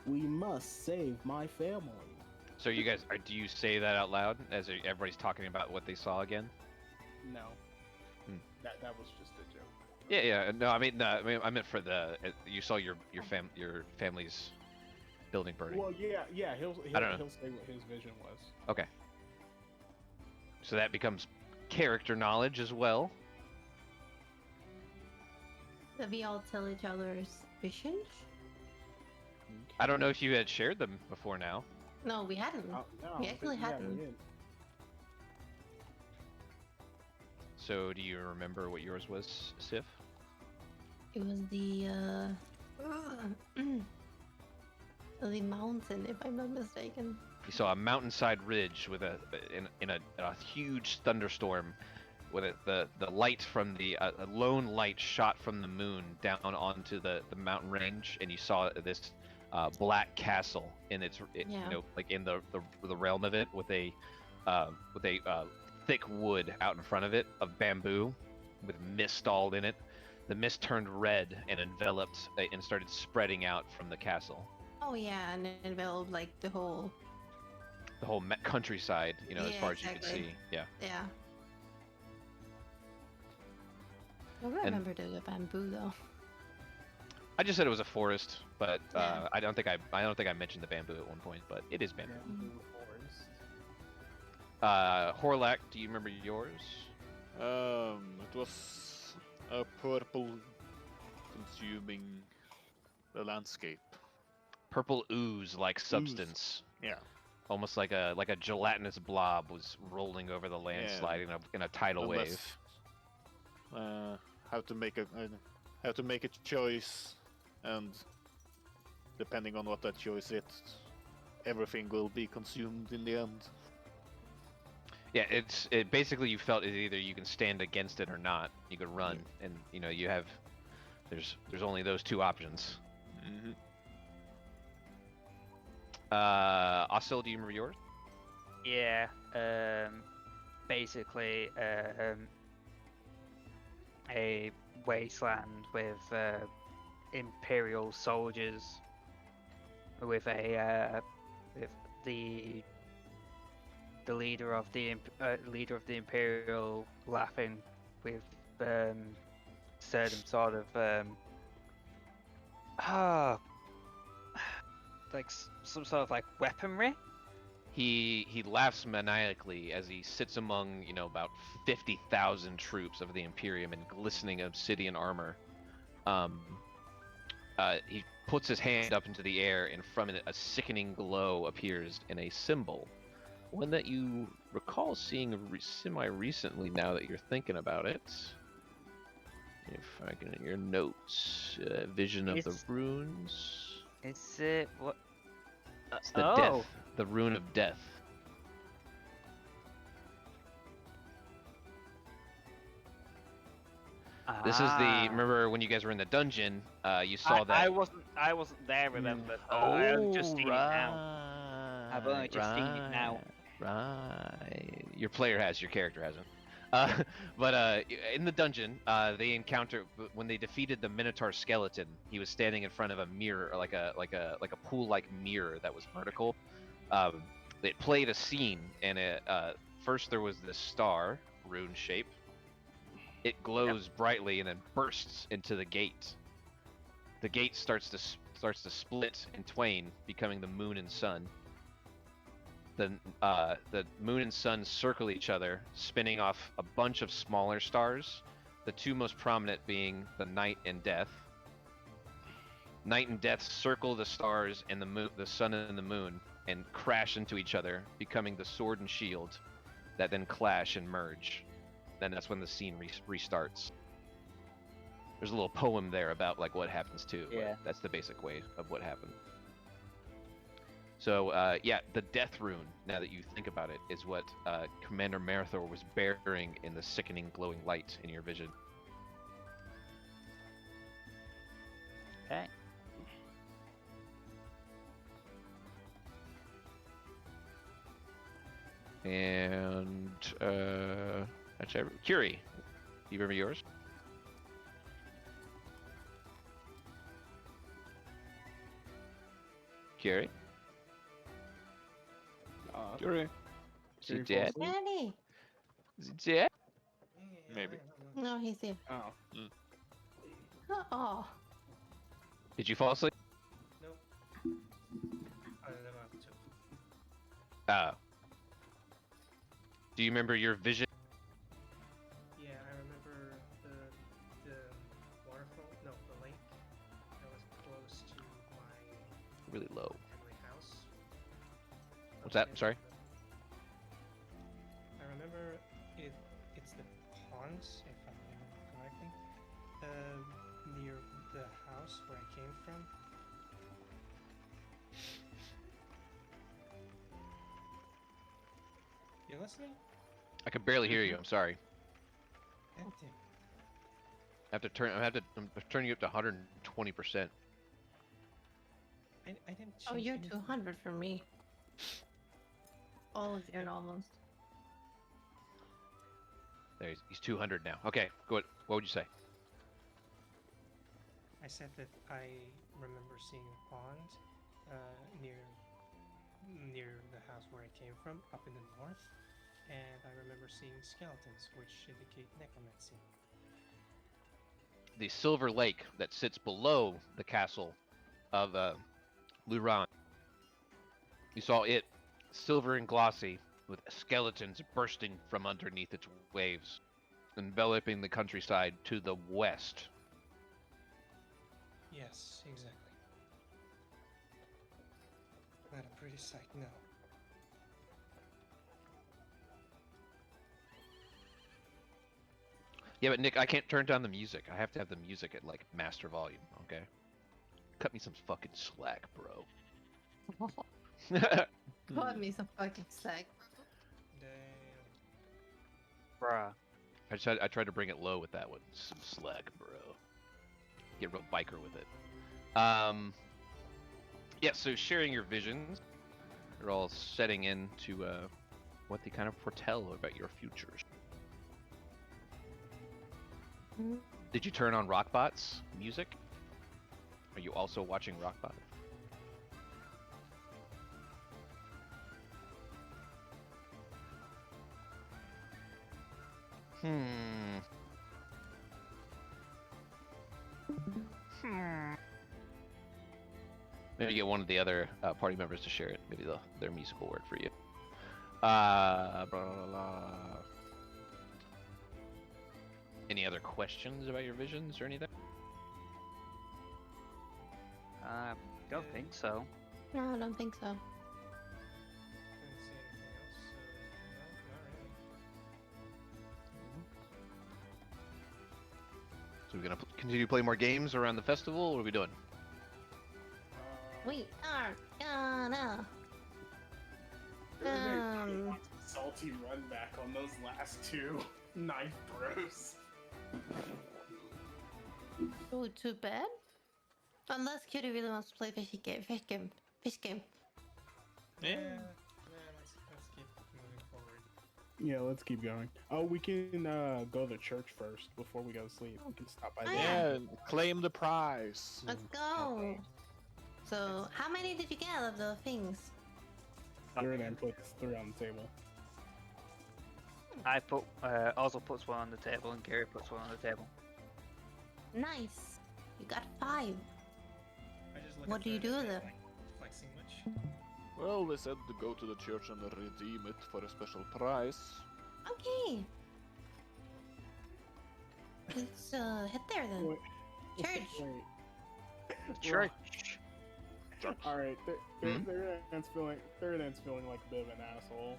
We must save my family. So you guys, do you say that out loud as everybody's talking about what they saw again? No. Hmm. That was just a joke. Yeah. No, I mean, I meant for the. You saw your family's building burning. Well, yeah. He'll I don't know. he'll say what his vision was. Okay. So that becomes character knowledge as well. That we all tell each other's visions? I don't know if you had shared them before now. No, we hadn't. No, We actually yeah, hadn't. we didn't. So do you remember what yours was, Sif? It was the the mountain, if I'm not mistaken. You saw a mountainside ridge with a huge thunderstorm, with the light from a lone light shot from the moon down onto the mountain range, and you saw this black castle in like in the realm of it with a thick wood out in front of it of bamboo with mist all in it. The mist turned red and enveloped and started spreading out from the castle. Oh yeah, and it enveloped like the whole countryside, as Yeah, far as you exactly. could see. Yeah. Yeah. I remember the bamboo though. I just said it was a forest, but Yeah. I don't think I mentioned the bamboo at one point, but it is bamboo. Horlac, do you remember yours? It was a purple consuming the landscape. Purple ooze-like substance, Yeah. almost like a gelatinous blob was rolling over the landslide in a tidal wave. How to make a choice, and depending on what that choice is, everything will be consumed in the end. Yeah, it basically you felt it either you can stand against it or not. You could run, and you have there's only those two options. Mm-hmm. Ozil, do you remember yours? Yeah. Basically, a wasteland with Imperial soldiers, with the leader of the Imperial laughing, with certain sort of like some sort of like weaponry. He laughs maniacally as he sits among about 50,000 troops of the Imperium in glistening obsidian armor. He puts his hand up into the air, and from it a sickening glow appears in a symbol, one that you recall seeing semi-recently. Now that you're thinking about it, if I can, in your notes, vision of the runes. Is it what? It's the death, the rune of death. This is remember when you guys were in the dungeon, you saw that. I wasn't there, remember. I've just seen it now. I've only just seen it now. Right. Your player has, your character hasn't. But in the dungeon, they encounter when they defeated the Minotaur skeleton. He was standing in front of a mirror, like a pool-like mirror that was vertical. It played a scene, and first there was this star rune shape. It glows brightly and then bursts into the gate. The gate starts to split in twain, becoming the moon and sun. The moon and sun circle each other, spinning off a bunch of smaller stars, the two most prominent being the night and death. Night and death circle the stars and the sun and the moon, and crash into each other, becoming the sword and shield that then clash and merge. Then that's when the scene restarts. There's a little poem there about like what happens too. Yeah. But that's the basic way of what happened. So yeah, the death rune, now that you think about it, is what Commander Marathor was bearing in the sickening glowing light in your vision. Okay. And actually, Curi, do you remember yours? Curi? Curi? Is he dead? Daddy! Is he dead? Maybe. No, he's here. Oh. Oh. Did you fall asleep? Nope. I don't know how to. Do you remember your vision? Yeah, I remember the waterfall. No, the lake that was close to my Really low. family house. What's that? Sorry. I remember it's the ponds, if I remember correctly, near the house where I came from. You listening? I can barely hear you. I'm sorry. Empty. I'm turning you up to 120%. I didn't. Oh, change you're anything. 200 for me. All of you almost. There, he's 200 now. Okay, good. What would you say? I said that I remember seeing a pond near the house where I came from, up in the north, and I remember seeing skeletons, which indicate necromancy. The Silver Lake that sits below the castle of Luran. You saw it, silver and glossy, with skeletons bursting from underneath its waves, enveloping the countryside to the west. Yes, exactly. Not a pretty sight, no. Yeah, but Nick, I can't turn down the music. I have to have the music at like master volume, okay? Cut me some fucking slack, bro. Cut me some fucking slack. Damn. Bruh. I tried to bring it low with that one. Some slack, bro. Get real biker with it. Yeah, so sharing your visions, they're all setting into what they kind of foretell about your futures. Did you turn on Rockbot's music? Are you also watching Rockbot? Maybe get one of the other party members to share it. Maybe their music will work for you. Blah, blah, blah. Any other questions about your visions or anything? Don't think so. No, I don't think so. Didn't see anything else, so no, not really. So we're gonna continue to play more games around the festival. Or what are we doing? We are gonna. Salty run back on those last two knife throws. Oh, too bad. Unless Curi really wants to play fish game. Yeah, Yeah. let's keep moving forward. Yeah, let's keep going. Oh, we can go to church first before we go to sleep. We can stop by Oh, there. yeah. And claim the prize. Let's go. So, how many did you get of the things? Thuridan puts 3 on the table. I put Ozil puts one on the table and Gary puts one on the table. Nice. You got 5. I just look What at do you do Thuridan, with it? like, flexing much. Well, they said to go to the church and redeem it for a special price. Okay. Let's head there then. Wait. Church. Wait. Church. Alright, Thuridan's feeling like a bit of an asshole.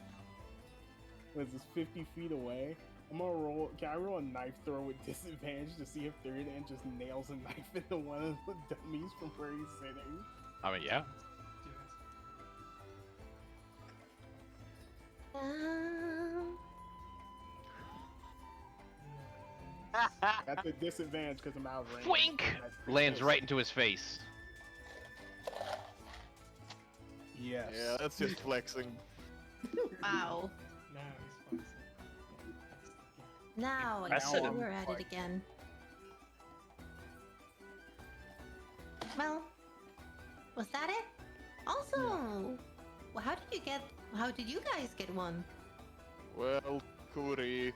This is 50 feet away. I'm gonna roll. Can I roll a knife throw with disadvantage to see if Thuridan just nails a knife into one of the dummies from where he's sitting? I mean, yeah. Do it. That's a disadvantage because I'm out of range. Wink! That's Lands close. right into his face. Yes. Yeah, that's just flexing. Wow. Now he's flexing. Now I Impressive. see we're at it again. Well, was that it? Also, well, how did you guys get one? Well, Curi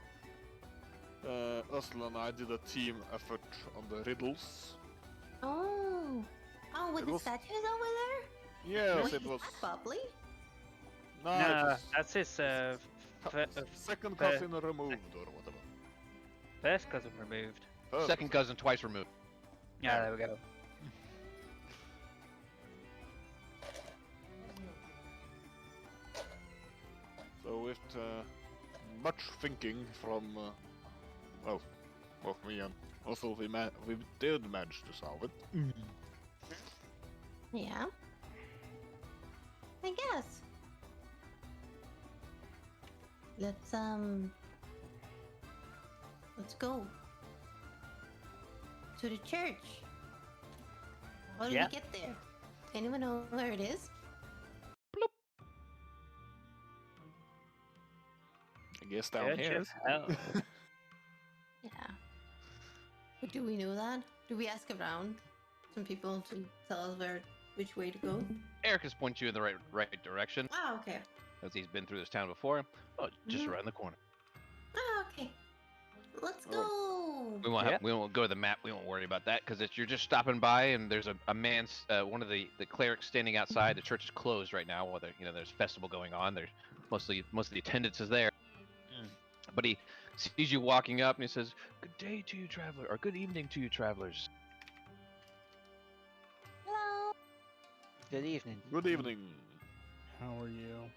Ozil and I did a team effort on the riddles. Oh. Oh, with It the was- statues over there? Yes, Wait, it is was. that bubbly? No, it No, was that's his second cousin removed or whatever. first cousin removed. First Second cousin twice removed. Yeah, there we go. So with much thinking from, well, both me and also we did manage to solve it. Yeah. I guess. Let's go to the church. How do Yeah. we get there? Anyone know where it is? I guess down Church here. of Hell. Yeah. But do we know that? Do we ask around some people to tell us which way to go? Eric has pointed you in the right direction, Ah, okay. as he's been through this town before. Oh, just Mhm. around the corner. Ah, okay. Let's go. We won't go to the map. We won't worry about that because you're just stopping by and there's a man, one of the clerics standing outside. The church is closed right now while there's a festival going on. There's most of the attendance is there. But he sees you walking up and he says, "Good day to you, traveler," or "Good evening to you, travelers." Hello. Good evening. Good evening. How are you?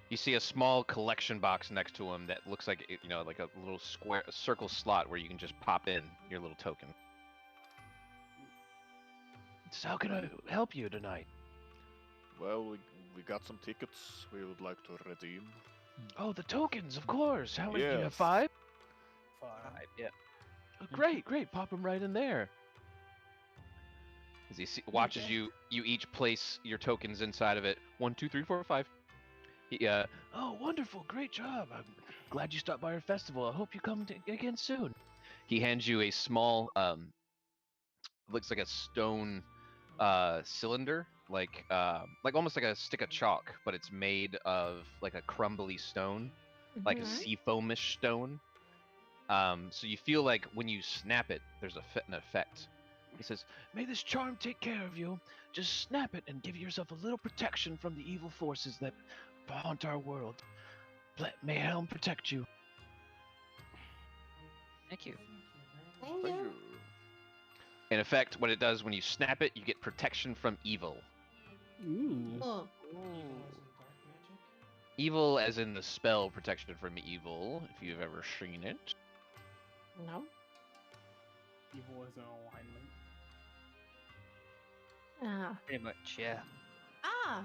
You see a small collection box next to him that looks like like a little square, a circle slot where you can just pop in your little token. So how can I help you tonight? Well, we got some tickets we would like to redeem. Oh, the tokens, of course. How many do you have? Yes. 5? Yeah. Oh, great. Pop them right in there. As he watches you each place your tokens inside of it. 1, 2, 3, 4, 5. Oh, wonderful, great job. I'm glad you stopped by our festival. I hope you come again soon. He hands you a small, looks like a stone cylinder, like almost like a stick of chalk, but it's made of like a crumbly stone, like a Mhm. seafoamish stone. So you feel like when you snap it, there's an effect. He says, "May this charm take care of you. Just snap it and give yourself a little protection from the evil forces that haunt our world. May Helm protect you." Thank you. Thank Thank you. you. In effect, what it does when you snap it, you get protection from evil. Ooh. Oh. Evil as in the spell protection from evil, if you've ever seen it. No. Evil is an alignment. Ah. Pretty much, yeah. Ah.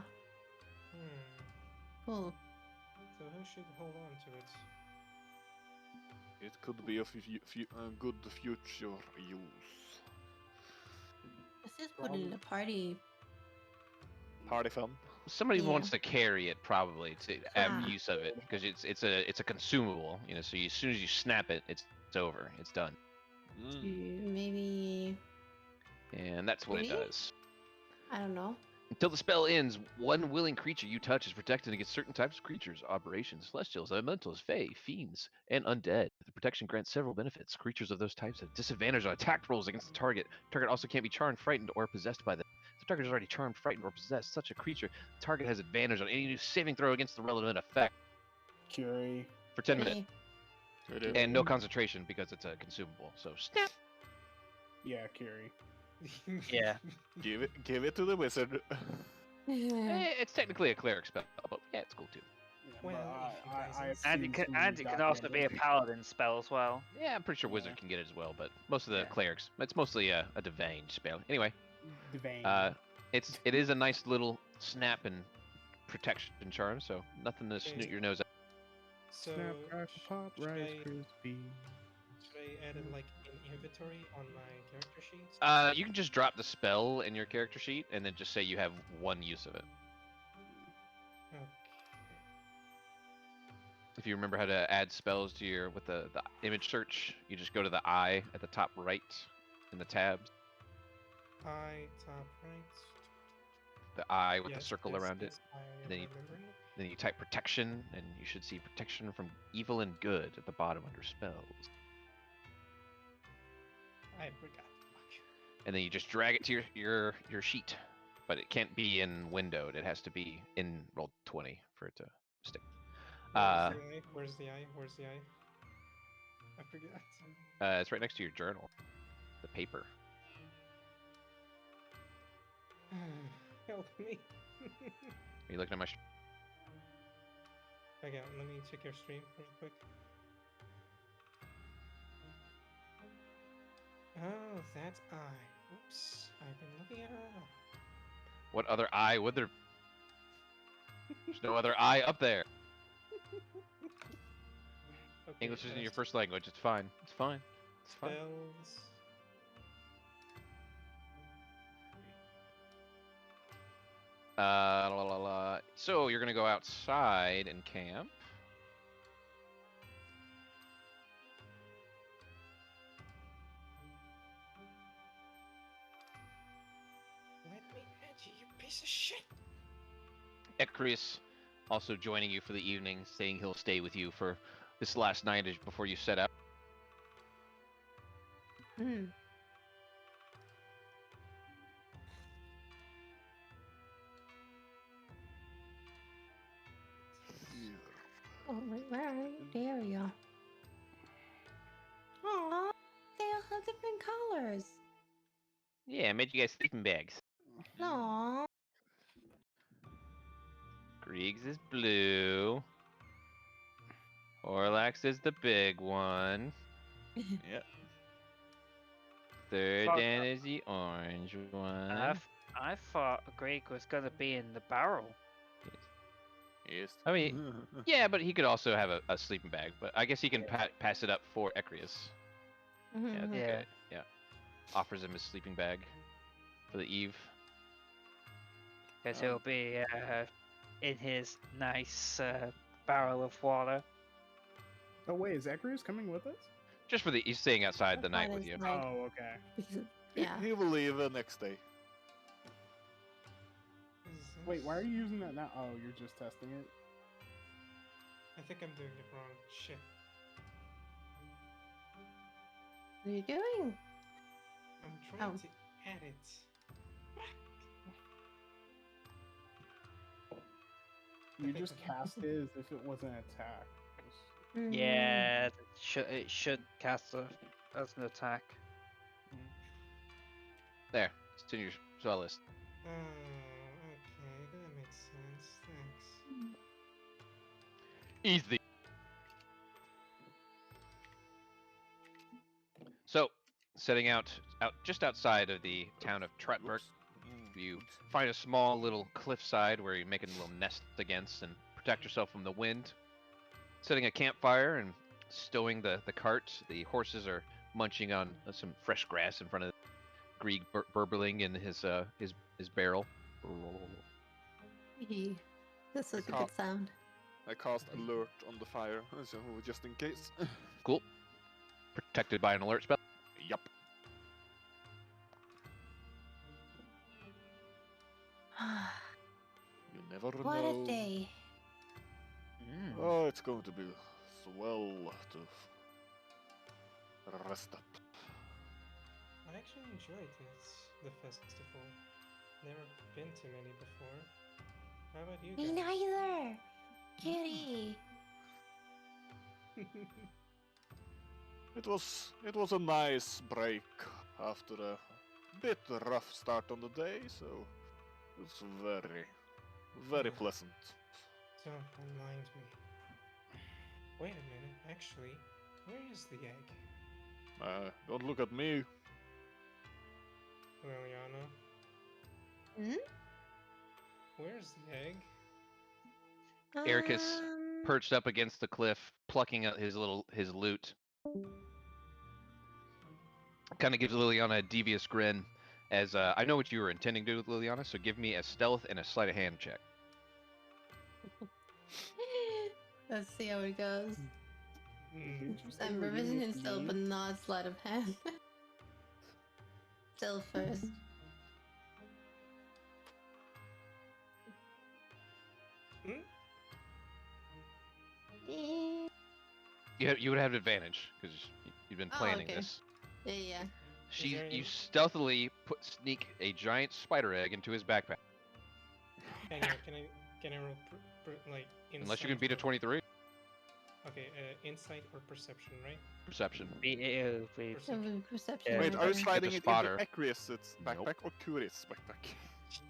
Cool. So who should hold on to it? It could be of good future use. Let's just put it in a party. Party fun. Somebody Yeah. wants to carry it probably to have Ah. use of it because it's a consumable, so as soon as you snap it, it's over, it's done, Maybe. and that's what it Me? does. I don't know. Until the spell ends, one willing creature you touch is protected against certain types of creatures, aberrations, celestials, elementals, fae, fiends, and undead. The protection grants several benefits. Creatures of those types have disadvantage on attack rolls against the target. Target also can't be charmed, frightened, or possessed by them. If the target is already charmed, frightened, or possessed, such a creature, the target has advantage on any new saving throw against the relevant effect Curi. for 10 minutes. Maybe. And no concentration because it's a consumable. So snap. Yeah, Curi. Yeah. Give it to the wizard. It's technically a cleric spell, but yeah, it's cool too. Well, And it can also be a paladin spell as well. Yeah, I'm pretty sure wizard Yeah. can get it as well, but most of the Yeah. clerics, it's mostly a divine spell. Anyway, Divine. it is a nice little snap and protection charm, so nothing to snoot your nose at. So Snap, crack, pop, should rice, I- crispy. should I add it like in inventory on my character sheet? You can just drop the spell in your character sheet and then just say you have one use of it. Okay. If you remember how to add spells to your with the image search, you just go to the eye at the top right in the tabs. Top right. The eye with the Yes, circle yes, around it. yes, I am then you- remembering it. Then you type protection, and you should see protection from evil and good at the bottom under spells. I forgot. Fuck. And then you just drag it to your sheet. But it can't be in windowed. It has to be in roll 20 for it to stick. Where's the eye? Where's the eye? I forgot. It's right next to your journal. The paper. Help me. Are you looking at my Okay, let me check your stream real quick. Oh, that's eye. Oops, I've been looking at her wrong. What other eye would there? There's no other eye up there. Okay, English isn't your first language. It's fine. It's fine. It's fine. Spells. So you're gonna go outside and camp. Let me at you, you piece of shit. Ekrius also joining you for the evening, saying he'll stay with you for this last night before you set out. Hmm. Oh, where are you? There we go. Aw, they all have different colors. Yeah, I made you guys sleeping bags. Aw. Greeg's is blue. Horlax is the big one. Yeah. Thuridan is the orange one. I thought Greeg was gonna be in the barrel. Yes. I mean, yeah, but he could also have a sleeping bag. But I guess he can pass it up for Ekrius. Yeah, that's Yeah. okay. Yeah. Offers him his sleeping bag for the eve. Because he'll be in his nice barrel of water. Oh wait, is Ekrius coming with us? Just for he's staying outside the night with Fine, you. it's like- Oh, okay. Yeah. He will leave the next day. Wait, why are you using that now? Oh, you're just testing it? I think I'm doing it wrong. Shit. What are you doing? I'm trying Oh. to add it. You just cast it as if it was an attack. Yeah, it should cast as an attack. There, it's in your spell list. Oh, okay, that makes sense. Thanks. Easy. So, setting out just outside of the town of Troutberk, you find a small little cliffside where you're making a little nest against and protect yourself from the wind. Setting a campfire and stowing the cart. The horses are munching on some fresh grass in front of Greeg burbling in his barrel. This is a Ca- good sound. I cast alert on the fire, so just in case. Cool. Protected by an alert spell. Yup. You never What know. a day. Oh, it's going to be swell to rest up. I actually enjoyed the festival. Never been to many before. How about you Me guys? neither. Kitty. It was a nice break after a bit rough start on the day, so it's very pleasant. Don't remind me. Wait a minute, actually, where is the egg? Don't look at me. Liliana? Hmm? Where's the egg? Ericus perched up against the cliff, plucking out his loot. Kind of gives Liliana a devious grin, as I know what you were intending to do with Liliana, so give me a stealth and a sleight of hand check. Let's see how it goes. Interesting I'm we're doing revision it and still, me. but not sleight of hand. Still first. Eh, You would have advantage because you've been Oh, planning okay. this. Yeah, yeah. You stealthily sneak a giant spider egg into his backpack. Can I roll like insight? Unless you can beat a 23. Okay, insight or perception, right? Perception. Perception. Perception. Wait, are you sliding it into spotter. Ekrius' backpack Nope. or Curi's backpack?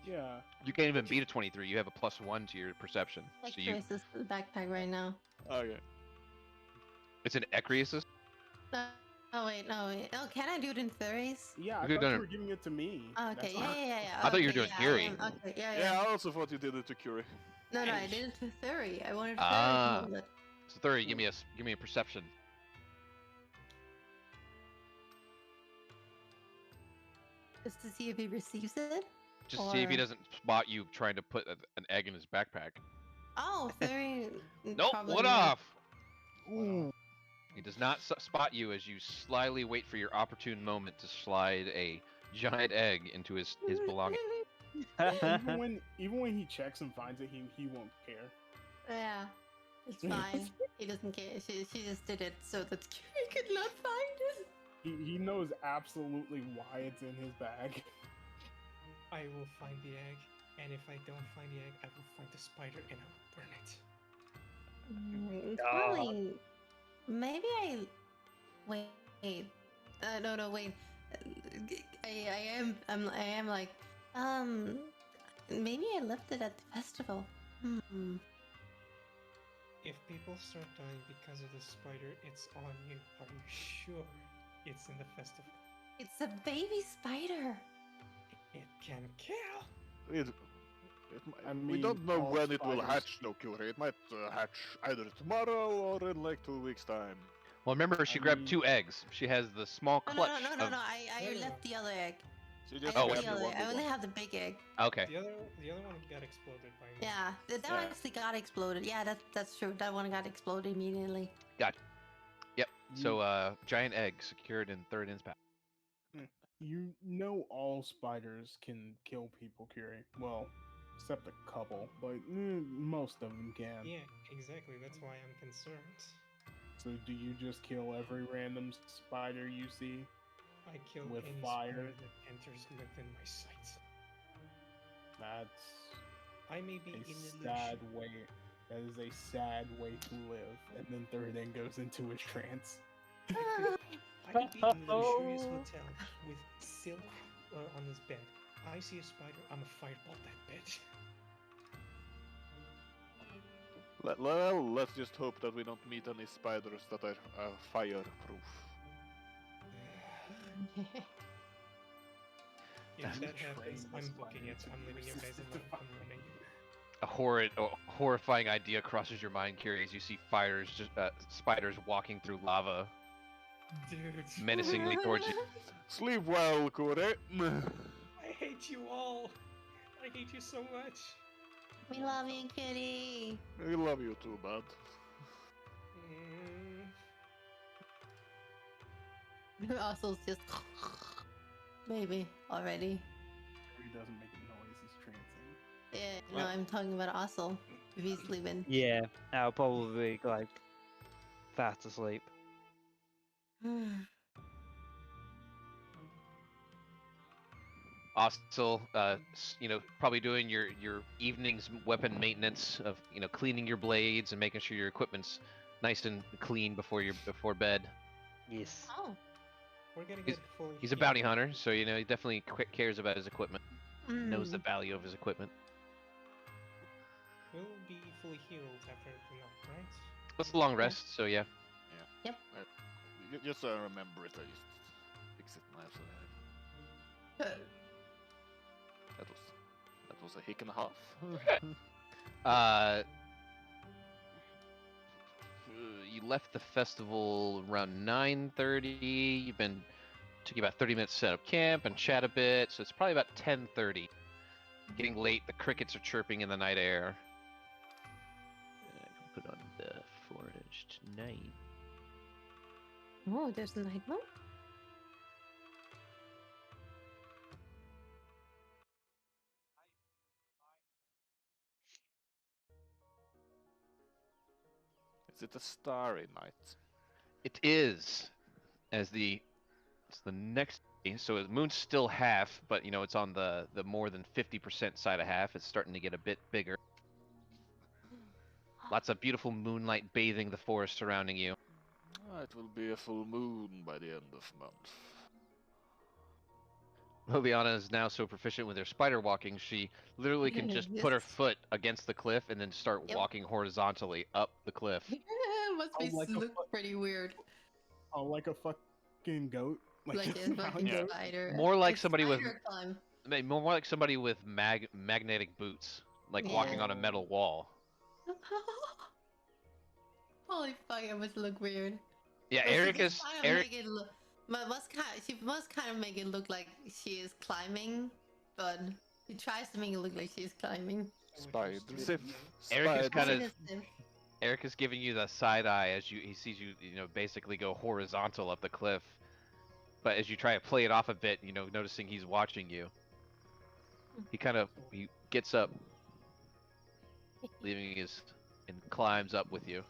Yeah. You can't even beat a 23. You have a +1 to your perception. Like So you, Chris's backpack right now. Okay. it's an Ekrius. Oh wait. Oh, can I do it in furries? Yeah, I You could've thought done you it- were giving it to me. Oh, okay, That's yeah, why- yeah. I thought you were Okay, doing yeah, Fury. Okay, yeah. Yeah, I also thought you did it to Curi. No, I did it to Thury. I wanted Thury Ah. to hold it. So 30, give me a perception. Just to see if he receives it. Just see if he Or- doesn't spot you trying to put an egg in his backpack. Oh, Thury. Nope, probably one not. off. He does not spot you as you slyly wait for your opportune moment to slide a giant egg into his belongings. even when he checks and finds it, he won't care. Yeah, it's fine. He doesn't care. She just did it so that Curi could not find it. He knows absolutely why it's in his bag. I will find the egg, and if I don't find the egg, I will find the spider and I will burn it. It's probably. Maybe I. Wait. No. Wait. I am like. Maybe I left it at the festival. If people start dying because of the spider, it's on you. Are you sure it's in the festival? It's a baby spider. It can kill. We mean, don't know all when it will spiders- hatch, though, Curi. It might hatch either tomorrow or in like 2 weeks' time. Well, remember, she I grabbed mean- 2 eggs. She has the small No, clutch. no. of- I No. left the other egg. So you I just Oh, left grab the the other. one I big only one. have the big egg. Okay. The other one got exploded by me. Yeah, that Yeah. actually got exploded. Yeah, that's true. That one got exploded immediately. Yep. So, giant egg secured in Thuridan's pack. You know all spiders can kill people, Curi. Well, except a couple, but most of them can. Yeah, exactly. That's why I'm concerned. So do you just kill every random spider you see? I kill With any fire? spider that enters within my sight. That's I may be a in illusion. sad way. That is a sad way to live. And then Thuridan goes into his trance. I could be in a luxurious hotel with silk on this bed. I see a spider, I'm a firebolt that bitch. Well, let's just hope that we don't meet any spiders that are fireproof. If That's that happens, train I'm the booking it. spider I'm to leaving you guys resist alone. the I'm running. A horrifying idea crosses your mind, Curi, as you see spiders walking through lava Dude, menacingly towards you. Sleep well, Curi. I hate you all. I hate you so much. We love you, Kitty. We love you too, bud. Ossel's just maybe already. He doesn't make a noise, he's trancing. Yeah, no, I'm talking about Ossel. If he's sleeping. Yeah, I'll probably like fast asleep. Ostil, probably doing your evening's weapon maintenance of, cleaning your blades and making sure your equipment's nice and clean before bed. Yes. Oh. We're gonna He's- get fully. He's a healed. bounty hunter, so he definitely cares about his equipment. Knows the Mm. value of his equipment. We'll be fully healed after the night, right? It's a long rest, so yeah. Just remember it. I just fix it nice. That was a hick and a half. You left the festival around 9:30. Took you about 30 minutes to set up camp and chat a bit, so it's probably about 10:30. Getting late, the crickets are chirping in the night air. I can put on the forest night. Oh, there's a night mode? Is it a starry night? It is, it's the next day So the moon's still half, but you know it's on the more than 50% side of half. It's starting to get a bit bigger. Lots of beautiful moonlight bathing the forest surrounding you. It will be a full moon by the end of month. Liliana is now so proficient with her spider walking, she literally can just put her foot against the cliff and then start walking horizontally up the cliff. Must look pretty weird. Oh, like a fucking goat. Like a fucking Yeah. spider. More like It's somebody with spider climb. more like somebody with magnetic boots, like walking on a metal wall. Holy fuck, it must look weird. Yeah, But Eric she is just kind of Eric. make it look, she must kind of make it look like she is climbing, but she tries to make it look like she's climbing. Spider Eric is kind of Spider sip. Eric is giving you the side eye as he sees you, basically go horizontal up the cliff. But as you try to play it off a bit, noticing he's watching you, he gets up, leaving and climbs up with you.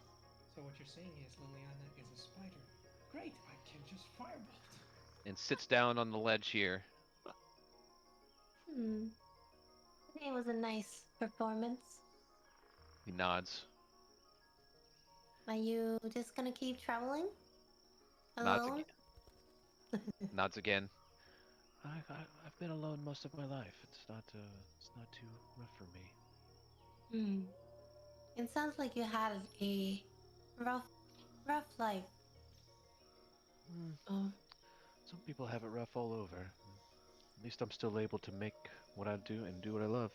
So what you're saying is Liliana is a spider. Great, I can just firebolt. And sits down on the ledge here. Today was a nice performance. He nods. Are you just gonna keep traveling? Nods Alone? again. Nods again. I've been alone most of my life. It's not too rough for me. It sounds like you had a rough life. Oh, Some people have it rough all over. At least I'm still able to make what I do and do what I love.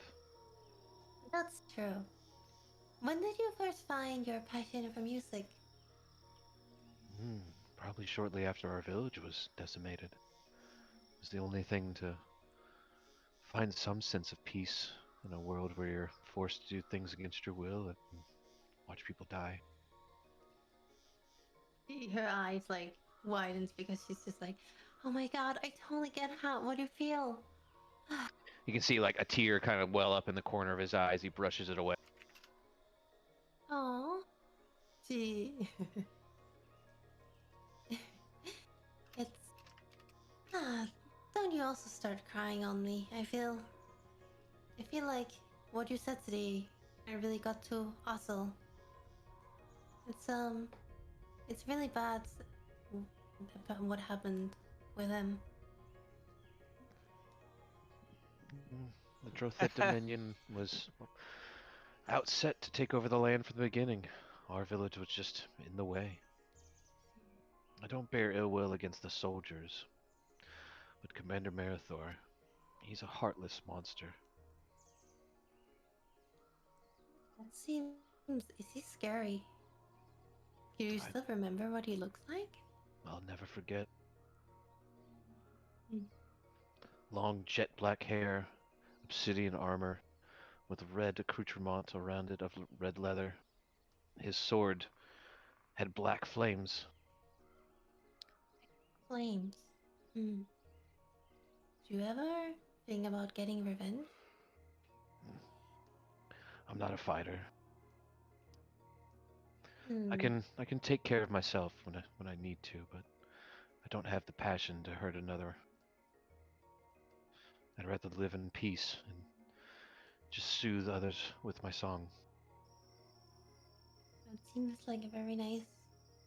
that's true. When did you first find your passion for music? Probably shortly after our village was decimated. It was the only thing to find some sense of peace in a world where you're forced to do things against your will and watch people die. Her eyes like widens because she's just like, oh my god, I totally get what you feel. You can see like a tear kind of well up in the corner of his eyes. He brushes it away. Oh, gee. It's don't you also start crying on me? I feel like what you said today, I really got to Ozil. It's really bad what happened with him. The Drothit Dominion was outset to take over the land from the beginning. Our village was just in the way. I don't bear ill will against the soldiers, but Commander Marathor, he's a heartless monster. That seems... Is he scary? Do you still remember what he looks like? I'll never forget. Long jet black hair, obsidian armor, with red accoutrement around it of red leather. His sword had black flames. Flames. Do you ever think about getting revenge? I'm not a fighter. I can take care of myself when I need to, but I don't have the passion to hurt another. I'd rather live in peace and just soothe others with my song. That seems like a very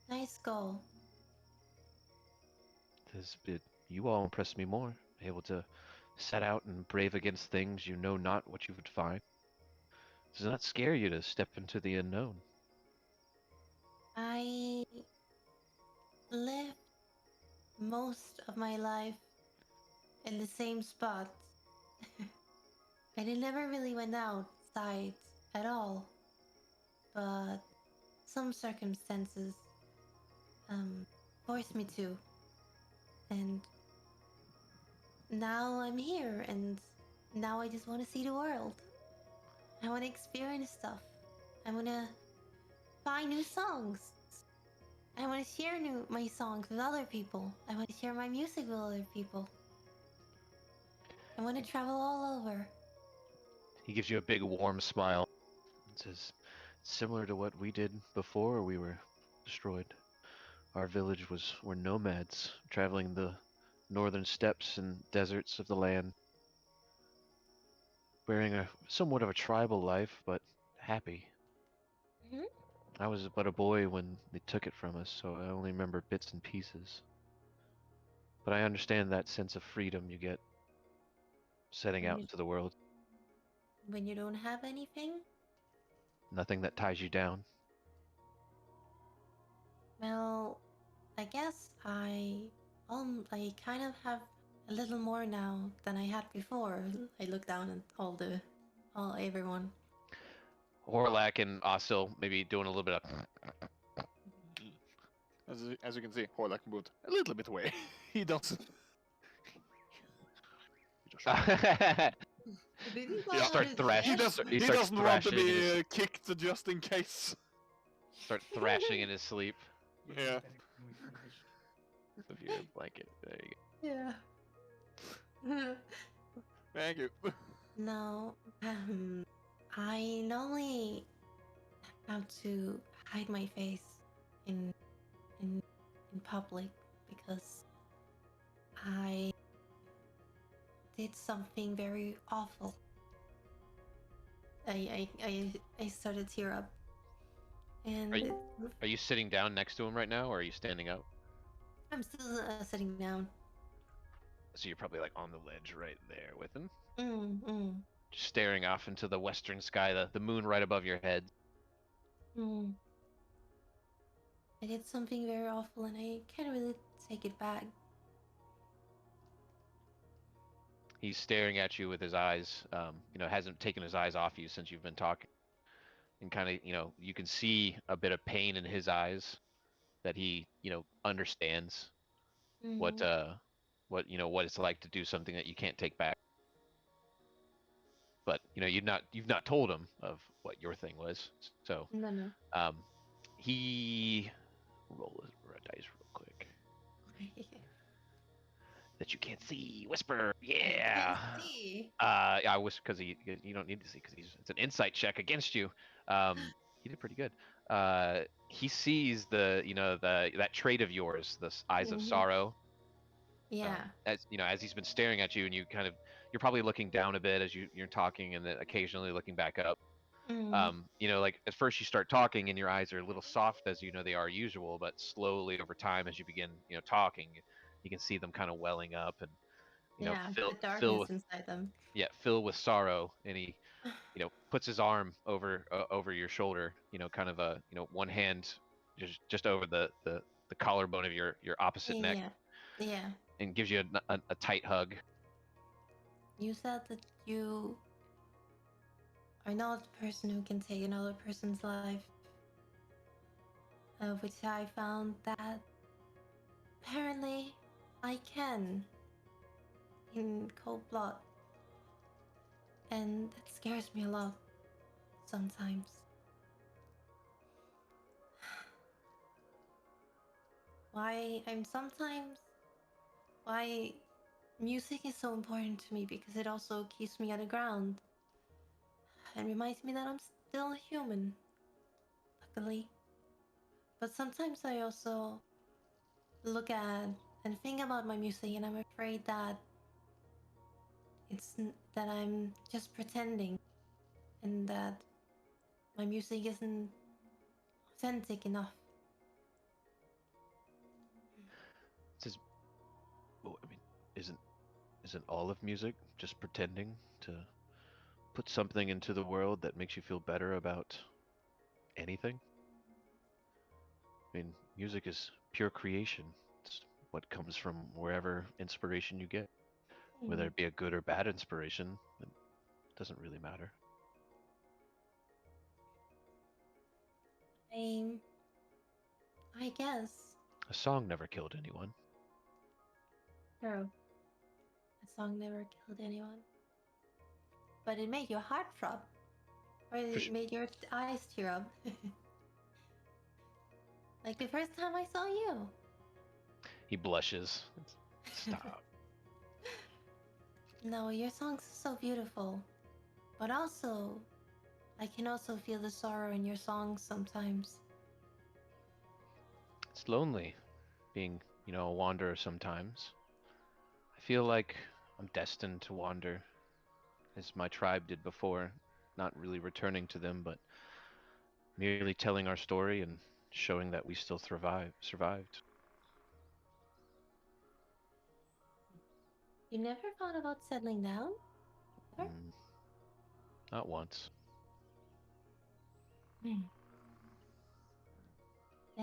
nice goal. You all impress me more, able to set out and brave against things you know not what you would find. Does it not scare you to step into the unknown? I lived most of my life in the same spot. I never really went outside at all. But some circumstances forced me to. And now I'm here, and now I just want to see the world. I want to experience stuff. I want to find new songs. I want to share my songs with other people. I want to share my music with other people. I want to travel all over. He gives you a big warm smile and says, similar to what we did before we were destroyed. Our village were nomads, traveling the northern steppes and deserts of the land, wearing a somewhat of a tribal life, but happy. Mhm. I was but a boy when they took it from us, so I only remember bits and pieces. But I understand that sense of freedom you get setting When out you, into the world. when you don't have anything? Nothing that ties you down. Well, I guess I kind of have a little more now than I had before. I look down at everyone. Horlac and Ozil maybe doing a little bit of. As you can see, Horlac moved a little bit away. He doesn't. He just Start thrashing. He, does, He he starts doesn't want to thrashing in be his, kicked just in case. start thrashing in his sleep. Yeah. With your blanket. There you go. Yeah. Thank you. No, I normally have to hide my face in in public because I did something very awful. I started to tear up, and Are you sitting down next to him right now, or are you standing up? I'm still sitting down. So you're probably like on the ledge right there with him, Mm. just staring off into the western sky, the moon right above your head. I did something very awful, and I can't really take it back. He's staring at you with his eyes. Hasn't taken his eyes off you since you've been talking, and kind of, you can see a bit of pain in his eyes that he, understands what it's like to do something that you can't take back. But you've not told him of what your thing was, so No. he roll a dice real quick that you can't see. Whisper, yeah. Can't see. I whisper because you don't need to see because it's an insight check against you. He did pretty good. He sees that trait of yours, the eyes of sorrow. Yeah. As he's been staring at you, and you're probably looking down a bit as you're talking, and then occasionally looking back up. Like at first you start talking and your eyes are a little soft as they are usual, but slowly over time as you begin talking, you can see them kind of welling up and the darkness inside them. Yeah, fill with sorrow, and he puts his arm over your shoulder, kind of one hand just over the collarbone of your opposite neck, Yeah. and gives you a tight hug. You said that you are not the person who can take another person's life, which I found that apparently I can in cold blood, and that scares me a lot sometimes. Why music is so important to me, because it also keeps me on the ground and reminds me that I'm still human, luckily. But sometimes I also look at and think about my music, and I'm afraid that that I'm just pretending, and that my music isn't authentic enough. Isn't all of music just pretending to put something into the world that makes you feel better about anything? I mean, music is pure creation. It's what comes from wherever inspiration you get. Whether it be a good or bad inspiration, it doesn't really matter. I guess. A song never killed anyone. True. A song never killed anyone. But it made your heart throb. Or it made your eyes tear up. Like the first time I saw you. He blushes. Stop. No, your songs are so beautiful. But also, I can also feel the sorrow in your songs sometimes. It's lonely being, a wanderer sometimes. feel like I'm destined to wander, as my tribe did before, not really returning to them, but merely telling our story and showing that we still survived. You never thought about settling down? Never? Not once. Then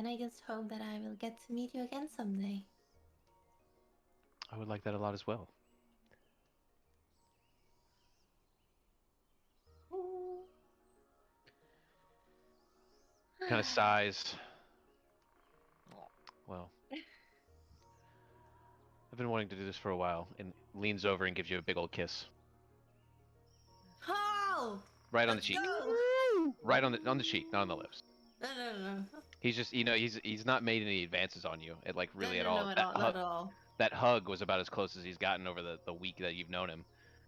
I just hope that I will get to meet you again someday. I would like that a lot as well. Kind of sighs. Well, I've been wanting to do this for a while, and leans over and gives you a big old kiss. Oh! Right on the cheek. Go! Right on the cheek, not on the lips. No. He's just, he's not made any advances on you, like really at No, all. not at all. That hug was about as close as he's gotten over the week that you've known him.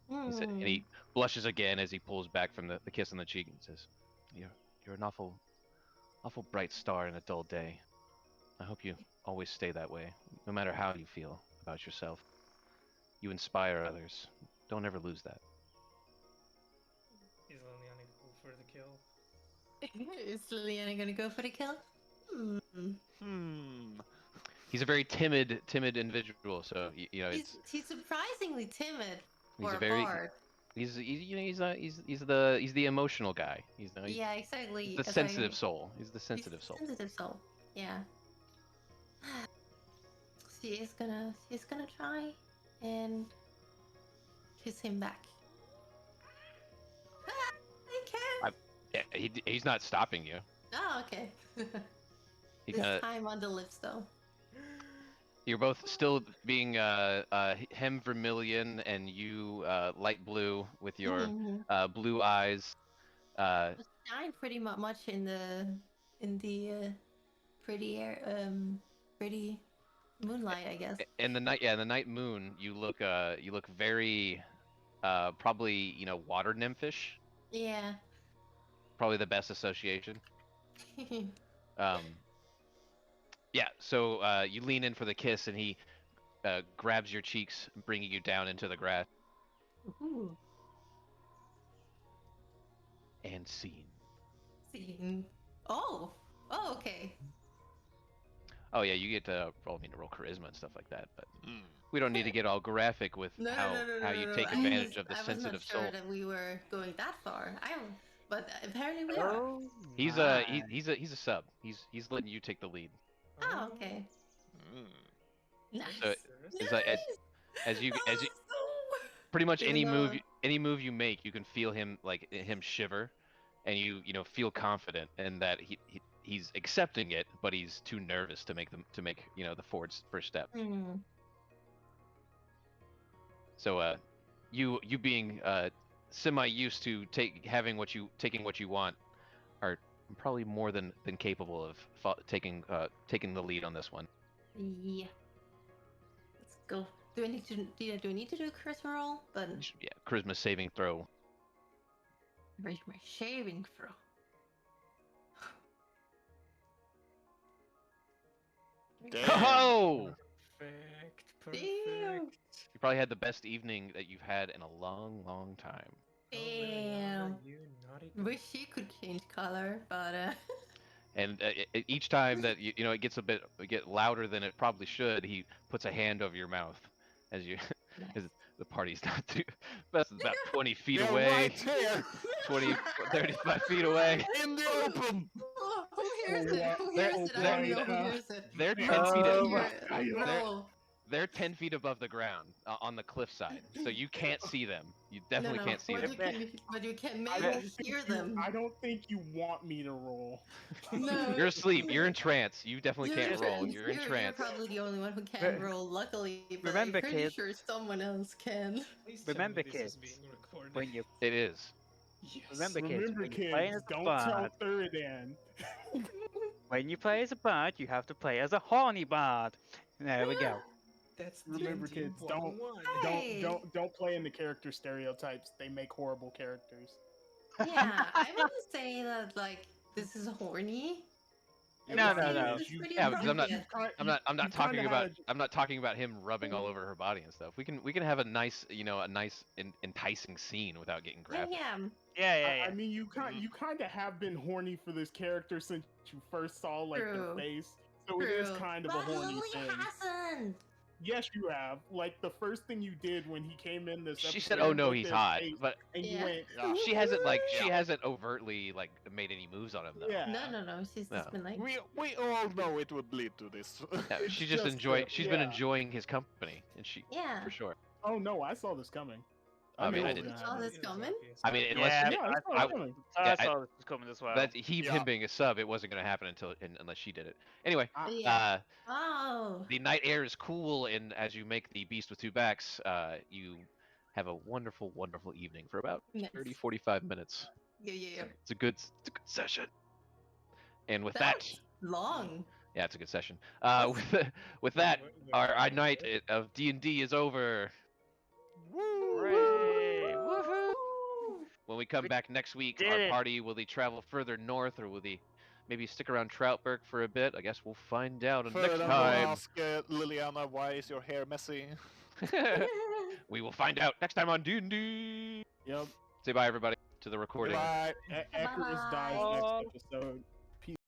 And he blushes again as he pulls back from the kiss on the cheek and says, "You're an awful bright star in a dull day. I hope you always stay that way, no matter how you feel about yourself. You inspire others. Don't ever lose that." Is Liliana go for the kill? Is Liliana gonna go for the kill? He's a very timid individual, so he's surprisingly timid he's for a very bard. he's the emotional guy. Yeah, exactly. He's the sensitive soul. He's the sensitive soul. Sensitive soul. Yeah. She's gonna try and kiss him back. I can't. Yeah, he's not stopping you. Oh, okay. This time on the lips, though. You're both still being him vermilion and you light blue with your blue eyes. Shine pretty much in the pretty pretty moonlight, I guess. In the night moon, you look very probably water nymphish. Yeah. Probably the best association. Yeah, so you lean in for the kiss, and he grabs your cheeks, bringing you down into the grass. Ooh. And scene. Oh, okay. Oh yeah, you get to roll charisma and stuff like that, but we don't need to get all graphic with how you take advantage of the sensitive soul. I wasn't sure that we were going that far. But apparently we are. He's a sub. He's letting you take the lead. Oh, okay. Nice. So it's like as you pretty much any move you make, you can feel him shiver, and you feel confident in that he's accepting it, but he's too nervous to make the forward first step. So you being semi used to taking what you want are probably more than capable of taking the lead on this one. Yeah. Let's go. Do I need to do a charisma roll? But yeah, charisma saving throw. Charisma saving throw. Oh! Perfect. Damn. You probably had the best evening that you've had in a long time. Damn. Wish she could change color, but And each time that it gets get louder than it probably should, he puts a hand over your mouth as you as the party's not too that's about 20 feet away. Right here. 20 35 feet away. In the open. Who hears it? Who hears it? I don't know who hears it. They're 10 feet they're 10 feet above the ground on the cliffside, so you can't see them. You definitely can't see them. But you can maybe hear them. I don't think you want me to roll. No. You're asleep. You're in trance. You definitely can't roll. You're in trance. You're probably the only one who can roll, luckily. But Remember, I'm pretty kid. sure someone else can. Remember, kids, when you It is. Yes. Remember, kids, when you kids, play as a don't tell bard, Thuridan. when you play as a bard, you have to play as a horny bard. There we go. That's Remember, D&D kids, 101. don't play in the character stereotypes. They make horrible characters. Yeah, I wouldn't say that this is horny. No, was no, saying no. is you- Yeah, because I'm not- you kind- I'm not you talking kinda about had- I'm not talking about him rubbing all over her body and stuff. We can have a nice enticing scene without getting Yeah, graphic. yeah. I mean, you kind of have been horny for this character since you first saw like their True. face, so it is True. kind of But a horny Lily thing. hasn't. Yes, you have. Like the first thing you did when he came in this. She episode, said, "Oh you no, looked he's at his hot," face but and you Yeah. went, she hasn't overtly like made any moves on him though. yeah. No. She's No. just been like. We all know it would lead to this. No, It's she just just she's been yeah. enjoying his company, and she Yeah. for sure. Oh no, I saw this coming. I mean, knew I it was didn't. gonna Saw happen. this coming? I mean, unless Yeah, Yeah, I saw I- it coming. I Yeah, saw this was coming as well. that Yeah. him being a sub, it wasn't going to happen unless she did it. Anyway, Yeah. Oh. the night air is cool, and as you make the beast with two backs, you have a wonderful, wonderful evening for about Nice. 30-45 minutes. Yeah. It's a good session. And with That's long. yeah, it's a good session. With that, our night of D&D is over. Hooray! Woohoo! When we come We back next week, did our it. party, will they travel further north, or will they maybe stick around Troutberk for a bit? I guess we'll find out next Furthermore, time. ask Liliana, why is your hair messy? We will find out next time on D&D. Yep. Say bye, everybody, to the recording. Bye. Ekrius dies Bye. next episode.